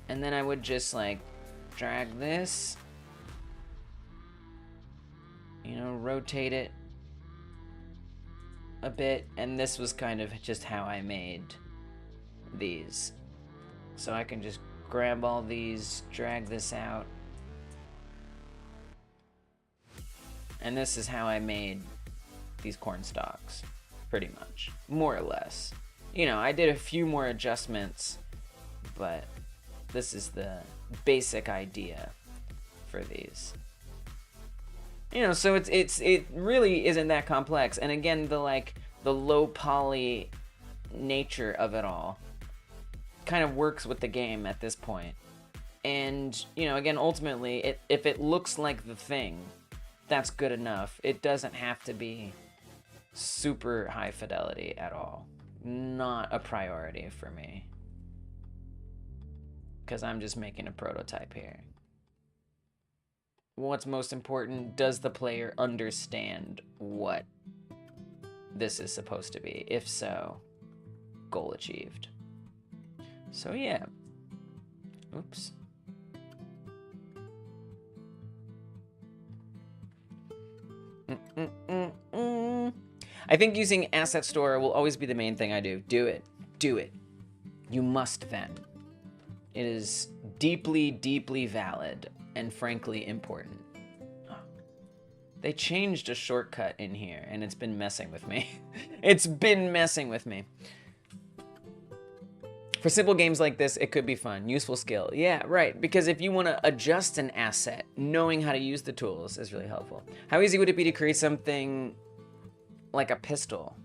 And then I would just like drag this. You know, rotate it a bit. And this was kind of just how I made these. So I can just grab all these, drag this out. And this is how I made these corn stalks, pretty much, more or less. You know, I did a few more adjustments, but this is the basic idea for these. You know, so it really isn't that complex. And again, the low poly nature of it all kind of works with the game at this point. And, you know, again, ultimately, if it looks like the thing, that's good enough. It doesn't have to be super high fidelity at all. Not a priority for me, because I'm just making a prototype here. What's most important, does the player understand what this is supposed to be? If so, goal achieved. So yeah. Oops. I think using Asset Store will always be the main thing I do. Do it. Do it. You must then. It is deeply, deeply valid and frankly important. Oh, They changed a shortcut in here, and it's been messing with me. It's been messing with me. For simple games like this, it could be fun. Useful skill. Yeah, right. Because if you want to adjust an asset, knowing how to use the tools is really helpful. How easy would it be to create something like a pistol?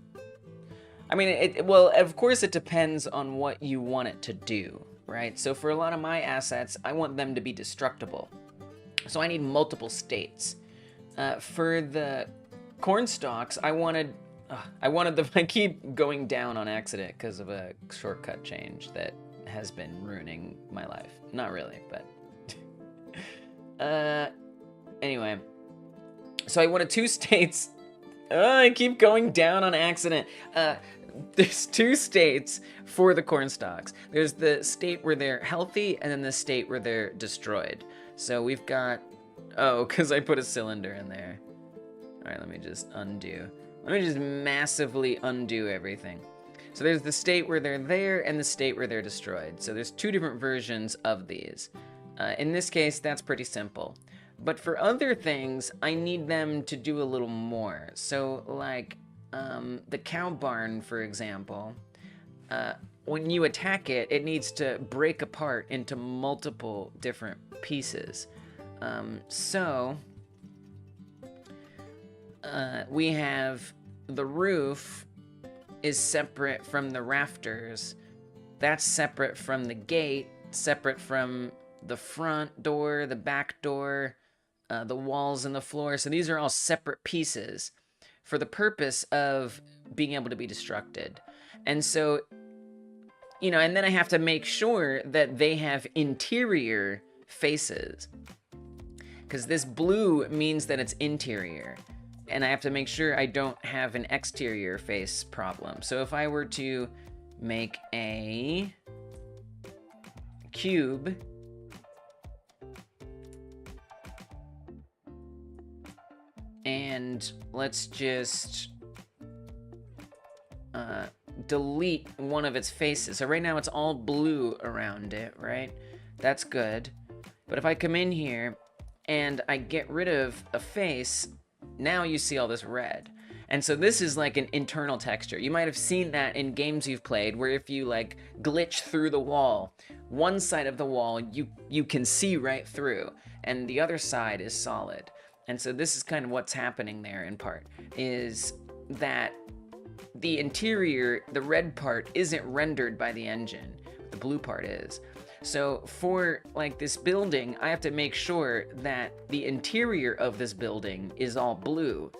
I mean, well, of course it depends on what you want it to do, right? So for a lot of my assets, I want them to be destructible. So I need multiple states. For the corn stalks, I wanted them, I keep going down on accident because of a shortcut change that has been ruining my life. Not really, but anyway. So I wanted 2 states. I keep going down on accident. There's 2 states for the corn stalks. There's the state where they're healthy and then the state where they're destroyed. So we've got, oh, because I put a cylinder in there. All right, let me just undo. Let me just massively undo everything. So there's the state where they're there and the state where they're destroyed. So there's 2 different versions of these. In this case, that's pretty simple. But for other things, I need them to do a little more. So like the cow barn, for example, when you attack it, it needs to break apart into multiple different pieces. We have the roof is separate from the rafters. That's separate from the gate, separate from the front door, the back door, the walls and the floor. So these are all separate pieces for the purpose of being able to be destructed. And so, you know, and then I have to make sure that they have interior faces, because this blue means that it's interior. And I have to make sure I don't have an exterior face problem. So if I were to make a cube, and let's just delete one of its faces. So right now it's all blue around it, right? That's good. But if I come in here and I get rid of a face, now you see all this red. And so this is like an internal texture. You might have seen that in games you've played, where if you like glitch through the wall, one side of the wall you can see right through, and the other side is solid. And so this is kind of what's happening there in part, is that the interior, the red part, isn't rendered by the engine. The blue part is. So for like this building, I have to make sure that the interior of this building is all blue.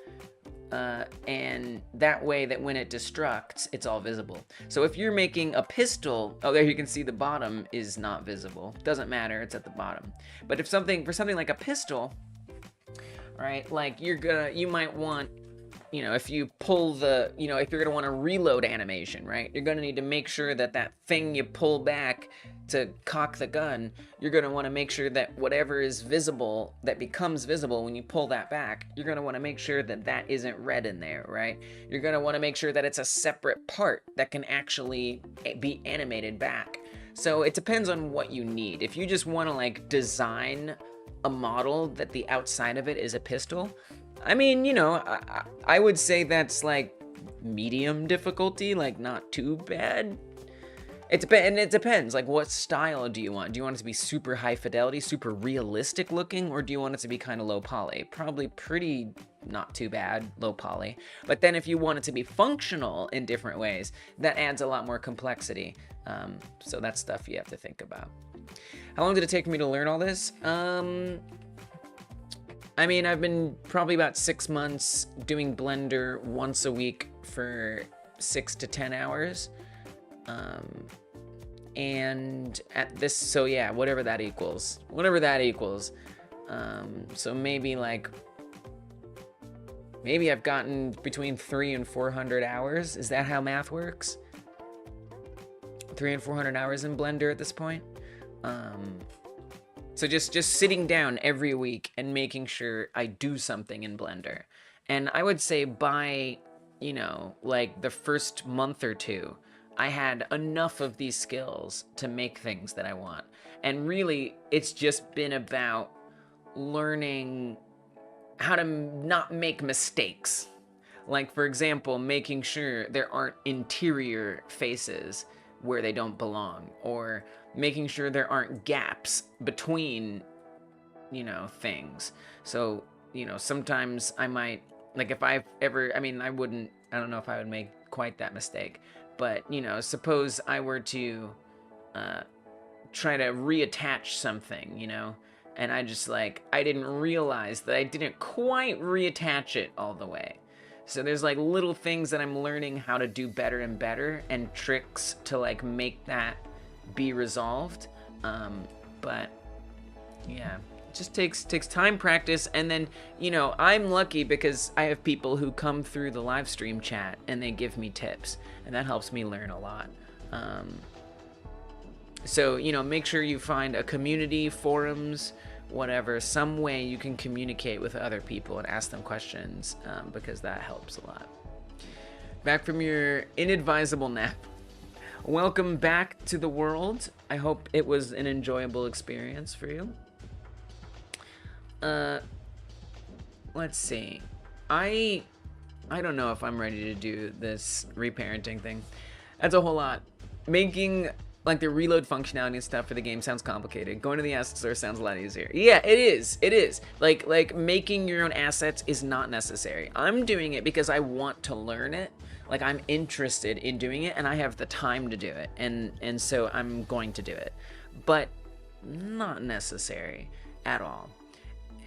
And that way that when it destructs, it's all visible. So if you're making a pistol, oh, there you can see the bottom is not visible. Doesn't matter, it's at the bottom. But if for something like a pistol, right, like you might want, you know, if you pull the, you know, if you're gonna want a reload animation, right, you're gonna need to make sure that that thing you pull back to cock the gun, you're gonna wanna make sure that whatever is visible, that becomes visible when you pull that back, you're gonna wanna make sure that that isn't red in there, right? You're gonna wanna make sure that it's a separate part that can actually be animated back. So it depends on what you need. If you just wanna like design a model that the outside of it is a pistol, I mean, you know, I would say that's like medium difficulty, like not too bad. It depends, like what style do you want? Do you want it to be super high fidelity, super realistic looking, or do you want it to be kind of low poly? Probably pretty not too bad, low poly. But then if you want it to be functional in different ways, that adds a lot more complexity. So that's stuff you have to think about. How long did it take for me to learn all this? I mean, I've been probably about 6 months doing Blender once a week for 6 to 10 hours. And at this, so yeah, whatever that equals. So maybe I've gotten between 300 and 400 hours. Is that how math works? 300 and 400 hours in Blender at this point. So just sitting down every week and making sure I do something in Blender. And I would say by, you know, like the first month or two, I had enough of these skills to make things that I want. And really, it's just been about learning how to not make mistakes. Like, for example, making sure there aren't interior faces where they don't belong, or making sure there aren't gaps between, you know, things. So, you know, sometimes I might, like, if I've ever, I mean, I don't know if I would make quite that mistake, but, you know, suppose I were to try to reattach something, you know, and I didn't realize that I didn't quite reattach it all the way. So there's like little things that I'm learning how to do better and better, and tricks to like make that be resolved. But yeah, it just takes time, practice, and then, you know, I'm lucky because I have people who come through the live stream chat and they give me tips, and that helps me learn a lot. So, you know, make sure you find a community, forums, whatever, some way you can communicate with other people and ask them questions, because that helps a lot. Back from your inadvisable nap. Welcome back to the world. I hope it was an enjoyable experience for you. Let's see. I don't know if I'm ready to do this reparenting thing. That's a whole lot. Making like the reload functionality and stuff for the game sounds complicated. Going to the asset store sounds a lot easier. Yeah, it is. It is. Like making your own assets is not necessary. I'm doing it because I want to learn it. Like, I'm interested in doing it, and I have the time to do it, and so I'm going to do it. But not necessary at all.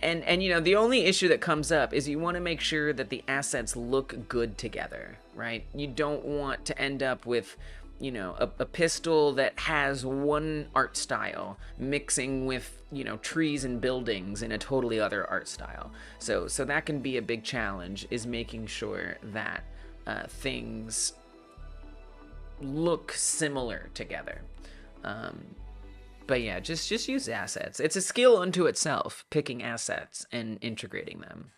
And you know, the only issue that comes up is you want to make sure that the assets look good together, right? You don't want to end up with, you know, a pistol that has one art style mixing with, you know, trees and buildings in a totally other art style. So that can be a big challenge, is making sure that things look similar together. But yeah, just use assets. It's a skill unto itself, picking assets and integrating them.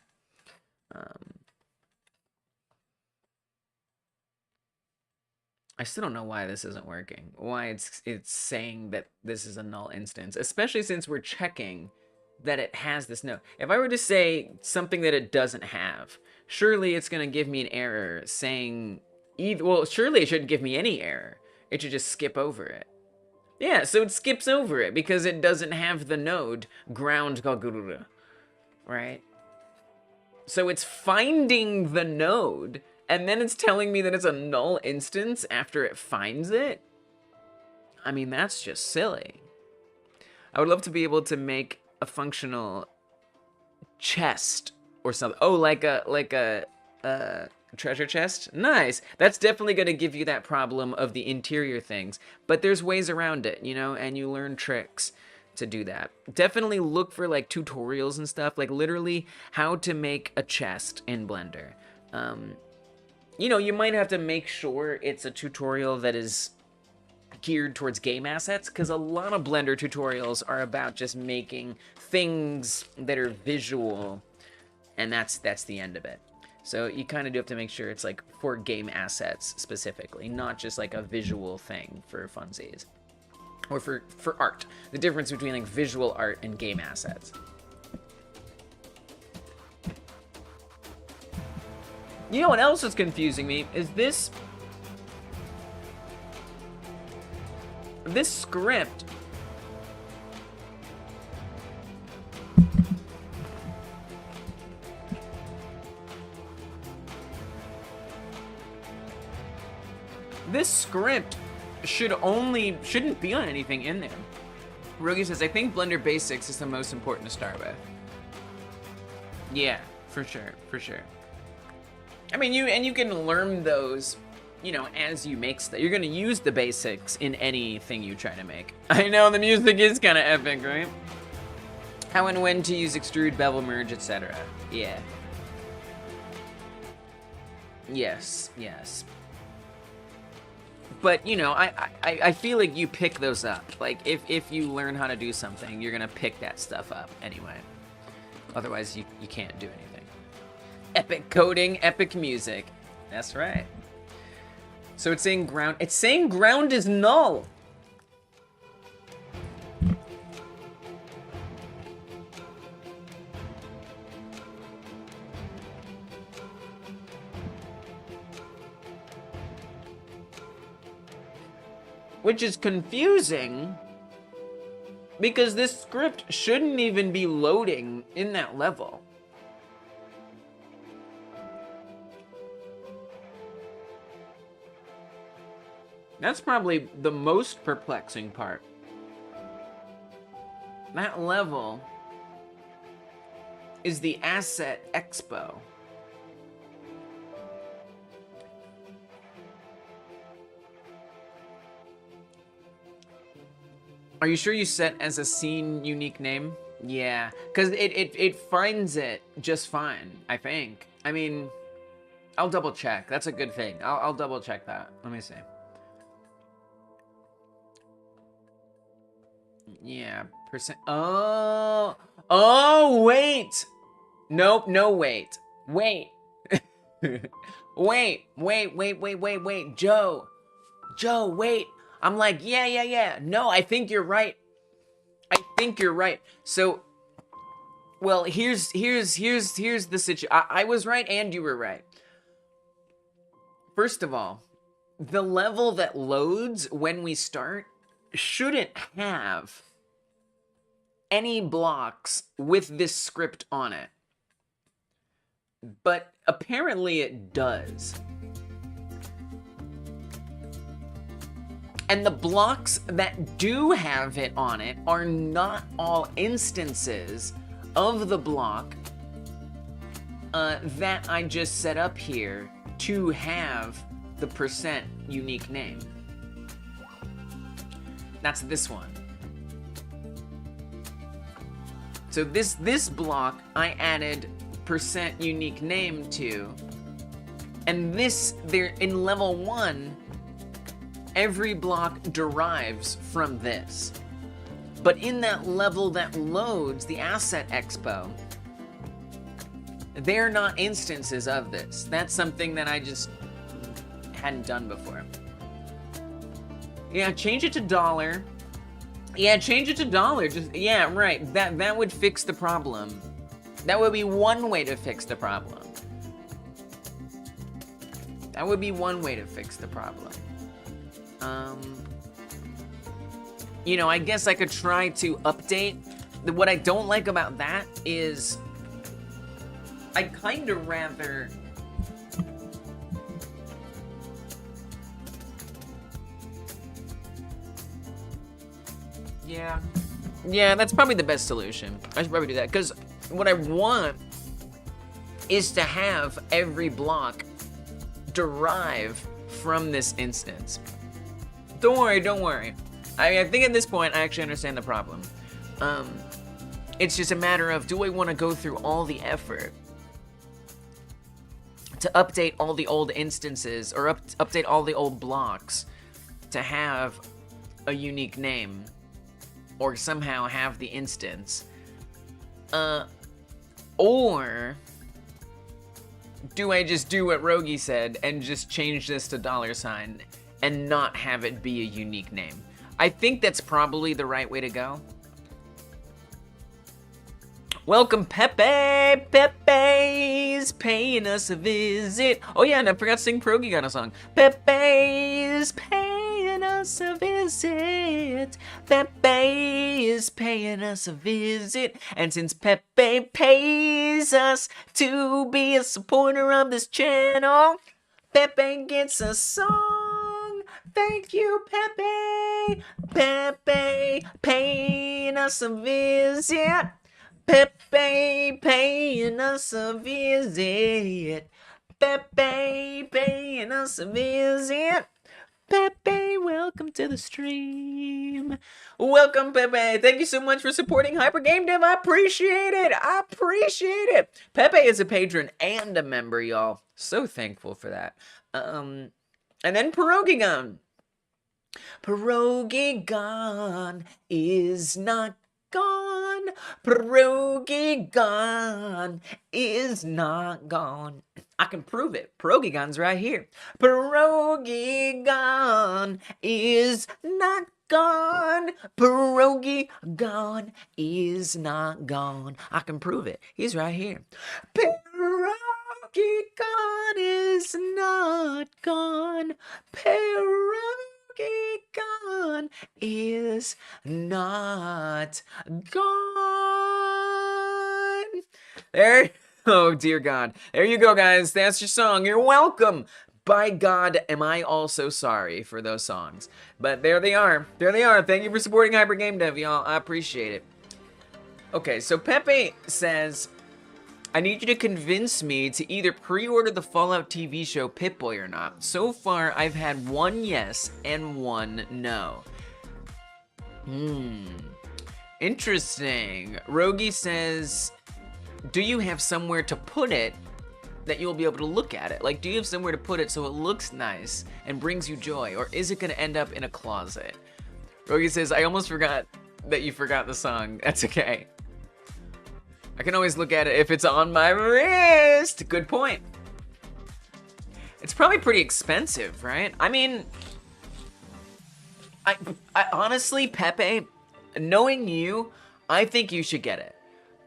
I still don't know why this isn't working. Why it's saying that this is a null instance, especially since we're checking that it has this node. If I were to say something that it doesn't have, surely it's going to give me an error saying either. Well, surely it shouldn't give me any error. It should just skip over it. Yeah, so it skips over it because it doesn't have the node ground, right? So it's finding the node, and then it's telling me that it's a null instance after it finds it? I mean, that's just silly. I would love to be able to make a functional chest or something. Oh, like a treasure chest? Nice. That's definitely going to give you that problem of the interior things. But there's ways around it, you know, and you learn tricks to do that. Definitely look for like tutorials and stuff, like literally how to make a chest in Blender. You know, you might have to make sure it's a tutorial that is geared towards game assets, because a lot of Blender tutorials are about just making things that are visual, and that's the end of it. So you kind of do have to make sure it's like for game assets specifically, not just like a visual thing for funsies. Or for art. The difference between like visual art and game assets. You know what else is confusing me? Is this script. This script shouldn't be on anything in there. Rogi says, I think Blender Basics is the most important to start with. Yeah, for sure. I mean, you can learn those, you know, as you make stuff. You're gonna use the basics in anything you try to make. I know, the music is kind of epic, right? How and when to use extrude, bevel, merge, etc. Yeah. Yes. But, you know, I feel like you pick those up. Like, if you learn how to do something, you're gonna pick that stuff up anyway. Otherwise, you can't do anything. Epic coding, epic music. That's right. So it's saying ground. It's saying ground is null. which is confusing because this script shouldn't even be loading in that level. That's probably the most perplexing part. That level is the Asset Expo. Are you sure you set as a scene unique name? Yeah, because it finds it just fine, I think. I mean, I'll double check. That's a good thing. I'll double check that. Let me see. Yeah, percent. Oh, wait. Nope, no, wait. Wait. wait. Joe, wait. I'm like, yeah. No, I think you're right. So, well, here's the situation. I was right and you were right. First of all, the level that loads when we start shouldn't have any blocks with this script on it. But apparently it does. And the blocks that do have it on it are not all instances of the block that I just set up here to have the percent unique name. That's this one. So this block I added percent unique name to, and this there in level 1. Every block derives from this. But in that level that loads, the Asset Expo, they're not instances of this. That's something that I just hadn't done before. Yeah, change it to $. Yeah, change it to $. Just, yeah, right. That would fix the problem. That would be one way to fix the problem. That would be one way to fix the problem. You know, I guess I could try to update. What I don't like about that is I'd kind of rather... Yeah, that's probably the best solution. I should probably do that, because what I want is to have every block derive from this instance. Don't worry. I think at this point I actually understand the problem. It's just a matter of, do I want to go through all the effort to update all the old instances or update all the old blocks to have a unique name or somehow have the instance? Or do I just do what Rogi said and just change this to $? And not have it be a unique name? I think that's probably the right way to go. Welcome, Pepe! Pepe's paying us a visit. Oh yeah, and I forgot to sing Pierogi got a song. Pepe's paying us a visit. Pepe is paying us a visit. And since Pepe pays us to be a supporter of this channel, Pepe gets a song. Thank you, Pepe. Pepe paying us a visit. Pepe paying us a visit. Pepe paying us a visit. Pepe, welcome to the stream. Welcome, Pepe. Thank you so much for supporting Hyper Game Dev. I appreciate it. Pepe is a patron and a member, y'all. So thankful for that. And then Pierogi Gun is not gone. Pierogi Gun is not gone. I can prove it. Pierogi Gun's right here. Pierogi Gun is not gone. Pierogi Gun is not gone. I can prove it. He's right here. Pierogi Gun is not gone. Pierogi Donkey Kong is not gone. There. Oh, dear God. There you go, guys. That's your song. You're welcome. By God, am I also sorry for those songs. But there they are. There they are. Thank you for supporting Hyper Game Dev, y'all. I appreciate it. Okay, so Pepe says, I need you to convince me to either pre-order the Fallout TV show Pip-Boy or not. So far, I've had one yes and one no. Interesting. Rogi says, do you have somewhere to put it that you'll be able to look at it? Like, do you have somewhere to put it so it looks nice and brings you joy? Or is it gonna end up in a closet? Rogi says, I almost forgot that you forgot the song. That's okay. I can always look at it if it's on my wrist. Good point. It's probably pretty expensive, right? I mean, I honestly, Pepe, knowing you, I think you should get it.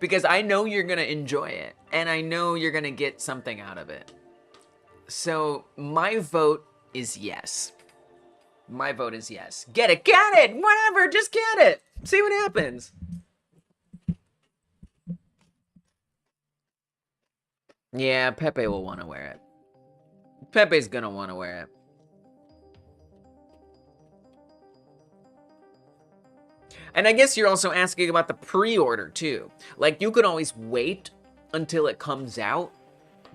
Because I know you're gonna enjoy it. And I know you're gonna get something out of it. So, my vote is yes. My vote is yes. Get it, whatever, just get it. See what happens. Yeah, Pepe will want to wear it. Pepe's gonna want to wear it. And I guess you're also asking about the pre-order too. Like, you could always wait until it comes out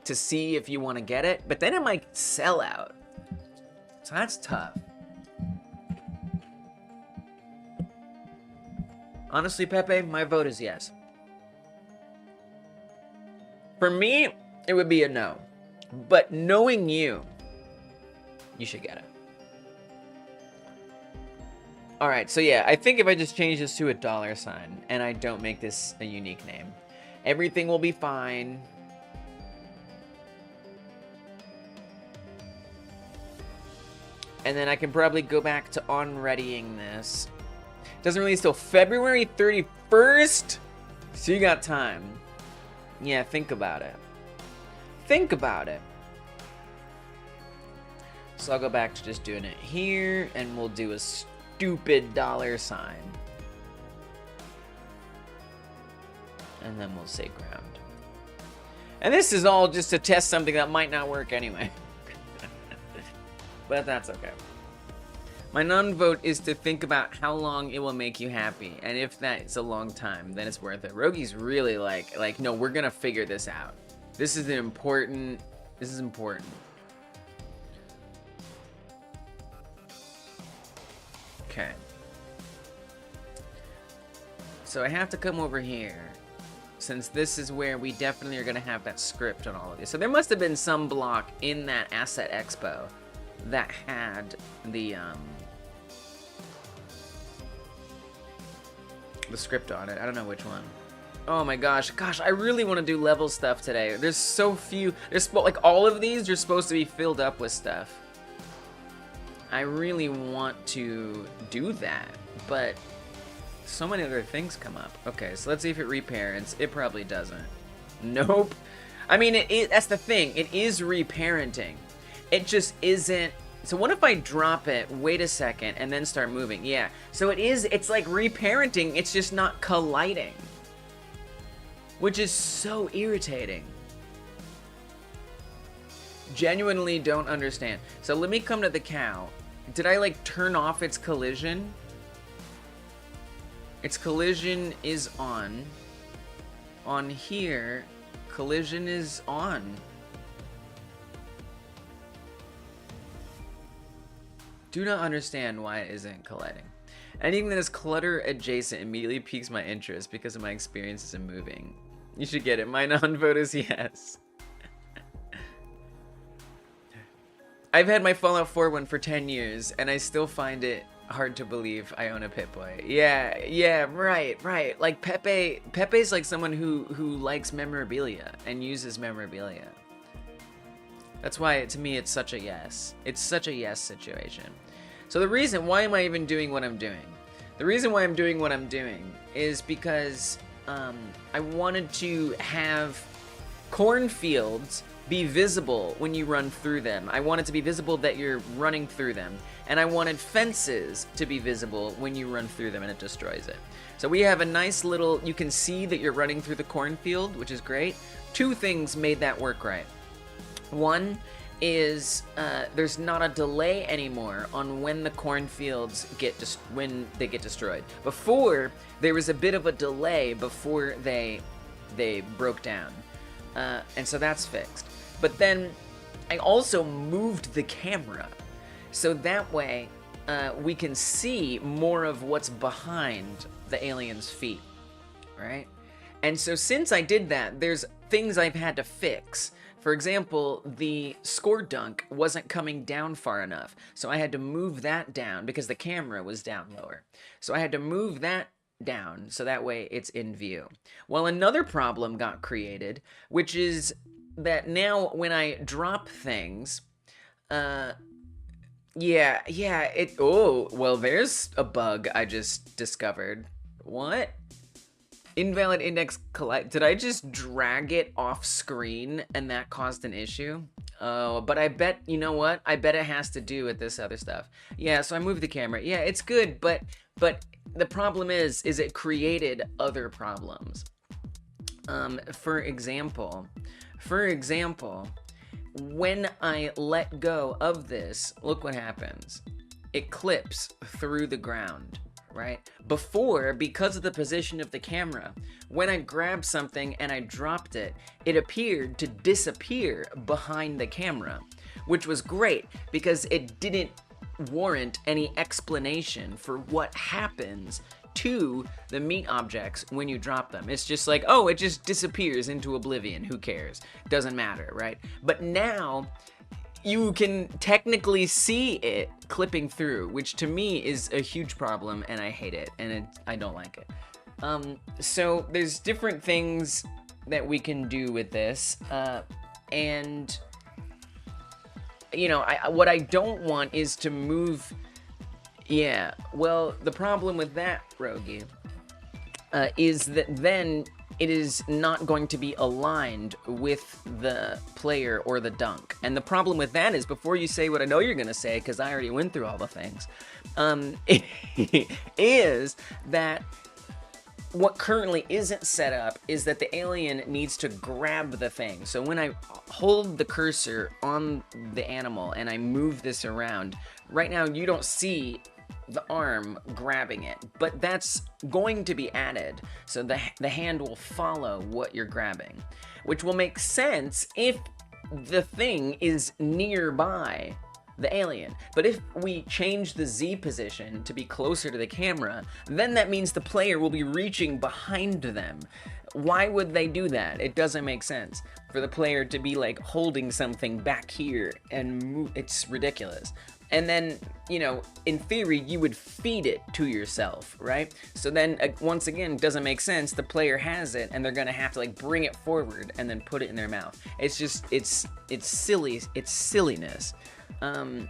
to see if you want to get it, but then it might sell out. So that's tough. Honestly, Pepe, my vote is yes. For me, it would be a no. But knowing you, you should get it. Alright, so yeah, I think if I just change this to a $, and I don't make this a unique name, everything will be fine. And then I can probably go back to on-readying this. Doesn't release till February 31st, so you got time. Yeah, think about it. Think about it. So I'll go back to just doing it here, and we'll do a stupid $. And then we'll say ground. And this is all just to test something that might not work anyway. But that's okay. My non-vote is to think about how long it will make you happy. And if that's a long time, then it's worth it. Rogi's really like, no, we're gonna figure this out. This is important. Okay. So I have to come over here, since this is where we definitely are gonna have that script on all of these. So there must have been some block in that Asset Expo that had the script on it. I don't know which one. Oh my gosh, I really want to do level stuff today. There's so few. There's like all of these are supposed to be filled up with stuff. I really want to do that, but so many other things come up. Okay, so let's see if it reparents. It probably doesn't. Nope. I mean, that's the thing. It is reparenting. It just isn't. So what if I drop it, wait a second, and then start moving? Yeah. So it's like reparenting. It's just not colliding. Which is so irritating. Genuinely don't understand. So let me come to the cow. Did I like turn off its collision? Its collision is on. On here, collision is on. Do not understand why it isn't colliding. Anything that is clutter adjacent immediately piques my interest because of my experiences in moving. You should get it. My non-vote is yes. I've had my Fallout 4 one for 10 years, and I still find it hard to believe I own a Pip-Boy. Yeah, right. Like Pepe's like someone who likes memorabilia and uses memorabilia. That's why, to me, it's such a yes. It's such a yes situation. So the reason, why am I even doing what I'm doing? The reason why I'm doing what I'm doing is because I wanted to have cornfields be visible when you run through them. I want it to be visible that you're running through them. And I wanted fences to be visible when you run through them, and it destroys it. So we have a nice little, you can see that you're running through the cornfield, which is great. Two things made that work right. One is there's not a delay anymore on when the cornfields get destroyed. Before, there was a bit of a delay before they broke down, and so that's fixed. But then I also moved the camera, so that way we can see more of what's behind the alien's feet, right? And so since I did that, there's things I've had to fix. For example, the score dunk wasn't coming down far enough, so I had to move that down because the camera was down lower. So I had to move that down so that way it's in view. Well, another problem got created, which is that now when I drop things, oh, well, there's a bug I just discovered. What? Invalid index collide. Did I just drag it off screen and that caused an issue? Oh, but I bet, you know what? I bet it has to do with this other stuff. Yeah, so I moved the camera. Yeah, it's good, but the problem is it created other problems. For example, when I let go of this, look what happens. It clips through the ground. Right? Before, because of the position of the camera, when I grabbed something and I dropped it, it appeared to disappear behind the camera, which was great because it didn't warrant any explanation for what happens to the meat objects when you drop them. It's just like, oh, it just disappears into oblivion. Who cares? Doesn't matter, right? But now you can technically see it clipping through, which to me is a huge problem, and I hate it, and I don't like it. So there's different things that we can do with this, and you know, what I don't want is to move. Yeah, well, the problem with that, Rogi, is that then it is not going to be aligned with the player or the dunk. And the problem with that is, before you say what I know you're going to say, because I already went through all the things, is that what currently isn't set up is that the alien needs to grab the thing. So when I hold the cursor on the animal and I move this around, right now you don't see the arm grabbing it, but that's going to be added, so the hand will follow what you're grabbing, which will make sense if the thing is nearby the alien. But if we change the Z position to be closer to the camera, then that means the player will be reaching behind them. Why would they do that? It doesn't make sense for the player to be like holding something back here and move. It's ridiculous. And then, you know, in theory, you would feed it to yourself, right? So then, once again, doesn't make sense. The player has it, and they're gonna have to like bring it forward and then put it in their mouth. It's just, it's silly. It's silliness. You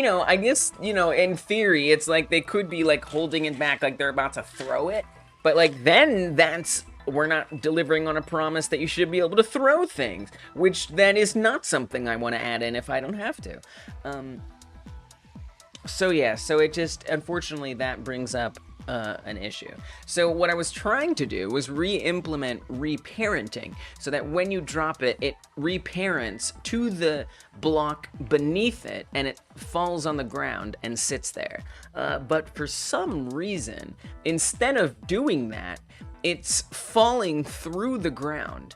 know, I guess, you know, in theory, it's like they could be like holding it back, like they're about to throw it. But like then we're not delivering on a promise that you should be able to throw things, which then is not something I want to add in if I don't have to. So yeah, so it just, unfortunately, that brings up an issue. So what I was trying to do was re-implement reparenting, so that when you drop it, it reparents to the block beneath it, and it falls on the ground and sits there. But for some reason, instead of doing that, it's falling through the ground,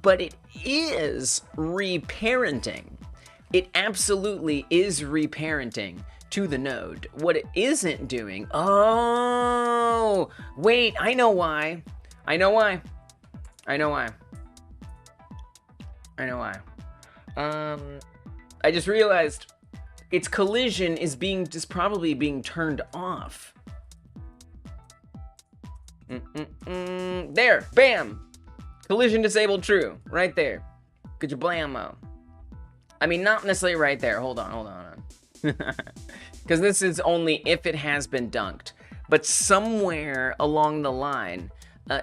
but it is reparenting. It absolutely is reparenting to the node. What it isn't doing, oh, wait, I know why. I know why. I just realized its collision is probably being turned off. There, bam! Collision disabled true, right there. Good job, blammo. I mean, not necessarily right there. Hold on. Because this is only if it has been dunked. But somewhere along the line,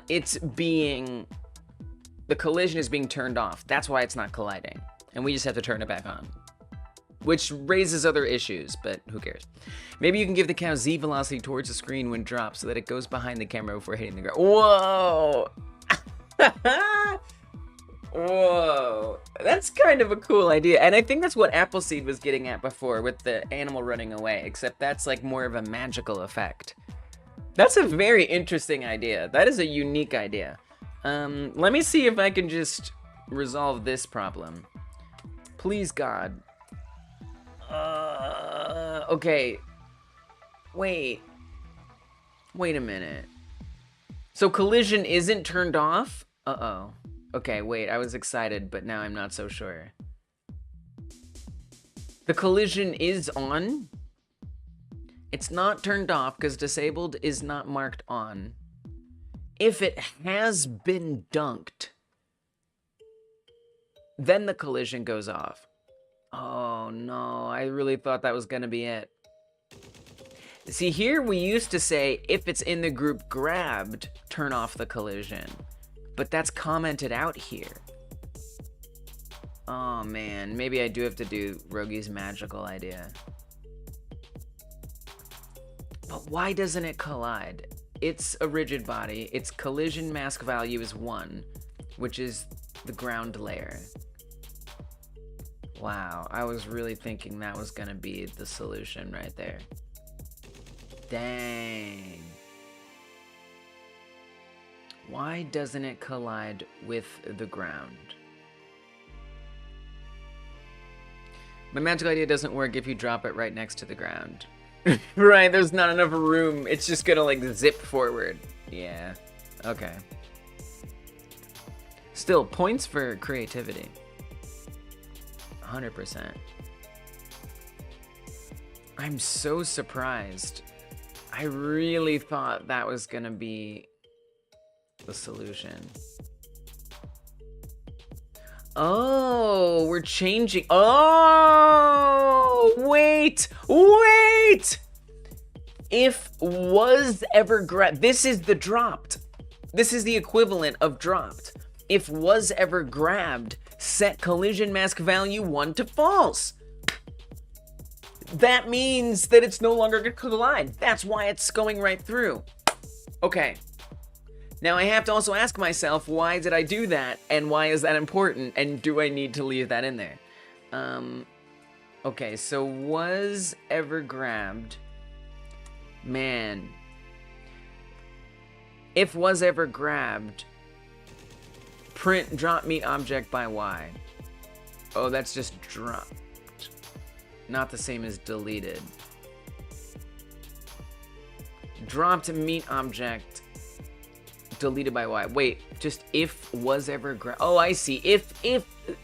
it's being The collision is being turned off. That's why it's not colliding. And we just have to turn it back on. Which raises other issues, but who cares? Maybe you can give the cow Z velocity towards the screen when dropped so that it goes behind the camera before hitting the ground. Whoa! Whoa. That's kind of a cool idea. And I think that's what Appleseed was getting at before with the animal running away, except that's like more of a magical effect. That's a very interesting idea. That is a unique idea. Let me see if I can just resolve this problem. Please, God. Okay. Wait a minute. So collision isn't turned off? Uh-oh. Okay, wait, I was excited, but now I'm not so sure. The collision is on. It's not turned off because disabled is not marked on. If it has been dunked, then the collision goes off. Oh no, I really thought that was gonna be it. See, here we used to say, if it's in the group grabbed, turn off the collision. But that's commented out here. Oh man, maybe I do have to do Rogi's magical idea. But why doesn't it collide? It's a rigid body. Its collision mask value is 1, which is the ground layer. Wow, I was really thinking that was gonna be the solution right there. Dang. Why doesn't it collide with the ground? My magical idea doesn't work if you drop it right next to the ground. Right, there's not enough room. It's just gonna like zip forward. Yeah, okay. Still, points for creativity. 100%. I'm so surprised. I really thought that was gonna be the solution. Oh, we're changing. Oh, wait. If was ever grabbed, this is the dropped. This is the equivalent of dropped. If was ever grabbed, set collision mask value 1 to false. That means that it's no longer going to collide. That's why it's going right through. Okay. Now I have to also ask myself, why did I do that? And why is that important? And do I need to leave that in there? Okay, so was ever grabbed. Man. If was ever grabbed, print drop meat object by Y. Oh, that's just dropped. Not the same as deleted. Dropped meat object deleted by Y. Wait, just if was ever grabbed. Oh, I see. If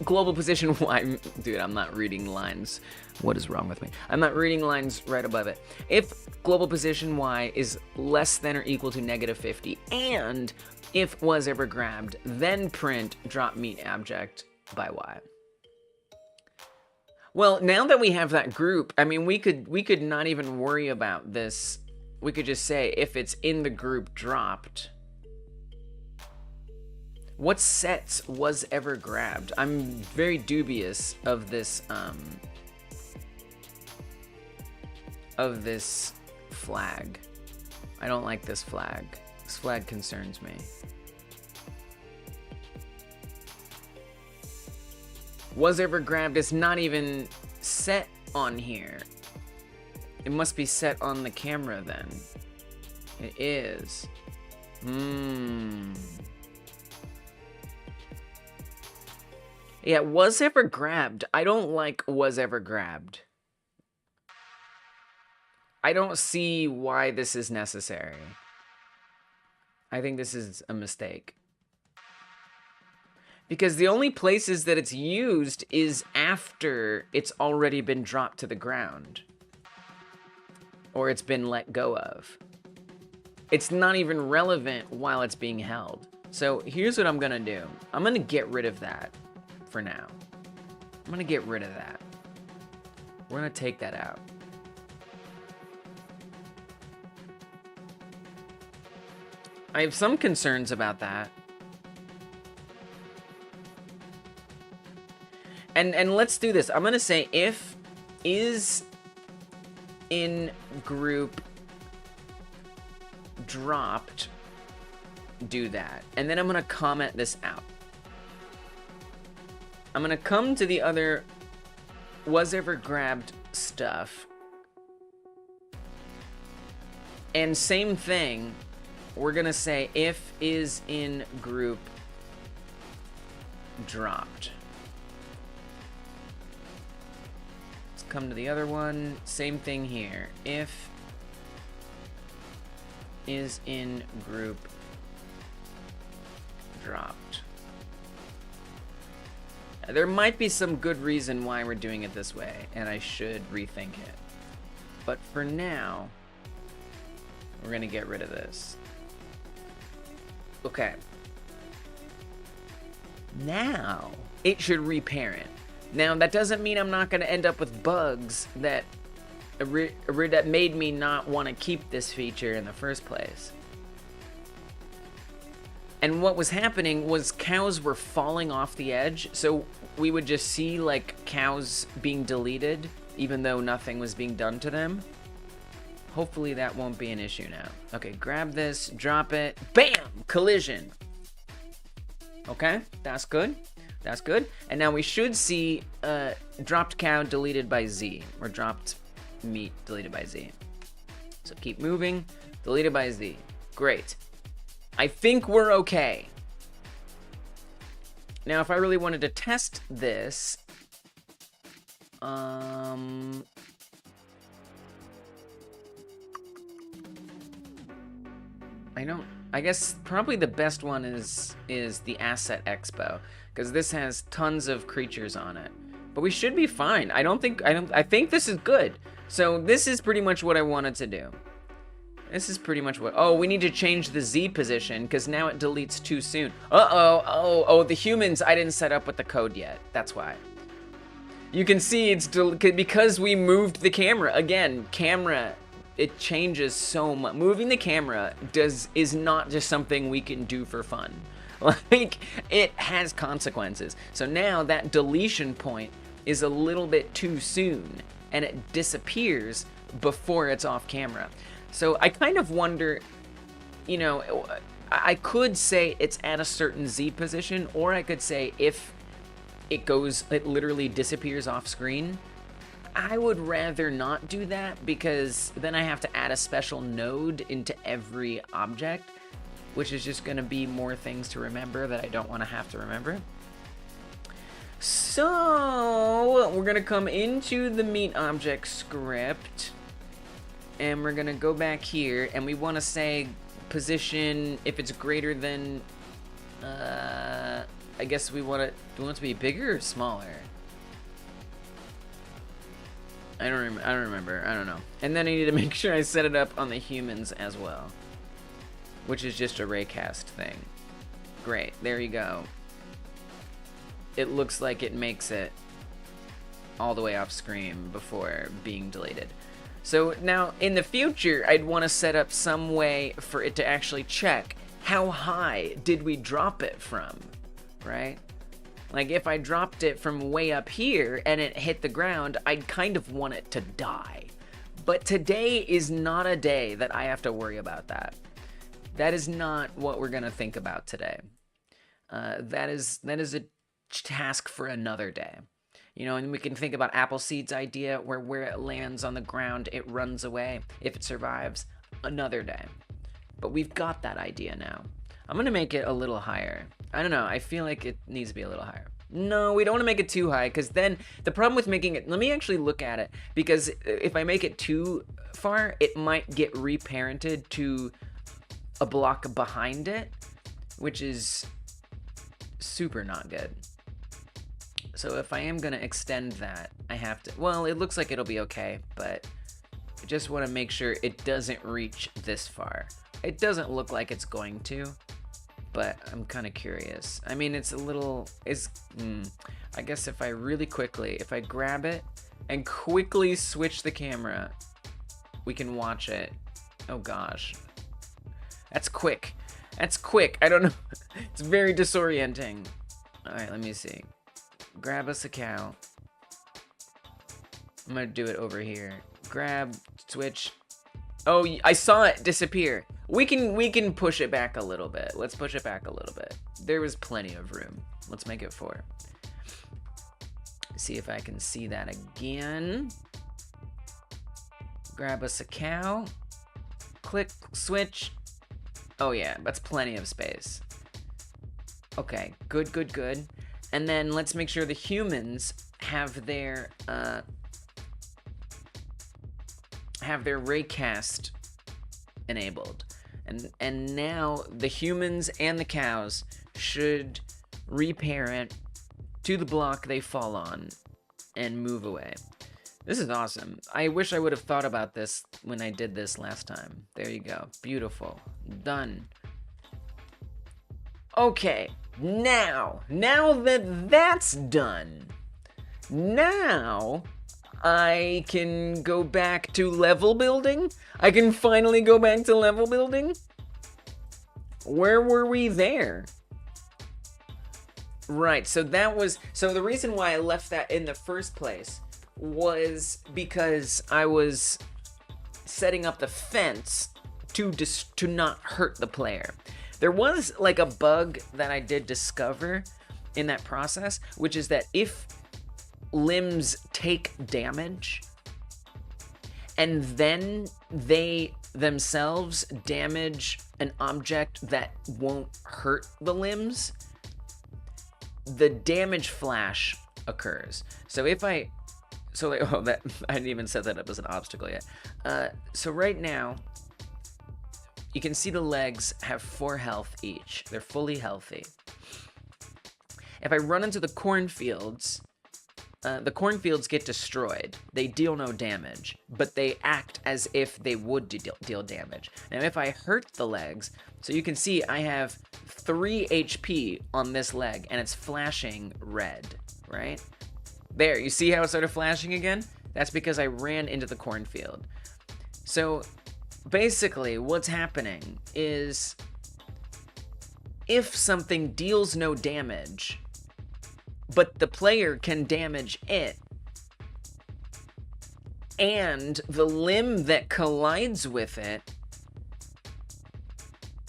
global position Y. Dude, I'm not reading lines. What is wrong with me? I'm not reading lines right above it. If global position Y is less than or equal to -50, and if was ever grabbed, then print drop meat object by Y. Well, now that we have that group, I mean, we could not even worry about this. We could just say if it's in the group dropped. What sets was ever grabbed? I'm very dubious of this flag. I don't like this flag. This flag concerns me. Was ever grabbed is not even set on here. It must be set on the camera then. It is. Yeah, was ever grabbed. I don't like was ever grabbed. I don't see why this is necessary. I think this is a mistake. Because the only places that it's used is after it's already been dropped to the ground. Or it's been let go of. It's not even relevant while it's being held. So here's what I'm gonna do. I'm gonna get rid of that for now. I'm gonna get rid of that. We're gonna take that out. I have some concerns about that. And let's do this. I'm gonna say if is in group dropped, do that. And then I'm gonna comment this out. I'm gonna come to the other was ever grabbed stuff. And same thing, we're gonna say if is in group dropped. Let's come to the other one, same thing here. If is in group dropped. There might be some good reason why we're doing it this way, and I should rethink it. But for now, we're gonna get rid of this. Okay. Now, it should reparent. Now, that doesn't mean I'm not gonna end up with bugs that that made me not want to keep this feature in the first place. And what was happening was cows were falling off the edge, so we would just see like cows being deleted even though nothing was being done to them. Hopefully that won't be an issue now. Okay, grab this, drop it, bam, collision. Okay, that's good. That's good. And now we should see dropped cow deleted by Z, or dropped meat deleted by Z. So keep moving, deleted by Z. Great. I think we're okay. Now, if I really wanted to test this, I guess probably the best one is the Asset Expo, because this has tons of creatures on it. But we should be fine. I think this is good. So this is pretty much what I wanted to do. This is pretty much what... Oh, we need to change the Z position, because now it deletes too soon. Oh, the humans I didn't set up with the code yet. That's why. You can see it's... Because we moved the camera. Again, camera, it changes so much. Moving the camera is not just something we can do for fun. Like, it has consequences. So now that deletion point is a little bit too soon, and it disappears before it's off camera. So I kind of wonder, you know, I could say it's at a certain Z position, or I could say if it literally disappears off screen. I would rather not do that, because then I have to add a special node into every object, which is just going to be more things to remember that I don't want to have to remember. So we're going to come into the meat object script. And we're gonna go back here, and we want to say position if it's greater than. I guess we want it. Do we want it to be bigger or smaller? I don't remember. I don't know. And then I need to make sure I set it up on the humans as well, which is just a raycast thing. Great. There you go. It looks like it makes it all the way off screen before being deleted. So now, in the future, I'd want to set up some way for it to actually check how high did we drop it from, right? Like, if I dropped it from way up here and it hit the ground, I'd kind of want it to die. But today is not a day that I have to worry about that. That is not what we're going to think about today. That is a task for another day. You know, and we can think about Appleseed's idea where it lands on the ground, it runs away. If it survives, another day. But we've got that idea now. I'm going to make it a little higher. I don't know. I feel like it needs to be a little higher. No, we don't want to make it too high, because then the problem with making it... Let me actually look at it, because if I make it too far, it might get reparented to a block behind it, which is super not good. So if I am going to extend that, I have to... Well, it looks like it'll be okay, but I just want to make sure it doesn't reach this far. It doesn't look like it's going to, but I'm kind of curious. I mean, it's a little... I guess if I really quickly... If I grab it and quickly switch the camera, we can watch it. Oh, gosh. That's quick. That's quick. I don't know. It's very disorienting. All right, let me see. grab us a cow. I'm gonna do it over here. Grab, switch. Oh, I saw it disappear. We can push it back a little bit. Let's push it back a little bit. There was plenty of room. Let's make it 4. See if I can see that again. Grab us a cow. Click, switch. Oh yeah, that's plenty of space. Okay, good, good, good. And then let's make sure the humans have their raycast enabled. And now the humans and the cows should reparent to the block they fall on and move away. This is awesome. I wish I would have thought about this when I did this last time. There you go. Beautiful. Done. Okay, now that that's done, now I can go back to level building. I can finally go back to level building. Where were we there? Right, so the reason why I left that in the first place was because I was setting up the fence to not hurt the player. There was like a bug that I did discover in that process, which is that if limbs take damage and then they themselves damage an object that won't hurt the limbs, the damage flash occurs. So if I didn't even set that up as an obstacle yet. So right now, you can see the legs have 4 health each. They're fully healthy. If I run into the cornfields get destroyed. They deal no damage, but they act as if they would deal damage. Now, if I hurt the legs, so you can see I have 3 HP on this leg, and it's flashing red, right? There, you see how it started flashing again? That's because I ran into the cornfield. So, basically, what's happening is if something deals no damage, but the player can damage it, and the limb that collides with it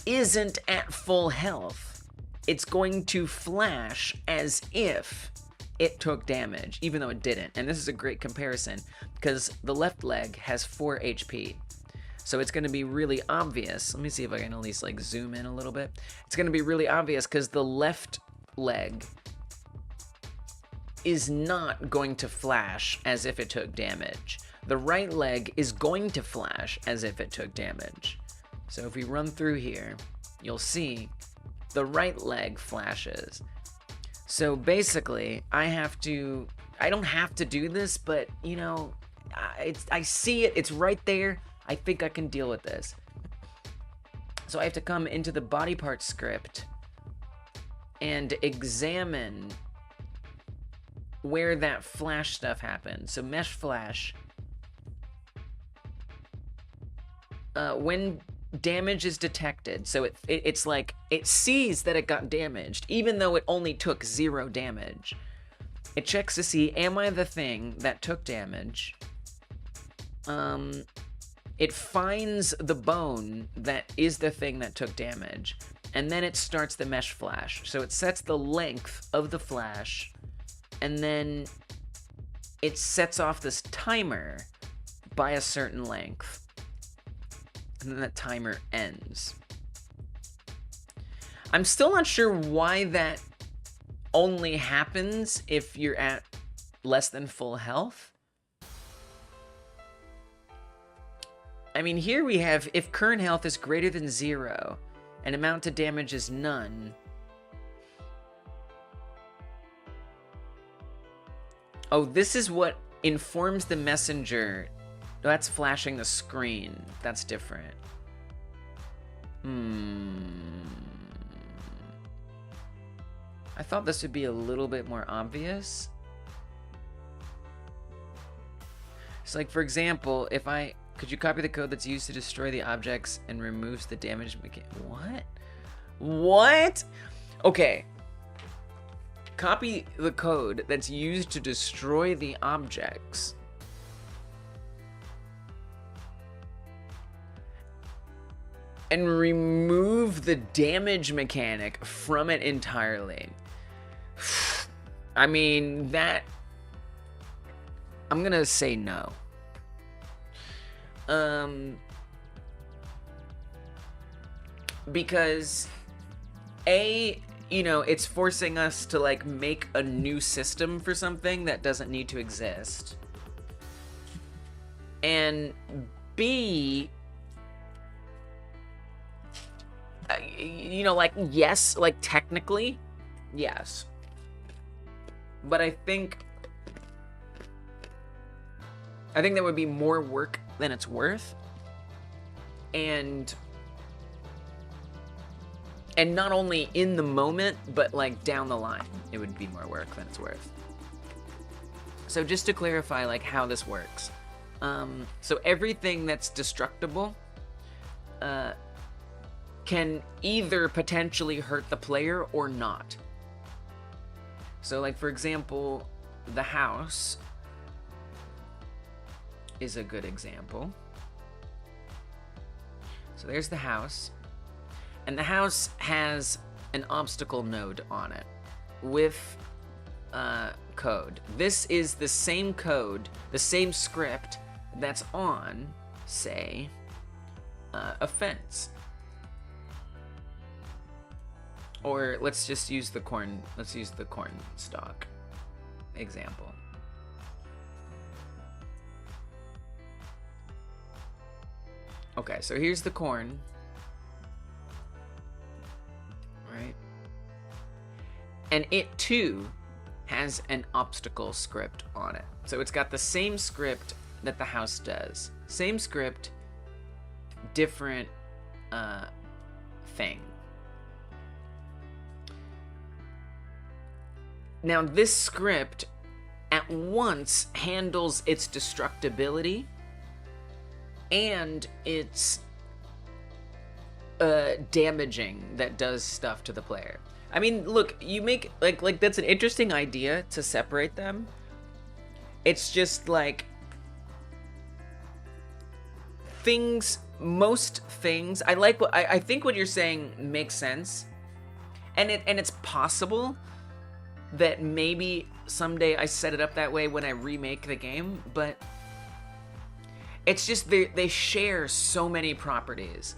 isn't at full health, it's going to flash as if it took damage, even though it didn't. And this is a great comparison, because the left leg has 4 HP. So it's going to be really obvious. Let me see if I can at least like zoom in a little bit. It's going to be really obvious because the left leg is not going to flash as if it took damage. The right leg is going to flash as if it took damage. So if we run through here, you'll see the right leg flashes. So basically, I don't have to do this, but you know, I see it, it's right there. I think I can deal with this. So I have to come into the body part script and examine where that flash stuff happens. So mesh flash. When damage is detected, so it's like it sees that it got damaged, even though it only took 0 damage. It checks to see, am I the thing that took damage? It finds the bone that is the thing that took damage, and then it starts the mesh flash. So it sets the length of the flash, and then it sets off this timer by a certain length. And then that timer ends. I'm still not sure why that only happens if you're at less than full health. I mean, here we have, if current health is greater than 0 and amount to damage is none. Oh, this is what informs the messenger. That's flashing the screen. That's different. I thought this would be a little bit more obvious. So like, for example, if could you copy the code that's used to destroy the objects and removes the damage? What? What? Okay. copy the code that's used to destroy the objects and remove the damage mechanic from it entirely. I mean, that... I'm gonna say no. Because you know, it's forcing us to like make a new system for something that doesn't need to exist. And B, you know, like, yes, like technically, yes. But I think that would be more work than it's worth. And not only in the moment, but like down the line, it would be more work than it's worth. So just to clarify like how this works. So everything that's destructible can either potentially hurt the player or not. So like, for example, the house is a good example. So there's the house. And the house has an obstacle node on it with code. This is the same code, the same script that's on, say, a fence. Or let's just use the corn stalk example. Okay, so here's the corn. Right? And it too has an obstacle script on it. So it's got the same script that the house does. Same script, different thing. Now this script at once handles its destructibility and its damaging that does stuff to the player. I mean, look, you make like that's an interesting idea to separate them. It's just like most things. I think what you're saying makes sense, and it's possible that maybe someday I set it up that way when I remake the game, but it's just they share so many properties.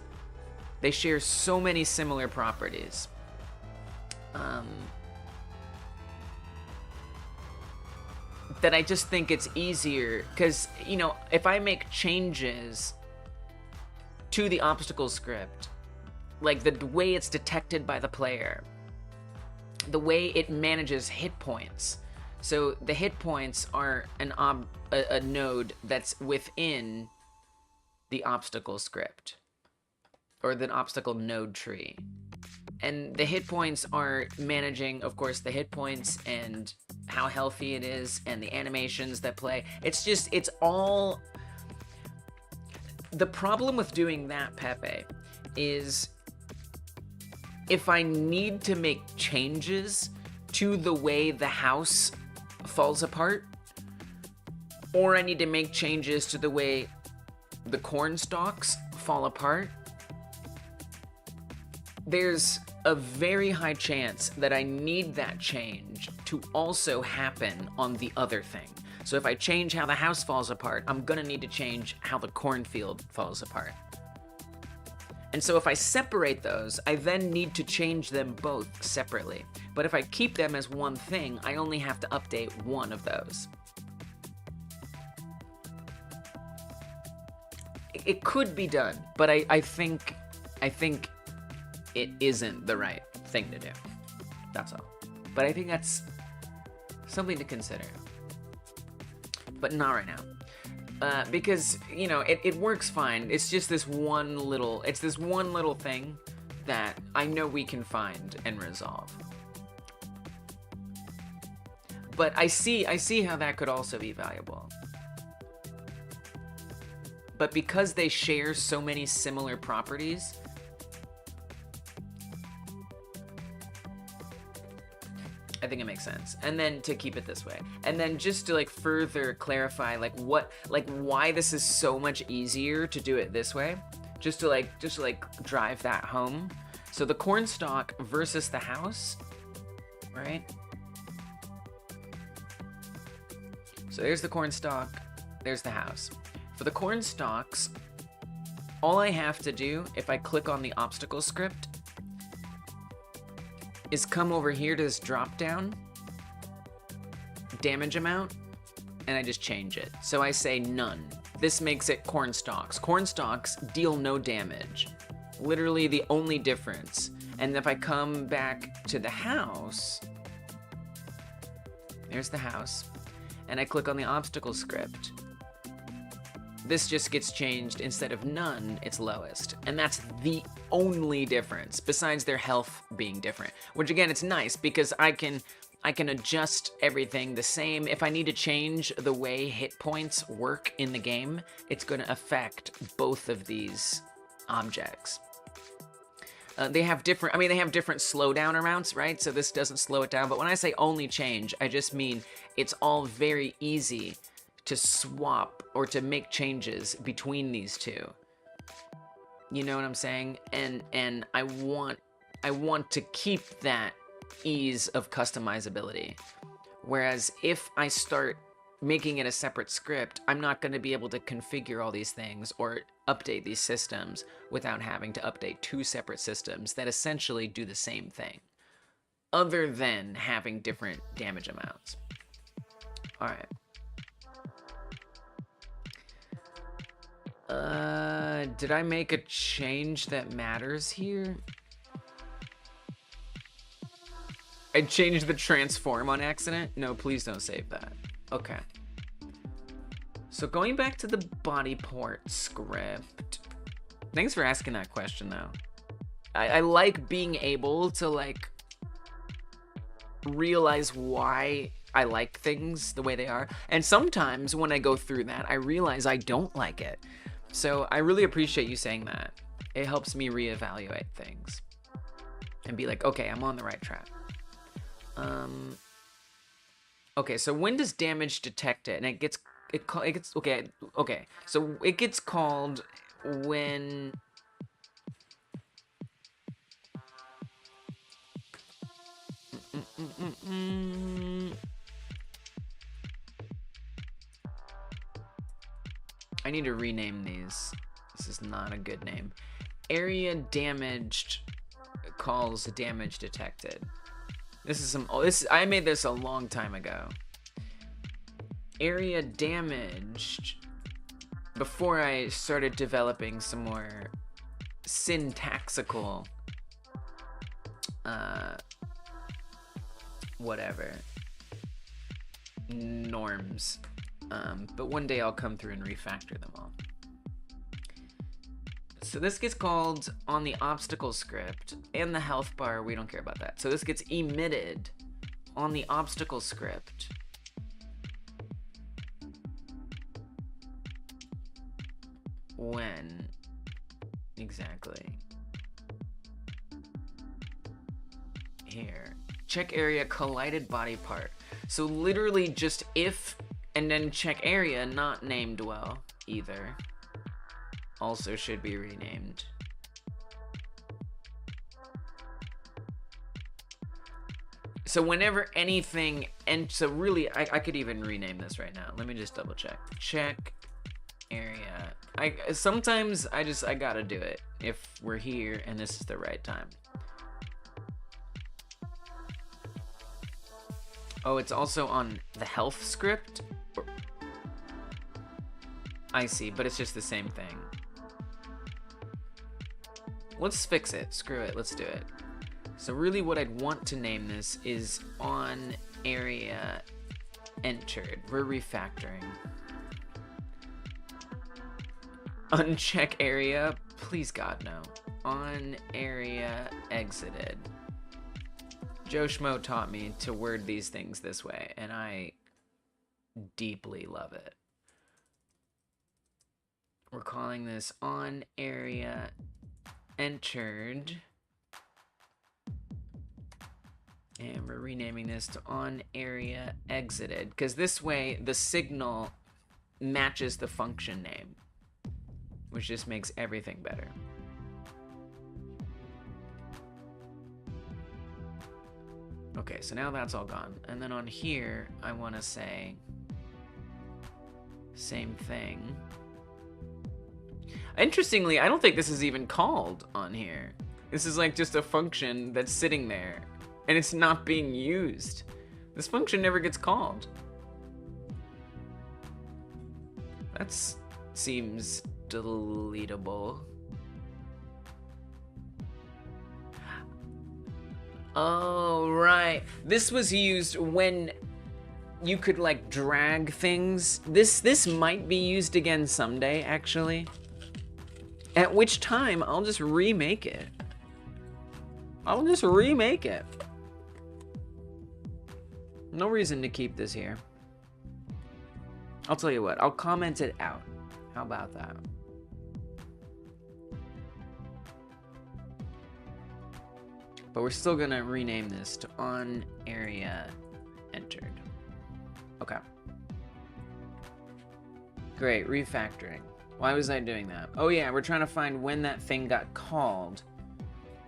They share so many similar properties. That I just think it's easier, because, you know, if I make changes to the obstacle script, like the way it's detected by the player, the way it manages hit points. So the hit points are a node that's within the obstacle script, or the obstacle node tree. And the hit points are managing, of course, the hit points and how healthy it is and the animations that play. It's all... The problem with doing that, Pepe, is if I need to make changes to the way the house falls apart, or I need to make changes to the way the corn stalks fall apart, there's a very high chance that I need that change to also happen on the other thing. So if I change how the house falls apart, I'm gonna need to change how the cornfield falls apart. And so if I separate those, I then need to change them both separately. But if I keep them as one thing, I only have to update one of those. It could be done, but I think it isn't the right thing to do. That's all. But I think that's something to consider. But not right now. Because, you know, it works fine. It's just this one little thing that I know we can find and resolve. But I see how that could also be valuable. But because they share so many similar properties, I think it makes sense. And then to keep it this way. And then just to like further clarify like why this is so much easier to do it this way. Just to like drive that home. So the cornstalk versus the house, right? So there's the cornstalk, there's the house. For the cornstalks, all I have to do if I click on the obstacle script is come over here to this drop down, damage amount, and I just change it. So I say none. This makes it cornstalks. Cornstalks deal no damage. Literally the only difference. And if I come back to the house, there's the house, and I click on the obstacle script, this just gets changed. Instead of none, it's lowest. And that's the only difference, besides their health being different. Which again, it's nice because I can adjust everything the same. If I need to change the way hit points work in the game, it's going to affect both of these objects. They have different slowdown amounts, right? So this doesn't slow it down. But when I say only change, I just mean it's all very easy to swap or to make changes between these two. You know what I'm saying? And I want to keep that ease of customizability. Whereas if I start making it a separate script, I'm not going to be able to configure all these things or update these systems without having to update two separate systems that essentially do the same thing, other than having different damage amounts. All right. Did I make a change that matters here? I changed the transform on accident? No, please don't save that. Okay. So going back to the body port script. Thanks for asking that question, though. I like being able to, like, realize why I like things the way they are. And sometimes when I go through that, I realize I don't like it. So I really appreciate you saying that. It helps me reevaluate things and be like, okay, I'm on the right track. Okay, so when does damage detect it? And it gets okay. So it gets called when I need to rename these. This is not a good name. Area damaged calls damage detected. This is some. Oh, I made this a long time ago. Area damaged. Before I started developing some more syntaxical, whatever, norms. But one day I'll come through and refactor them all. So this gets called on the obstacle script and the health bar. We don't care about that. So this gets emitted on the obstacle script. When exactly? Here. Check area collided body part. So literally just if and then check area not named well either. Also should be renamed. So whenever anything, and so really I could even rename this right now. Let me just double check. Check area. Sometimes I gotta do it if we're here and this is the right time. Oh, it's also on the health script? I see, but it's just the same thing. Let's fix it. Screw it. Let's do it. So really what I'd want to name this is on area entered. We're refactoring. Uncheck area. Please God, no. On area exited. Joe Schmo taught me to word these things this way, and I deeply love it. We're calling this on area entered And we're renaming this to on area exited, because this way the signal matches the function name, which just makes everything better. Okay, so now that's all gone. And then on here, I want to say same thing. Interestingly, I don't think this is even called on here. This is like just a function that's sitting there and it's not being used. This function never gets called. That seems deletable. Oh, right. This was used when you could like drag things. This might be used again someday, actually. At which time I'll just remake it. I'll just remake it. No reason to keep this here. I'll tell you what, I'll comment it out. How about that? But we're still gonna rename this to on area entered. Okay. Great, refactoring. Why was I doing that? Oh yeah, we're trying to find when that thing got called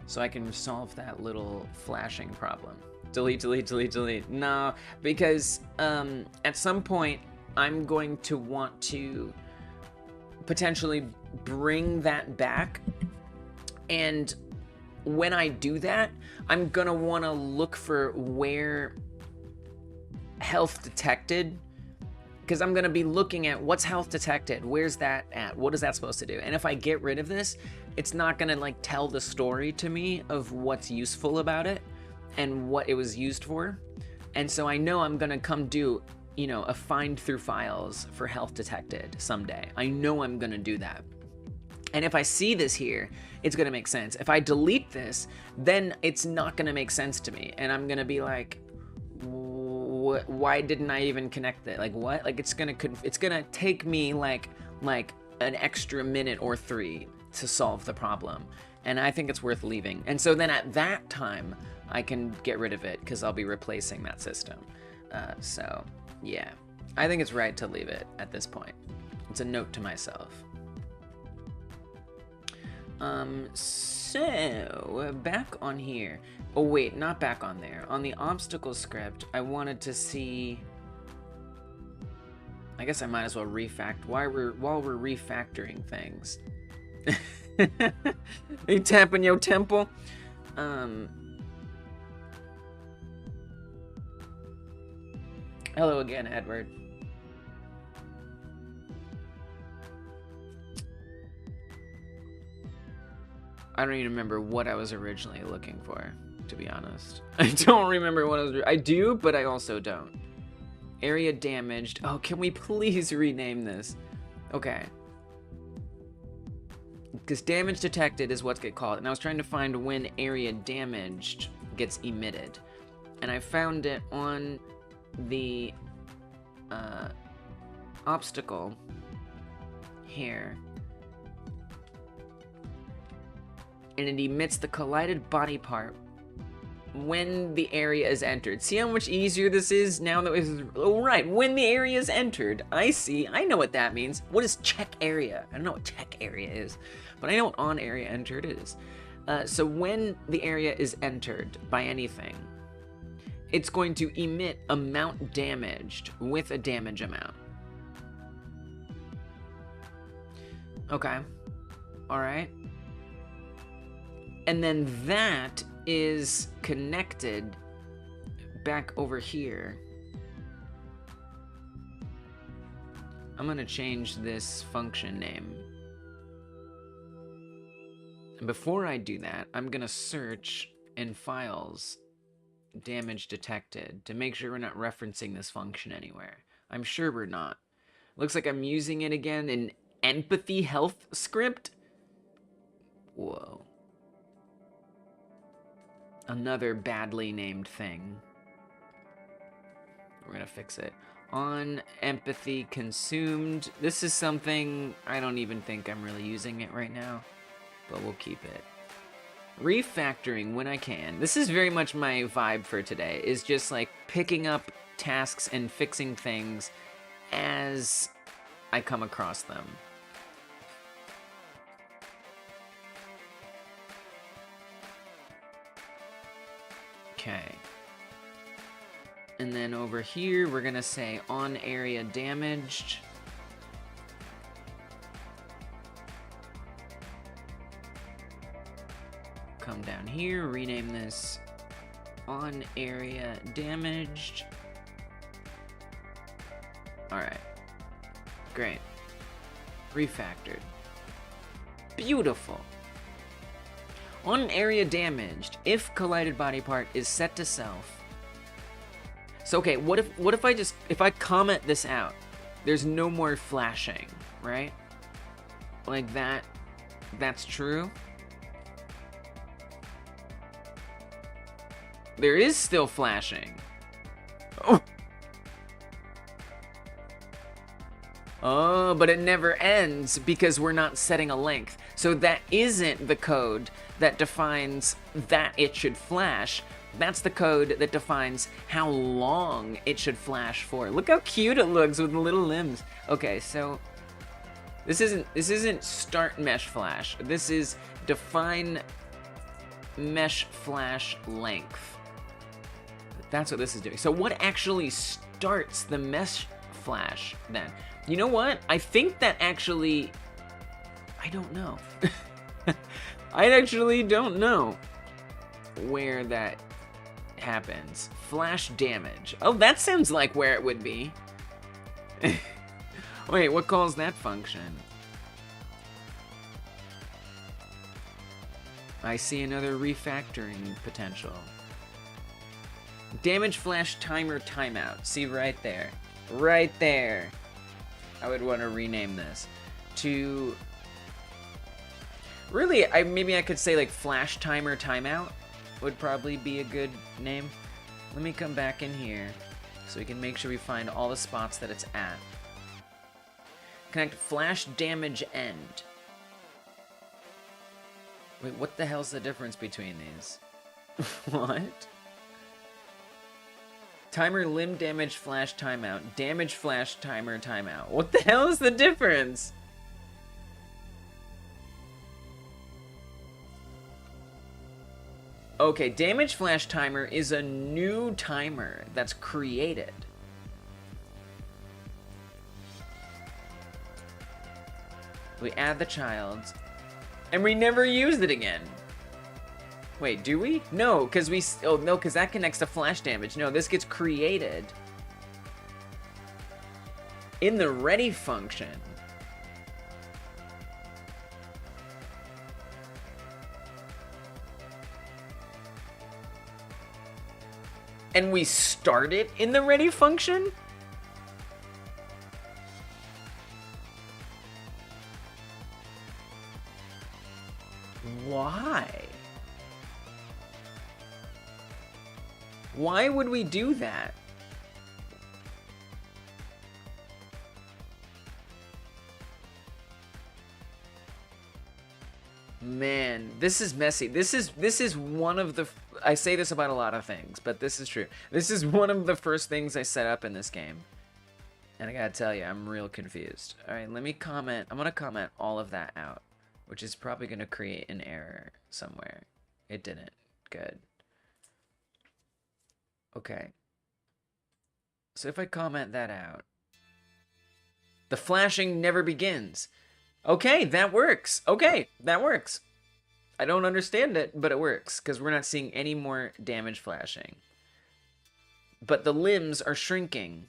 so I can solve that little flashing problem. Delete, delete, delete, delete. No, because at some point I'm going to want to potentially bring that back, and when I do that, I'm gonna want to look for where health detected, because I'm gonna be looking at what's health detected, where's that at, what is that supposed to do? And if I get rid of this, it's not gonna like tell the story to me of what's useful about it and what it was used for. And so I know I'm gonna come do, you know, a find through files for health detected someday. I know I'm gonna do that. And if I see this here, it's gonna make sense. If I delete this, then it's not gonna make sense to me. And I'm gonna be like, why didn't I even connect it? Like what? Like it's gonna take me like an extra minute or 3 to solve the problem. And I think it's worth leaving. And so then at that time, I can get rid of it because I'll be replacing that system. So yeah, I think it's right to leave it at this point. It's a note to myself. So back on here. Oh wait, not back on there. On the obstacle script, I wanted to see. I guess I might as well while we're refactoring things. You tapping your temple? Hello again, Edward. I don't even remember what I was originally looking for, to be honest. I don't remember what I was. I do, but I also don't. Area damaged. Oh, can we please rename this? Okay. Because damage detected is what's get called. And I was trying to find when area damaged gets emitted. And I found it on the obstacle here. And it emits the collided body part when the area is entered. See how much easier this is now that it's, oh right, when the area is entered. I see, I know what that means. What is check area? I don't know what check area is, but I know what on area entered is. So when the area is entered by anything, it's going to emit amount damaged with a damage amount. Okay, all right. And then that is connected back over here. I'm gonna change this function name. And before I do that, I'm gonna search in files damage detected to make sure we're not referencing this function anywhere. I'm sure we're not. Looks like I'm using it again in empathy health script. Whoa. Another badly named thing. We're gonna fix it. On empathy consumed. This is something I don't even think I'm really using it right now, but we'll keep it. refactoring when I can. This is very much my vibe for today, is just like picking up tasks and fixing things as I come across them. Okay. And then over here, we're gonna say on area damaged. Come down here, rename this on area damaged. Alright. Great. Refactored. Beautiful. On area damaged, if collided body part is set to self. So okay, what if I comment this out? There's no more flashing, right? Like that's true. There is still flashing. Oh. Oh, but it never ends because we're not setting a length. So that isn't the code that defines that it should flash. That's the code that defines how long it should flash for. Look how cute it looks with the little limbs. Okay, so this isn't start mesh flash. This is define mesh flash length. That's what this is doing. So what actually starts the mesh flash then? You know what? I think that actually, I don't know. I actually don't know where that happens. Flash damage. Oh, that sounds like where it would be. Wait, what calls that function? I see another refactoring potential. Damage flash timer timeout. See right there. Right there. I would want to rename this to... Really, maybe I could say like flash timer timeout would probably be a good name. Let me come back in here so we can make sure we find all the spots that it's at. Connect flash damage end. Wait, what the hell's the difference between these? What? Timer limb damage flash timeout. Damage flash timer timeout. What the hell is the difference? Okay, damage flash timer is a new timer that's created. We add the child, and we never used it again. Wait, do we? No, because because that connects to flash damage. No, this gets created in the ready function. And we start it in the ready function? Why? Why would we do that? Man, this is messy. This is one of the... I say this about a lot of things, but this is true. This is one of the first things I set up in this game. And I gotta tell you, I'm real confused. Alright, let me comment. I'm gonna comment all of that out, which is probably gonna create an error somewhere. It didn't. Good. Okay. So if I comment that out, the flashing never begins. Okay, that works. Okay, that works. I don't understand it, but it works, because we're not seeing any more damage flashing. But the limbs are shrinking.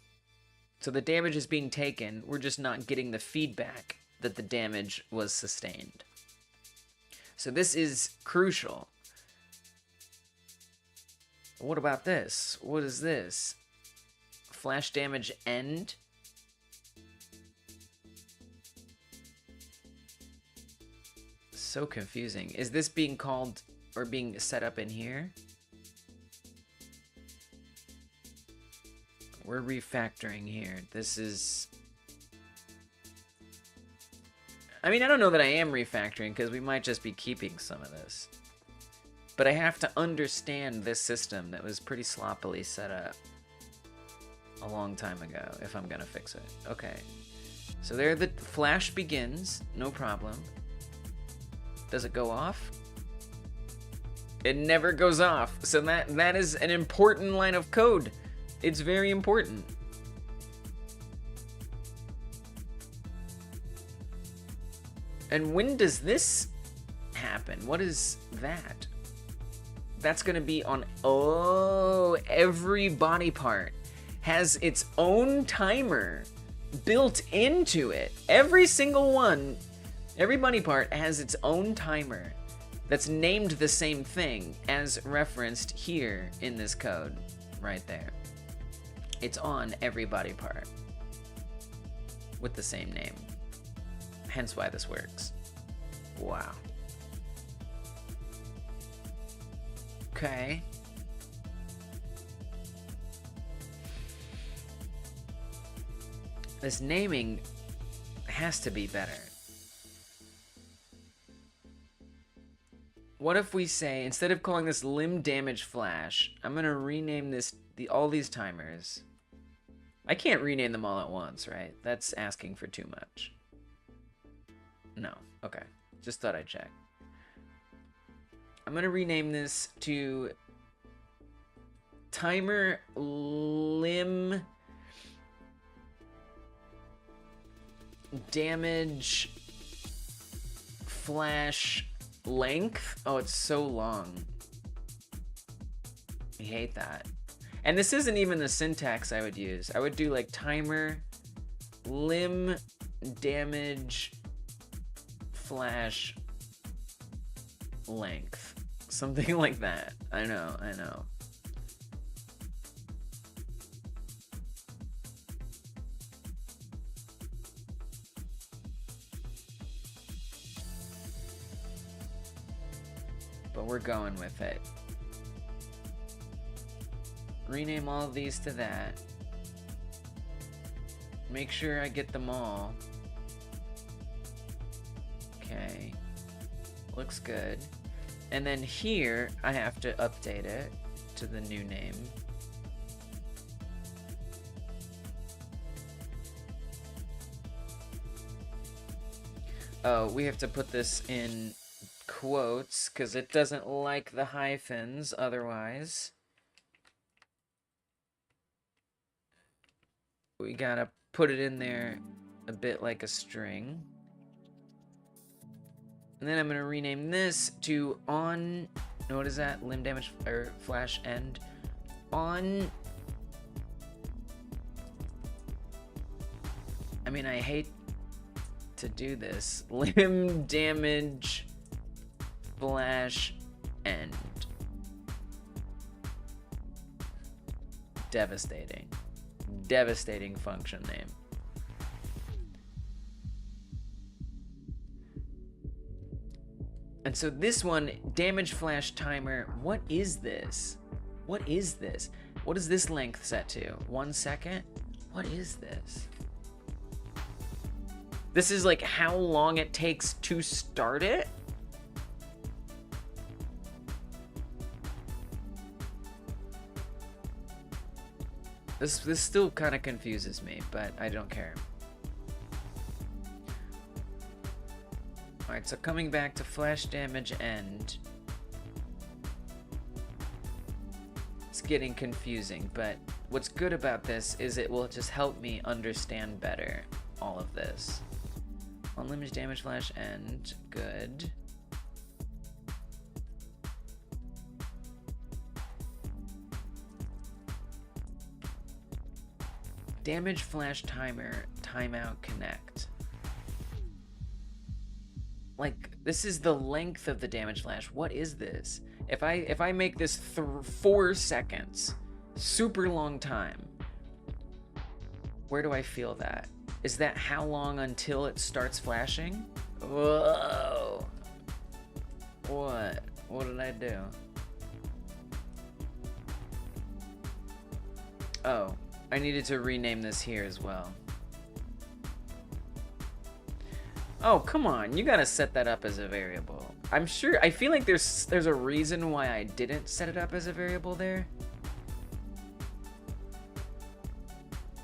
So the damage is being taken, we're just not getting the feedback that the damage was sustained. So this is crucial. What about this? What is this? Flash damage end? So confusing. Is this being called or being set up in here? We're refactoring here. This is... I mean, I don't know that I am refactoring, because we might just be keeping some of this. but I have to understand this system that was pretty sloppily set up a long time ago if I'm gonna fix it. Okay, so there the flash begins, no problem. Does it go off? It never goes off. So that is an important line of code. It's very important. And when does this happen? What is that? That's gonna be on, oh, every body part has its own timer built into it. Every single one, every body part has its own timer that's named the same thing as referenced here in this code, right there. It's on every body part with the same name. Hence why this works. Wow. Okay. This naming has to be better. What if we say, instead of calling this limb damage flash, I'm gonna rename this all these timers. I can't rename them all at once, right? That's asking for too much. No, okay. Just thought I'd check. I'm gonna rename this to timer limb damage flash length. Oh, it's so long. I hate that. And this isn't even the syntax I would use. I would do like timer limb damage flash length. Something like that. I know, I know. But we're going with it. Rename all of these to that. Make sure I get them all. Okay. Looks good. And then here, I have to update it to the new name. Oh, we have to put this in quotes because it doesn't like the hyphens otherwise. We gotta put it in there a bit like a string. And then I'm gonna rename this to on, what is that? Limb damage or flash end on. I mean, I hate to do this. Limb damage flash end. Devastating. Devastating function name. And so this one, damage flash timer, what is this? What is this? What is this length set to? 1 second? What is this? This is like how long it takes to start it? This still kind of confuses me, but I don't care. Alright, so coming back to flash damage end. It's getting confusing, but what's good about this is it will just help me understand better all of this. Unlimited damage flash end, good. Damage flash timer, timeout connect. Like, this is the length of the damage flash. What is this? If I make this 4 seconds, super long time, where do I feel that? Is that how long until it starts flashing? Whoa. What? What did I do? Oh. I needed to rename this here as well. Oh, come on. You gotta set that up as a variable. I'm sure, I feel like there's a reason why I didn't set it up as a variable there.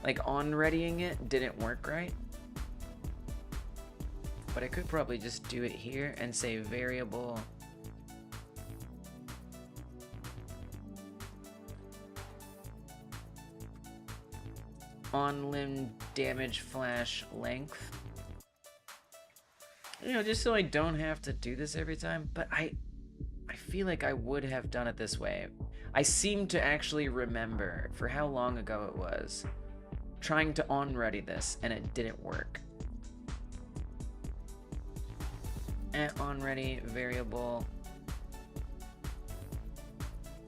Like, on-readying it didn't work right. But I could probably just do it here and say variable on limb damage flash length. You know, just so I don't have to do this every time. But I feel like I would have done it this way. I seem to actually remember for how long ago it was trying to on-ready this and it didn't work. At on-ready variable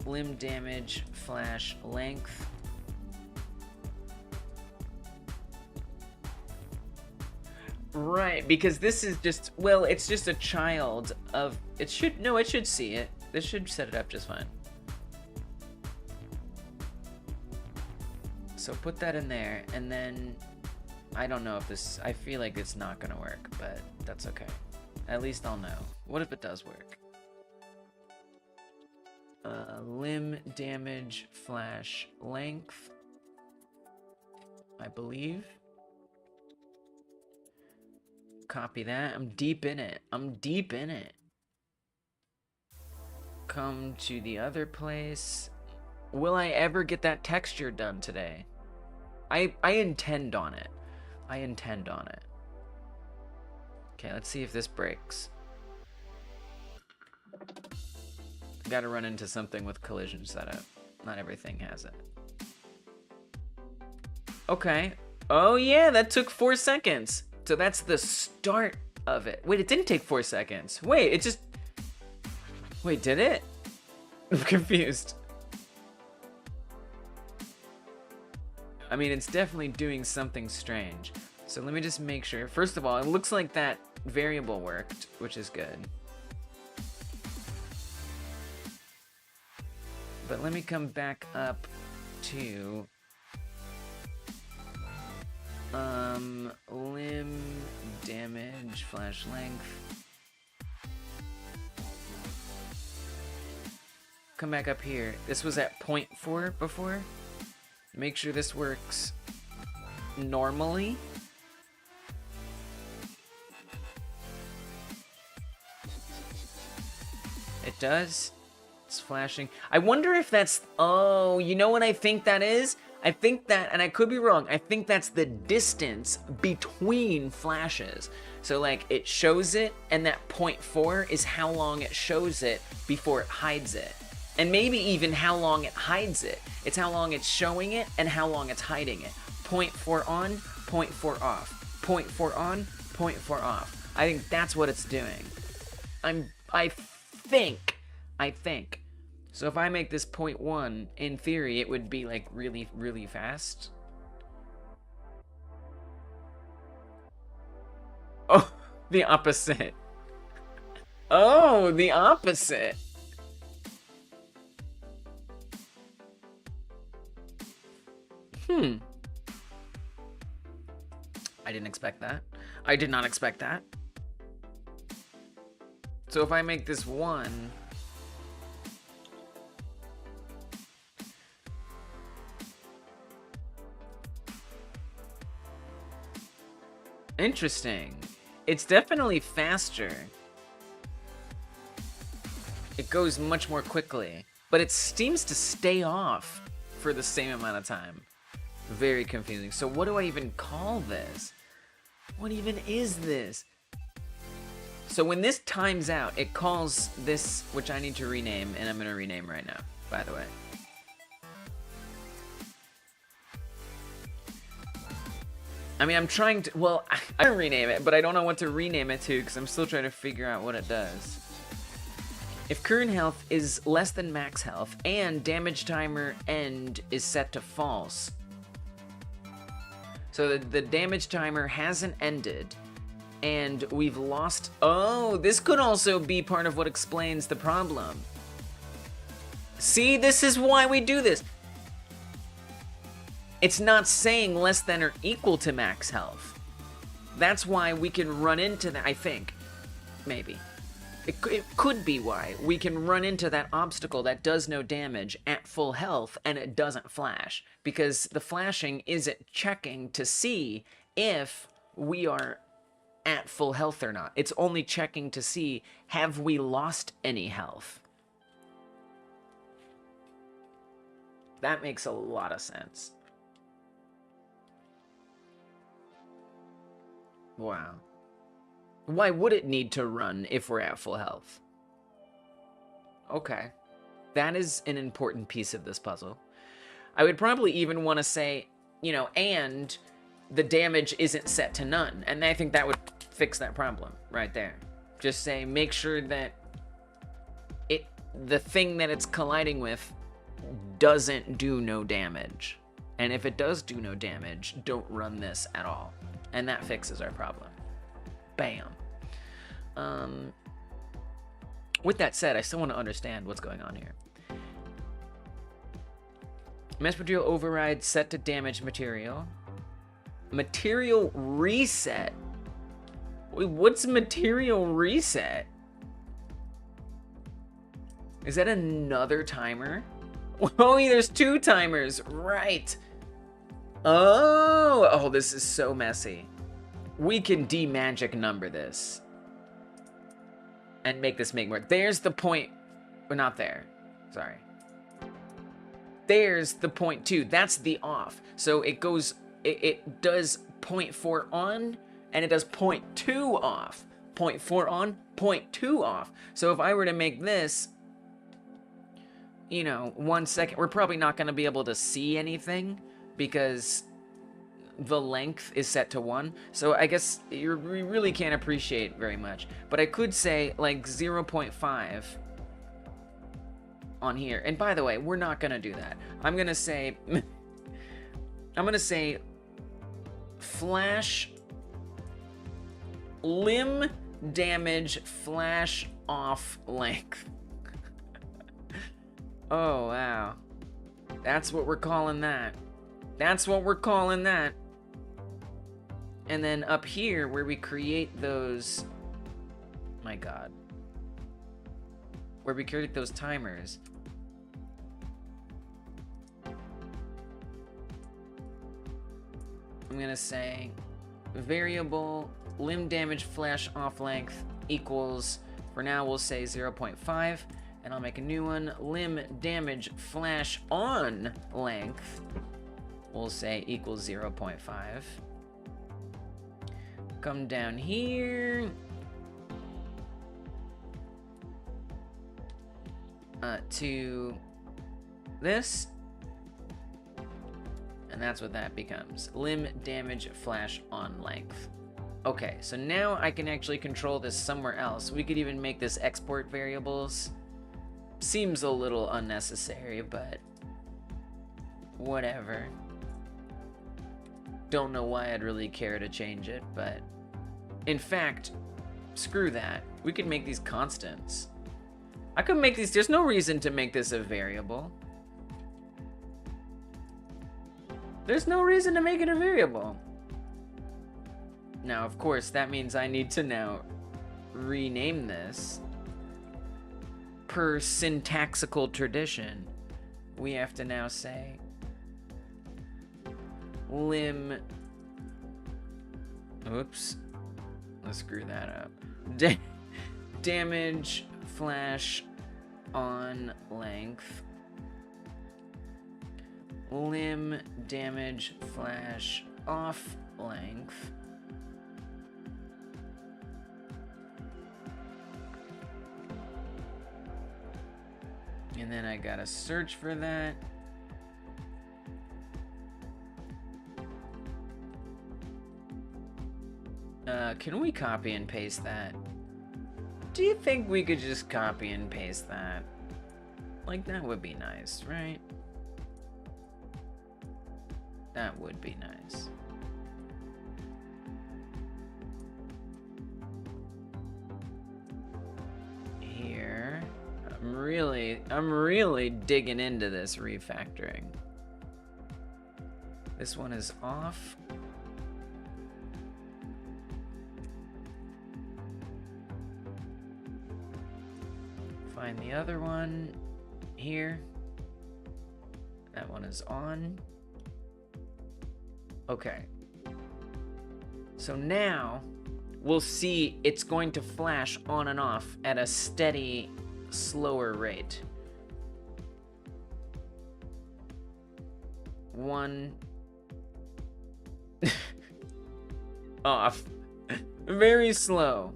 limb damage flash length. Right, because this is just, well, it's just a child of, it should see it. This should set it up just fine. So put that in there, and then, I don't know if this, I feel like it's not gonna work, but that's okay. At least I'll know. What if it does work? Limb damage flash length, I believe. Copy that. I'm deep in it. I'm deep in it. Come to the other place. Will I ever get that texture done today? I intend on it. I intend on it. Okay, let's see if this breaks. Gotta run into something with collision setup. Not everything has it. Okay. Oh yeah, that took 4 seconds. So that's the start of it. Wait, it didn't take 4 seconds. Wait, it just... Wait, did it? I'm confused. I mean, it's definitely doing something strange. So let me just make sure. First of all, it looks like that variable worked, which is good. But let me come back up to... limb damage flash length. Come back up here. This was at 0.4 before. Make sure this works normally. It does. It's flashing. I wonder if that's... Oh, you know what I think that is? I think that, and I could be wrong, I think that's the distance between flashes. So like it shows it, and that 0.4 is how long it shows it before it hides it. And maybe even how long it hides it. It's how long it's showing it and how long it's hiding it. 0.4 on, 0.4 off. 0.4 on, 0.4 off. I think that's what it's doing. I think. So if I make this 0.1, in theory, it would be like really, really fast. Oh, the opposite. Oh, the opposite. I didn't expect that. I did not expect that. So if I make this 1... Interesting. It's definitely faster. It goes much more quickly, but it seems to stay off for the same amount of time. Very confusing. So what do I even call this? What even is this? So when this times out, it calls this, which I need to rename, and I'm going to rename right now, by the way. I mean, I'm trying to, well, I can rename it, but I don't know what to rename it to because I'm still trying to figure out what it does. If current health is less than max health and damage timer end is set to false. So the damage timer hasn't ended and we've lost, oh, this could also be part of what explains the problem. See, this is why we do this. It's not saying less than or equal to max health. That's why we can run into that, I think. Maybe. It could be why we can run into that obstacle that does no damage at full health and it doesn't flash. Because the flashing isn't checking to see if we are at full health or not. It's only checking to see, have we lost any health? That makes a lot of sense. Wow. Why would it need to run if we're at full health? Okay. That is an important piece of this puzzle. I would probably even want to say, you know, and the damage isn't set to none. And I think that would fix that problem right there. Just say, make sure that the thing that it's colliding with doesn't do no damage. And if it does do no damage, don't run this at all. And that fixes our problem. Bam. With that said, I still want to understand what's going on here. Mass material override set to damage material. Material reset. Wait, what's material reset? Is that another timer? Oh, there's 2 timers. Right. Oh, this is so messy. We can de-magic number this. And make this make more. There's the point. We're not there. Sorry. There's the 0.2. That's the off. So it goes, it does 0.4 on, and it does 0.2 off. 0.4 on, 0.2 off. So if I were to make this, you know, 1 second, we're probably not going to be able to see anything because the length is set to 1. So I guess we really can't appreciate very much. But I could say like 0.5 on here. And by the way, we're not going to do that. I'm going to say flash limb damage flash off length. Oh, wow. That's what we're calling that. That's what we're calling that. And then up here, where we create those... My God. Where we create those timers. I'm going to say variable limb damage flash off length equals... For now, we'll say 0.5. And I'll make a new one. Limb damage flash on length. We'll say equals 0.5. Come down here. To this. And that's what that becomes. Limb damage flash on length. Okay, so now I can actually control this somewhere else. We could even make this export variables. Seems a little unnecessary, but whatever. Don't know why I'd really care to change it, but in fact, screw that. We could make these constants. I could make these, there's no reason to make this a variable. There's no reason to make it a variable. Now, of course, that means I need to now rename this. Per syntaxical tradition, we have to now say limb. Oops. Let's screw that up. Damage flash on length. Limb damage flash off length. And then I gotta search for that. Can we copy and paste that? Do you think we could just copy and paste that? Like, that would be nice, right? That would be nice. Here. I'm really digging into this refactoring. This one is off. Find the other one here. That one is on. Okay. So now we'll see it's going to flash on and off at a steady, slower rate. 1 off. Very slow.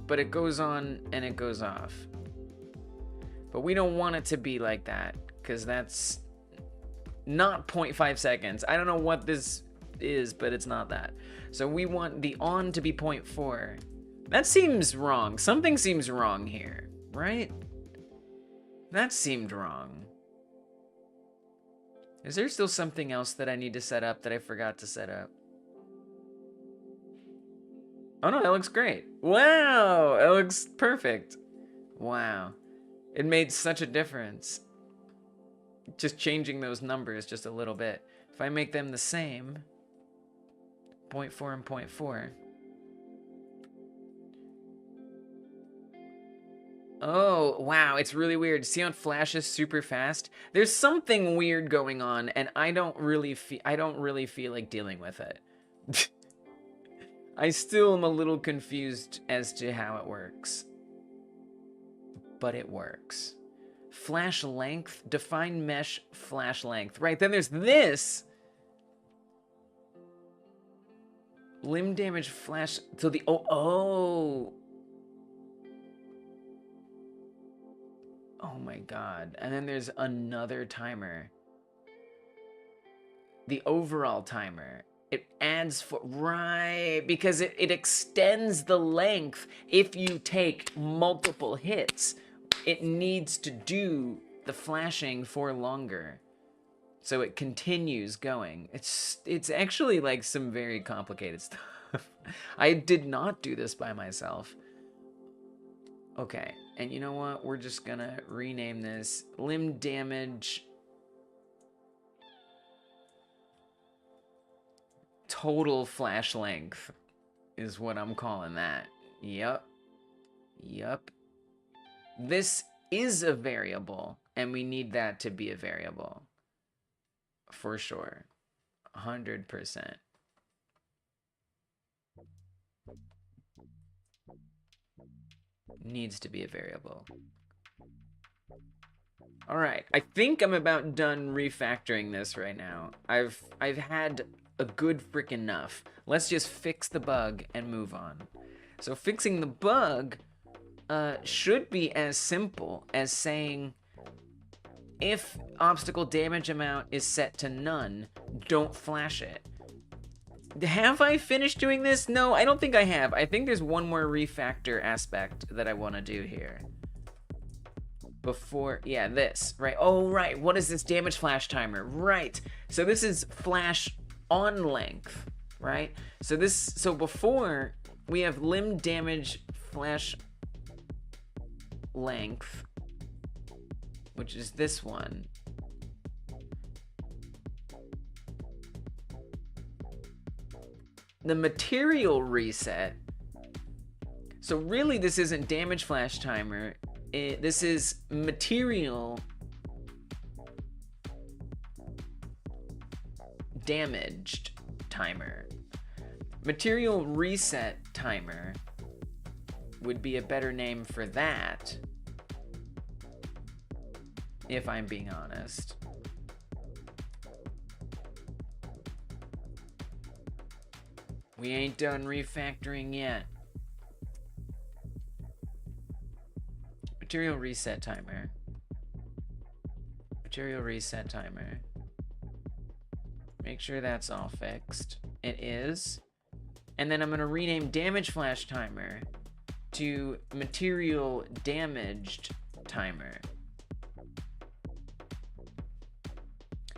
But it goes on and it goes off. But we don't want it to be like that, because that's not 0.5 seconds. I don't know what this is, but it's not that. So we want the on to be 0.4. That seems wrong. Something seems wrong here, right? That seemed wrong. Is there still something else that I need to set up that I forgot to set up? Oh no, that looks great. Wow, it looks perfect. Wow. It made such a difference. Just changing those numbers just a little bit. If I make them the same, 0.4 and 0.4. Oh, wow, it's really weird. See how it flashes super fast? There's something weird going on, and I don't really feel like dealing with it. I still am a little confused as to how it works. But it works. Flash length, define mesh flash length. Right, then there's this. Limb damage flash, so the, oh my God. And then there's another timer. The overall timer. It adds for, right, because it extends the length if you take multiple hits. It needs to do the flashing for longer. So it continues going. It's actually like some very complicated stuff. I did not do this by myself. Okay, and you know what? We're just gonna rename this limb damage total flash length is what I'm calling that. Yep. This is a variable, and we need that to be a variable. For sure. 100%. Needs to be a variable. All right, I think I'm about done refactoring this right now. I've had a good frickin' enough. Let's just fix the bug and move on. So fixing the bug should be as simple as saying, if obstacle damage amount is set to none, don't flash it. Have I finished doing this? No, I don't think I have. I think there's one more refactor aspect that I want to do here. Before, yeah, this, right? Oh, right, what is this damage flash timer? Right, so this is flash on length, right? So before, we have limb damage flash length, which is this one. The material reset. So really this isn't damage flash timer. This is material damaged timer. Material reset timer would be a better name for that, if I'm being honest. We ain't done refactoring yet. Material reset timer. Material reset timer. Make sure that's all fixed. It is. And then I'm going to rename damage flash timer to material damaged timer.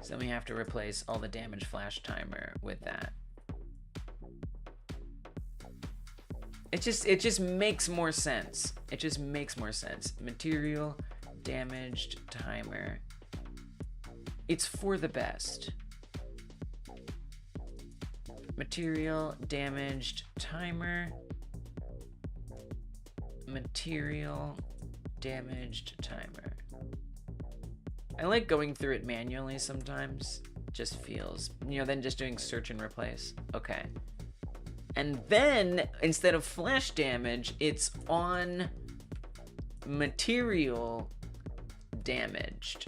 So then we have to replace all the damage flash timer with that. It just makes more sense. It just makes more sense. Material damaged timer. It's for the best. Material damaged timer. Material damaged timer. I like going through it manually sometimes. Just feels, you know, then just doing search and replace. Okay. And then instead of flash damage, it's on material damaged.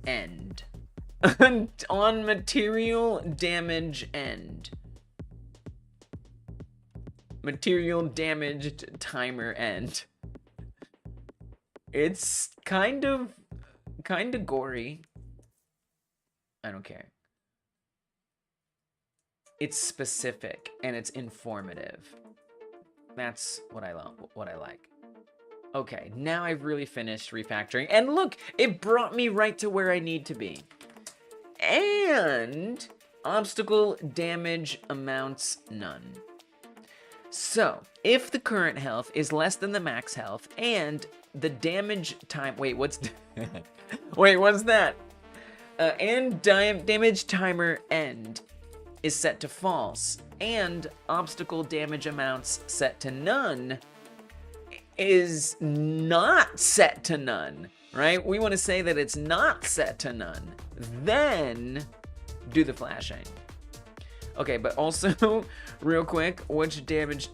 End. On material damage end. Material damaged timer end. It's kind of gory. I don't care. It's specific and it's informative. That's what I like. Okay, now I've really finished refactoring. And look, it brought me right to where I need to be. And obstacle damage amounts none. So, if the current health is less than the max health and the damage time... Wait, what's... Wait, what's that? And damage timer end is set to false. And obstacle damage amounts set to none is not set to none, right? We want to say that it's not set to none. Then do the flashing. Okay, but also, real quick, what's damage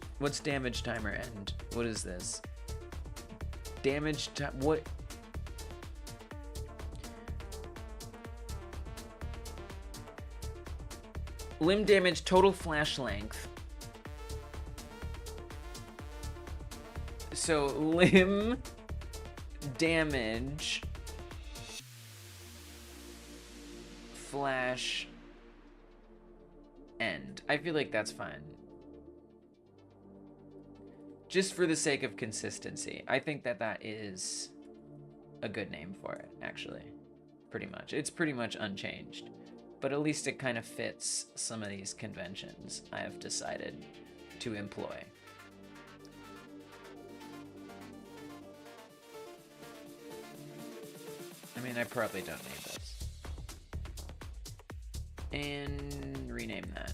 timer end? What is this? Damage time, what? Limb damage, total flash length. So, limb damage, flash end. I feel like that's fine. Just for the sake of consistency. I think that that is a good name for it, actually. Pretty much. It's pretty much unchanged. But at least it kind of fits some of these conventions I have decided to employ. I mean, I probably don't need this. And rename that.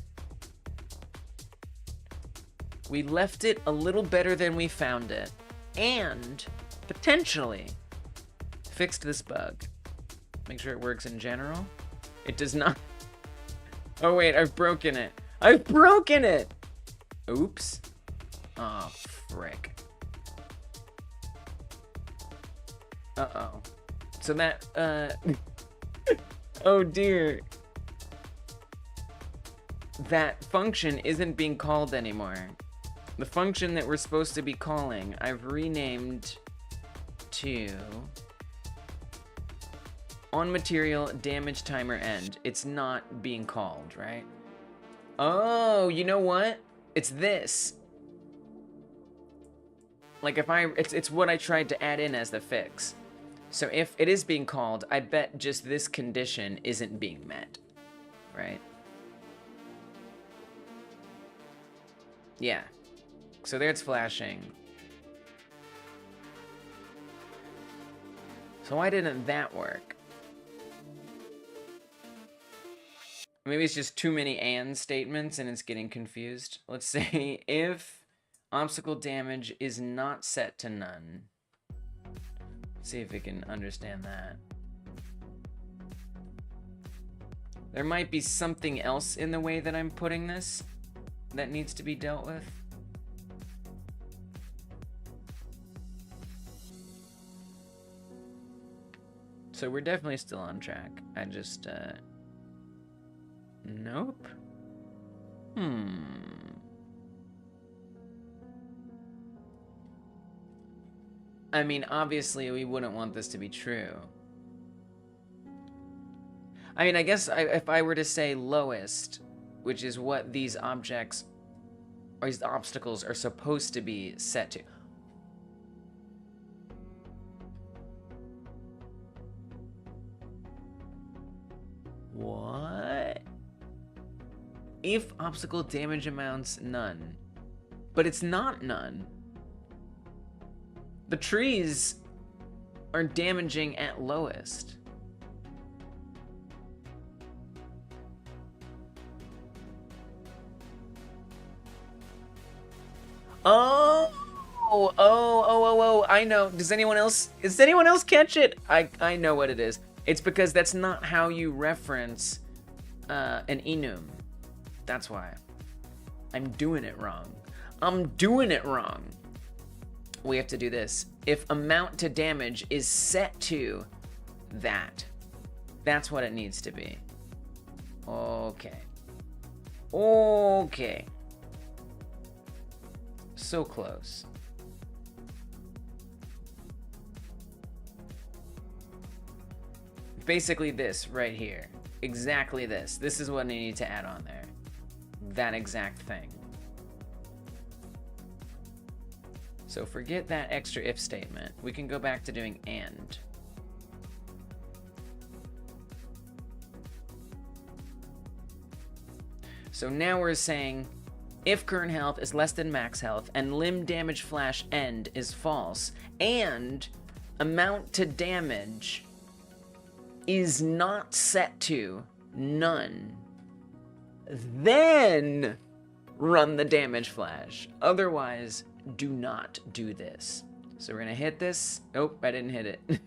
We left it a little better than we found it. And potentially fixed this bug. Make sure it works in general. It does not. Oh wait, I've broken it. I've broken it! Oops. Oh, frick. Uh-oh. So that, oh dear. That function isn't being called anymore. The function that we're supposed to be calling, I've renamed to on material damage timer end. It's not being called, right? Oh, you know what? It's this. Like if it's what I tried to add in as the fix. So if it is being called, I bet just this condition isn't being met, right? Yeah. So there it's flashing. So why didn't that work? Maybe it's just too many and statements and it's getting confused. Let's say if obstacle damage is not set to none. Let's see if we can understand that. There might be something else in the way that I'm putting this that needs to be dealt with. So we're definitely still on track. I just, nope. I mean, obviously we wouldn't want this to be true. I mean, I guess if I were to say lowest, which is what these objects or these obstacles are supposed to be set to. What? If obstacle damage amounts none. But it's not none. The trees are damaging at lowest. Oh, I know. Does anyone else catch it? I know what it is. It's because that's not how you reference an enum. That's why. I'm doing it wrong. We have to do this. If amount to damage is set to that, that's what it needs to be. Okay. So close. Basically this right here. Exactly this. This is what I need to add on there. That exact thing. So forget that extra if statement. We can go back to doing and. So now we're saying if current health is less than max health and limb damage flash end is false and amount to damage is not set to none, then run the damage flash. Otherwise, do not do this. So we're gonna hit this. Oh, I didn't hit it.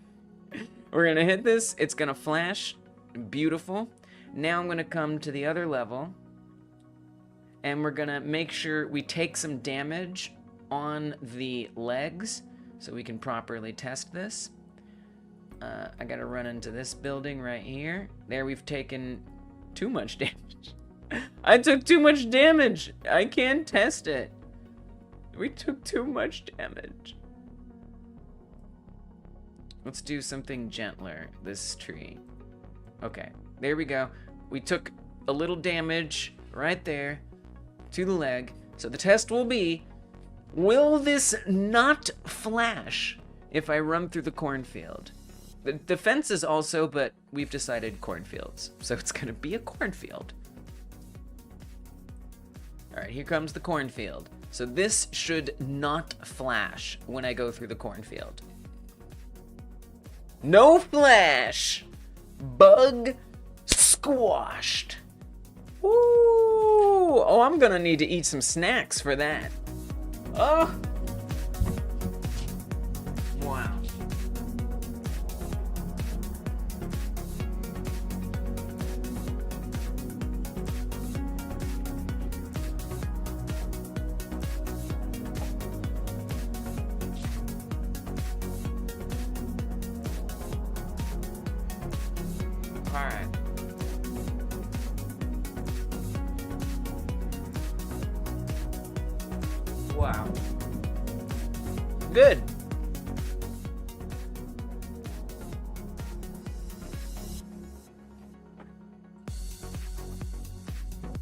We're gonna hit this. It's gonna flash. Beautiful. Now I'm gonna come to the other level and we're gonna make sure we take some damage on the legs so we can properly test this. I gotta run into this building right here. There, we've taken too much damage. I took too much damage. I can't test it. We took too much damage. Let's do something gentler. This tree. Okay, there we go. We took a little damage right there to the leg. So the test will be, will this not flash if I run through the cornfield? The fence is also, but we've decided cornfields. So it's gonna be a cornfield. All right, here comes the cornfield. So this should not flash when I go through the cornfield. No flash! Bug squashed. Ooh! Oh, I'm gonna need to eat some snacks for that. Oh! Wow. Alright. Wow. Good.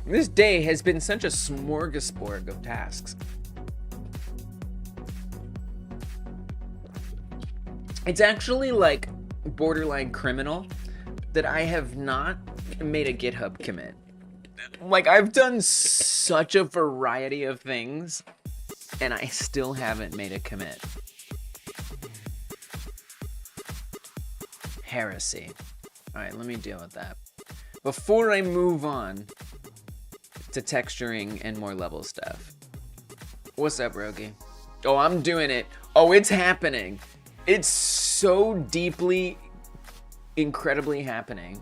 This day has been such a smorgasbord of tasks. It's actually like borderline criminal that I have not made a GitHub commit. Like, I've done such a variety of things and I still haven't made a commit. Heresy. All right, let me deal with that. Before I move on to texturing and more level stuff. What's up, Rogi? Oh, I'm doing it. Oh, it's happening. It's so deeply, incredibly happening.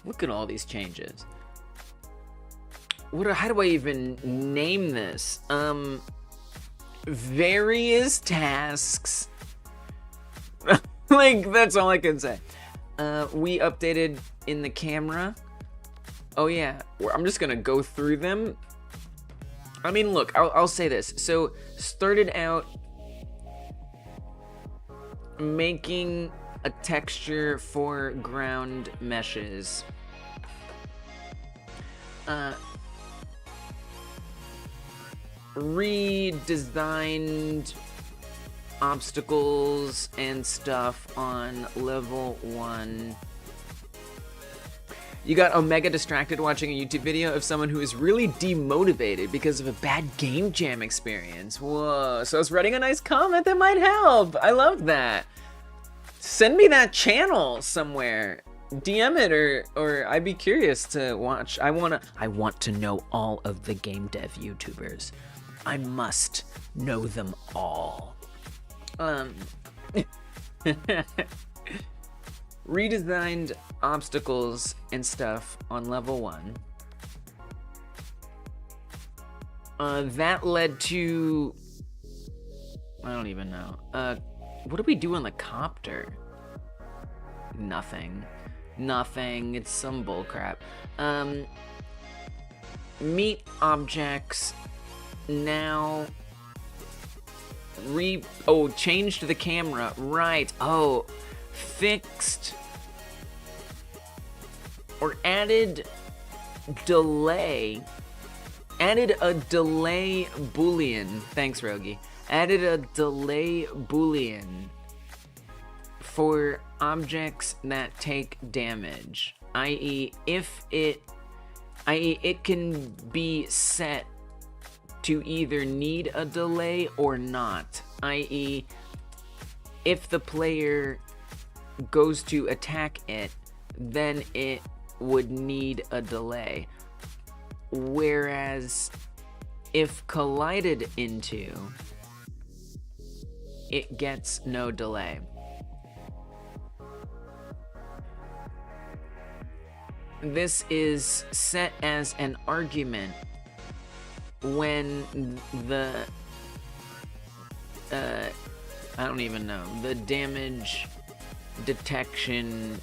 Look at all these changes. How do I even name this? Various tasks. Like, that's all I can say. We updated in the camera. Oh yeah, I'm just gonna go through them. I mean, look, I'll say this. So, started out making a texture for ground meshes. Redesigned obstacles and stuff on level 1. You got Omega distracted watching a YouTube video of someone who is really demotivated because of a bad game jam experience. Whoa, so I was writing a nice comment that might help. I love that. Send me that channel somewhere. DM it or I'd be curious to watch. I want to I'd be curious to watch. I want to know all of the game dev YouTubers. I must know them all. Redesigned obstacles and stuff on level 1. That led to, I don't even know. What did we do on the copter? Nothing. It's some bullcrap. Meet objects now. Changed the camera. Right. Oh, fixed or added delay. Added a delay boolean. Thanks, Rogi. Added a delay boolean for objects that take damage, i.e. it can be set to either need a delay or not, i.e. if the player goes to attack it, then it would need a delay, whereas if collided into, it gets no delay. This is set as an argument when the I don't even know, the damage detection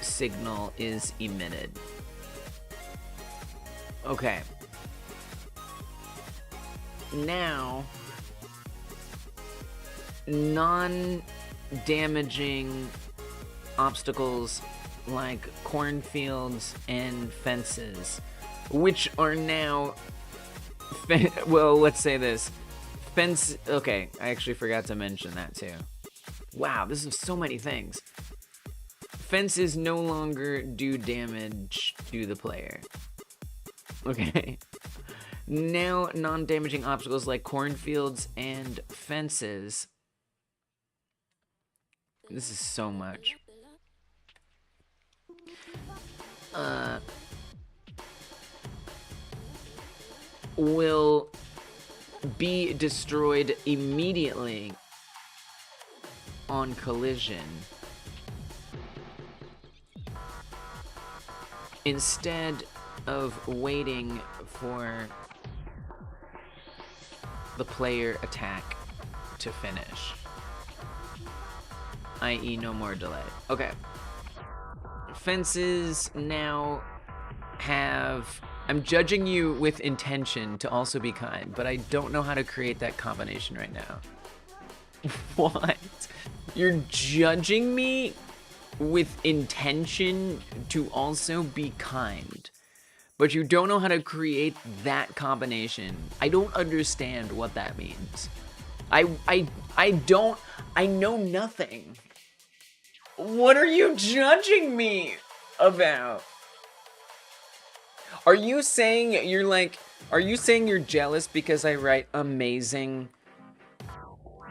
signal is emitted. Okay. Now, non-damaging obstacles like cornfields and fences, which are now, well, let's say this. Okay, I actually forgot to mention that too. Wow, this is so many things. Fences no longer do damage to the player. Okay. Now, non-damaging obstacles like cornfields and fences. This is so much. Will be destroyed immediately on collision, instead of waiting for the player attack to finish, i.e. no more delay. Okay. Fences now have, I'm judging you with intention to also be kind, but I don't know how to create that combination right now. What? You're judging me with intention to also be kind, but you don't know how to create that combination. I don't understand what that means. I know nothing. What are you judging me about? Are you saying you're jealous because I write amazing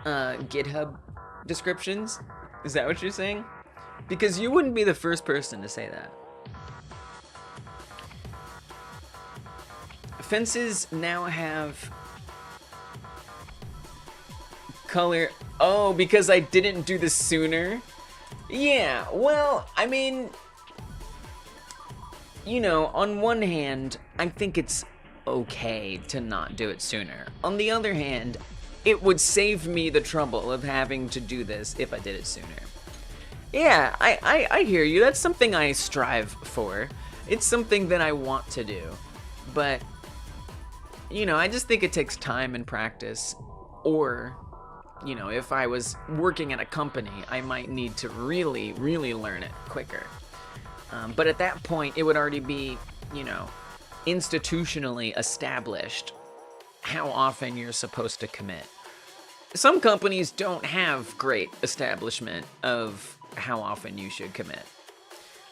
GitHub descriptions? Is that what you're saying? Because you wouldn't be the first person to say that. Fences now have color. Oh, because I didn't do this sooner? Yeah, well, I mean, you know, on one hand, I think it's okay to not do it sooner. On the other hand, it would save me the trouble of having to do this if I did it sooner. Yeah, I hear you. That's something I strive for. It's something that I want to do. But, you know, I just think it takes time and practice. Or, you know, if I was working at a company, I might need to really, really learn it quicker. But at that point, it would already be, you know, institutionally established how often you're supposed to commit. Some companies don't have great establishment of how often you should commit.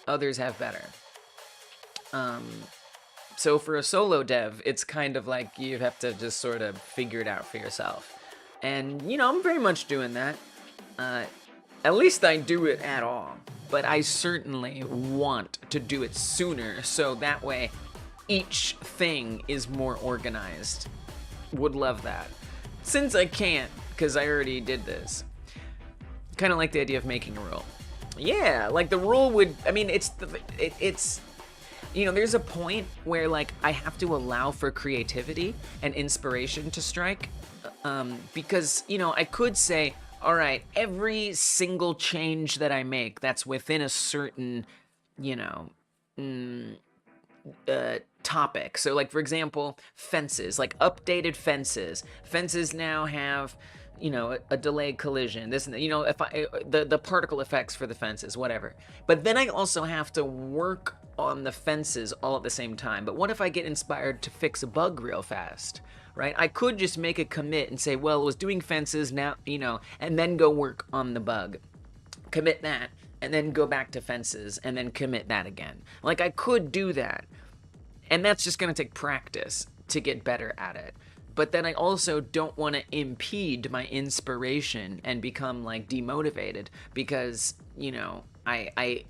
Others have better. So for a solo dev, it's kind of like you have to just sort of figure it out for yourself. And, you know, I'm very much doing that. At least I do it at all. But I certainly want to do it sooner, so that way each thing is more organized. Would love that. Since I can't, because I already did this. Kind of like the idea of making a rule. Yeah, like the rule would, I mean, it's, you know, there's a point where like I have to allow for creativity and inspiration to strike. Because, you know, I could say, all right, every single change that I make that's within a certain, you know, topic. So like, for example, fences, like updated fences. Fences now have, you know, a delayed collision, this, you know, if the particle effects for the fences, whatever. But then I also have to work on the fences all at the same time. But what if I get inspired to fix a bug real fast? Right? I could just make a commit and say, well, it was doing fences now, you know, and then go work on the bug. Commit that, and then go back to fences, and then commit that again. Like, I could do that. And that's just going to take practice to get better at it. But then I also don't want to impede my inspiration and become, like, demotivated. Because, you know, I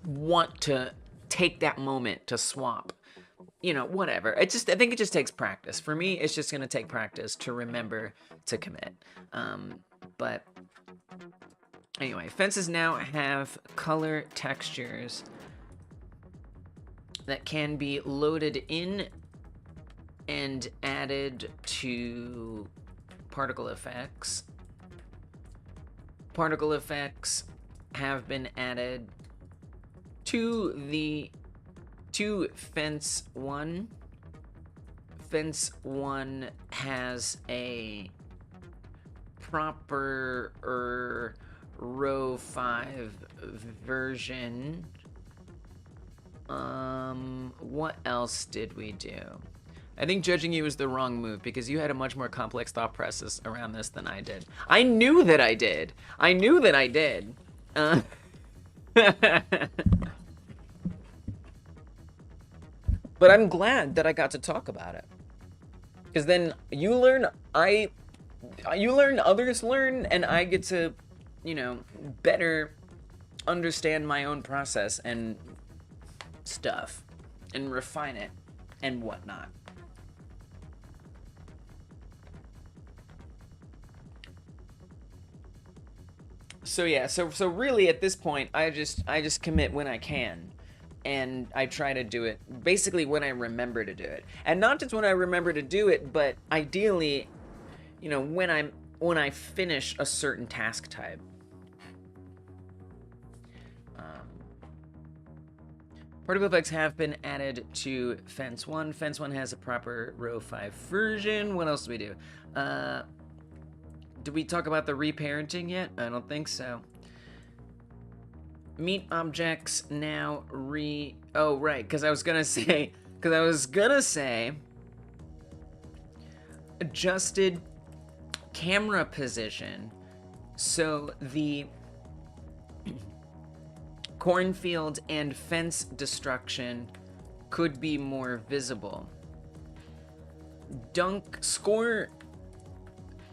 want to take that moment to swap. You know, whatever. I think it just takes practice. For me, it's just going to take practice to remember to commit. But anyway, fences now have color textures that can be loaded in and added to particle effects. Particle effects have been added to fence 1. Fence 1 has a proper row 5 version. What else did we do? I think judging you was the wrong move because you had a much more complex thought process around this than I did. I knew that I did. But I'm glad that I got to talk about it. Because then you learn, others learn, and I get to, you know, better understand my own process and stuff, and refine it, and whatnot. So yeah, so really at this point, I just commit when I can. And I try to do it basically when I remember to do it, and not just when I remember to do it, but ideally, you know, when I finish a certain task type. Particle effects have been added to fence 1. Fence 1 has a proper row 5 version. What else do we do? Did we talk about the reparenting yet? I don't think so. Meet objects now oh right, because I was gonna say adjusted camera position so the cornfield and fence destruction could be more visible. Dunk score,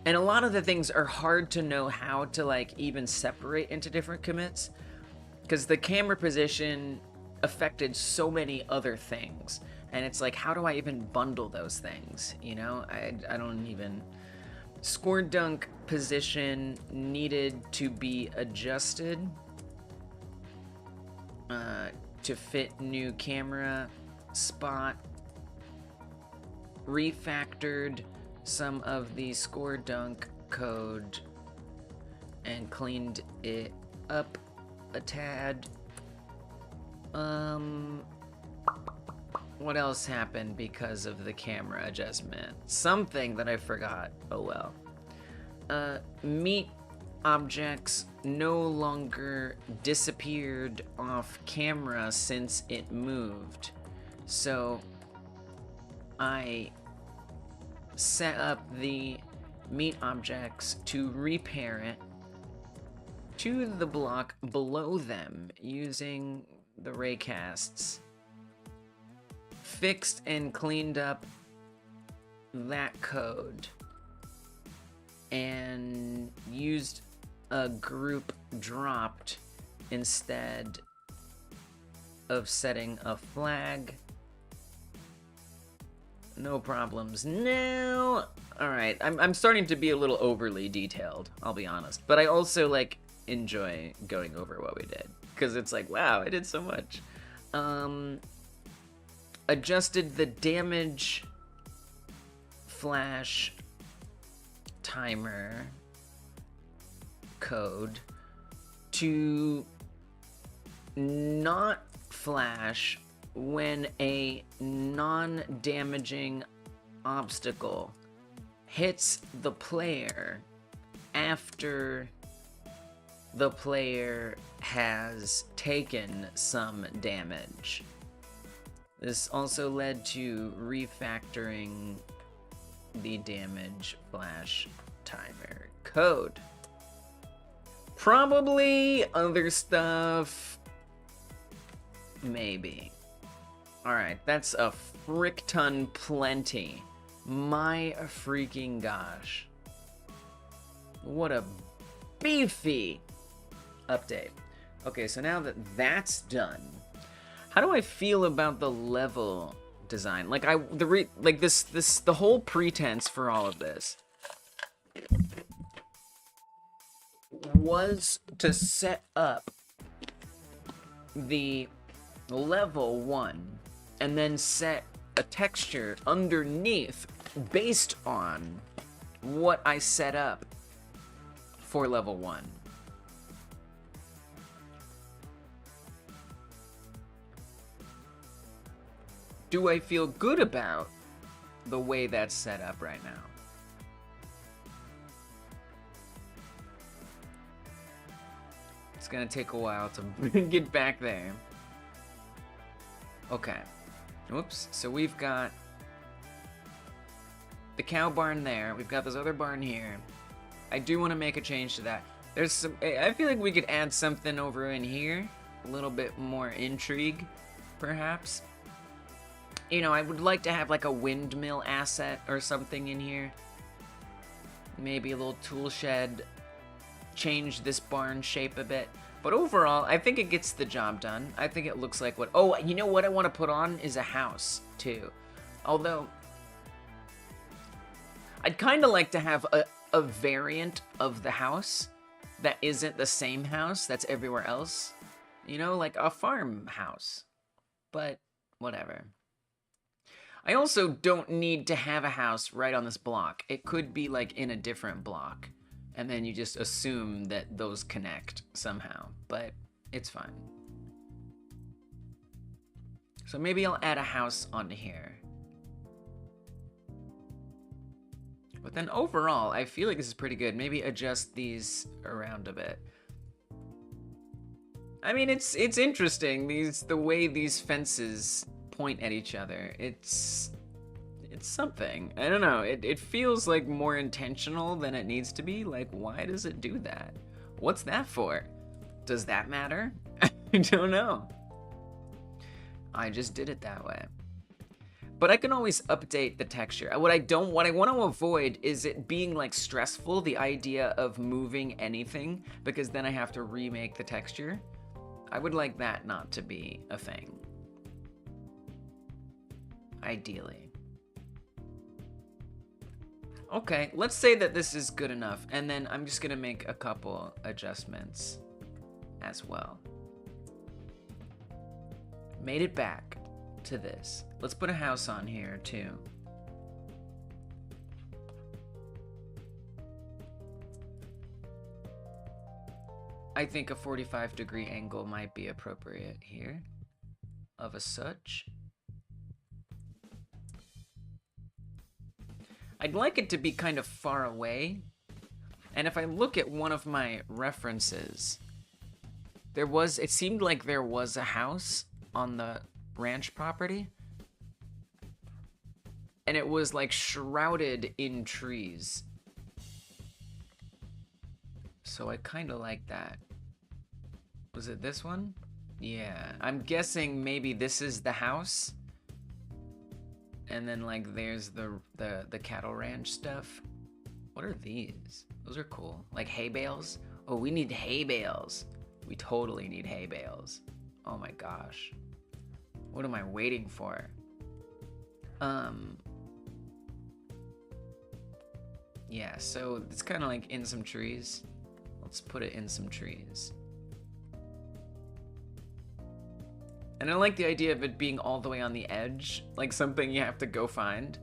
and a lot of the things are hard to know how to like even separate into different commits. Because the camera position affected so many other things. And it's like, how do I even bundle those things? You know, I don't even... Score dunk position needed to be adjusted to fit new camera spot. Refactored some of the score dunk code and cleaned it up a tad. What else happened because of the camera adjustment? Something that I forgot. Oh well. Meat objects no longer disappeared off camera since it moved. So I set up the meat objects to reparent to the block below them using the raycasts. Fixed and cleaned up that code and used a group dropped instead of setting a flag. No problems now. All right, I'm starting to be a little overly detailed, I'll be honest. But I also, like, enjoy going over what we did, because it's like, wow, I did so much. Adjusted the damage flash timer code to not flash when a non-damaging obstacle hits the player after the player has taken some damage. This also led to refactoring the damage flash timer code. Probably other stuff. Maybe. Alright, that's a frick ton plenty. My freaking gosh. What a beefy update. Okay, so now that that's done, how do I feel about the level design? Like the whole pretense for all of this was to set up the level 1 and then set a texture underneath based on what I set up for level 1. Do I feel good about the way that's set up right now? It's gonna take a while to get back there. Okay. Whoops. So we've got the cow barn there. We've got this other barn here. I do want to make a change to that. There's some. I feel like we could add something over in here. A little bit more intrigue, perhaps. You know, I would like to have like a windmill asset or something in here. Maybe a little tool shed. Change this barn shape a bit. But overall, I think it gets the job done. I think it looks like what... Oh, you know what I want to put on is a house, too. Although, I'd kind of like to have a variant of the house that isn't the same house that's everywhere else. You know, like a farmhouse. But, whatever. I also don't need to have a house right on this block. It could be, like, in a different block. And then you just assume that those connect somehow, but it's fine. So maybe I'll add a house onto here. But then overall, I feel like this is pretty good. Maybe adjust these around a bit. I mean, it's interesting, the way these fences point at each other. It's something. I don't know. It feels like more intentional than it needs to be. Like, why does it do that? What's that for? Does that matter? I don't know. I just did it that way. But I can always update the texture. What I want to avoid is it being like stressful, the idea of moving anything, because then I have to remake the texture. I would like that not to be a thing. Ideally. Okay, let's say that this is good enough, and then I'm just gonna make a couple adjustments as well. Made it back to this. Let's put a house on here too. I think a 45-degree angle might be appropriate here, of a such. I'd like it to be kind of far away, and if I look at one of my references, it seemed like there was a house on the ranch property, and it was like shrouded in trees. So I kind of like that. Was it this one? Yeah, I'm guessing maybe this is the house. And then, like, there's the cattle ranch stuff. What are these? Those are cool. Like hay bales? Oh, we need hay bales. We totally need hay bales. Oh my gosh. What am I waiting for? Yeah, so it's kind of like in some trees. Let's put it in some trees. And I like the idea of it being all the way on the edge, like something you have to go find.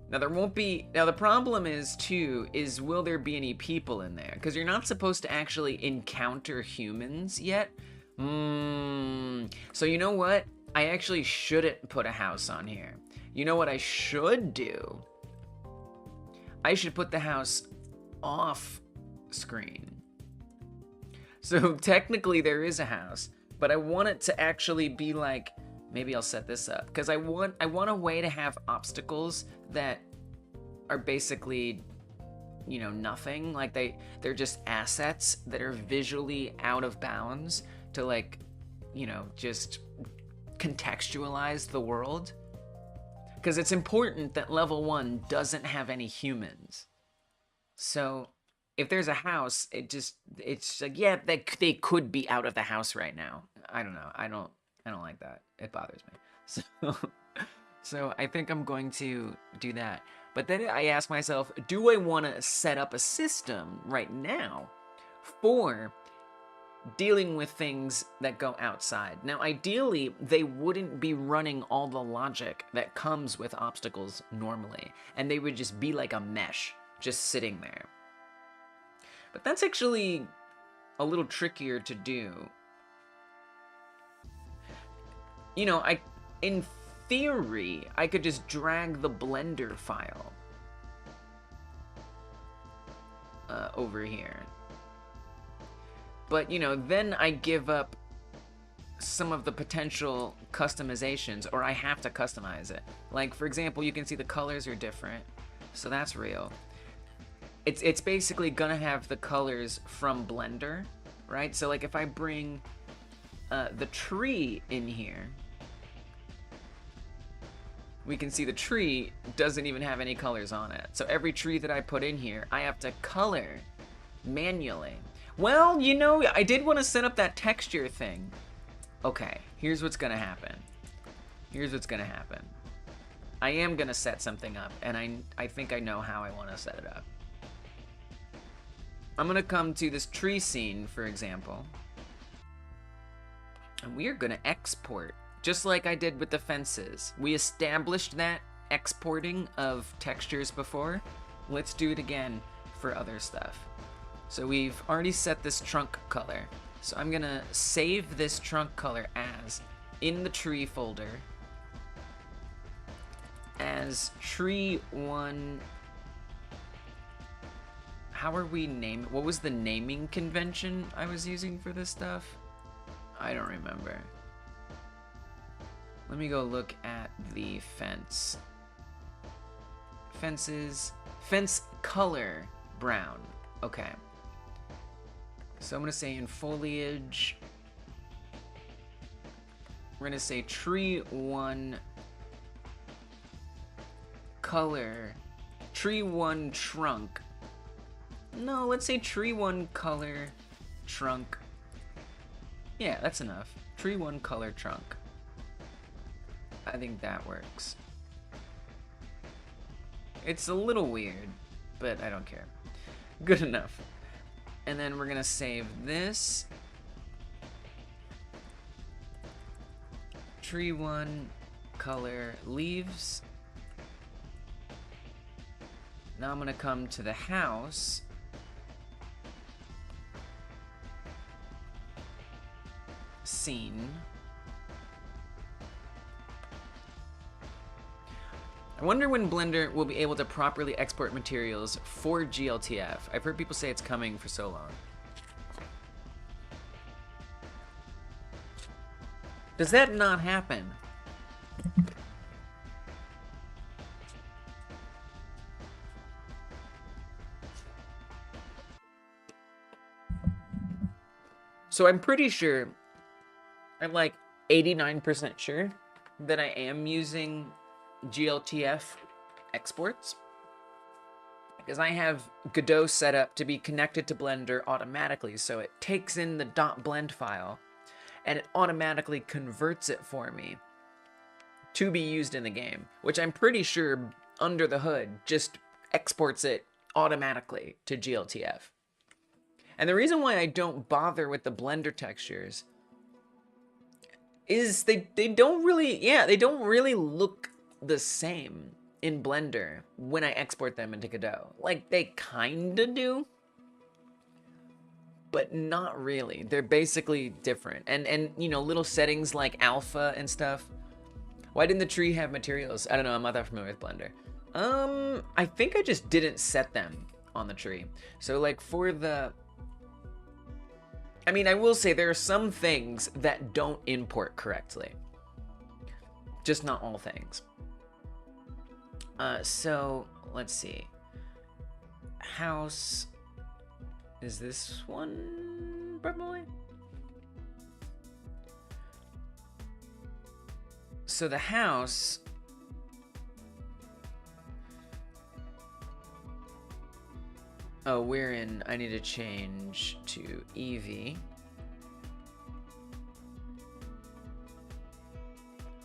Now there won't be, now the problem is too, is will there be any people in there? Because you're not supposed to actually encounter humans yet. So you know what? I actually shouldn't put a house on here. You know what I should do? I should put the house off screen. So technically there is a house, but I want it to actually be like, maybe I'll set this up, because I want a way to have obstacles that are basically, you know, nothing. Like they're just assets that are visually out of bounds to, like, you know, just contextualize the world. Because it's important that level 1 doesn't have any humans. So if there's a house, it's like, yeah, they could be out of the house right now. I don't know. I don't like that. It bothers me. So I think I'm going to do that. But then I ask myself, do I want to set up a system right now for dealing with things that go outside? Now, ideally, they wouldn't be running all the logic that comes with obstacles normally, and they would just be like a mesh, just sitting there. But that's actually a little trickier to do. You know, in theory, I could just drag the Blender file over here. But, you know, then I give up some of the potential customizations, or I have to customize it. Like, for example, you can see the colors are different, so that's real. It's basically gonna have the colors from Blender, right? So, like, if I bring the tree in here, we can see the tree doesn't even have any colors on it. So every tree that I put in here, I have to color manually. Well, you know, I did want to set up that texture thing. Okay, here's what's gonna happen. Here's what's gonna happen. I am gonna set something up, and I think I know how I want to set it up. I'm gonna come to this tree scene, for example, and we are gonna export, just like I did with the fences. We established that exporting of textures before. Let's do it again for other stuff. So we've already set this trunk color. So I'm gonna save this trunk color as, in the tree folder, as tree1. How are we naming? What was the naming convention I was using for this stuff? I don't remember. Let me go look at the fence. Fences, fence color, brown. Okay. So I'm gonna say in foliage, we're gonna say tree1 color, tree1 trunk. No, let's say tree1 color trunk. Yeah, that's enough. Tree1 color trunk. I think that works. It's a little weird, but I don't care. Good enough. And then we're gonna save this. Tree1 color leaves. Now I'm gonna come to the house. Scene. I wonder when Blender will be able to properly export materials for GLTF. I've heard people say it's coming for so long. Does that not happen? So I'm pretty sure, I'm like 89% sure that I am using GLTF exports. because I have Godot set up to be connected to Blender automatically, so it takes in the .blend file and it automatically converts it for me to be used in the game, which I'm pretty sure under the hood just exports it automatically to GLTF. And the reason why I don't bother with the Blender textures is they don't really look the same in Blender when I export them into Godot. Like, they kinda do, but not really. They're basically different. And you know, little settings like alpha and stuff. Why didn't the tree have materials? I don't know, I'm not that familiar with Blender. I think I just didn't set them on the tree. So like for the, I mean, I will say there are some things that don't import correctly. Just not all things. So let's see. House, is this one probably? So the house, oh, we're in, I need to change to Eevee.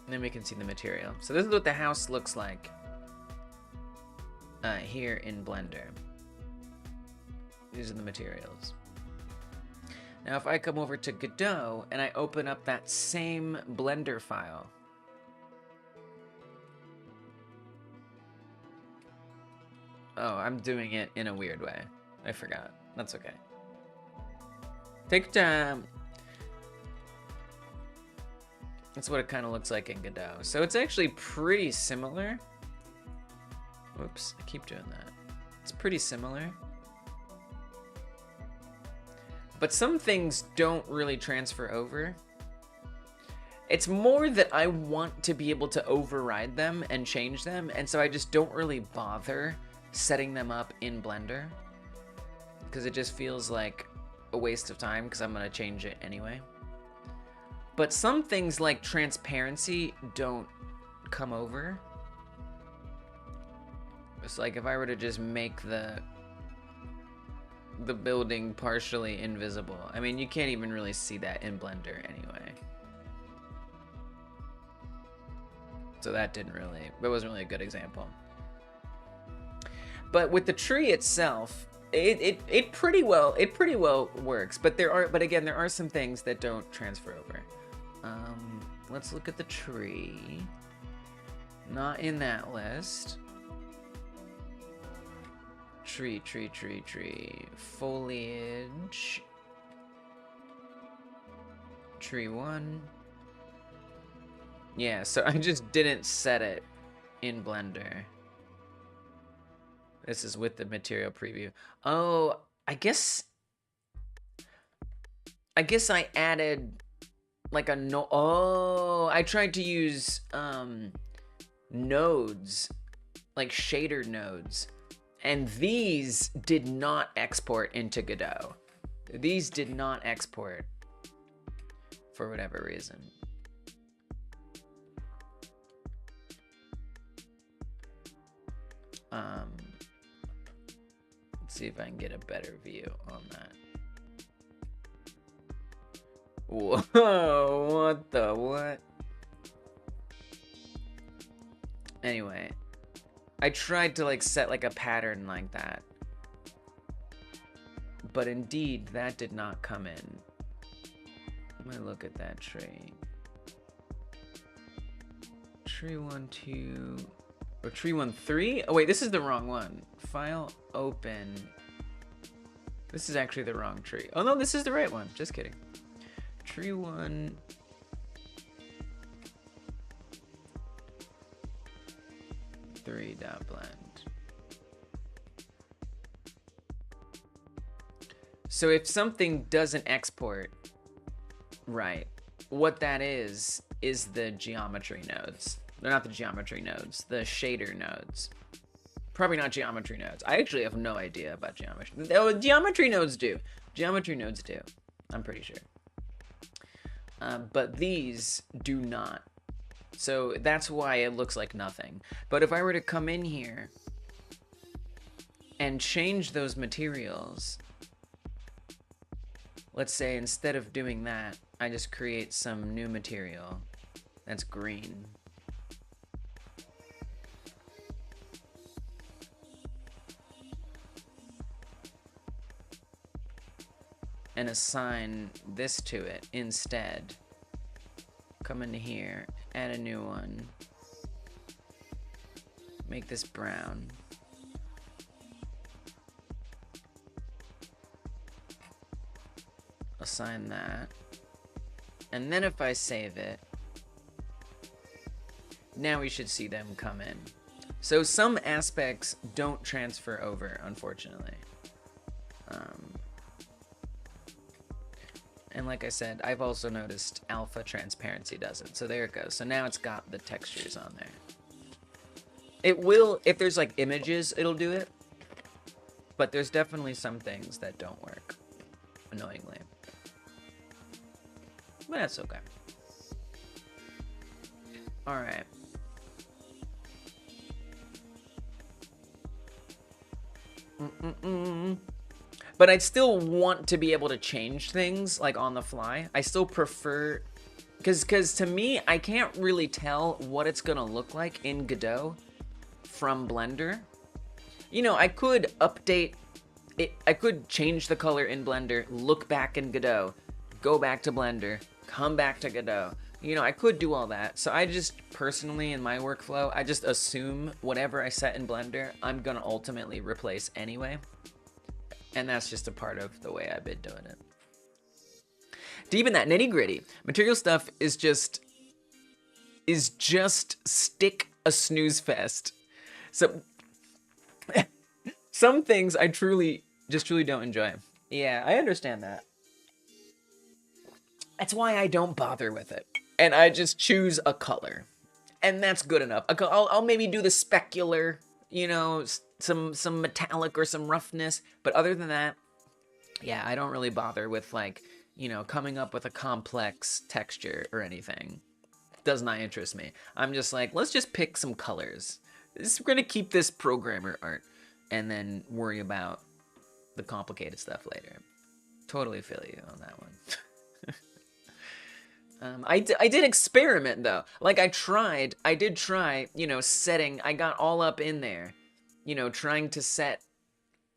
And then we can see the material. So this is what the house looks like here in Blender. These are the materials. Now if I come over to Godot and I open up that same Blender file, oh, I'm doing it in a weird way. I forgot. That's okay. Take time. That's what it kind of looks like in Godot. So it's actually pretty similar. Whoops, I keep doing that. It's pretty similar. But some things don't really transfer over. It's more that I want to be able to override them and change them, and so I just don't really bother setting them up in Blender, because it just feels like a waste of time because I'm going to change it anyway. But some things like transparency don't come over. It's like if I were to just make the building partially invisible. I mean, you can't even really see that in Blender anyway. So that wasn't really a good example. But with the tree itself, it pretty well works. But again, there are some things that don't transfer over. Let's look at the tree. Not in that list. Tree. Foliage. Tree 1. Yeah, so I just didn't set it in Blender. This is with the material preview. Oh, I guess I added like a no. Oh, I tried to use nodes, like shader nodes, and these did not export into Godot. These did not export for whatever reason. Let's see if I can get a better view on that. Whoa, what the what? Anyway, I tried to like set like a pattern like that, but indeed that did not come in. Let me look at that tree. Tree 1, 2, or tree 1, 3? Oh wait, this is the wrong one. File, open. This is actually the wrong tree. Oh no, this is the right one. Just kidding. Tree 1. .blend. So if something doesn't export right, what that is the geometry nodes. They're not the geometry nodes, the shader nodes. Probably not geometry nodes. I actually have no idea about geometry. Oh, geometry nodes do. Geometry nodes do. I'm pretty sure. But these do not. So that's why it looks like nothing. But if I were to come in here and change those materials. Let's say instead of doing that, I just create some new material that's green. And assign this to it instead. Come into here, add a new one. Make this brown. Assign that. And then if I save it, now we should see them come in. So some aspects don't transfer over, unfortunately. And like I said, I've also noticed alpha transparency doesn't. So there it goes. So now it's got the textures on there. It will, if there's like images, it'll do it. But there's definitely some things that don't work, annoyingly. But that's okay. All right. But I'd still want to be able to change things like on the fly. I still prefer, because to me, I can't really tell what it's gonna look like in Godot from Blender. You know, I could update it, I could change the color in Blender, look back in Godot, go back to Blender, come back to Godot. You know, I could do all that. So I just personally, in my workflow, I just assume whatever I set in Blender, I'm gonna ultimately replace anyway. And that's just a part of the way I've been doing it. To even that nitty gritty, material stuff is just stick a snooze fest. So some things I truly don't enjoy. Yeah, I understand that. That's why I don't bother with it. And I just choose a color. And that's good enough. I'll maybe do the specular, you know, some metallic or some roughness, but other than that, yeah, I don't really bother with, like, you know, coming up with a complex texture or anything. Does not interest me. I'm just like, let's just pick some colors. We're gonna keep this programmer art and then worry about the complicated stuff later. Totally feel you on that one. I did experiment though. Like I did try, you know, setting, I got all up in there, you know, trying to set,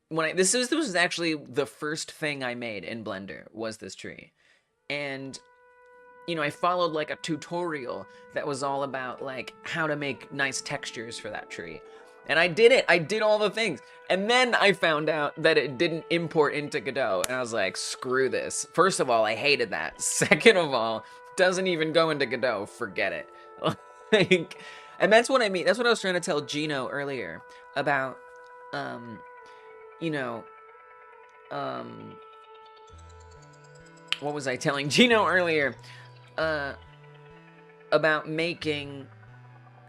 this was actually the first thing I made in Blender, was this tree. And, you know, I followed like a tutorial that was all about like how to make nice textures for that tree. And I did it, I did all the things. And then I found out that it didn't import into Godot. And I was like, screw this. First of all, I hated that. Second of all, doesn't even go into Godot, forget it. Like, and that's what I mean. That's what I was trying to tell Gino earlier about, you know, what was I telling Gino earlier? About making,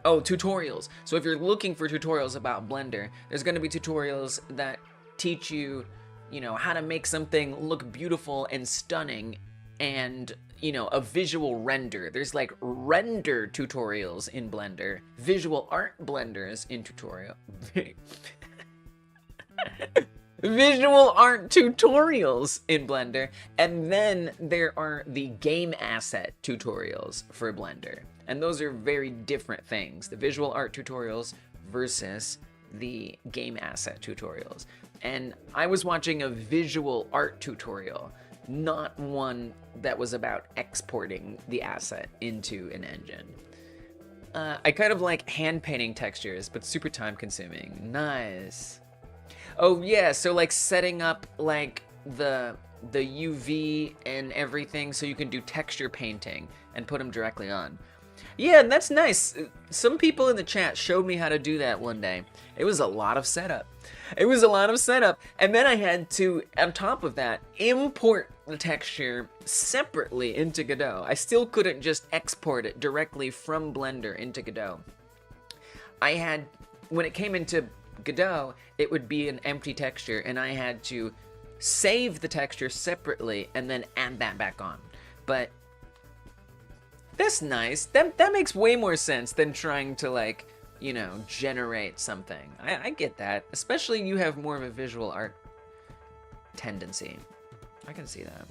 tutorials. So if you're looking for tutorials about Blender, there's going to be tutorials that teach you, you know, how to make something look beautiful and stunning and, you know, a visual render. There's like render tutorials in Blender, visual art blenders in tutorial. Visual art tutorials in Blender, and then there are the game asset tutorials for Blender. And those are very different things. The visual art tutorials versus the game asset tutorials. And I was watching a visual art tutorial, not one that was about exporting the asset into an engine. I kind of like hand painting textures, but super time consuming. Nice. Oh yeah, so like setting up like the UV and everything so you can do texture painting and put them directly on. Yeah, that's nice. Some people in the chat showed me how to do that one day. It was a lot of setup. And then I had to, on top of that, import the texture separately into Godot. I still couldn't just export it directly from Blender into Godot. I had, when it came into Godot, it would be an empty texture, and I had to save the texture separately and then add that back on. But that's nice. That makes way more sense than trying to like you know, generate something. I get that. Especially you have more of a visual art tendency. I can see that.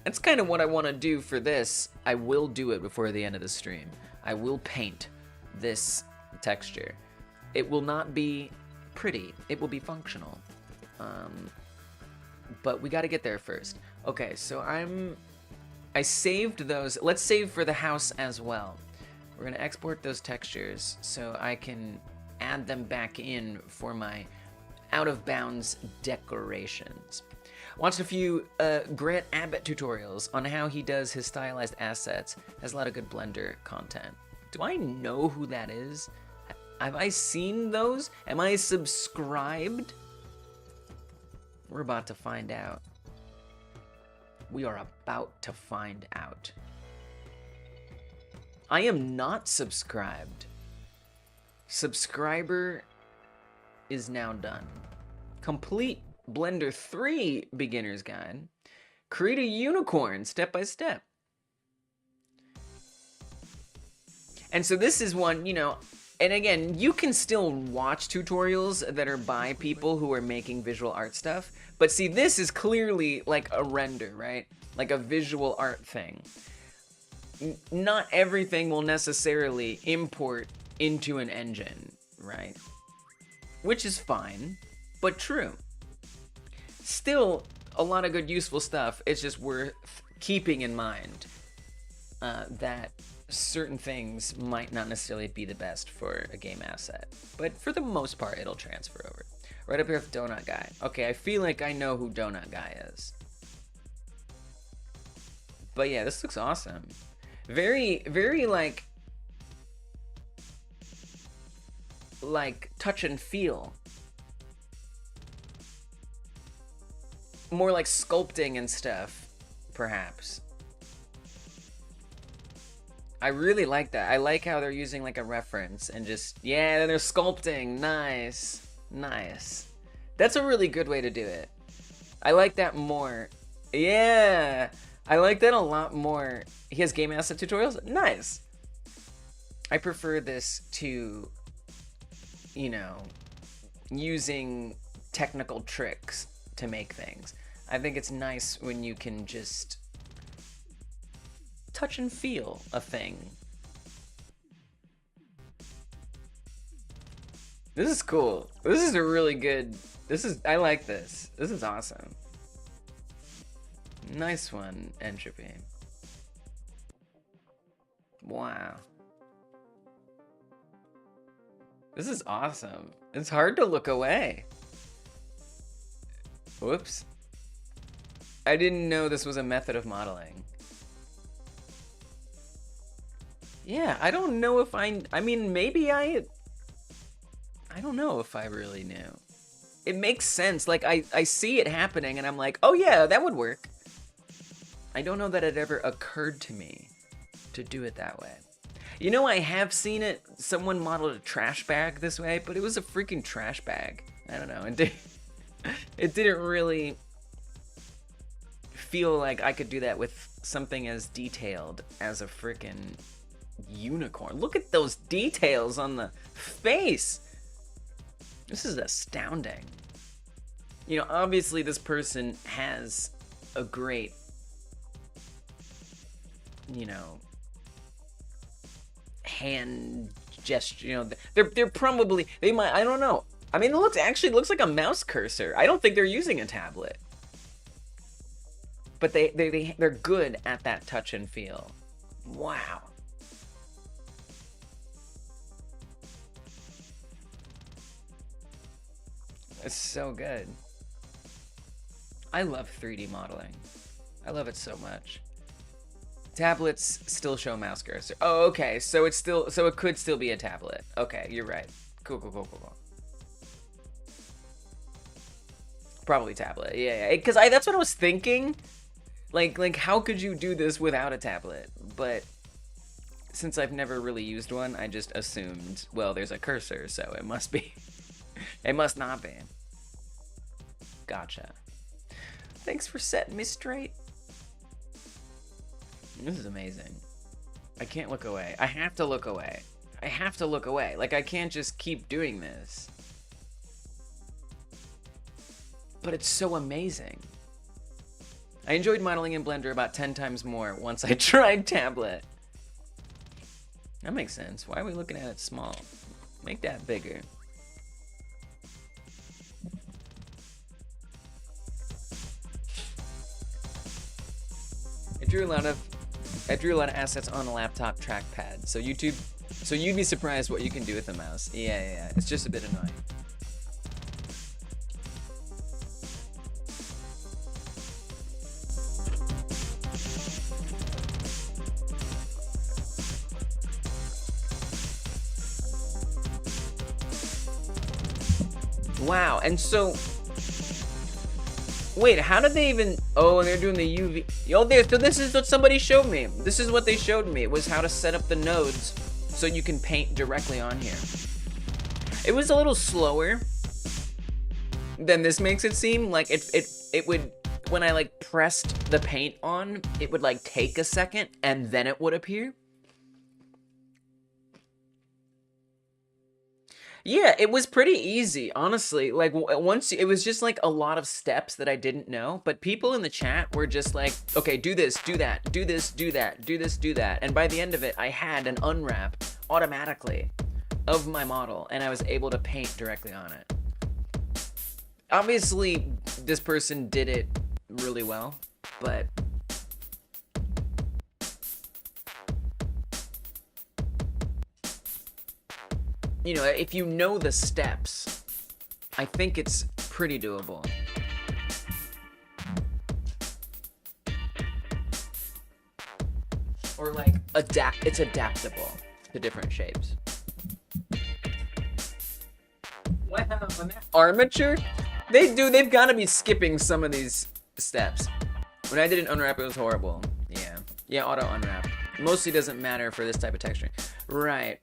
That's kind of what I want to do for this. I will do it before the end of the stream. I will paint this texture. It will not be pretty. It will be functional. But we got to get there first. Okay, so I saved those. Let's save for the house as well. We're going to export those textures so I can add them back in for my out-of-bounds decorations. Watched a few Grant Abbott tutorials on how he does his stylized assets. Has a lot of good Blender content. Do I know who that is? Have I seen those? Am I subscribed? We're about to find out. We are about to find out. I am not subscribed. Subscriber is now done. Complete Blender 3 beginner's guide. Create a unicorn step by step. And so this is one, you know, and again, you can still watch tutorials that are by people who are making visual art stuff. But see, this is clearly like a render, right? Like a visual art thing. Not everything will necessarily import into an engine, right? Which is fine, but true. Still, a lot of good useful stuff. It's just worth keeping in mind that certain things might not necessarily be the best for a game asset. But for the most part, it'll transfer over. Right up here with Donut Guy. Okay, I feel like I know who Donut Guy is. But yeah, this looks awesome. Very, very like touch and feel. More like sculpting and stuff, perhaps. I really like that. I like how they're using like a reference and just, yeah, they're sculpting. Nice. Nice. That's a really good way to do it. I like that more. Yeah. I like that a lot more. He has game asset tutorials? Nice. I prefer this to, you know, using technical tricks to make things. I think it's nice when you can just touch and feel a thing. This is cool. This is a really good, I like this. This is awesome. Nice one, Entropy. Wow. This is awesome. It's hard to look away. Whoops. I didn't know this was a method of modeling. Yeah, I don't know if I mean, maybe I don't know if I really knew. It makes sense. Like, I see it happening and I'm like, oh yeah, that would work. I don't know that it ever occurred to me to do it that way. You know, I have seen it. Someone modeled a trash bag this way, but it was a freaking trash bag. I don't know. It didn't really feel like I could do that with something as detailed as a freaking unicorn. Look at those details on the face. This is astounding. You know, obviously this person has a great, you know, hand gesture. You know, they're probably, they might, I don't know. I mean, it actually looks like a mouse cursor. I don't think they're using a tablet. But they're good at that touch and feel. Wow. It's so good. I love 3D modeling. I love it so much. Tablets still show mouse cursor. Oh, okay. So it could still be a tablet. Okay, you're right. Cool. Probably tablet. Yeah. Because that's what I was thinking. Like how could you do this without a tablet? But since I've never really used one, I just assumed, well, there's a cursor, so it must be. It must not be. Gotcha. Thanks for setting me straight. This is amazing. I can't look away. I have to look away. I have to look away. Like, I can't just keep doing this. But it's so amazing. I enjoyed modeling in Blender about 10 times more once I tried tablet. That makes sense. Why are we looking at it small? Make that bigger. I drew a lot of assets on a laptop trackpad. So you'd be surprised what you can do with a mouse. Yeah. It's just a bit annoying. Wow, and so, wait, how did they even, oh, they're doing the UV, so this is what somebody showed me. This is what they showed me, was how to set up the nodes so you can paint directly on here. It was a little slower than this makes it seem. Like, it would, when I, like, pressed the paint on, it would, like, take a second, and then it would appear. Yeah, it was pretty easy, honestly. Like, once it was just like a lot of steps that I didn't know, but people in the chat were just like, okay, do this, do that, do this, do that, do this, do that. And by the end of it, I had an unwrap automatically of my model, and I was able to paint directly on it. Obviously, this person did it really well, but you know, if you know the steps, I think it's pretty doable. Or like, it's adaptable to different shapes. Wow, armature? They've gotta be skipping some of these steps. When I did an unwrap, it was horrible. Yeah, auto unwrap. Mostly doesn't matter for this type of texture. Right.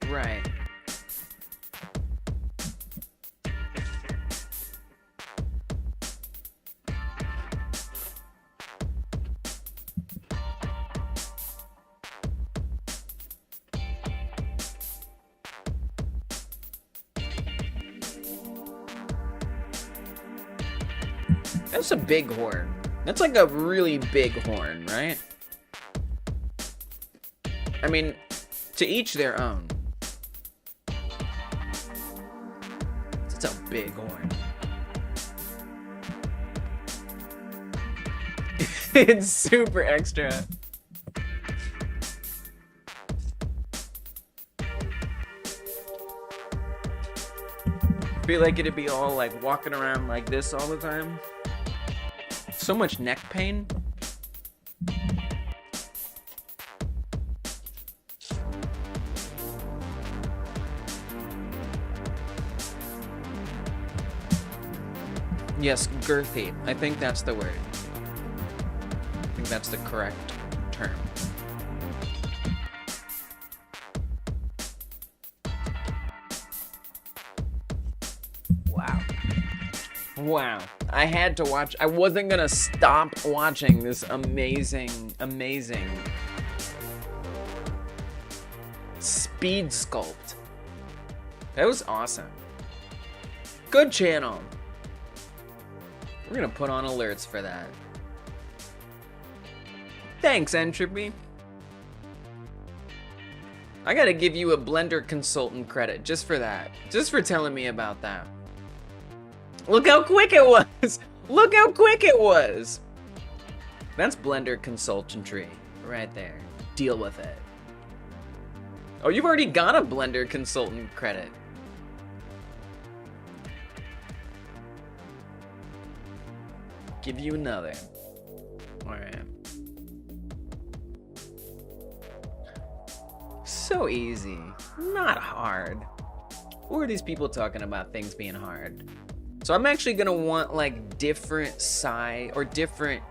That's a big horn. That's like a really big horn, right? I mean, to each their own. It's a big horn. It's super extra. I feel like it'd be all like walking around like this all the time. So much neck pain. Yes, girthy. I think that's the word. I think that's the correct term. Wow. I had to watch. I wasn't gonna stop watching this amazing speed sculpt. That was awesome. Good channel. We're gonna put on alerts for that. Thanks, Entropy. I gotta give you a Blender consultant credit just for that. Just for telling me about that. Look how quick it was! Look how quick it was! That's Blender consultantry right there. Deal with it. Oh, you've already got a Blender consultant credit. Give you another. Alright. So easy. Not hard. Who are these people talking about things being hard? So I'm actually gonna want like different size or different.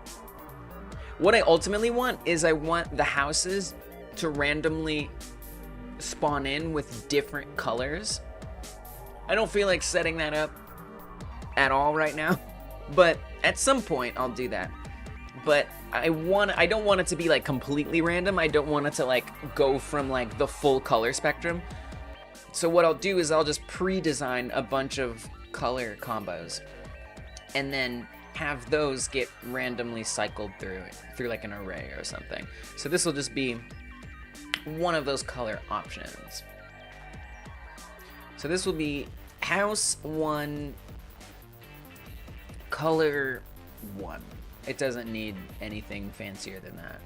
What I ultimately want is I want the houses to randomly spawn in with different colors. I don't feel like setting that up at all right now, but at some point I'll do that. But I don't want it to be like completely random. I don't want it to like go from like the full color spectrum. So what I'll do is I'll just pre-design a bunch of color combos and then have those get randomly cycled through like an array or something. So this will just be one of those color options. So this will be house 1, color 1. It doesn't need anything fancier than that.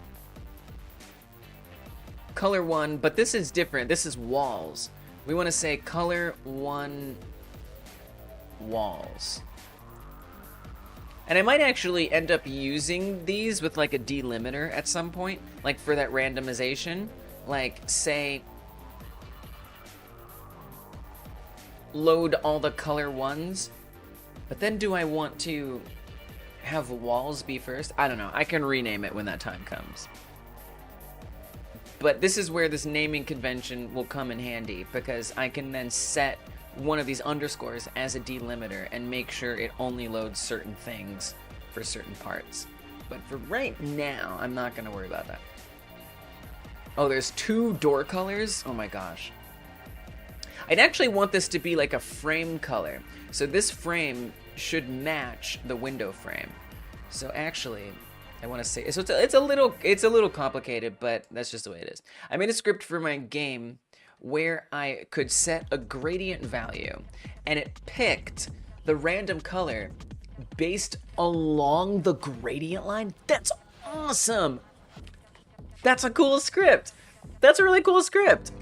Color 1, but this is different. This is walls. We want to say color 1 walls. And I might actually end up using these with like a delimiter at some point, like for that randomization. Like, say, load all the color 1s, but then do I want to have walls be first? I don't know. I can rename it when that time comes. But this is where this naming convention will come in handy, because I can then set one of these underscores as a delimiter and make sure it only loads certain things for certain parts. But for right now, I'm not going to worry about that. Oh, there's 2 door colors? Oh my gosh. I'd actually want this to be like a frame color. So this frame should match the window frame. So actually, I want to say, so it's a little complicated, but that's just the way it is. I made a script for my game where I could set a gradient value, and it picked the random color based along the gradient line. That's awesome. That's a cool script. That's a really cool script.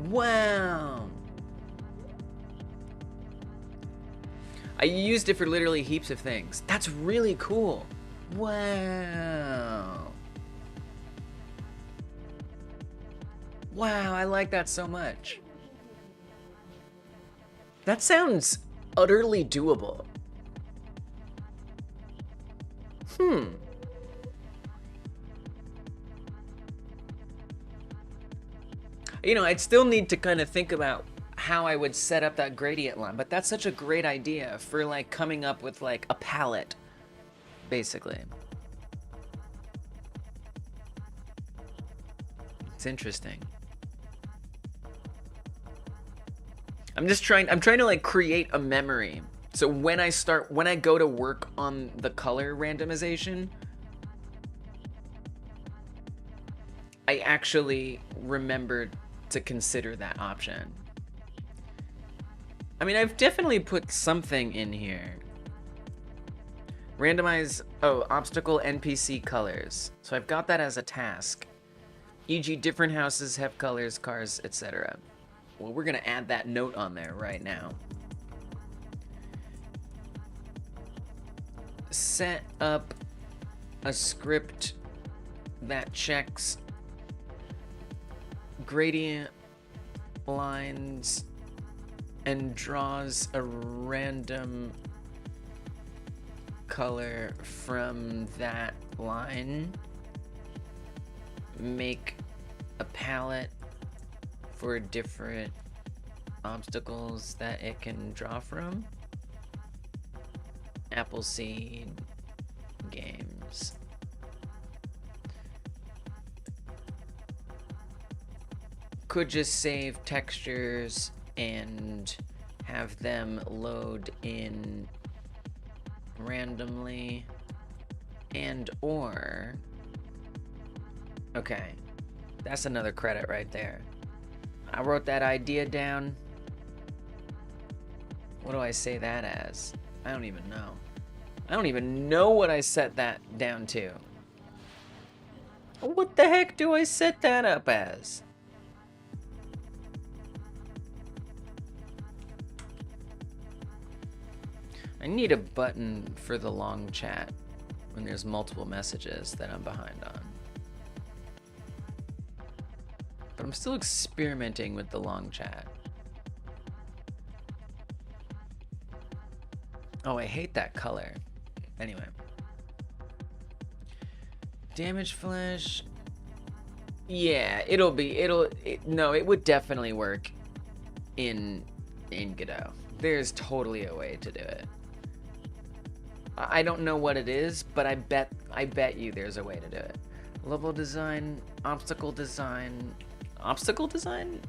Wow. I used it for literally heaps of things. That's really cool. Wow. Wow, I like that so much. That sounds utterly doable. You know, I'd still need to kind of think about how I would set up that gradient line, but that's such a great idea for like coming up with like a palette, basically. It's interesting. I'm trying to like create a memory. So when I go to work on the color randomization, I actually remembered to consider that option. I mean, I've definitely put something in here. Randomize, obstacle NPC colors. So I've got that as a task. E.g., different houses have colors, cars, etc. Well, we're gonna add that note on there right now. Set up a script that checks gradient lines and draws a random color from that line. Make a palette for different obstacles that it can draw from. Appleseed Games. Could just save textures and have them load in randomly, and or okay, that's another credit right there. I wrote that idea down. What do I say that as? I don't even know. I don't even know what I set that down to. What the heck do I set that up as? I need a button for the long chat when there's multiple messages that I'm behind on. But I'm still experimenting with the long chat. Oh, I hate that color. Anyway. Damage flash. Yeah, no, it would definitely work in Godot. There's totally a way to do it. I don't know what it is, but I bet you there's a way to do it. Level design, obstacle design. Obstacle design?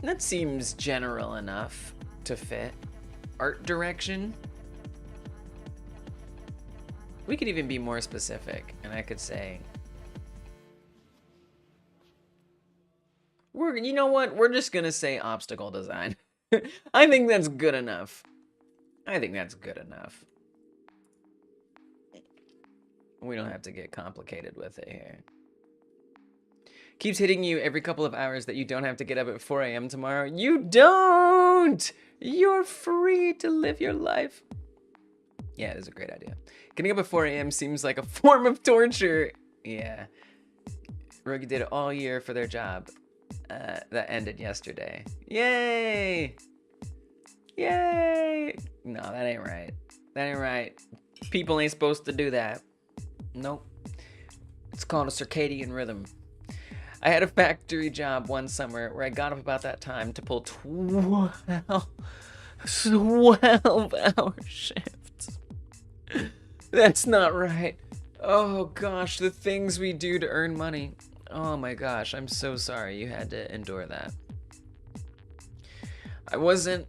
That seems general enough to fit. Art direction? We could even be more specific, and I could say... you know what? We're just gonna say obstacle design. I think that's good enough. I think that's good enough. We don't have to get complicated with it here. Keeps hitting you every couple of hours that you don't have to get up at 4 a.m. tomorrow. You don't! You're free to live your life. Yeah, it is a great idea. Getting up at 4 a.m. seems like a form of torture. Yeah. Rogi did it all year for their job. That ended yesterday. Yay! Yay! No, that ain't right. That ain't right. People ain't supposed to do that. Nope. It's called a circadian rhythm. I had a factory job one summer where I got up about that time to pull 12-hour shifts. That's not right. Oh gosh, the things we do to earn money. Oh my gosh, I'm so sorry you had to endure that. I wasn't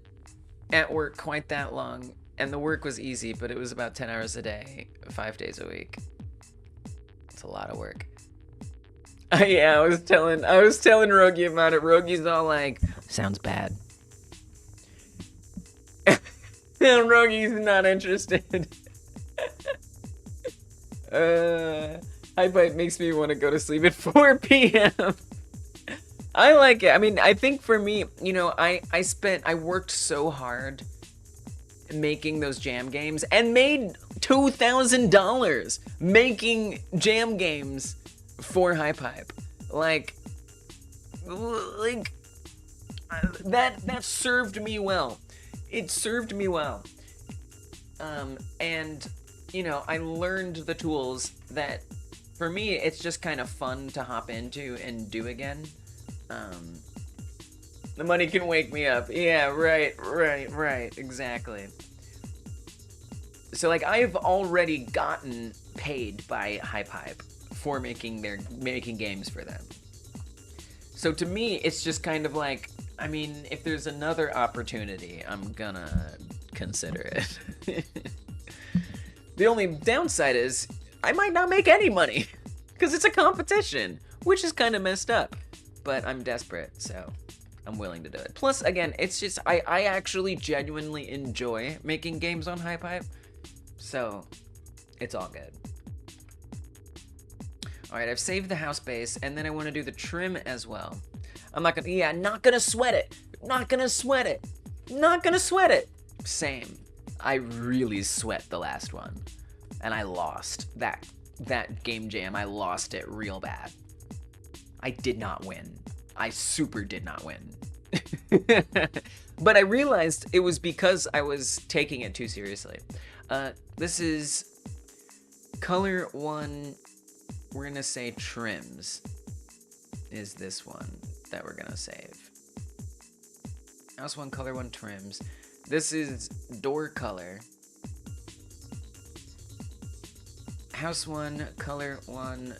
at work quite that long, and the work was easy, but it was about 10 hours a day, 5 days a week. It's a lot of work. Yeah, I was telling Rogi about it. Rogi's all like, sounds bad. And Rogi's not interested. Hype makes me want to go to sleep at 4 p.m. I like it. I mean, I think for me, you know, I worked so hard making those jam games and made $2,000 making jam games for Hype. Like that served me well. It served me well. And you know, I learned the tools that for me it's just kind of fun to hop into and do again. The money can wake me up. Yeah, right, exactly. So like I've already gotten paid by Hype for making games for them. So to me, it's just kind of like, I mean, if there's another opportunity, I'm gonna consider it. The only downside is I might not make any money because it's a competition, which is kind of messed up. But I'm desperate, so I'm willing to do it. Plus, again, it's just I actually genuinely enjoy making games on Hype, so it's all good. All right, I've saved the house base, and then I want to do the trim as well. I'm not gonna sweat it. Not gonna sweat it. Same. I really sweat the last one, and I lost that game jam. I lost it real bad. I did not win. I super did not win. But I realized it was because I was taking it too seriously. This is color 1. We're gonna say trims is this one that we're gonna save. House 1, color 1, trims. This is door color. House 1, color 1,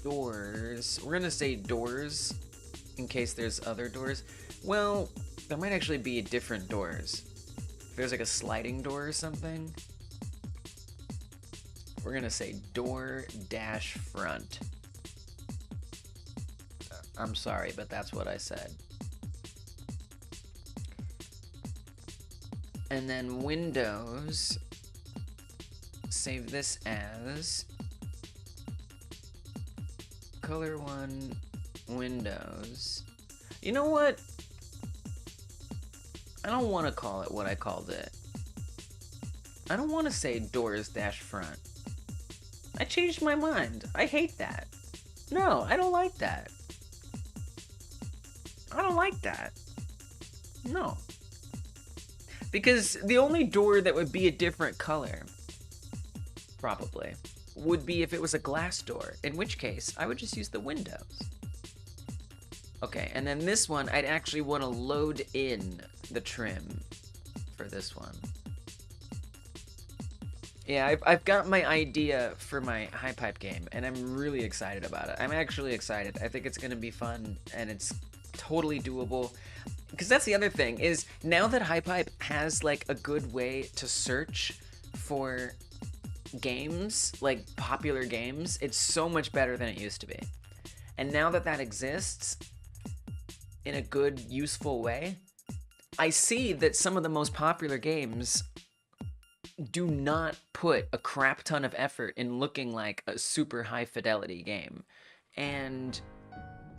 doors. We're gonna say doors in case there's other doors. Well, there might actually be different doors. If there's like a sliding door or something. We're gonna say door dash front. I'm sorry, but that's what I said. And then windows, save this as color 1 windows. You know what? I don't want to call it what I called it. I don't want to say doors dash front. I changed my mind. I hate that. No, I don't like that. I don't like that. No. Because the only door that would be a different color, probably, would be if it was a glass door, in which case I would just use the windows. Okay, and then this one, I'd actually want to load in the trim for this one. Yeah, I've got my idea for my Hype game, and I'm really excited about it. I'm actually excited. I think it's going to be fun, and it's totally doable. because that's the other thing, is now that HypeHype has like a good way to search for games, like popular games, it's so much better than it used to be. And now that that exists in a good, useful way, I see that some of the most popular games do not put a crap ton of effort in looking like a super high fidelity game. And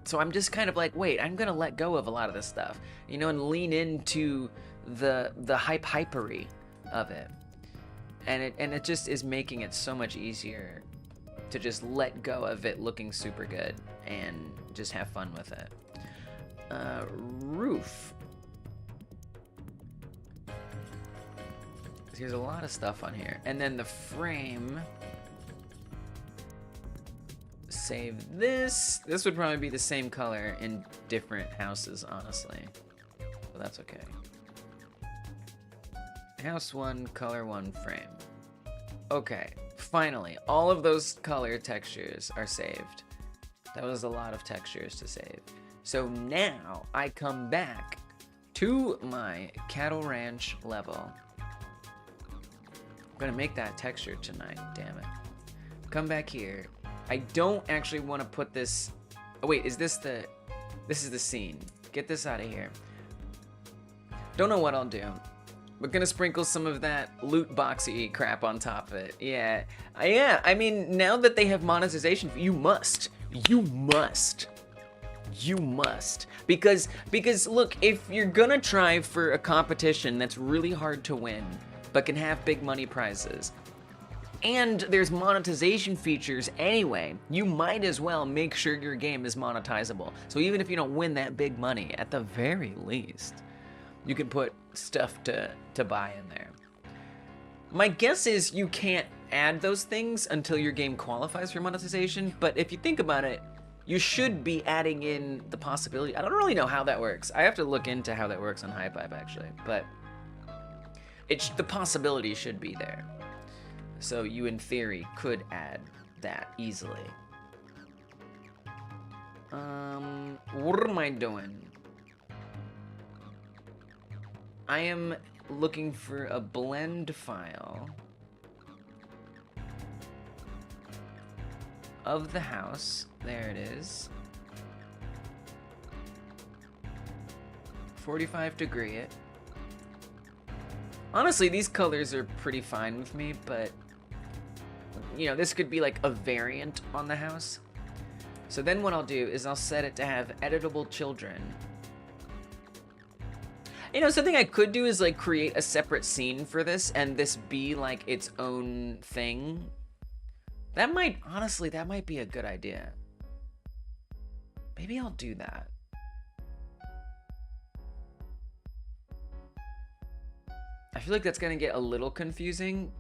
so I'm just kind of like, wait, I'm gonna let go of a lot of this stuff, you know, and lean into the hypery of it. And it just is making it so much easier to just let go of it looking super good and just have fun with it. Roof. There's a lot of stuff on here. And then the frame. Save this. This would probably be the same color in different houses, honestly. But that's okay. House 1, color 1, frame. Okay, finally, all of those color textures are saved. That was a lot of textures to save. So now I come back to my cattle ranch level. I'm gonna make that texture tonight, damn it. Come back here. I don't actually want to put this... Oh wait, is this the... This is the scene. Get this out of here. Don't know what I'll do. We're gonna sprinkle some of that loot boxy crap on top of it. Yeah. I mean, now that they have monetization, you must. Because look, if you're gonna try for a competition that's really hard to win, but can have big money prizes, and there's monetization features anyway, you might as well make sure your game is monetizable. So even if you don't win that big money, at the very least, you can put stuff to buy in there. My guess is you can't add those things until your game qualifies for monetization, but if you think about it, you should be adding in the possibility. I don't really know how that works. I have to look into how that works on HypeHype actually, but the possibility should be there. So you, in theory, could add that easily. What am I doing? I am looking for a blend file of the house. There it is. 45 degree it. Honestly, these colors are pretty fine with me, but you know, this could be like a variant on the house. So then what I'll do is I'll set it to have editable children. You know, something I could do is like create a separate scene for this and this be like its own thing. That might, honestly, that might be a good idea. Maybe I'll do that. I feel like that's gonna get a little confusing,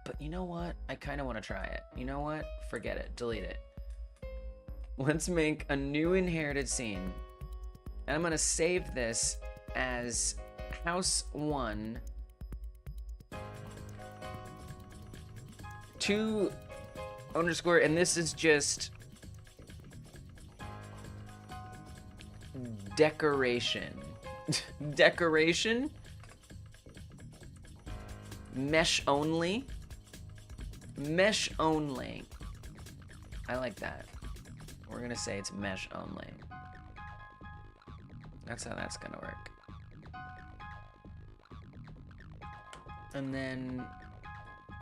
but you know what? I kind of want to try it. You know what? Forget it. Delete it. Let's make a new inherited scene. And I'm going to save this as house 1 2 underscore, and this is just decoration. Decoration. Mesh only. Mesh only. I like that. We're gonna say it's mesh only. That's how that's gonna work. And then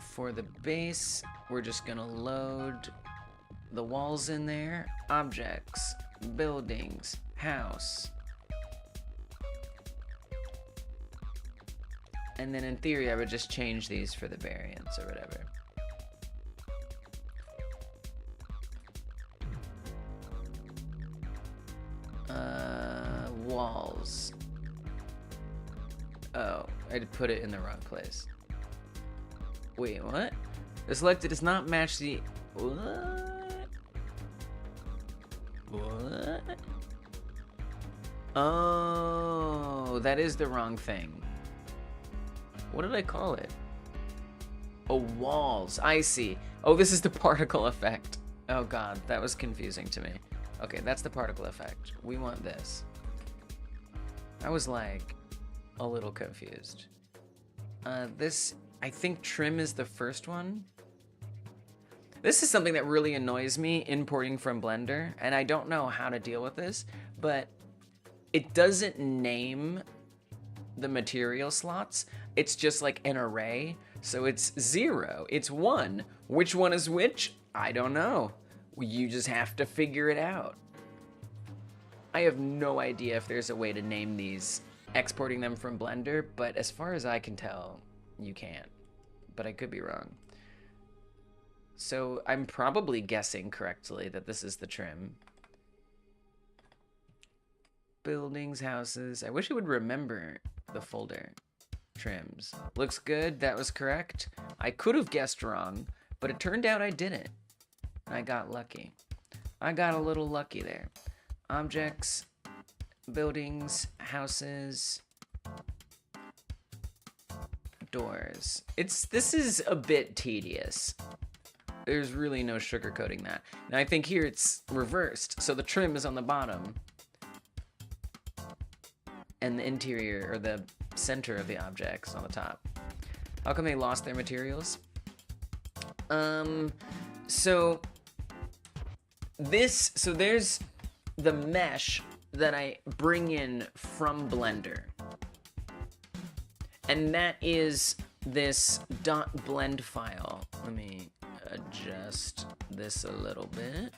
for the base, we're just gonna load the walls in there. Objects, buildings, house. And then in theory, I would just change these for the variants or whatever. Walls. Oh, I put it in the wrong place. Wait, what? The selected does not match the... What? What? Oh, that is the wrong thing. What did I call it? Oh, walls. I see. Oh, this is the particle effect. Oh god, that was confusing to me. Okay, that's the particle effect. We want this. I was like a little confused. This, I think trim is the first one. This is something that really annoys me importing from Blender, and I don't know how to deal with this, but it doesn't name the material slots. It's just like an array. So it's 0, it's 1. Which one is which? I don't know. You just have to figure it out. I have no idea if there's a way to name these exporting them from Blender, but as far as I can tell, you can't. But I could be wrong. So I'm probably guessing correctly that this is the trim. Buildings, houses. I wish I would remember the folder. Trims. Looks good. That was correct. I could have guessed wrong, but it turned out I didn't. I got lucky. I got a little lucky there. Objects, buildings, houses, doors. This is a bit tedious. There's really no sugarcoating that. Now I think here it's reversed. So the trim is on the bottom. And the interior, or the center of the objects on the top. How come they lost their materials? So there's the mesh that I bring in from Blender. And that is this .blend file. Let me adjust this a little bit.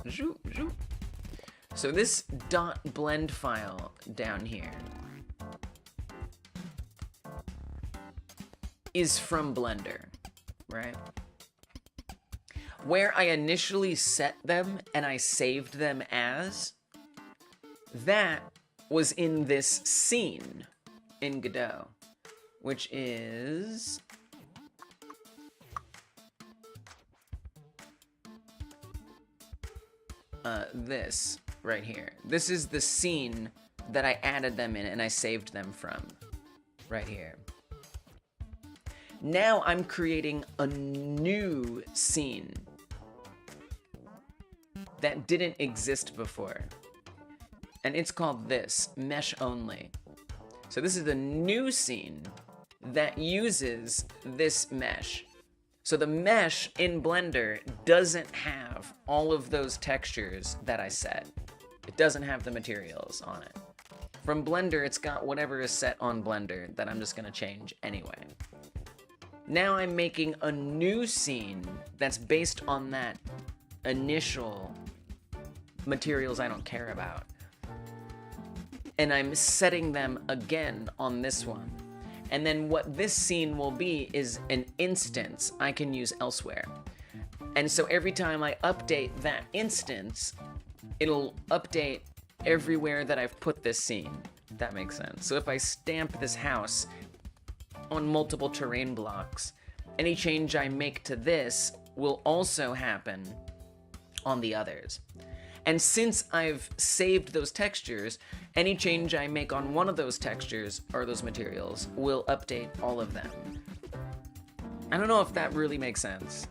Zoop, zoop. So this .blend file down here is from Blender, right? Where I initially set them and I saved them as, that was in this scene in Godot, which is this right here. This is the scene that I added them in and I saved them from right here. Now I'm creating a new scene that didn't exist before. And it's called this, mesh only. So this is the new scene that uses this mesh. So the mesh in Blender doesn't have all of those textures that I set. It doesn't have the materials on it. From Blender, it's got whatever is set on Blender that I'm just gonna change anyway. Now I'm making a new scene that's based on that initial materials I don't care about. And I'm setting them again on this one. And then what this scene will be is an instance I can use elsewhere. And so every time I update that instance, it'll update everywhere that I've put this scene, if that makes sense. So if I stamp this house on multiple terrain blocks, any change I make to this will also happen on the others. And since I've saved those textures, any change I make on one of those textures or those materials will update all of them. I don't know if that really makes sense,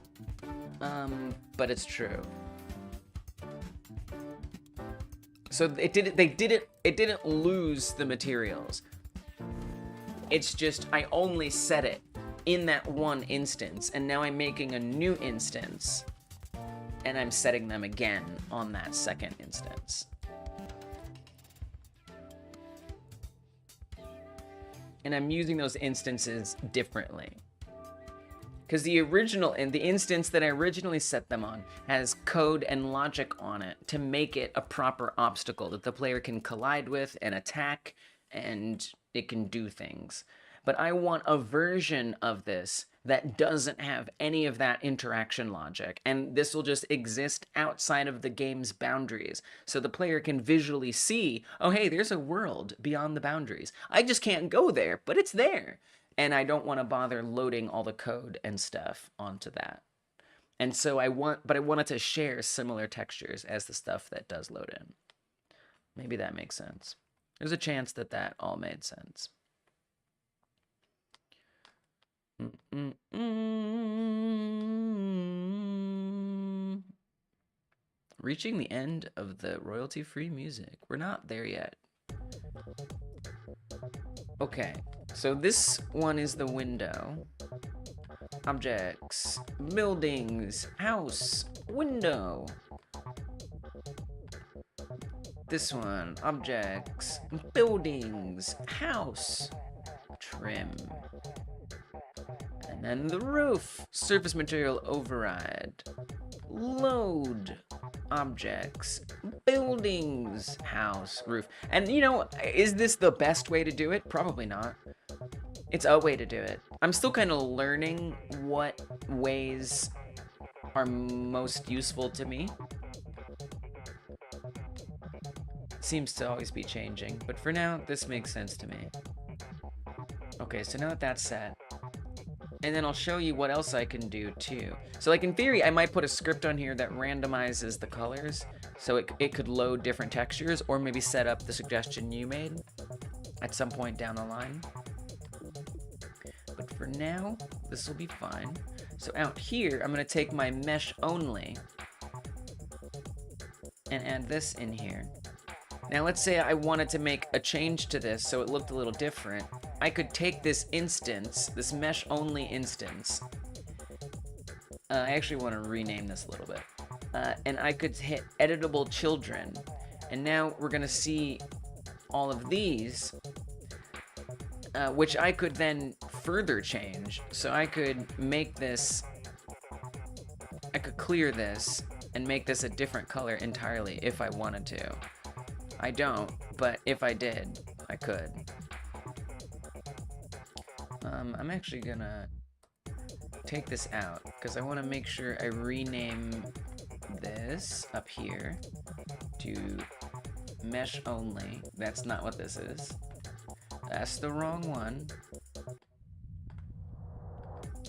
but it's true. So it didn't lose the materials. It's just I only set it in that one instance, and now I'm making a new instance, and I'm setting them again on that second instance. And I'm using those instances differently. Because the instance that I originally set them on has code and logic on it to make it a proper obstacle that the player can collide with and attack, and it can do things. But I want a version of this that doesn't have any of that interaction logic, and this will just exist outside of the game's boundaries, so the player can visually see, oh hey, there's a world beyond the boundaries. I just can't go there, but it's there. And I don't want to bother loading all the code and stuff onto that. And so I wanted to share similar textures as the stuff that does load in. Maybe that makes sense. There's a chance that that all made sense. Reaching the end of the royalty-free music. We're not there yet. Okay, so this one is the window. Objects, buildings, house, window. This one, objects, buildings, house, trim. And then the roof, surface material override, load, objects, buildings, house, roof. And you know, is this the best way to do it? Probably not. It's a way to do it. I'm still kind of learning what ways are most useful to me. Seems to always be changing, but for now, this makes sense to me. Okay, so now that that's set, and then I'll show you what else I can do too. So like in theory, I might put a script on here that randomizes the colors, so it could load different textures, or maybe set up the suggestion you made at some point down the line. But for now, this will be fine. So out here, I'm gonna take my mesh only and add this in here. Now let's say I wanted to make a change to this so it looked a little different. I could take this instance, this mesh only instance. I actually want to rename this a little bit. And I could hit editable children. And now we're gonna see all of these, which I could then further change. So I could make this, I could clear this and make this a different color entirely if I wanted to. I don't, but if I did, I could. I'm actually gonna take this out because I want to make sure I rename this up here to mesh only. That's not what this is. That's the wrong one.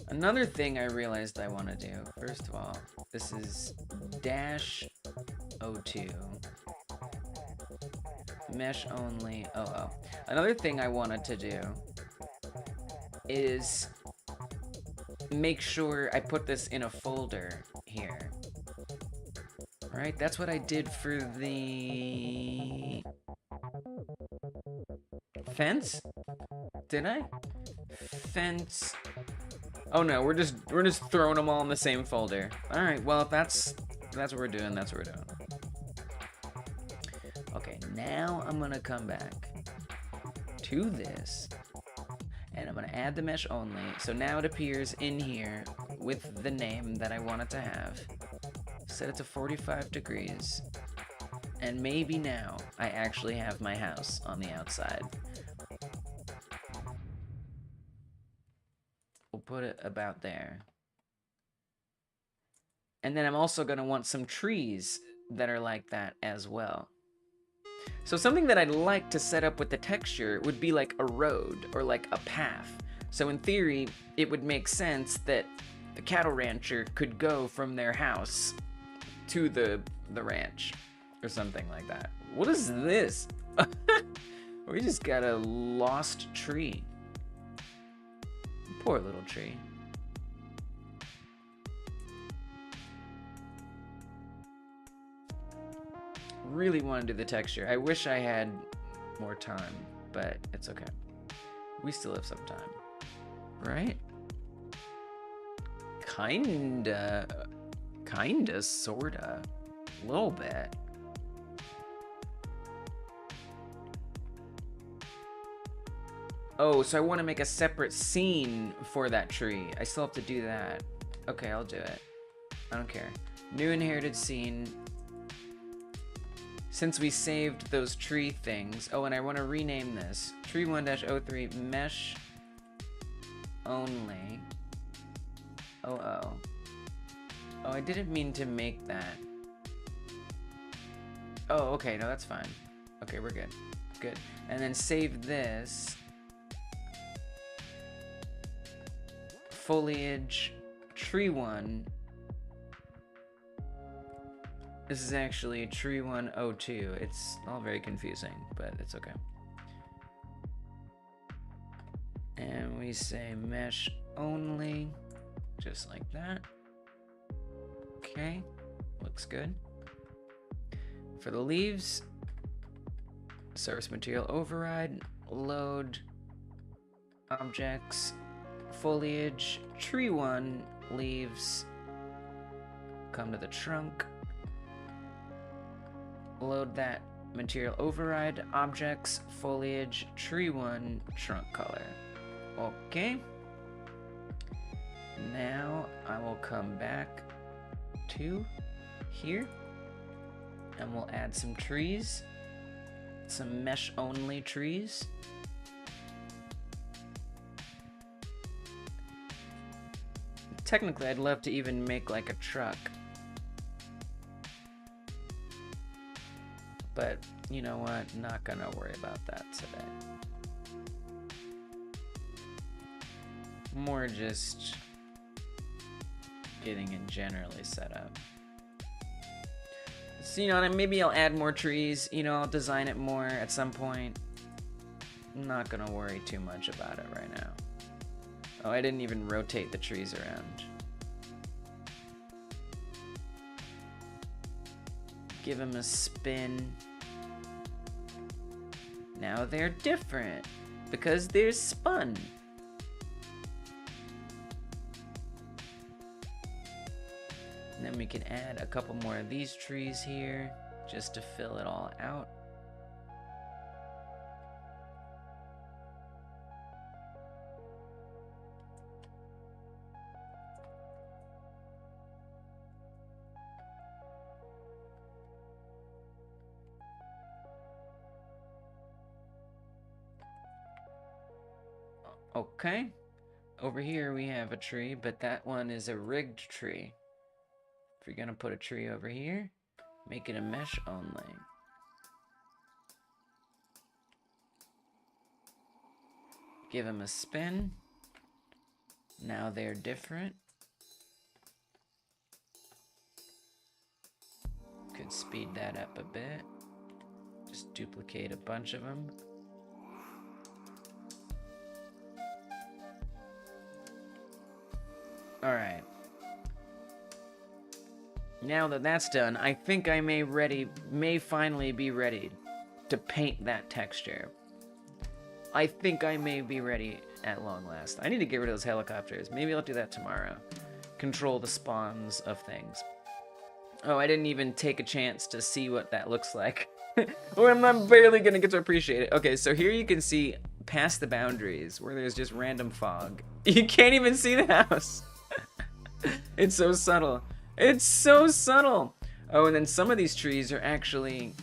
Another thing I realized I want to do, first of all, this is -02. Mesh only, oh. Another thing I wanted to do is make sure I put this in a folder here. Alright, that's what I did for the fence? Did I? Fence. Oh no, we're just throwing them all in the same folder. Alright, well if that's what we're doing, that's what we're doing. Okay, now I'm gonna come back to this and I'm gonna add the mesh only. So now it appears in here with the name that I want it to have. Set it to 45 degrees. And maybe now I actually have my house on the outside. We'll put it about there. And then I'm also gonna want some trees that are like that as well. So something that I'd like to set up with the texture would be like a road or like a path. So in theory, it would make sense that the cattle rancher could go from their house to the ranch or something like that. What is this? We just got a lost tree. Poor little tree. Really want to do the texture. I wish I had more time, but it's okay. We still have some time, right? Kinda, sorta, a little bit. Oh, so I want to make a separate scene for that tree. I still have to do that. Okay, I'll do it. I don't care. New inherited scene. Since we saved those tree things. Oh, and I want to rename this. Tree 1-03 mesh only. Oh, I didn't mean to make that. Oh, okay, no, that's fine. Okay, we're good. Good. And then save this. Foliage, tree 1. This is actually tree 102. It's all very confusing, but it's okay. And we say mesh only, just like that. Okay, looks good. For the leaves, source material override, load, objects, foliage, tree 1, leaves, come to the trunk, load that material override, objects, foliage, tree 1, trunk color. Okay. Now I will come back to here and we'll add some trees, some mesh only trees. Technically, I'd love to even make like a truck. But you know what? Not gonna worry about that today. More just getting it generally set up. So, you know, maybe I'll add more trees, you know, I'll design it more at some point. I'm not gonna worry too much about it right now. Oh, I didn't even rotate the trees around. Give them a spin. Now they're different because they're spun. And then we can add a couple more of these trees here just to fill it all out. Okay, over here we have a tree, but that one is a rigged tree. If you're gonna put a tree over here, make it a mesh only. Give them a spin. Now they're different. Could speed that up a bit. Just duplicate a bunch of them. Alright. Now that that's done, I think I may finally be ready to paint that texture. I think I may be ready at long last. I need to get rid of those helicopters. Maybe I'll do that tomorrow. Control the spawns of things. Oh, I didn't even take a chance to see what that looks like. Or I'm barely gonna get to appreciate it. Okay, so here you can see past the boundaries where there's just random fog. You can't even see the house. It's so subtle. It's so subtle. Oh, and then some of these trees are actually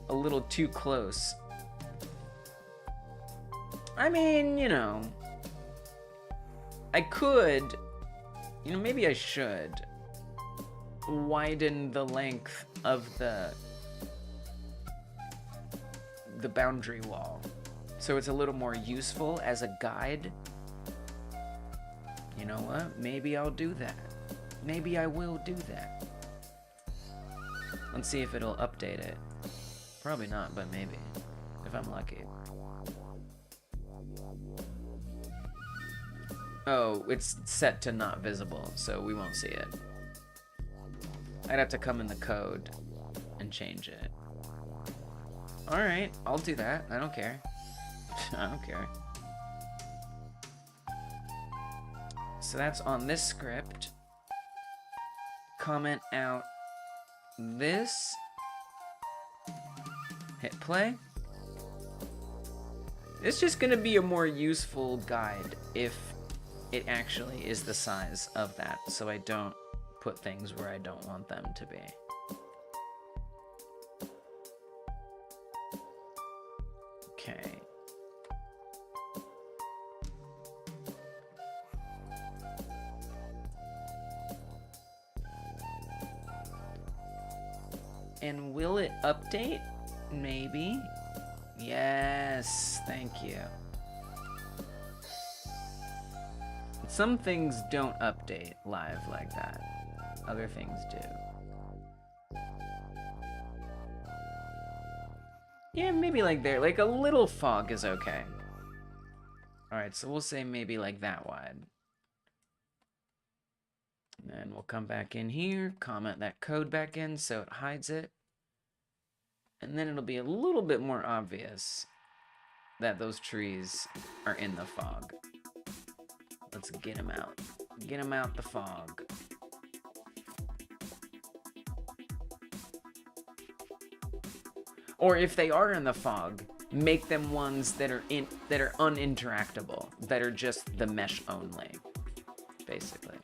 a little too close. I mean, you know, I could, you know, maybe I should widen the length of the boundary wall so it's a little more useful as a guide. You know what? Maybe I'll do that. Maybe I will do that. Let's see if it'll update it. Probably not, but maybe. If I'm lucky. Oh, it's set to not visible, so we won't see it. I'd have to come in the code and change it. Alright, I'll do that. I don't care. I don't care. So that's on this script. Comment out this. Hit play. It's just gonna be a more useful guide if it actually is the size of that, so I don't put things where I don't want them to be. Okay. And will it update? Maybe. Yes, thank you. Some things don't update live like that. Other things do. Yeah, maybe like there. Like a little fog is okay. Alright, so we'll say maybe like that wide. And then we'll come back in here, comment that code back in so it hides it. And then it'll be a little bit more obvious. that those trees are in the fog. Let's get them out. Get them out the fog. Or if they are in the fog, make them ones that are uninteractable, that are just the mesh only, basically.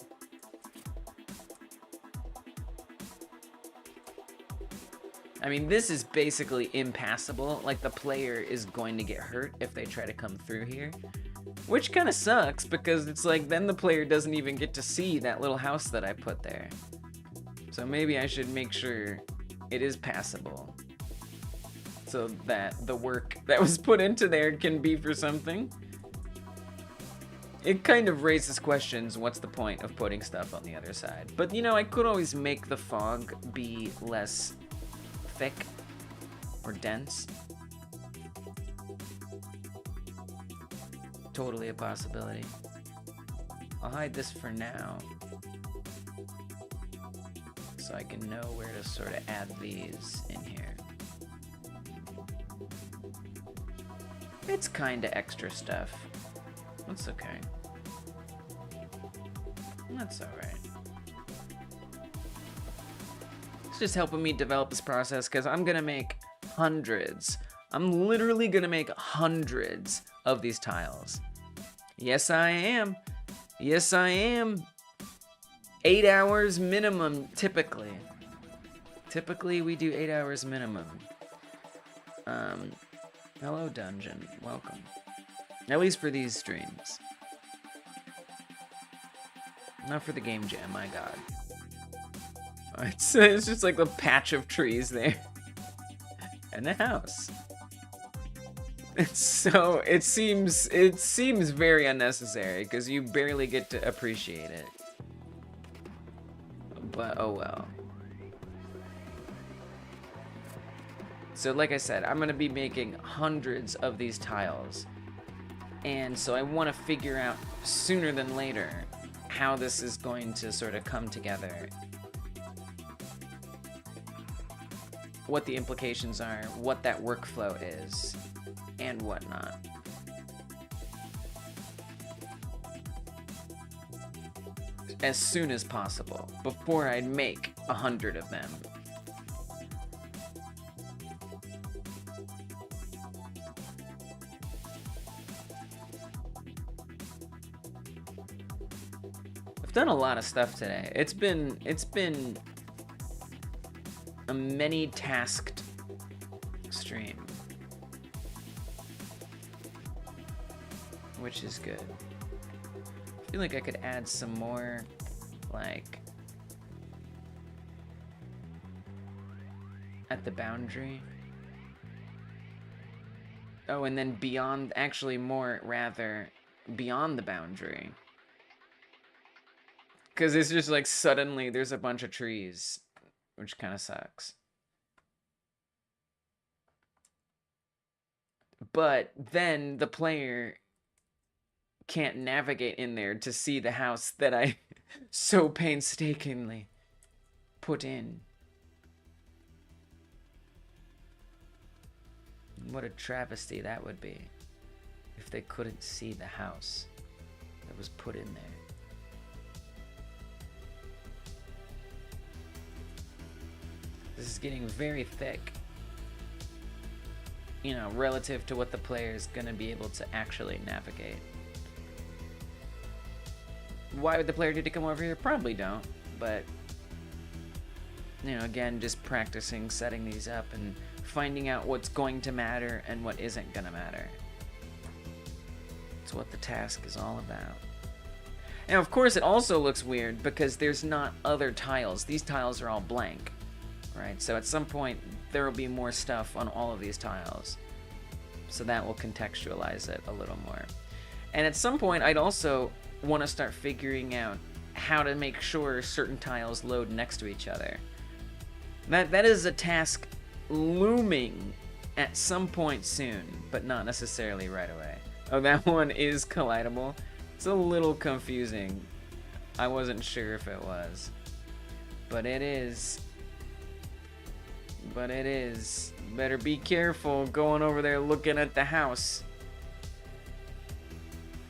I mean, this is basically impassable. Like, the player is going to get hurt if they try to come through here, which kind of sucks because it's like then the player doesn't even get to see that little house that I put there. So maybe I should make sure it is passable, so that the work that was put into there can be for something. It kind of raises questions, what's the point of putting stuff on the other side? But you know, I could always make the fog be less thick or dense. Totally a possibility. I'll hide this for now, so I can know where to sort of add these in here. It's kind of extra stuff. That's okay. That's alright. It's just helping me develop this process because I'm gonna make hundreds. I'm literally gonna make hundreds of these tiles. Yes, I am. Yes, I am. 8 hours minimum, typically. Typically, we do 8 hours minimum. Hello, Dungeon. Welcome. At least for these streams. Not for the game jam, my god. It's just like a patch of trees there. And a house. So, it seems very unnecessary, because you barely get to appreciate it. But, oh well. So, like I said, I'm going to be making hundreds of these tiles. And so I want to figure out sooner than later how this is going to sort of come together. What the implications are, what that workflow is, and whatnot. As soon as possible, before I make 100 of them. I've done a lot of stuff today. It's been a many-tasked stream, which is good. I feel like I could add some more, like, at the boundary. Oh, and then beyond, actually more, rather, beyond the boundary. Because it's just like suddenly there's a bunch of trees, which kind of sucks. But then the player can't navigate in there to see the house that I so painstakingly put in. What a travesty that would be if they couldn't see the house that was put in there. This is getting very thick, you know, relative to what the player is going to be able to actually navigate. Why would the player need to come over here? Probably don't, but, you know, again, just practicing setting these up and finding out what's going to matter and what isn't going to matter. It's what the task is all about. And of course, it also looks weird because there's not other tiles. These tiles are all blank. Right, so at some point there will be more stuff on all of these tiles, so that will contextualize it a little more. And at some point I'd also want to start figuring out how to make sure certain tiles load next to each other. That is a task looming at some point soon, but not necessarily right away. Oh, that one is collidable. It's a little confusing. I wasn't sure if it was, but it is. But it is. Better be careful going over there looking at the house.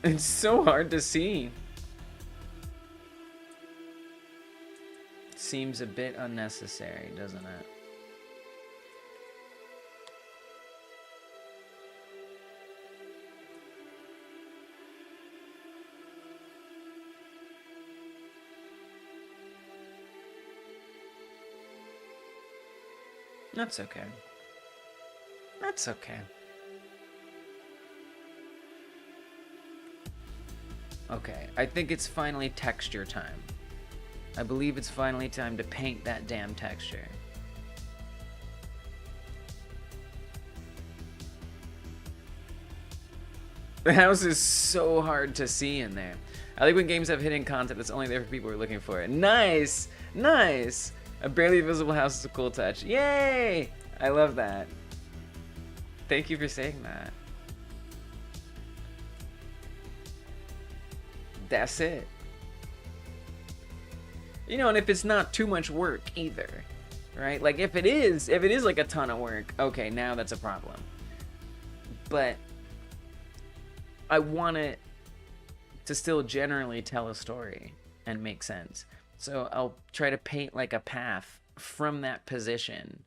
It's so hard to see. Seems a bit unnecessary, doesn't it? That's okay. That's okay. Okay, I think it's finally texture time. I believe it's finally time to paint that damn texture. The house is so hard to see in there. I like when games have hidden content that's only there for people who are looking for it. Nice! Nice! A barely visible house is a cool touch. Yay! I love that. Thank you for saying that. That's it. You know, and if it's not too much work either, right? Like if it is like a ton of work, okay, now that's a problem. But I want it to still generally tell a story and make sense. So I'll try to paint like a path from that position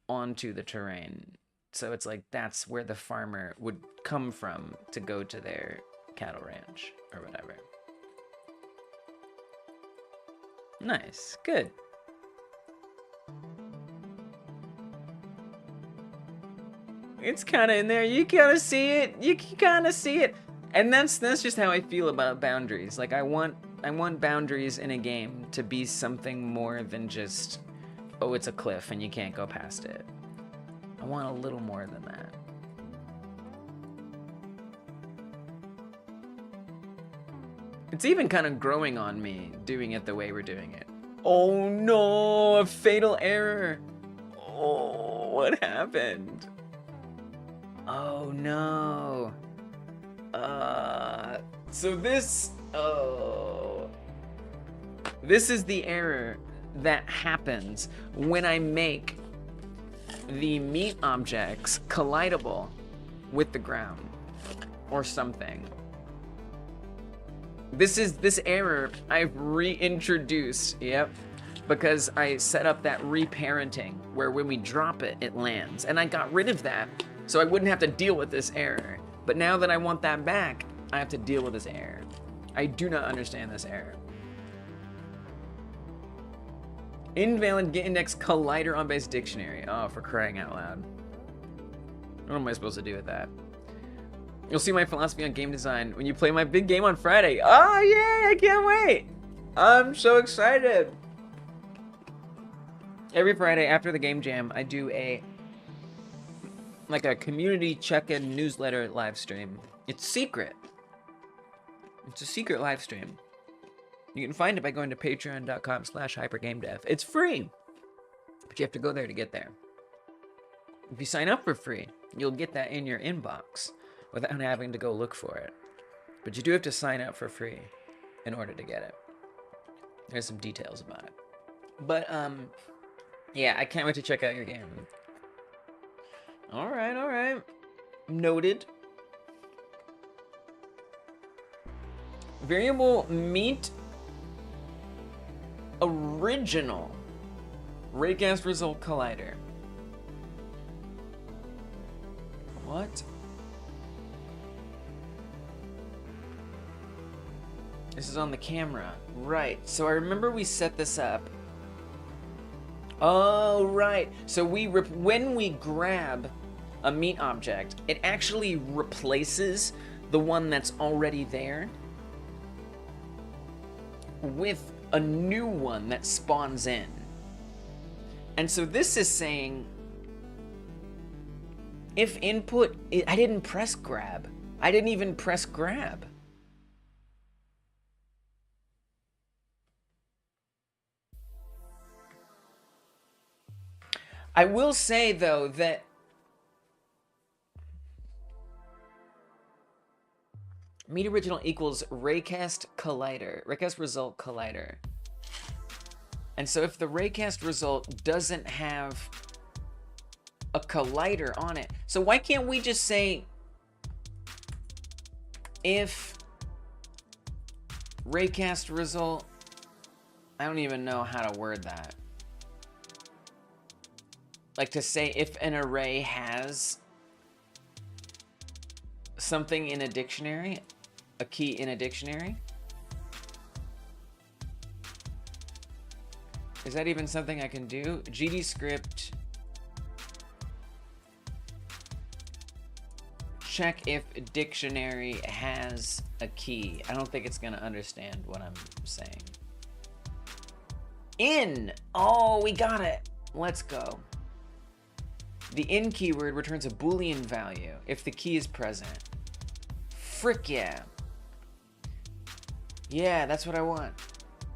onto the terrain. So it's like that's where the farmer would come from to go to their cattle ranch or whatever. Nice, good. It's kind of in there. You kind of see it. You kind of see it. And that's just how I feel about boundaries. Like I want boundaries in a game to be something more than just, oh, it's a cliff and you can't go past it. I want a little more than that. It's even kind of growing on me doing it the way we're doing it. Oh no, a fatal error. Oh, what happened? Oh no. So this is the error that happens when I make the meat objects collidable with the ground or something. This error I've reintroduced, yep, because I set up that reparenting where when we drop it, it lands. And I got rid of that so I wouldn't have to deal with this error. But now that I want that back, I have to deal with this error. I do not understand this error. Invalid get index collider on base dictionary. Oh, for crying out loud. What am I supposed to do with that? You'll see my philosophy on game design when you play my big game on Friday. Oh, yay, I can't wait. I'm so excited. Every Friday after the game jam, I do a community check-in newsletter live stream. It's secret. It's a secret live stream. You can find it by going to patreon.com/hypergamedev. It's free, but you have to go there to get there. If you sign up for free, you'll get that in your inbox without having to go look for it. But you do have to sign up for free in order to get it. There's some details about it. But, yeah, I can't wait to check out your game. All right. Noted. Variable meat original raycast result collider. What? This is on the camera. Right. So I remember we set this up. Oh, right. So when we grab a meat object, it actually replaces the one that's already there with a new one that spawns in. And so this is saying if input, I didn't press grab. I didn't even press grab. I will say though that meat original equals raycast collider, raycast result collider. And so if the raycast result doesn't have a collider on it, so why can't we just say if raycast result, I don't even know how to word that. Like to say if an array has something in a dictionary, a key in a dictionary. Is that even something I can do? GDScript. Check if dictionary has a key. I don't think it's gonna understand what I'm saying. In! Oh, we got it. Let's go. The in keyword returns a Boolean value if the key is present. Frick yeah. Yeah, that's what I want.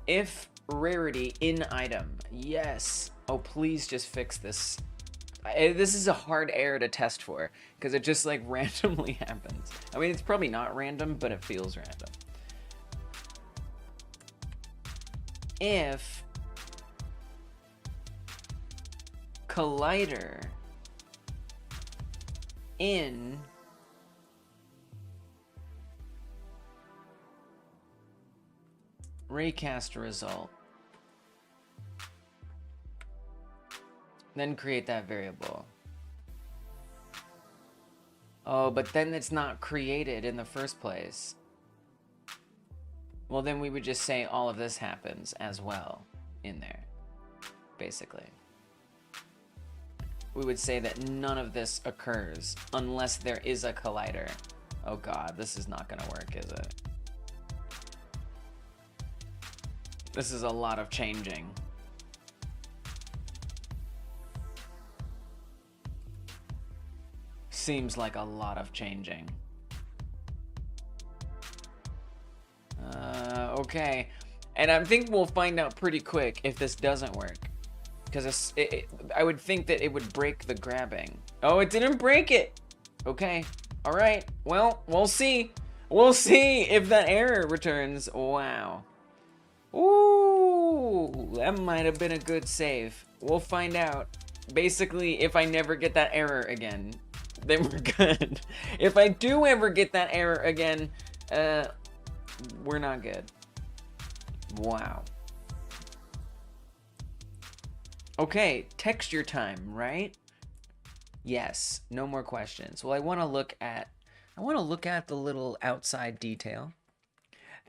If rarity in item. Yes. Oh, please just fix this. This is a hard error to test for because it just like randomly happens. I mean, it's probably not random, but it feels random. If collider in raycast result, then create that variable. Oh, but then it's not created in the first place. Well, then we would just say all of this happens as well in there, basically. We would say that none of this occurs unless there is a collider. Oh God, this is not gonna work, is it? This is a lot of changing. Seems like a lot of changing. Okay. And I think we'll find out pretty quick if this doesn't work. Because I would think that it would break the grabbing. Oh, it didn't break it! Okay. Alright. Well, we'll see. We'll see if that error returns. Wow. Ooh, that might have been a good save. We'll find out. Basically, if I never get that error again, then we're good. If I do ever get that error again, we're not good. Wow. Okay, texture time, right? Yes, no more questions. Well, I want to look at the little outside detail.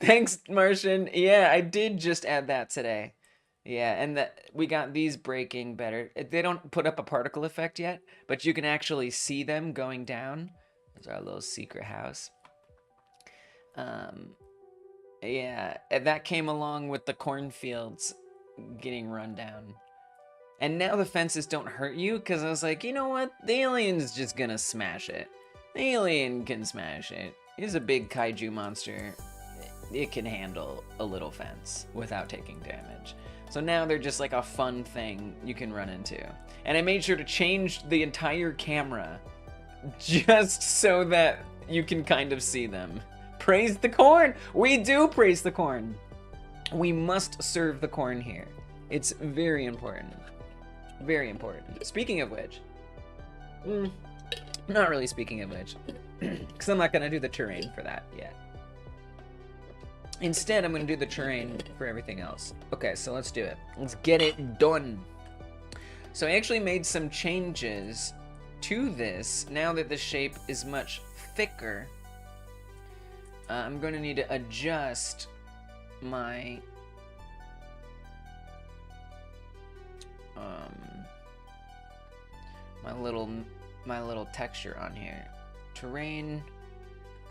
Thanks, Martian. Yeah, I did just add that today. Yeah, and we got these breaking better. They don't put up a particle effect yet, but you can actually see them going down. There's our little secret house. Yeah, and that came along with the cornfields getting run down. And now the fences don't hurt you, because I was like, you know what? The alien's just gonna smash it. The alien can smash it. He's a big kaiju monster. It can handle a little fence without taking damage. So now they're just like a fun thing you can run into. And I made sure to change the entire camera just so that you can kind of see them. Praise the corn! We do praise the corn! We must serve the corn here. It's very important. Very important. Speaking of which, not really speaking of which, because I'm not going to do the terrain for that yet. Instead, I'm going to do the terrain for everything else. Okay, so let's do it. Let's get it done. So I actually made some changes to this now that the shape is much thicker. I'm going to need to adjust my my little texture on here. Terrain,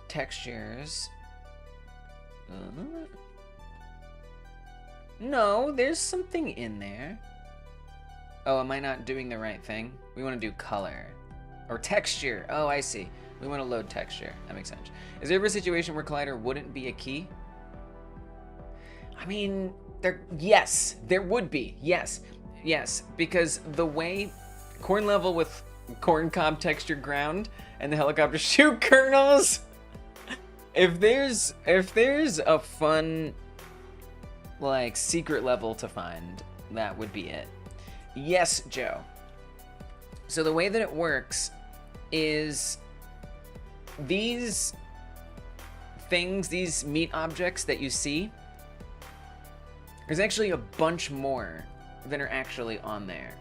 textures. No, there's something in there. Oh, am I not doing the right thing? We want to do color or texture. Oh, I see. We want to load texture. That makes sense. Is there ever a situation where collider wouldn't be a key? I mean, yes, there would be. Yes, because the way corn level with corn cob texture ground and the helicopter shoot kernels. If there's a fun like secret level to find, that would be it. Yes, Joe. So the way that it works is these things, these meat objects that you see, there's actually a bunch more that are actually on there.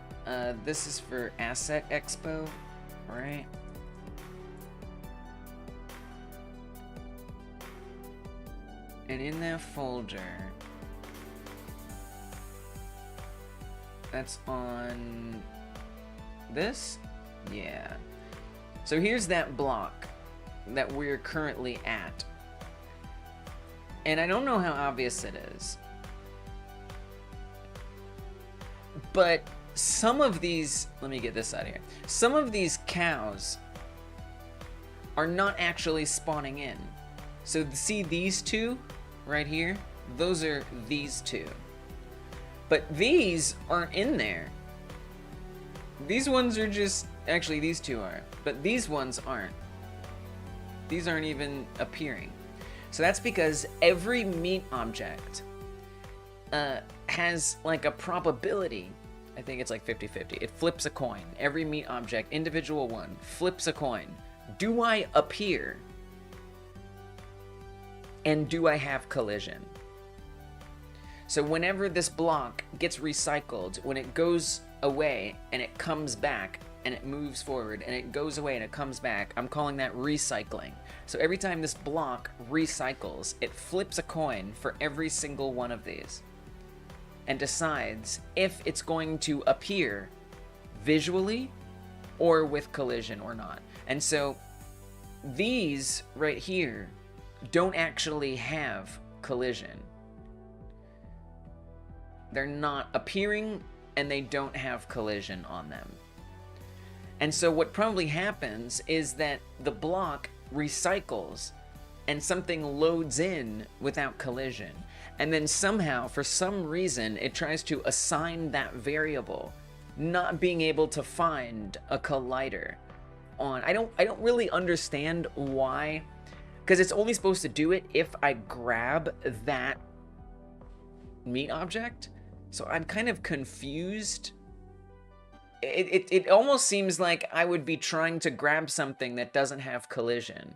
This is for Asset Expo, right? And in that folder, that's on this? Yeah. So here's that block that we're currently at. And I don't know how obvious it is, but some of these, let me get this out of here. Some of these cows are not actually spawning in. So see these two right here? Those are these two. But these aren't in there. These ones are just, actually these two are, but these ones aren't. These aren't even appearing. So that's because every meat object has like a probability. I think it's like 50-50. It flips a coin. Every meat object, individual one, flips a coin. Do I appear? And do I have collision? So whenever this block gets recycled, when it goes away and it comes back and it moves forward and it goes away and it comes back, I'm calling that recycling. So every time this block recycles, it flips a coin for every single one of these and decides if it's going to appear visually or with collision or not. And so these right here don't actually have collision. They're not appearing and they don't have collision on them. And so what probably happens is that the block recycles and something loads in without collision. And then somehow, for some reason, it tries to assign that variable, not being able to find a collider on. I don't really understand why, because it's only supposed to do it if I grab that meat object. So I'm kind of confused. It almost seems like I would be trying to grab something that doesn't have collision.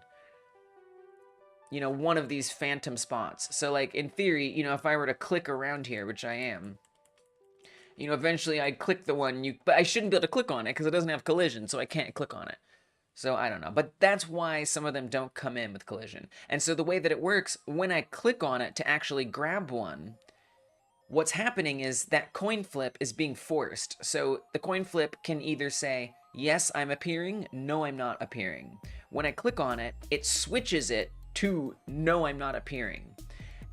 You know, one of these phantom spots. So like in theory, you know, if I were to click around here, which I am, you know, eventually I'd click the one but I shouldn't be able to click on it because it doesn't have collision, so I can't click on it. So I don't know, but that's why some of them don't come in with collision. And so the way that it works, when I click on it to actually grab one, what's happening is that coin flip is being forced. So the coin flip can either say, yes, I'm appearing, no, I'm not appearing. When I click on it, it switches it to no, I'm not appearing.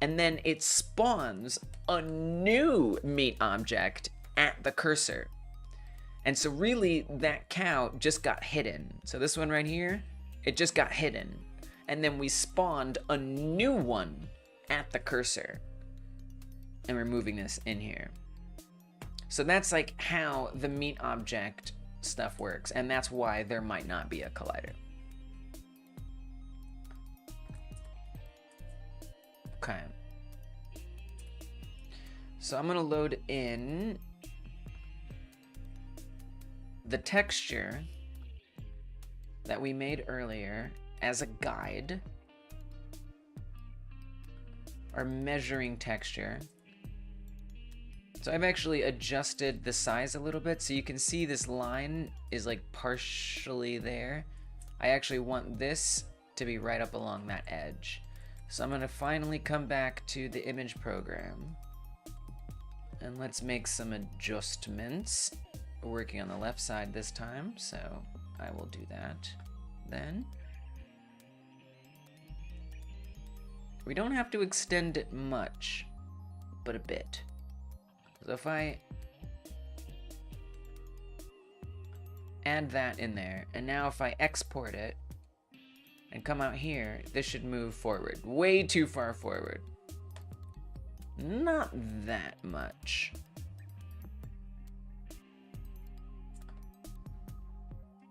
And then it spawns a new meat object at the cursor. And so really that cow just got hidden. So this one right here, it just got hidden. And then we spawned a new one at the cursor. And we're moving this in here. So that's like how the meat object stuff works. And that's why there might not be a collider. Okay. So I'm gonna load in the texture that we made earlier as a guide, our measuring texture. So I've actually adjusted the size a little bit so you can see this line is like partially there. I actually want this to be right up along that edge. So I'm gonna finally come back to the image program and let's make some adjustments. We're working on the left side this time, so I will do that then. We don't have to extend it much, but a bit. So if I add that in there, and now if I export it and come out here, this should move forward. Way too far forward. Not that much.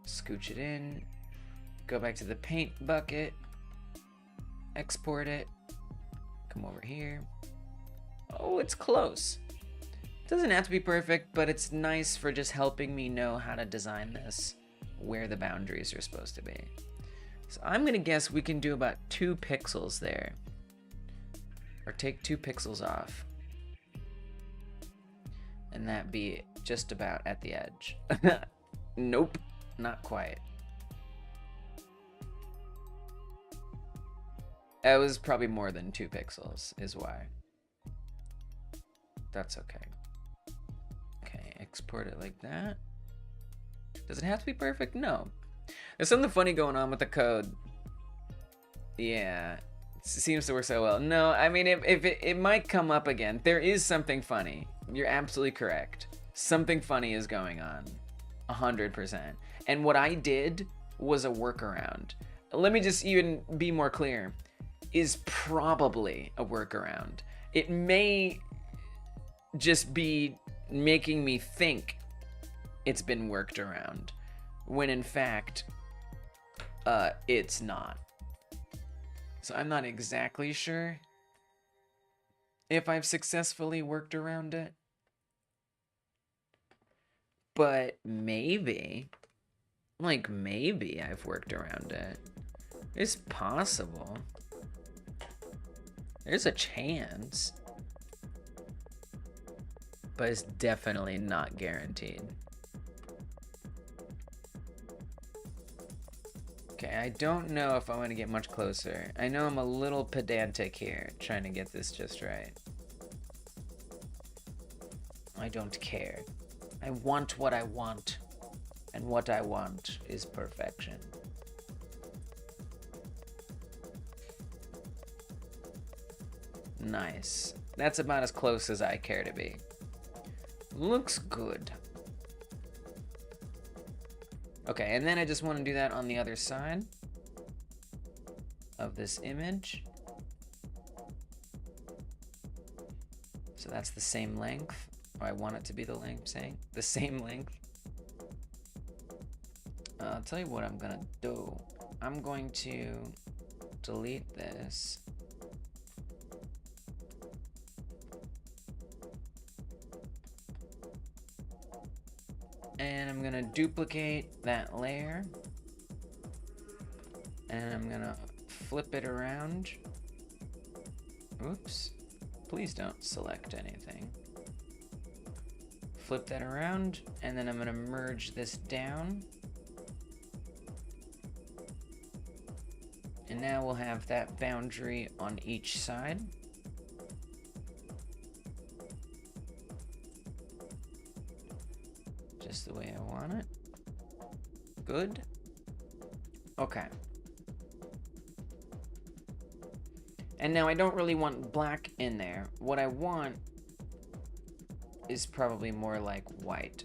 Scooch it in, go back to the paint bucket, export it, come over here. Oh, it's close. It doesn't have to be perfect, but it's nice for just helping me know how to design this, where the boundaries are supposed to be. So I'm gonna guess we can do about 2 pixels there. Or take 2 pixels off. And that be just about at the edge. Nope, not quite. It was probably more than 2 pixels, is why. That's okay. Okay, export it like that. Does it have to be perfect? No. There's something funny going on with the code. Yeah, it seems to work so well. No, I mean, it might come up again. There is something funny. You're absolutely correct. Something funny is going on. 100%. And what I did was a workaround. Let me just even be more clear. Is probably a workaround. It may just be making me think it's been worked around, when in fact, it's not. So I'm not exactly sure if I've successfully worked around it. But maybe, like maybe I've worked around it. It's possible. There's a chance. But it's definitely not guaranteed. Okay, I don't know if I'm gonna get much closer. I know I'm a little pedantic here, trying to get this just right. I don't care. I want what I want, and what I want is perfection. Nice. That's about as close as I care to be. Looks good. Okay, and then I just want to do that on the other side of this image. So that's the same length. Or I want it to be the same length. I'll tell you what I'm gonna do. I'm going to delete this. And I'm gonna duplicate that layer. And I'm gonna flip it around. Oops. Please don't select anything. Flip that around, and then I'm gonna merge this down. And now we'll have that boundary on each side. Just the way I want it. Good. Okay. And now I don't really want black in there. What I want is probably more like white.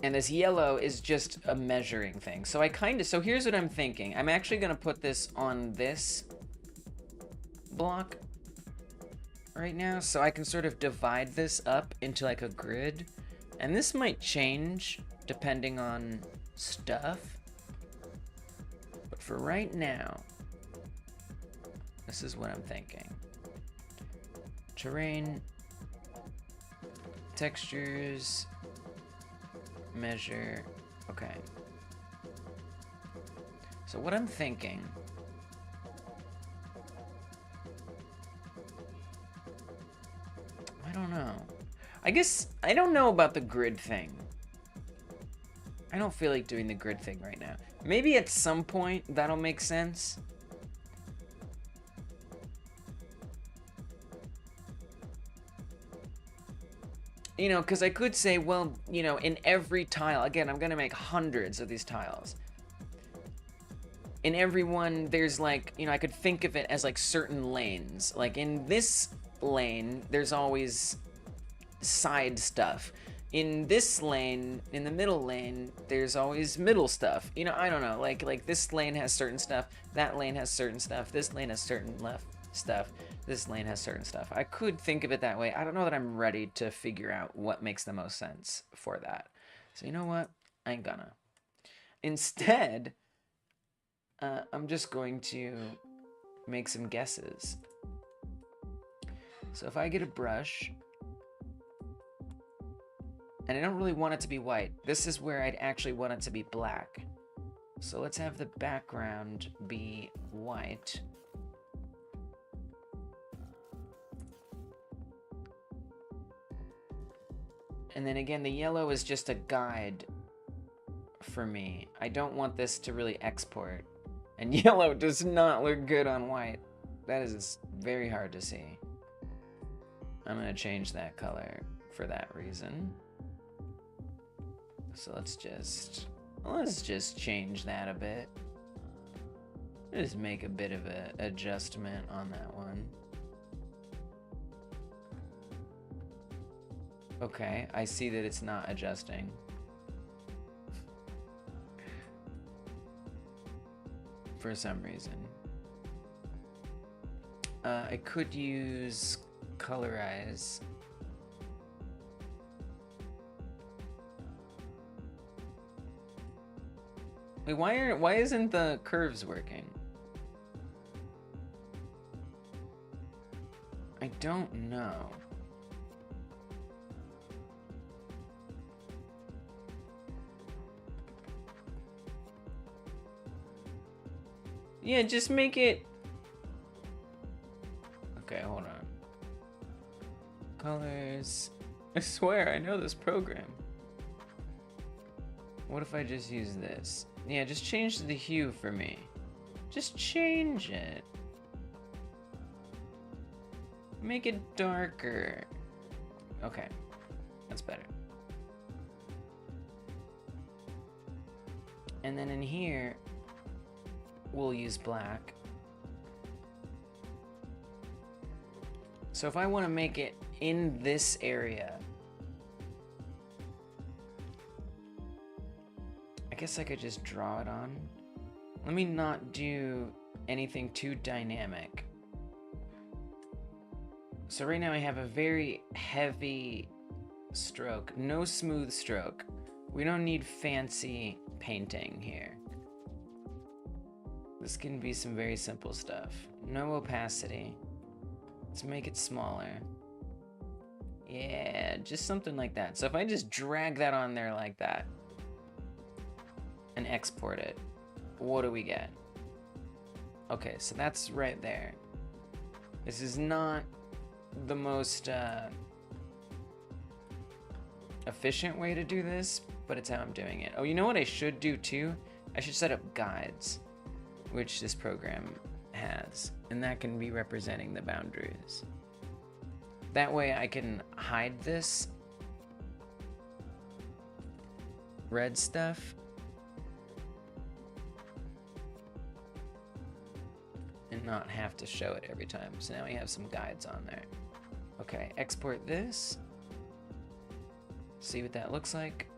And this yellow is just a measuring thing. So so here's what I'm thinking. I'm actually gonna put this on this block right now, so I can sort of divide this up into like a grid. And this might change depending on stuff. But for right now, this is what I'm thinking. Terrain, textures, measure, okay. So what I'm thinking, I don't know. I guess, I don't know about the grid thing. I don't feel like doing the grid thing right now. Maybe at some point that'll make sense. You know, because I could say, well, you know, in every tile, again, I'm going to make hundreds of these tiles. In every one, there's like, you know, I could think of it as like certain lanes. Like in this lane, there's always side stuff. In this lane, in the middle lane, there's always middle stuff. You know, I don't know, like this lane has certain stuff, that lane has certain stuff, this lane has certain left stuff, this lane has certain stuff. I could think of it that way. I don't know that I'm ready to figure out what makes the most sense for that. So you know what? I ain't gonna. Instead, I'm just going to make some guesses. So if I get a brush, And I don't really want it to be white. This is where I'd actually want it to be black. So let's have the background be white. And then again, the yellow is just a guide for me. I don't want this to really export. And yellow does not look good on white. That is very hard to see. I'm gonna change that color for that reason. So let's just change that a bit. Just make a bit of an adjustment on that one. Okay, I see that it's not adjusting. For some reason. I could use colorize. Wait, why isn't the curves working? I don't know. Yeah, just make it... Okay, hold on. Colors... I swear, I know this program. What if I just use this? Yeah, just change the hue for me. Just change it. Make it darker. Okay, that's better. And then in here, we'll use black. So if I want to make it in this area, I guess I could just draw it on. Let me not do anything too dynamic. So right now I have a very heavy stroke, no smooth stroke. We don't need fancy painting here. This can be some very simple stuff. No opacity. Let's make it smaller. Yeah, just something like that. So if I just drag that on there like that and export it, what do we get? Okay, so that's right there. This is not the most efficient way to do this, but it's how I'm doing it. Oh, you know what I should do too? I should set up guides, which this program has, and that can be representing the boundaries. That way I can hide this red stuff and not have to show it every time. So now we have some guides on there. Okay, export this. See what that looks like.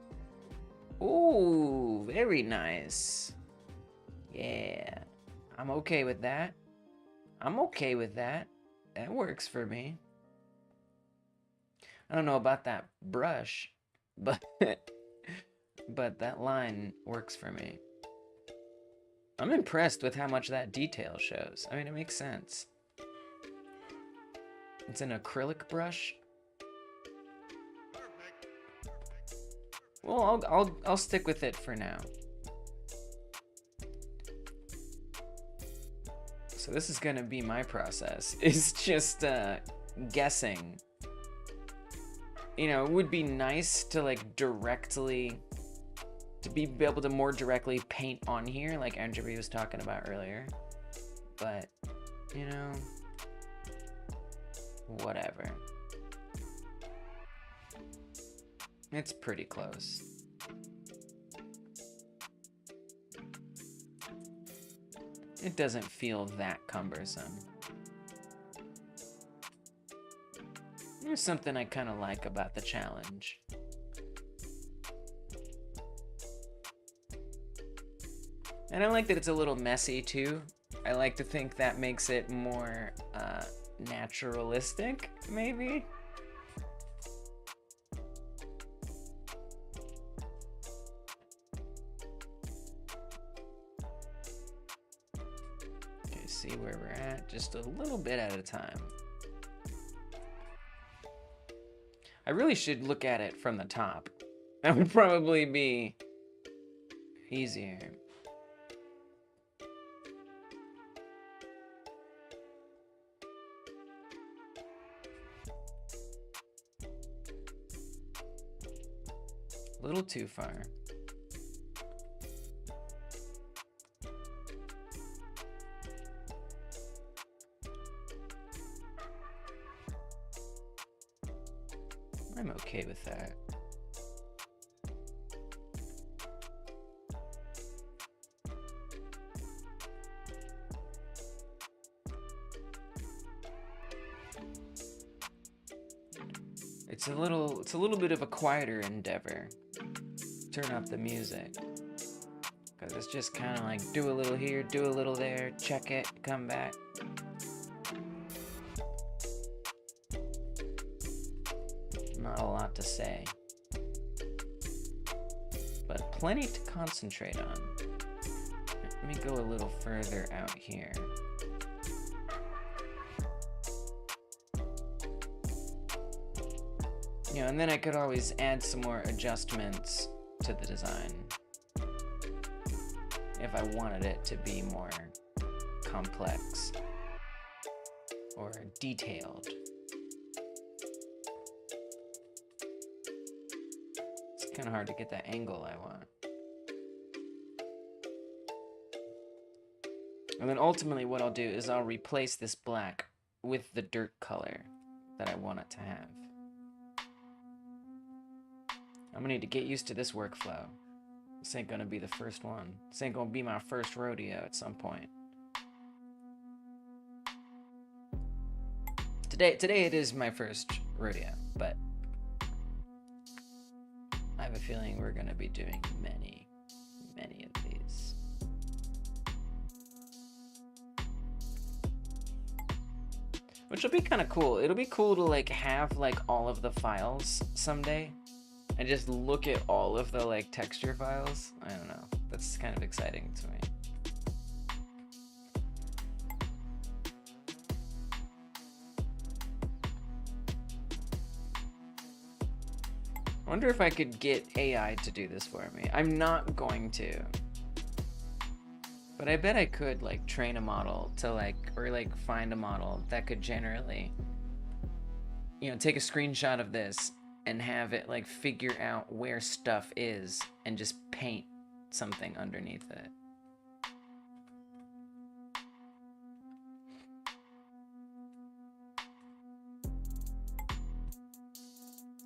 Ooh, very nice. Yeah, I'm okay with that. I'm okay with that. That works for me. I don't know about that brush, but but that line works for me. I'm impressed with how much that detail shows. I mean, it makes sense. It's an acrylic brush. Well, I'll stick with it for now. So this is gonna be my process. Is just guessing. You know, it would be nice to like directly be able to more directly paint on here, like Andrew was talking about earlier. But you know, whatever. It's pretty close. It doesn't feel that cumbersome. There's something I kind of like about the challenge. And I like that it's a little messy too. I like to think that makes it more naturalistic, maybe? Okay, see where we're at, just a little bit at a time. I really should look at it from the top. That would probably be easier. A little too far. I'm okay with that. It's a little bit of a quieter endeavor. Turn up the music. Because it's just kind of like do a little here, do a little there, check it, come back. Not a lot to say. But plenty to concentrate on. Let me go a little further out here. You know, and then I could always add some more adjustments to the design if I wanted it to be more complex or detailed. It's kind of hard to get that angle I want. And then ultimately what I'll do is I'll replace this black with the dirt color that I want it to have. I'm gonna need to get used to this workflow. This ain't gonna be the first one. This ain't gonna be my first rodeo at some point. Today it is my first rodeo, but I have a feeling we're gonna be doing many of these. Which will be kind of cool. It'll be cool to like have like all of the files someday. And just look at all of the like texture files. I don't know. That's kind of exciting to me. I wonder if I could get AI to do this for me. I'm not going to. But I bet I could like train a model to like, or like find a model that could generally, you know, take a screenshot of this and have it like figure out where stuff is and just paint something underneath it.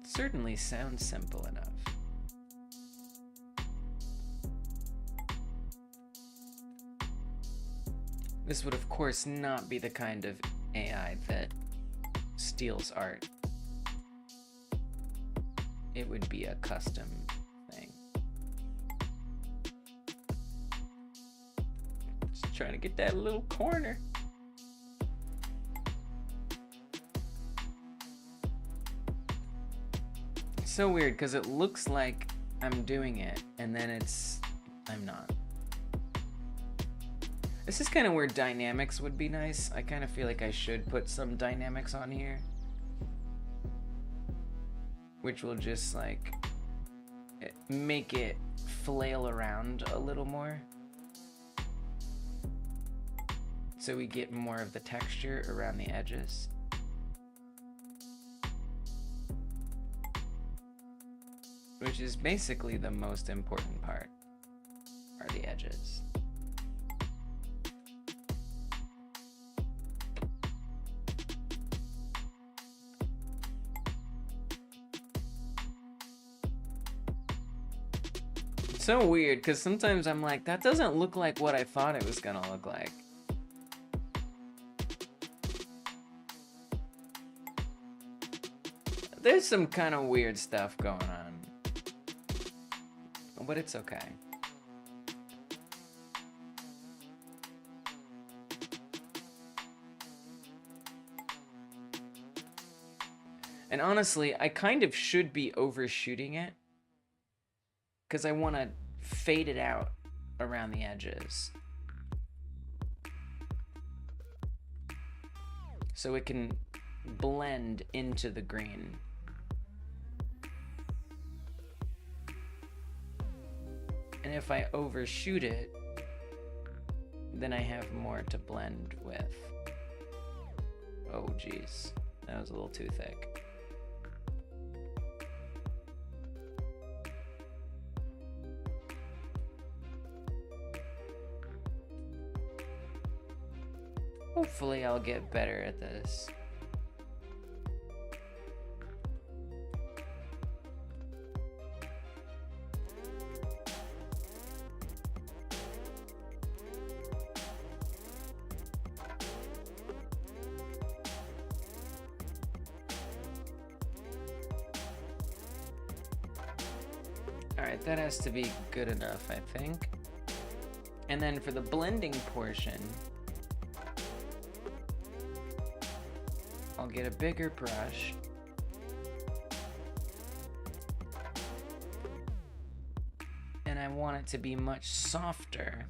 Certainly sounds simple enough. This would of course not be the kind of AI that steals art. It would be a custom thing. Just trying to get that little corner. It's so weird because it looks like I'm doing it and then I'm not. This is kind of where dynamics would be nice. I kind of feel like I should put some dynamics on here. Which will just like make it flail around a little more. So we get more of the texture around the edges. Which is basically the most important part, are the edges. So weird, because sometimes I'm like, that doesn't look like what I thought it was gonna look like. There's some kind of weird stuff going on. But it's okay. And honestly, I kind of should be overshooting it. Because I want to fade it out around the edges. So it can blend into the green. And if I overshoot it, then I have more to blend with. Oh geez, that was a little too thick. Hopefully I'll get better at this. Alright, that has to be good enough, I think. And then for the blending portion, I'll get a bigger brush. And I want it to be much softer.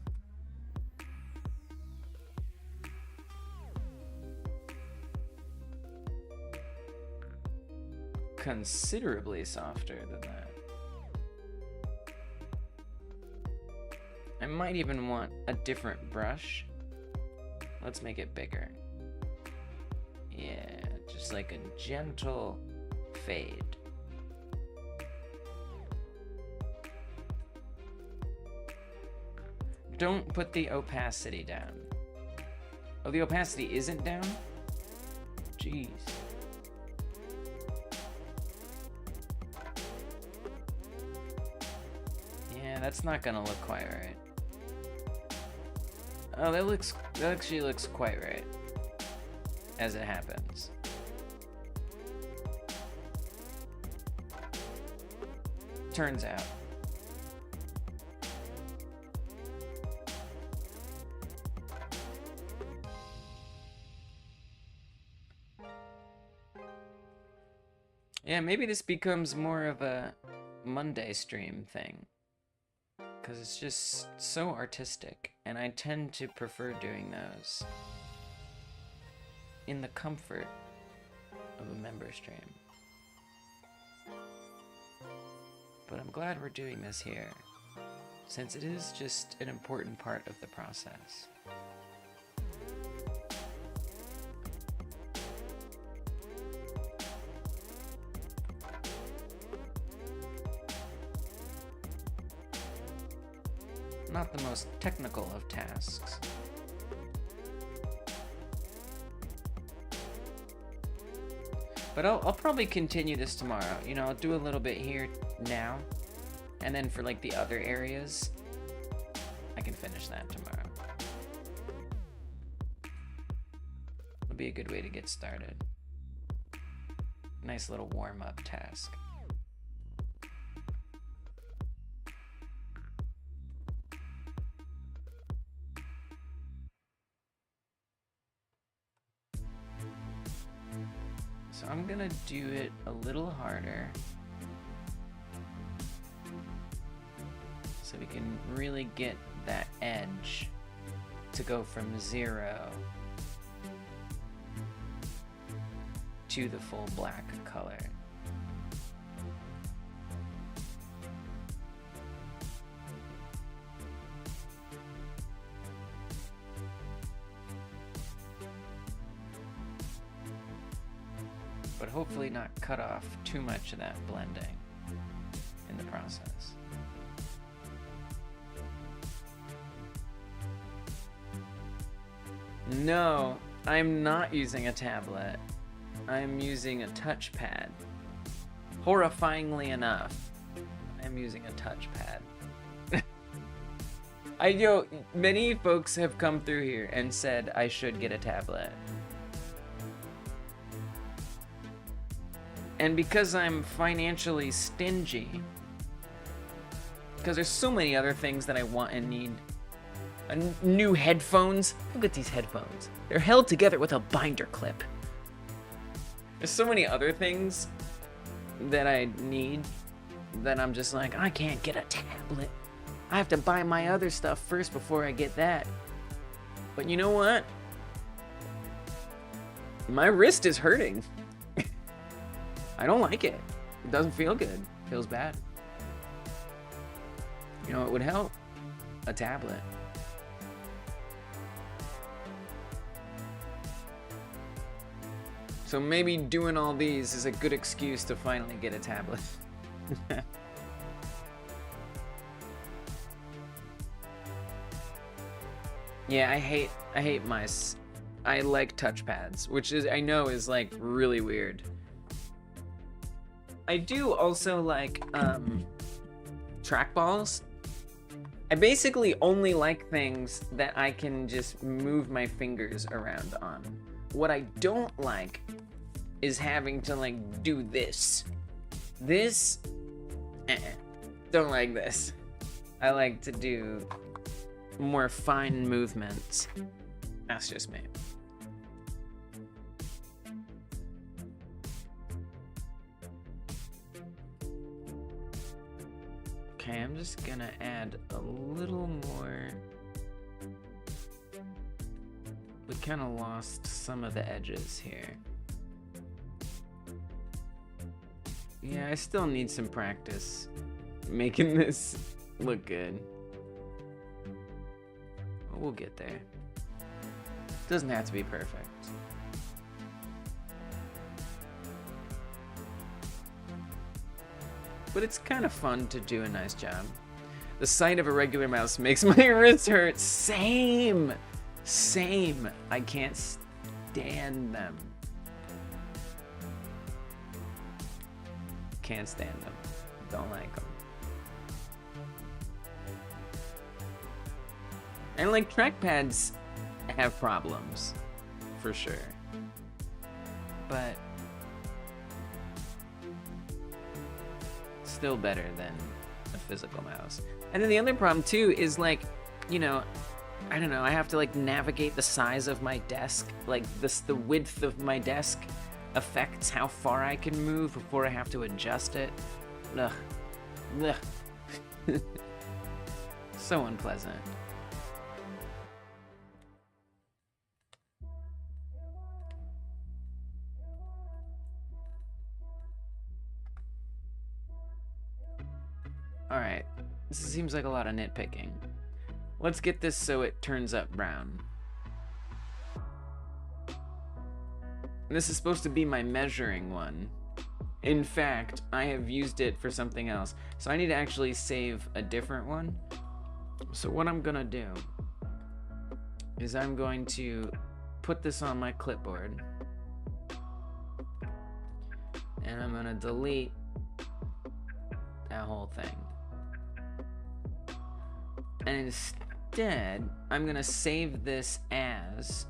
Considerably softer than that. I might even want a different brush. Let's make it bigger. Yeah, just like a gentle fade. Don't put the opacity down. Oh, the opacity isn't down? Jeez. Yeah, that's not gonna look quite right. Oh, that actually looks quite right. As it happens. Turns out. Yeah, maybe this becomes more of a Monday stream thing. Because it's just so artistic, and I tend to prefer doing those in the comfort of a member stream. But I'm glad we're doing this here, since it is just an important part of the process. Not the most technical of tasks. But I'll probably continue this tomorrow. You know, I'll do a little bit here now, and then for like the other areas, I can finish that tomorrow. It'll be a good way to get started. Nice little warm-up task. So I'm gonna do it a little harder so we can really get that edge to go from 0 to the full black color. But hopefully not cut off too much of that blending in the process. No, I'm not using a tablet. I'm using a touchpad. Horrifyingly enough, I'm using a touchpad. Many folks have come through here and said I should get a tablet. And because I'm financially stingy, because there's so many other things that I want and need. New headphones. Look at these headphones. They're held together with a binder clip. There's so many other things that I need that I'm just like, I can't get a tablet. I have to buy my other stuff first before I get that. But you know what? My wrist is hurting. I don't like it. It doesn't feel good. It feels bad. You know, it would help. A tablet. So maybe doing all these is a good excuse to finally get a tablet. Yeah, I hate mice. I like touchpads, which is, I know, is like really weird. I do also like trackballs. I basically only like things that I can just move my fingers around on. What I don't like is having to like do this. This, don't like this. I like to do more fine movements. That's just me. Okay, I'm just gonna add a little more. We kind of lost some of the edges here. Yeah, I still need some practice making this look good. But we'll get there. Doesn't have to be perfect. But it's kind of fun to do a nice job. The sight of a regular mouse makes my wrists hurt. Same! Same. I can't stand them. Can't stand them. Don't like them. And like trackpads have problems, for sure. But still better than a physical mouse. And then the other problem too is like, you know, I don't know, I have to like navigate the size of my desk. Like the width of my desk affects how far I can move before I have to adjust it. Ugh. Ugh. So unpleasant. Alright, this seems like a lot of nitpicking. Let's get this so it turns up brown. This is supposed to be my measuring one. In fact, I have used it for something else. So I need to actually save a different one. So what I'm gonna do is I'm going to put this on my clipboard. And I'm gonna delete that whole thing. And instead, I'm gonna save this as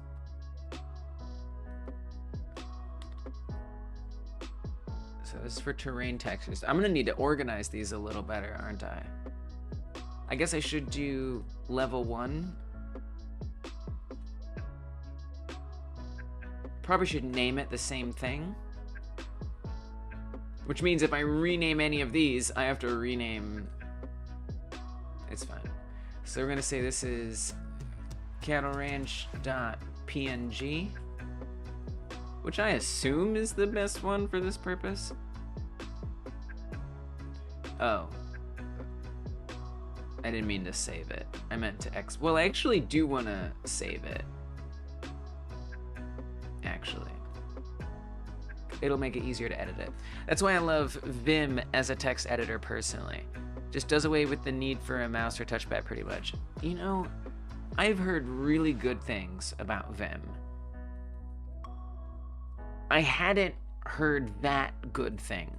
so this is for terrain textures. I'm gonna need to organize these a little better, aren't I? I guess I should do level 1. Probably should name it the same thing. Which means if I rename any of these, I have to rename. It's fine. So we're gonna say this is cattleranch.png, which I assume is the best one for this purpose. Oh. I didn't mean to save it. I meant to well, I actually do want to save it. Actually. It'll make it easier to edit it. That's why I love Vim as a text editor personally. Just does away with the need for a mouse or touchpad pretty much. You know, I've heard really good things about Vim. I hadn't heard that good thing.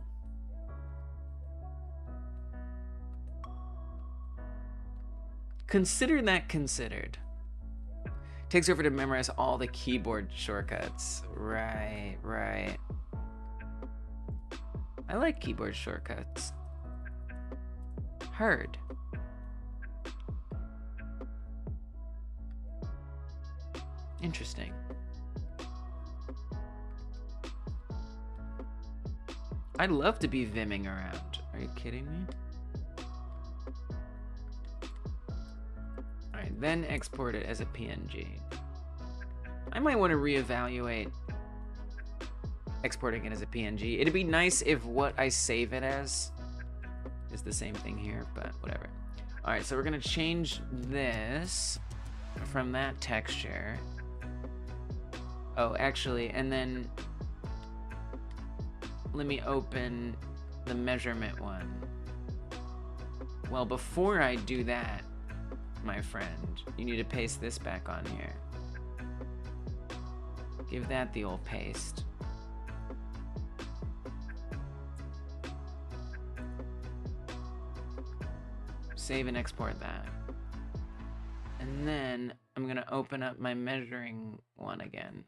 Consider that considered. Takes over to memorize all the keyboard shortcuts. Right. I like keyboard shortcuts. Heard. Interesting. I'd love to be Vimming around. Are you kidding me? Alright, then export it as a PNG. I might want to reevaluate exporting it as a PNG. It'd be nice if what I save it as is the same thing here, but whatever. All right, so we're gonna change this from that texture. Oh, actually, and then let me open the measurement one. Well, before I do that, my friend, you need to paste this back on here. Give that the old paste. Save and export that. And then I'm gonna open up my measuring one again.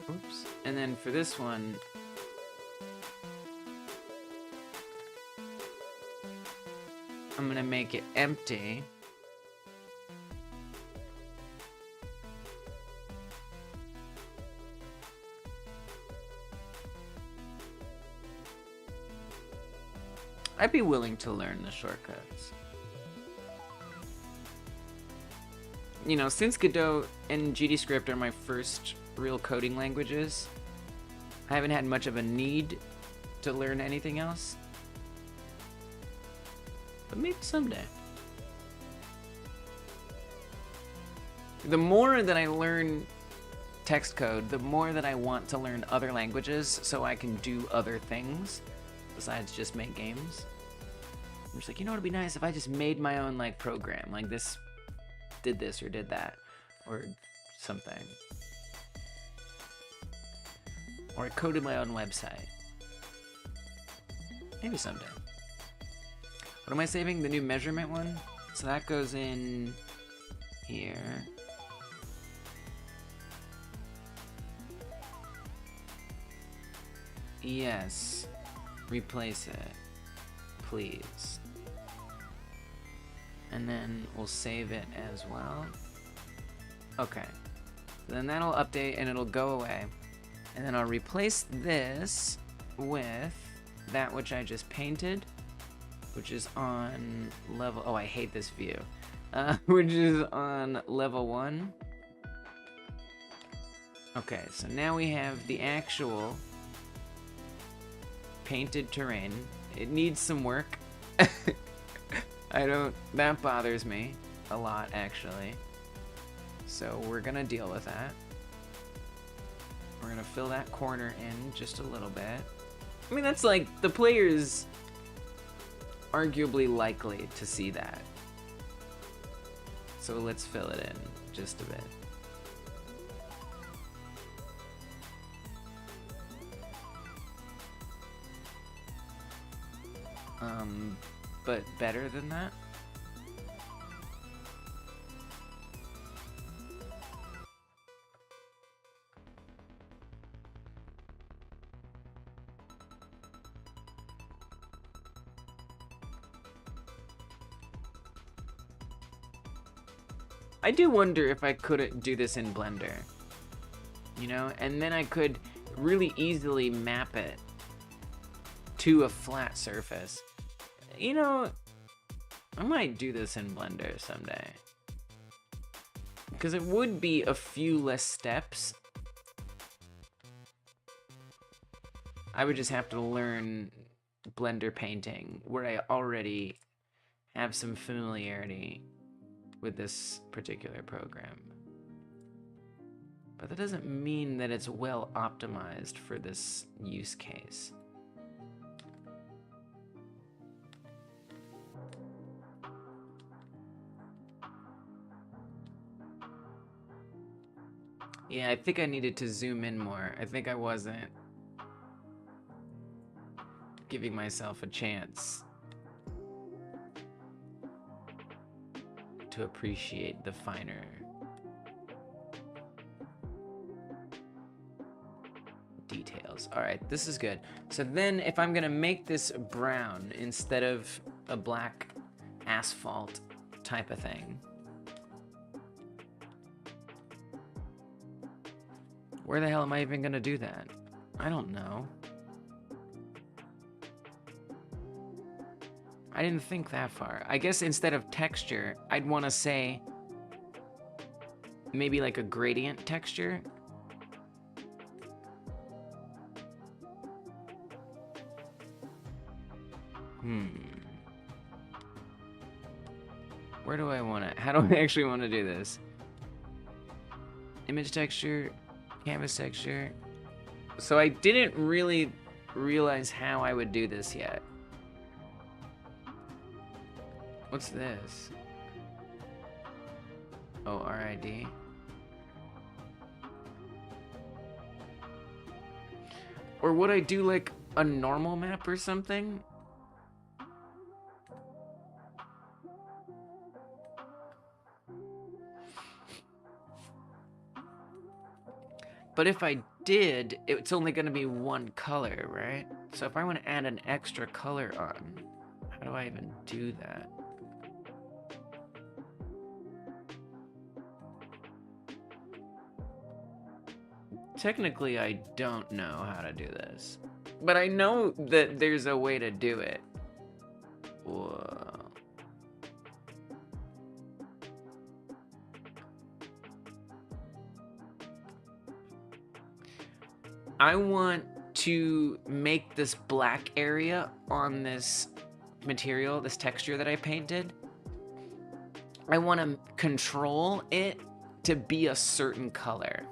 Oops. And then for this one, I'm gonna make it empty. I'd be willing to learn the shortcuts. You know, since Godot and GDScript are my first real coding languages, I haven't had much of a need to learn anything else. But maybe someday. The more that I learn text code, the more that I want to learn other languages so I can do other things besides just make games. I'm just like, you know what would be nice if I just made my own like program, like this did this or did that or something. Or I coded my own website. Maybe someday. What am I saving? The new measurement one? So that goes in here. Yes. Replace it. Please. And then we'll save it as well. Okay. Then that'll update and it'll go away. And then I'll replace this with that which I just painted, which is on level, oh, I hate this view, which is on level 1. Okay, so now we have the actual painted terrain. It needs some work. That bothers me a lot, actually. So we're gonna deal with that. We're gonna fill that corner in just a little bit. I mean, that's like, the player's arguably likely to see that. So let's fill it in just a bit. But better than that? I do wonder if I couldn't do this in Blender, you know, and then I could really easily map it to a flat surface. You know, I might do this in Blender someday, because it would be a few less steps. I would just have to learn Blender painting, where I already have some familiarity with this particular program. But that doesn't mean that it's well optimized for this use case. Yeah, I think I needed to zoom in more. I think I wasn't giving myself a chance to appreciate the finer details. All right, this is good. So then if I'm gonna make this brown instead of a black asphalt type of thing, where the hell am I even gonna do that? I don't know. I didn't think that far. I guess instead of texture, I'd want to say maybe like a gradient texture. Where do I want to... How do I actually want to do this? Image texture, canvas texture. So I didn't really realize how I would do this yet. What's this? Oh, RID. Or would I do like a normal map or something? But if I did, it's only going to be one color, right? So if I want to add an extra color on, how do I even do that? Technically, I don't know how to do this. But I know that there's a way to do it. Whoa. I want to make this black area on this material, this texture that I painted. I want to control it to be a certain color.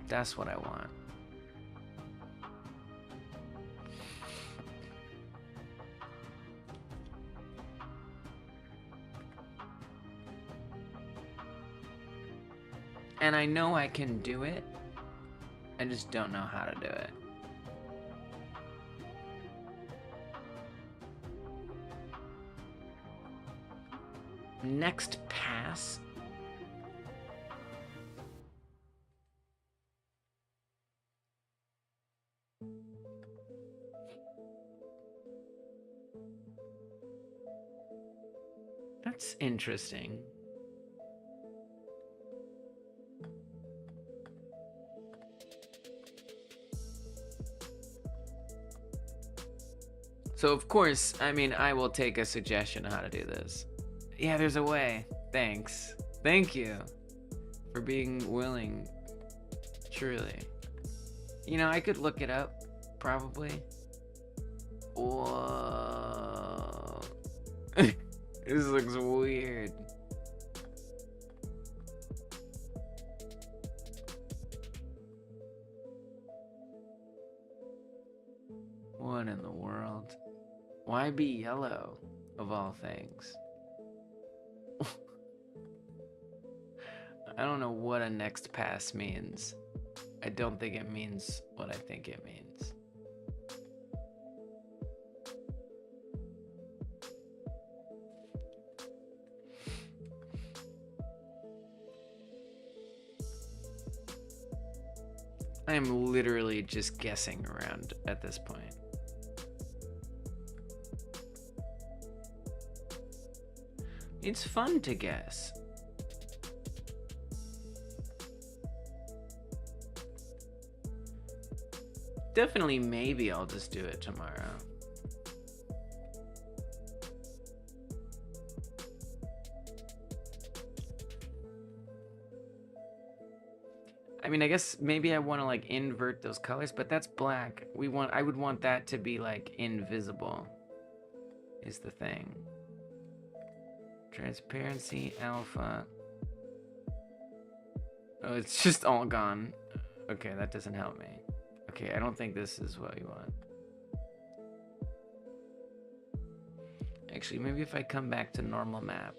That's what I want. And I know I can do it. I just don't know how to do it. Next pass. That's interesting. So of course, I mean, I will take a suggestion on how to do this. Yeah, there's a way. Thanks. Thank you for being willing. Truly. You know, I could look it up, probably. Whoa. This looks weird. What in the world? Why be yellow, of all things? I don't know what a next pass means. I don't think it means what I think it means. I am literally just guessing around at this point. It's fun to guess. Definitely, maybe I'll just do it tomorrow. I mean, I guess maybe I want to like invert those colors, but that's black. I would want that to be like invisible. Is the thing. Transparency, alpha. Oh, it's just all gone. Okay, that doesn't help me. Okay, I don't think this is what you want. Actually, maybe if I come back to normal map.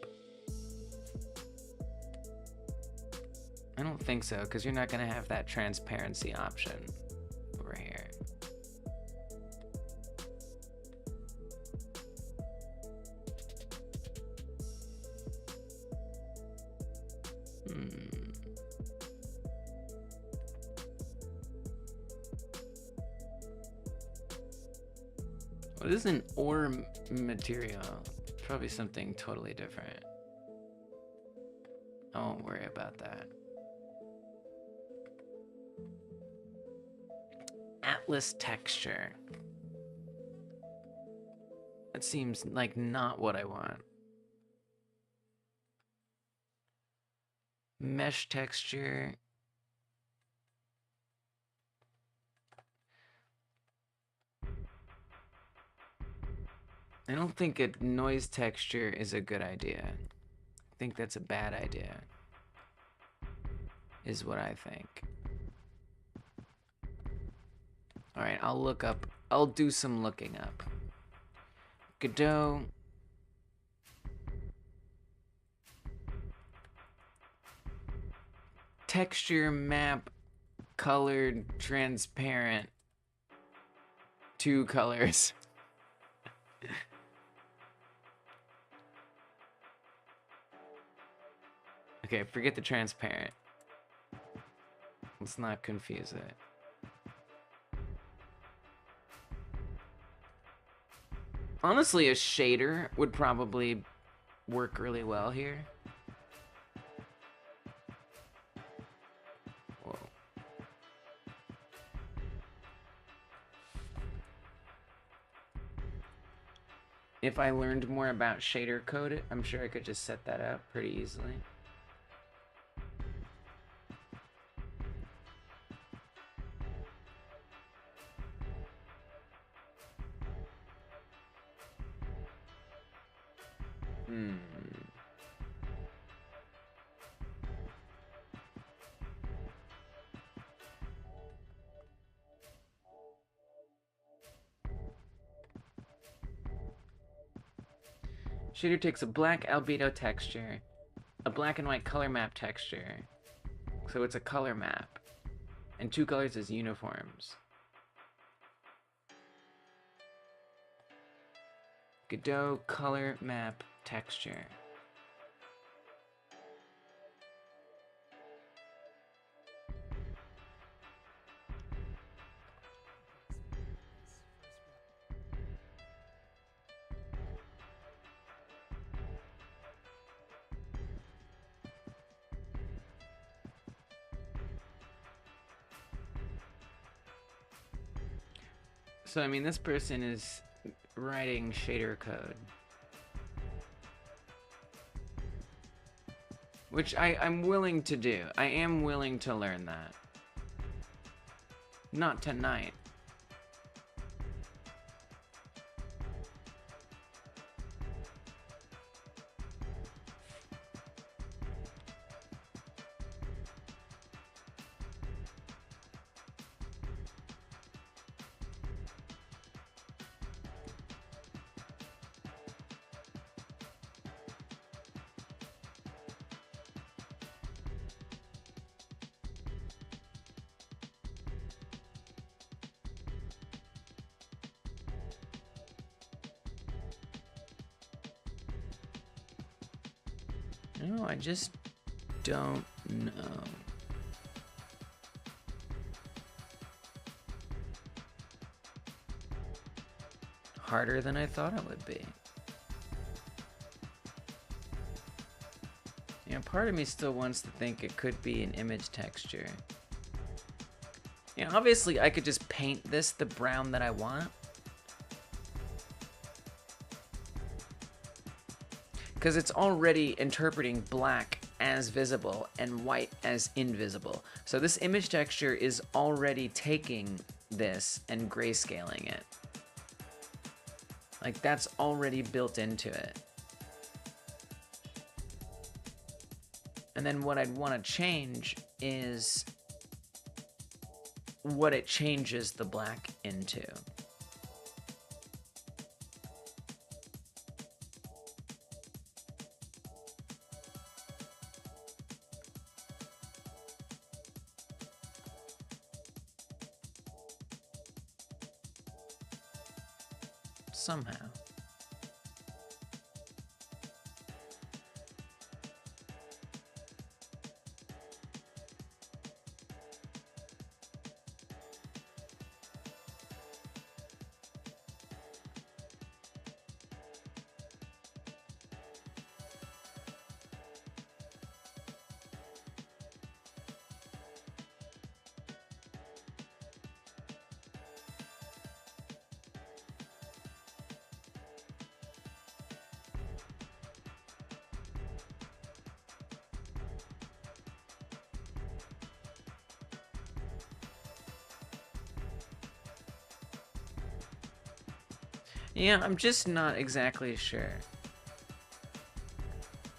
I don't think so, because you're not going to have that transparency option over here. What is an ore material? Probably something totally different. I won't worry about that. Atlas texture. That seems like not what I want. Mesh texture. I don't think a noise texture is a good idea. I think that's a bad idea, is what I think. Alright, I'll do some looking up. Godot. Texture map colored transparent 2 colors. Okay, forget the transparent. Let's not confuse it. Honestly, a shader would probably work really well here. Whoa. If I learned more about shader code, I'm sure I could just set that up pretty easily. Shader takes a black albedo texture, a black and white color map texture, so it's a color map, and 2 colors as uniforms. Godot color map texture. So, I mean, this person is writing shader code. Which I'm willing to do. I am willing to learn that. Not tonight. No, I just don't know. Harder than I thought it would be. You know, part of me still wants to think it could be an image texture. You know, obviously I could just paint this the brown that I want. Because it's already interpreting black as visible and white as invisible. So this image texture is already taking this and grayscaling it. Like, that's already built into it. And then what I'd want to change is what it changes the black into. Somehow. Yeah, I'm just not exactly sure.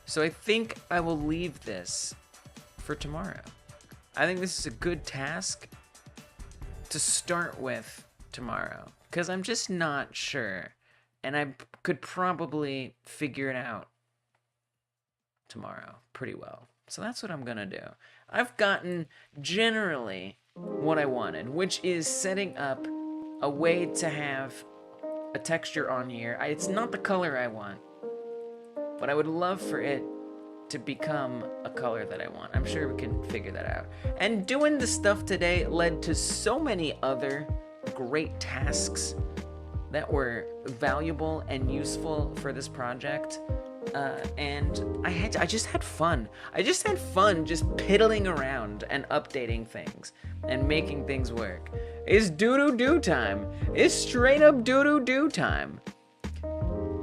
So I think I will leave this for tomorrow. I think this is a good task to start with tomorrow, because I'm just not sure, and I could probably figure it out tomorrow pretty well. So that's what I'm gonna do. I've gotten generally what I wanted, which is setting up a way to have a texture on here. It's not the color I want, but I would love for it to become a color that I want. I'm sure we can figure that out. And doing the stuff today led to so many other great tasks that were valuable and useful for this project. And I just had fun. I just had fun just piddling around and updating things and making things work. It's doo-doo-doo time. It's straight up doo-doo-doo time.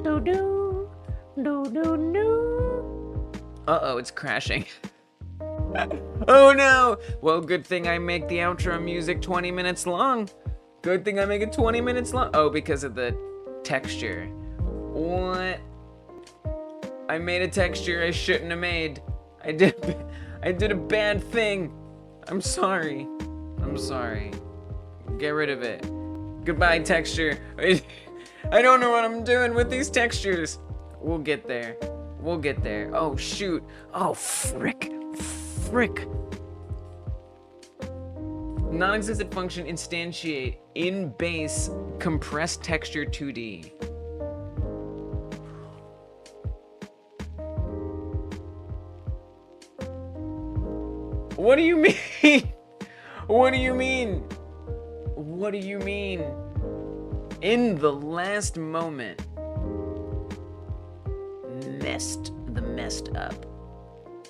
Doo-doo, doo-doo-doo. Uh-oh, it's crashing. Oh no! Well, good thing I make the outro music 20 minutes long. Good thing I make it 20 minutes long. Oh, because of the texture. What? I made a texture I shouldn't have made. I did a bad thing. I'm sorry. I'm sorry. Get rid of it. Goodbye, texture. I don't know what I'm doing with these textures. We'll get there. We'll get there. Oh, shoot. Oh, frick. Frick. Non-existent function instantiate in base compressed texture 2D. What do you mean? What do you mean? What do you mean? In the last moment. Messed up.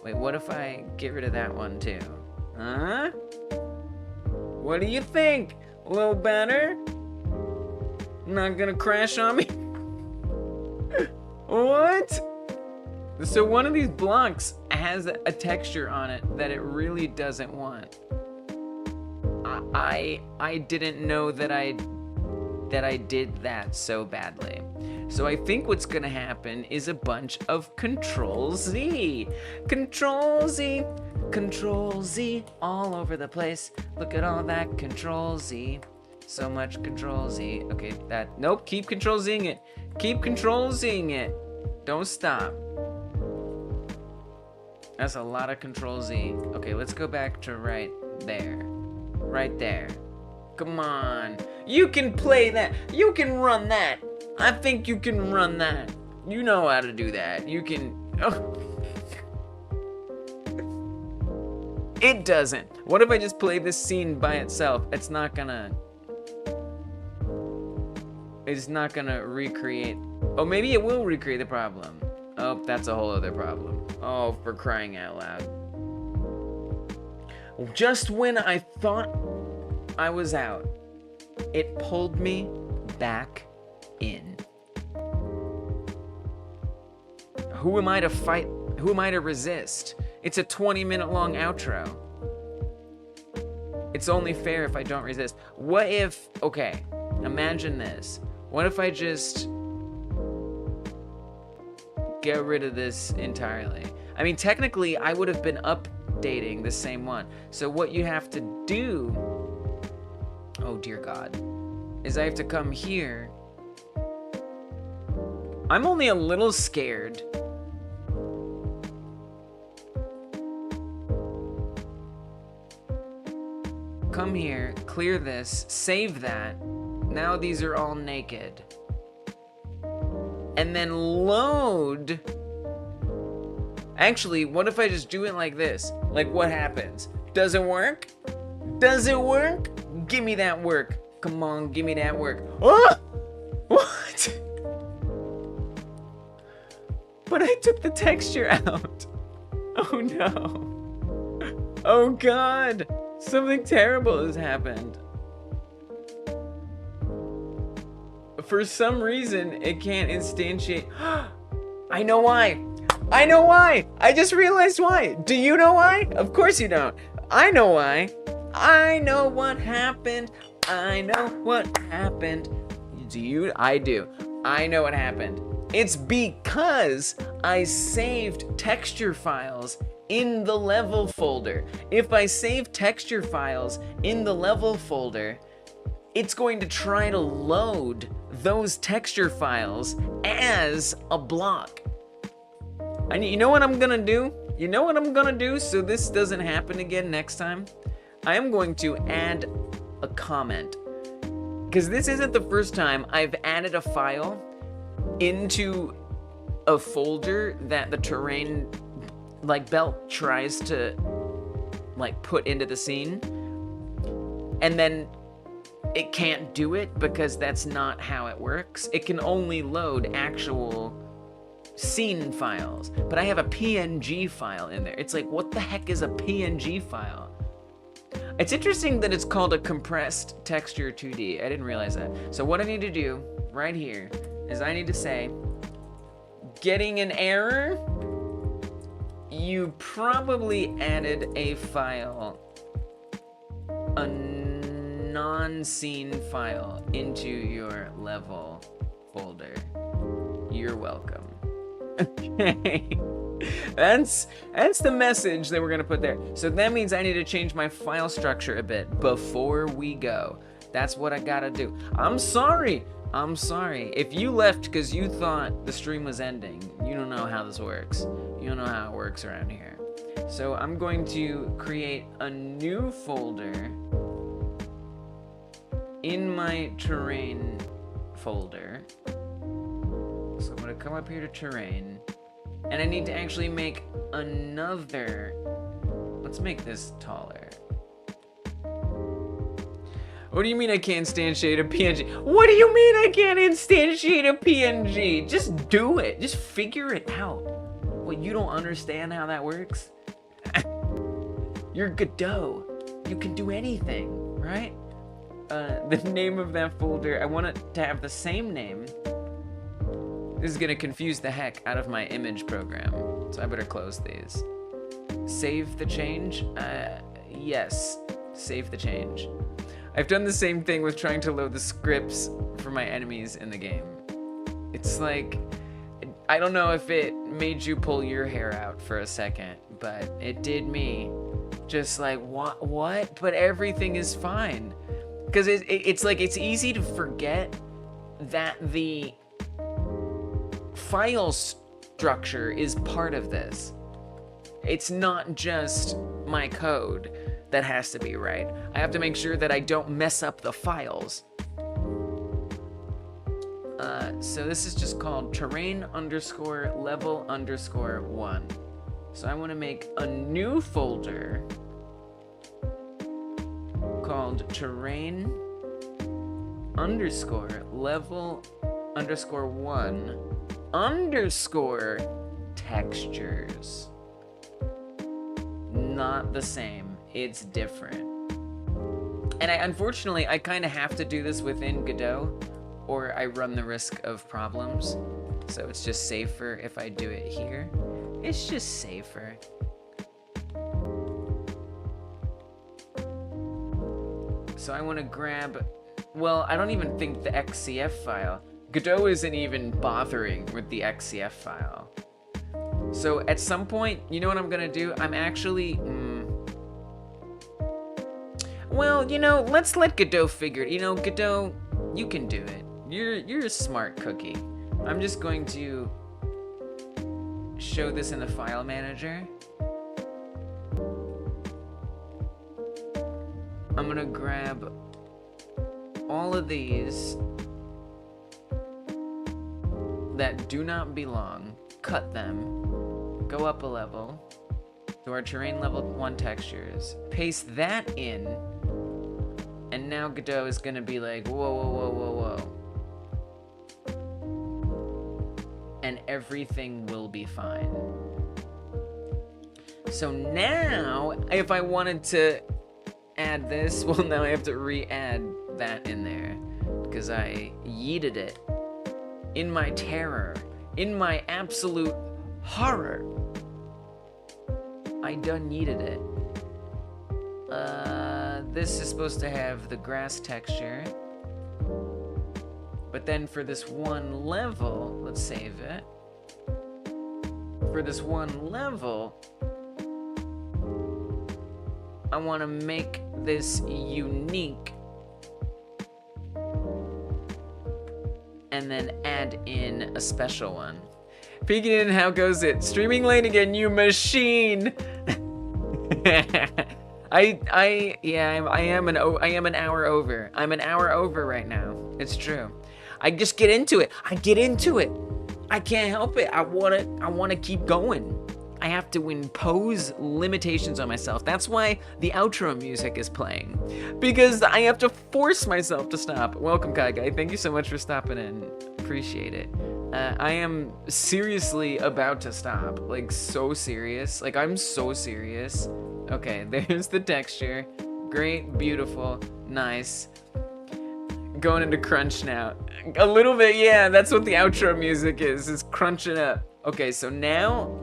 Wait, what if I get rid of that one too? Huh? What do you think? A little better? Not gonna crash on me? What? So one of these blocks has a texture on it that it really doesn't want. I didn't know that I did that so badly. So I think what's gonna happen is a bunch of Control-Z. Control-Z, Control-Z, all over the place. Look at all that Control-Z. So much Control-Z. Okay, nope, keep Control-Zing it. Keep Control-Zing it. Don't stop. That's a lot of Control-Z. Okay, let's go back to right there. Right there. Come on. You can play that. You can run that. I think you can run that. You know how to do that. You can... Oh. It doesn't. What if I just play this scene by itself? It's not gonna recreate... Oh, maybe it will recreate the problem. Oh, that's a whole other problem. Oh, for crying out loud. Just when I thought I was out, it pulled me back in. Who am I to fight? Who am I to resist? It's a 20-minute long outro. It's only fair if I don't resist. What if, okay, imagine this. What if I just get rid of this entirely? I mean, technically, I would have been updating the same one. So what you have to do, oh dear God, is I have to come here. I'm only a little scared. Come here, clear this, save that. Now these are all naked. And then load. Actually, what if I just do it like this? Like, what happens? Does it work? Does it work? Give me that work. Come on, give me that work. Oh! What? But I took the texture out. Oh no. Oh God. Something terrible has happened. For some reason, it can't instantiate. I know why. I know why. I just realized why. Do you know why? Of course you don't. I know why. I know what happened. I know what happened. Do you? I do. I know what happened. It's because I saved texture files in the level folder. If I save texture files in the level folder, it's going to try to load those texture files as a block. You know what I'm gonna do? You know what I'm gonna do so this doesn't happen again next time? I am going to add a comment. Because this isn't the first time I've added a file into a folder that the terrain like belt tries to like put into the scene, and then it can't do it because that's not how it works. It can only load actual scene files, but I have a PNG file in there. It's like, what the heck is a PNG file? It's interesting that it's called a compressed texture 2D. I didn't realize that. So what I need to do right here is I need to say, getting an error, you probably added a file, a non-scene file into your level folder. You're welcome. Okay. That's the message that we're gonna put there. So that means I need to change my file structure a bit before we go. That's what I gotta do. I'm sorry. If you left because you thought the stream was ending, you don't know how this works. You don't know how it works around here. So I'm going to create a new folder in my terrain folder. So I'm gonna come up here to terrain, and I need to actually make another. Let's make this taller. What do you mean I can't instantiate a PNG? What do you mean I can't instantiate a PNG? Just do it. Just figure it out. What, you don't understand how that works? You're Godot. You can do anything, right? The name of that folder, I want it to have the same name. This is gonna confuse the heck out of my image program, so I better close these. Save the change? Yes, save the change. I've done the same thing with trying to load the scripts for my enemies in the game. It's like, I don't know if it made you pull your hair out for a second, but it did me. Just like, what? But everything is fine. Because it's like, it's easy to forget that the file structure is part of this. It's not just my code that has to be right. I have to make sure that I don't mess up the files. So this is just called terrain_level_1. So I want to make a new folder called terrain_level_1_textures. Not the same. It's different. And unfortunately, I kind of have to do this within Godot, or I run the risk of problems. So it's just safer if I do it here. It's just safer. So I want to grab, well, I don't even think the XCF file. Godot isn't even bothering with the XCF file. So at some point, you know what I'm gonna do? I'm actually, well, you know, let's let Godot figure it. You know, Godot, you can do it. You're a smart cookie. I'm just going to show this in the file manager. I'm gonna grab all of these that do not belong, cut them, go up a level to our terrain level 1 textures, paste that in, and now Godot is gonna be like, whoa. And everything will be fine. So now, if I wanted to add this, well, now I have to re-add that in there, because I yeeted it in my terror, in my absolute horror. I done yeeted it. This is supposed to have the grass texture, But then for this one level, let's save it. For this one level, I want to make this unique and then add in a special one. Peeking in, how goes it? Streaming late again, you machine! I am an hour over. I'm an hour over right now. It's true. I just get into it. I can't help it. I wanna keep going. I have to impose limitations on myself. That's why the outro music is playing. Because I have to force myself to stop. Welcome, Kai Guy. Thank you so much for stopping in. Appreciate it. I am seriously about to stop. Like, so serious. Like, I'm so serious. Okay, there's the texture. Great, beautiful, nice. Going into crunch now. A little bit, yeah, that's what the outro music is crunching up. Okay, so now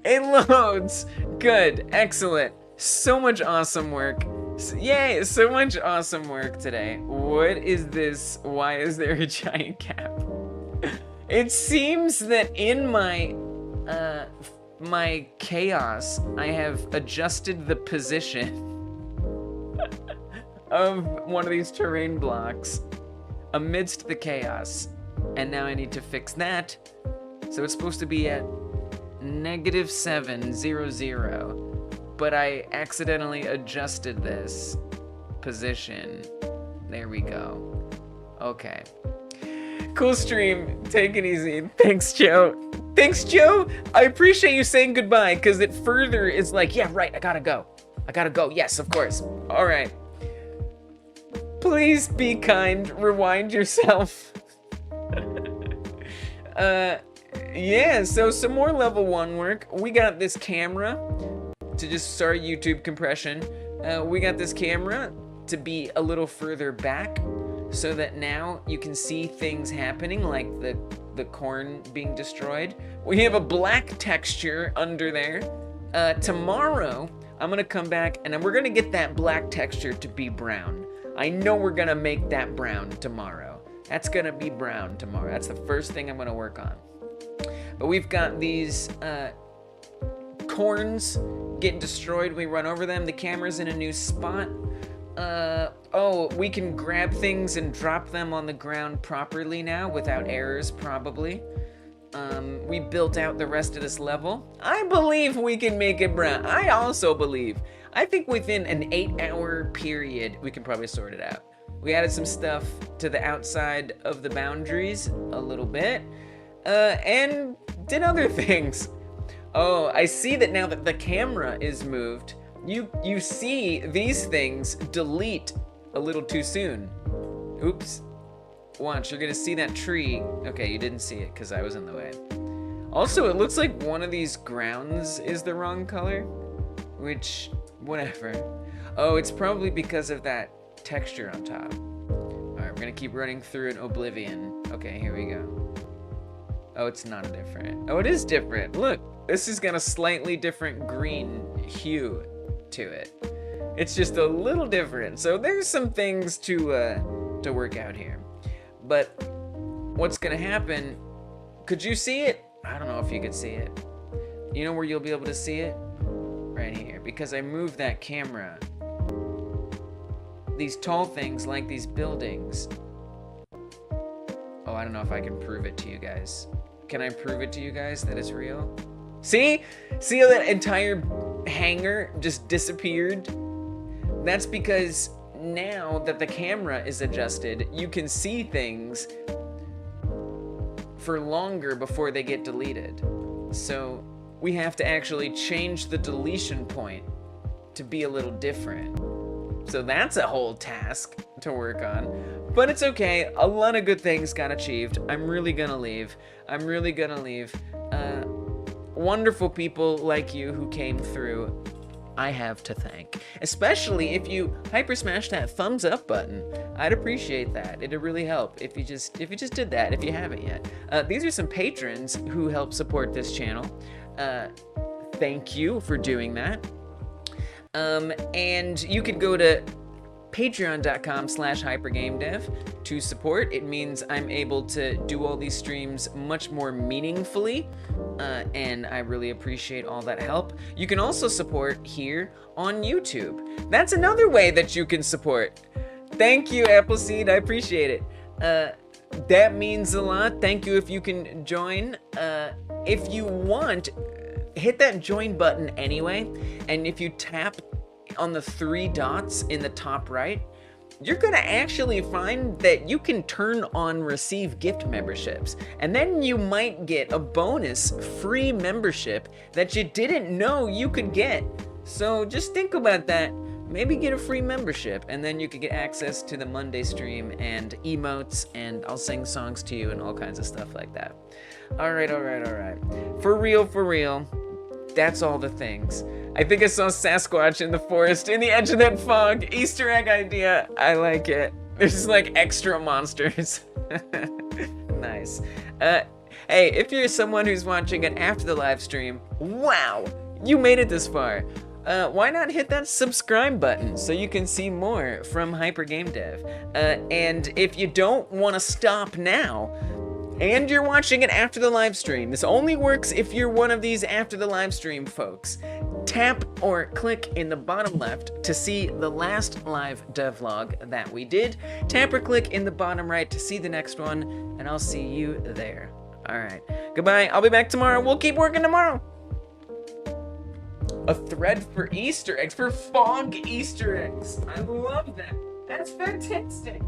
it loads. Good, excellent. So much awesome work. Yay, so much awesome work today. What is this? Why is there a giant gap? It seems that in my chaos, I have adjusted the position of one of these terrain blocks amidst the chaos. And now I need to fix that. So it's supposed to be at -700, but I accidentally adjusted this position. There we go. Okay. Cool stream. Take it easy. Thanks, Joe. Thanks, Joe. I appreciate you saying goodbye, because it further is like, yeah, right, I gotta go. Yes, of course. All right. Please be kind. Rewind yourself. Yeah, so some more level 1 work. We got this camera to just start YouTube compression. We got this camera to be a little further back so that now you can see things happening, like the corn being destroyed. We have a black texture under there. Tomorrow, I'm gonna come back and we're gonna get that black texture to be brown. I know we're gonna make that brown tomorrow. That's gonna be brown tomorrow. That's the first thing I'm gonna work on. But we've got these corns getting destroyed. We run over them. The camera's in a new spot. Oh, we can grab things and drop them on the ground properly now without errors, probably. We built out the rest of this level. I believe we can make it brown. I also believe. I think within an 8-hour period, we can probably sort it out. We added some stuff to the outside of the boundaries a little bit, and did other things. Oh, I see that now that the camera is moved, you see these things delete a little too soon. Oops. Watch, you're gonna see that tree. Okay, you didn't see it because I was in the way. Also, it looks like one of these grounds is the wrong color, which, whatever. Oh, it's probably because of that texture on top. All right, we're gonna keep running through an oblivion. Okay, here we go. Oh, it's not different. Oh, it is different. Look, this has got a slightly different green hue to it. It's just a little different. So there's some things to work out here. But what's gonna happen, could you see it? I don't know if you could see it. You know where you'll be able to see it? Right here, because I moved that camera. These tall things like these buildings. Oh, I don't know if I can prove it to you guys. Can I prove it to you guys that it's real? See? See how that entire hangar just disappeared? That's because now that the camera is adjusted, you can see things for longer before they get deleted. So we have to actually change the deletion point to be a little different. So that's a whole task to work on, but it's okay. A lot of good things got achieved. I'm really gonna leave. Wonderful people like you who came through, I have to thank. Especially if you hyper smash that thumbs up button. I'd appreciate that. It'd really help if you just did that, if you haven't yet. These are some patrons who help support this channel. Thank you for doing that. And you could go to patreon.com/hypergamedev to support. It means I'm able to do all these streams much more meaningfully, and I really appreciate all that help. You can also support here on YouTube. That's another way that you can support. Thank you, Appleseed. I appreciate it. That means a lot. Thank you if you can join. If you want, hit that join button anyway, and if you tap on the 3 dots in the top right, you're gonna actually find that you can turn on receive gift memberships, and then you might get a bonus free membership that you didn't know you could get. So just think about that. Maybe get a free membership, and then you could get access to the Monday stream and emotes, and I'll sing songs to you and all kinds of stuff like that. All right. For real. That's all the things. I think I saw Sasquatch in the forest, in the edge of that fog. Easter egg idea. I like it. There's like extra monsters. Nice. Hey, if you're someone who's watching it after the live stream, wow, you made it this far. Why not hit that subscribe button so you can see more from HyperGameDev? And if you don't want to stop now, and you're watching it after the live stream, this only works if you're one of these after the live stream folks. Tap or click in the bottom left to see the last live devlog that we did. Tap or click in the bottom right to see the next one, and I'll see you there. All right, goodbye. I'll be back tomorrow. We'll keep working tomorrow. A thread for Easter eggs, for fog Easter eggs. I love that. That's fantastic.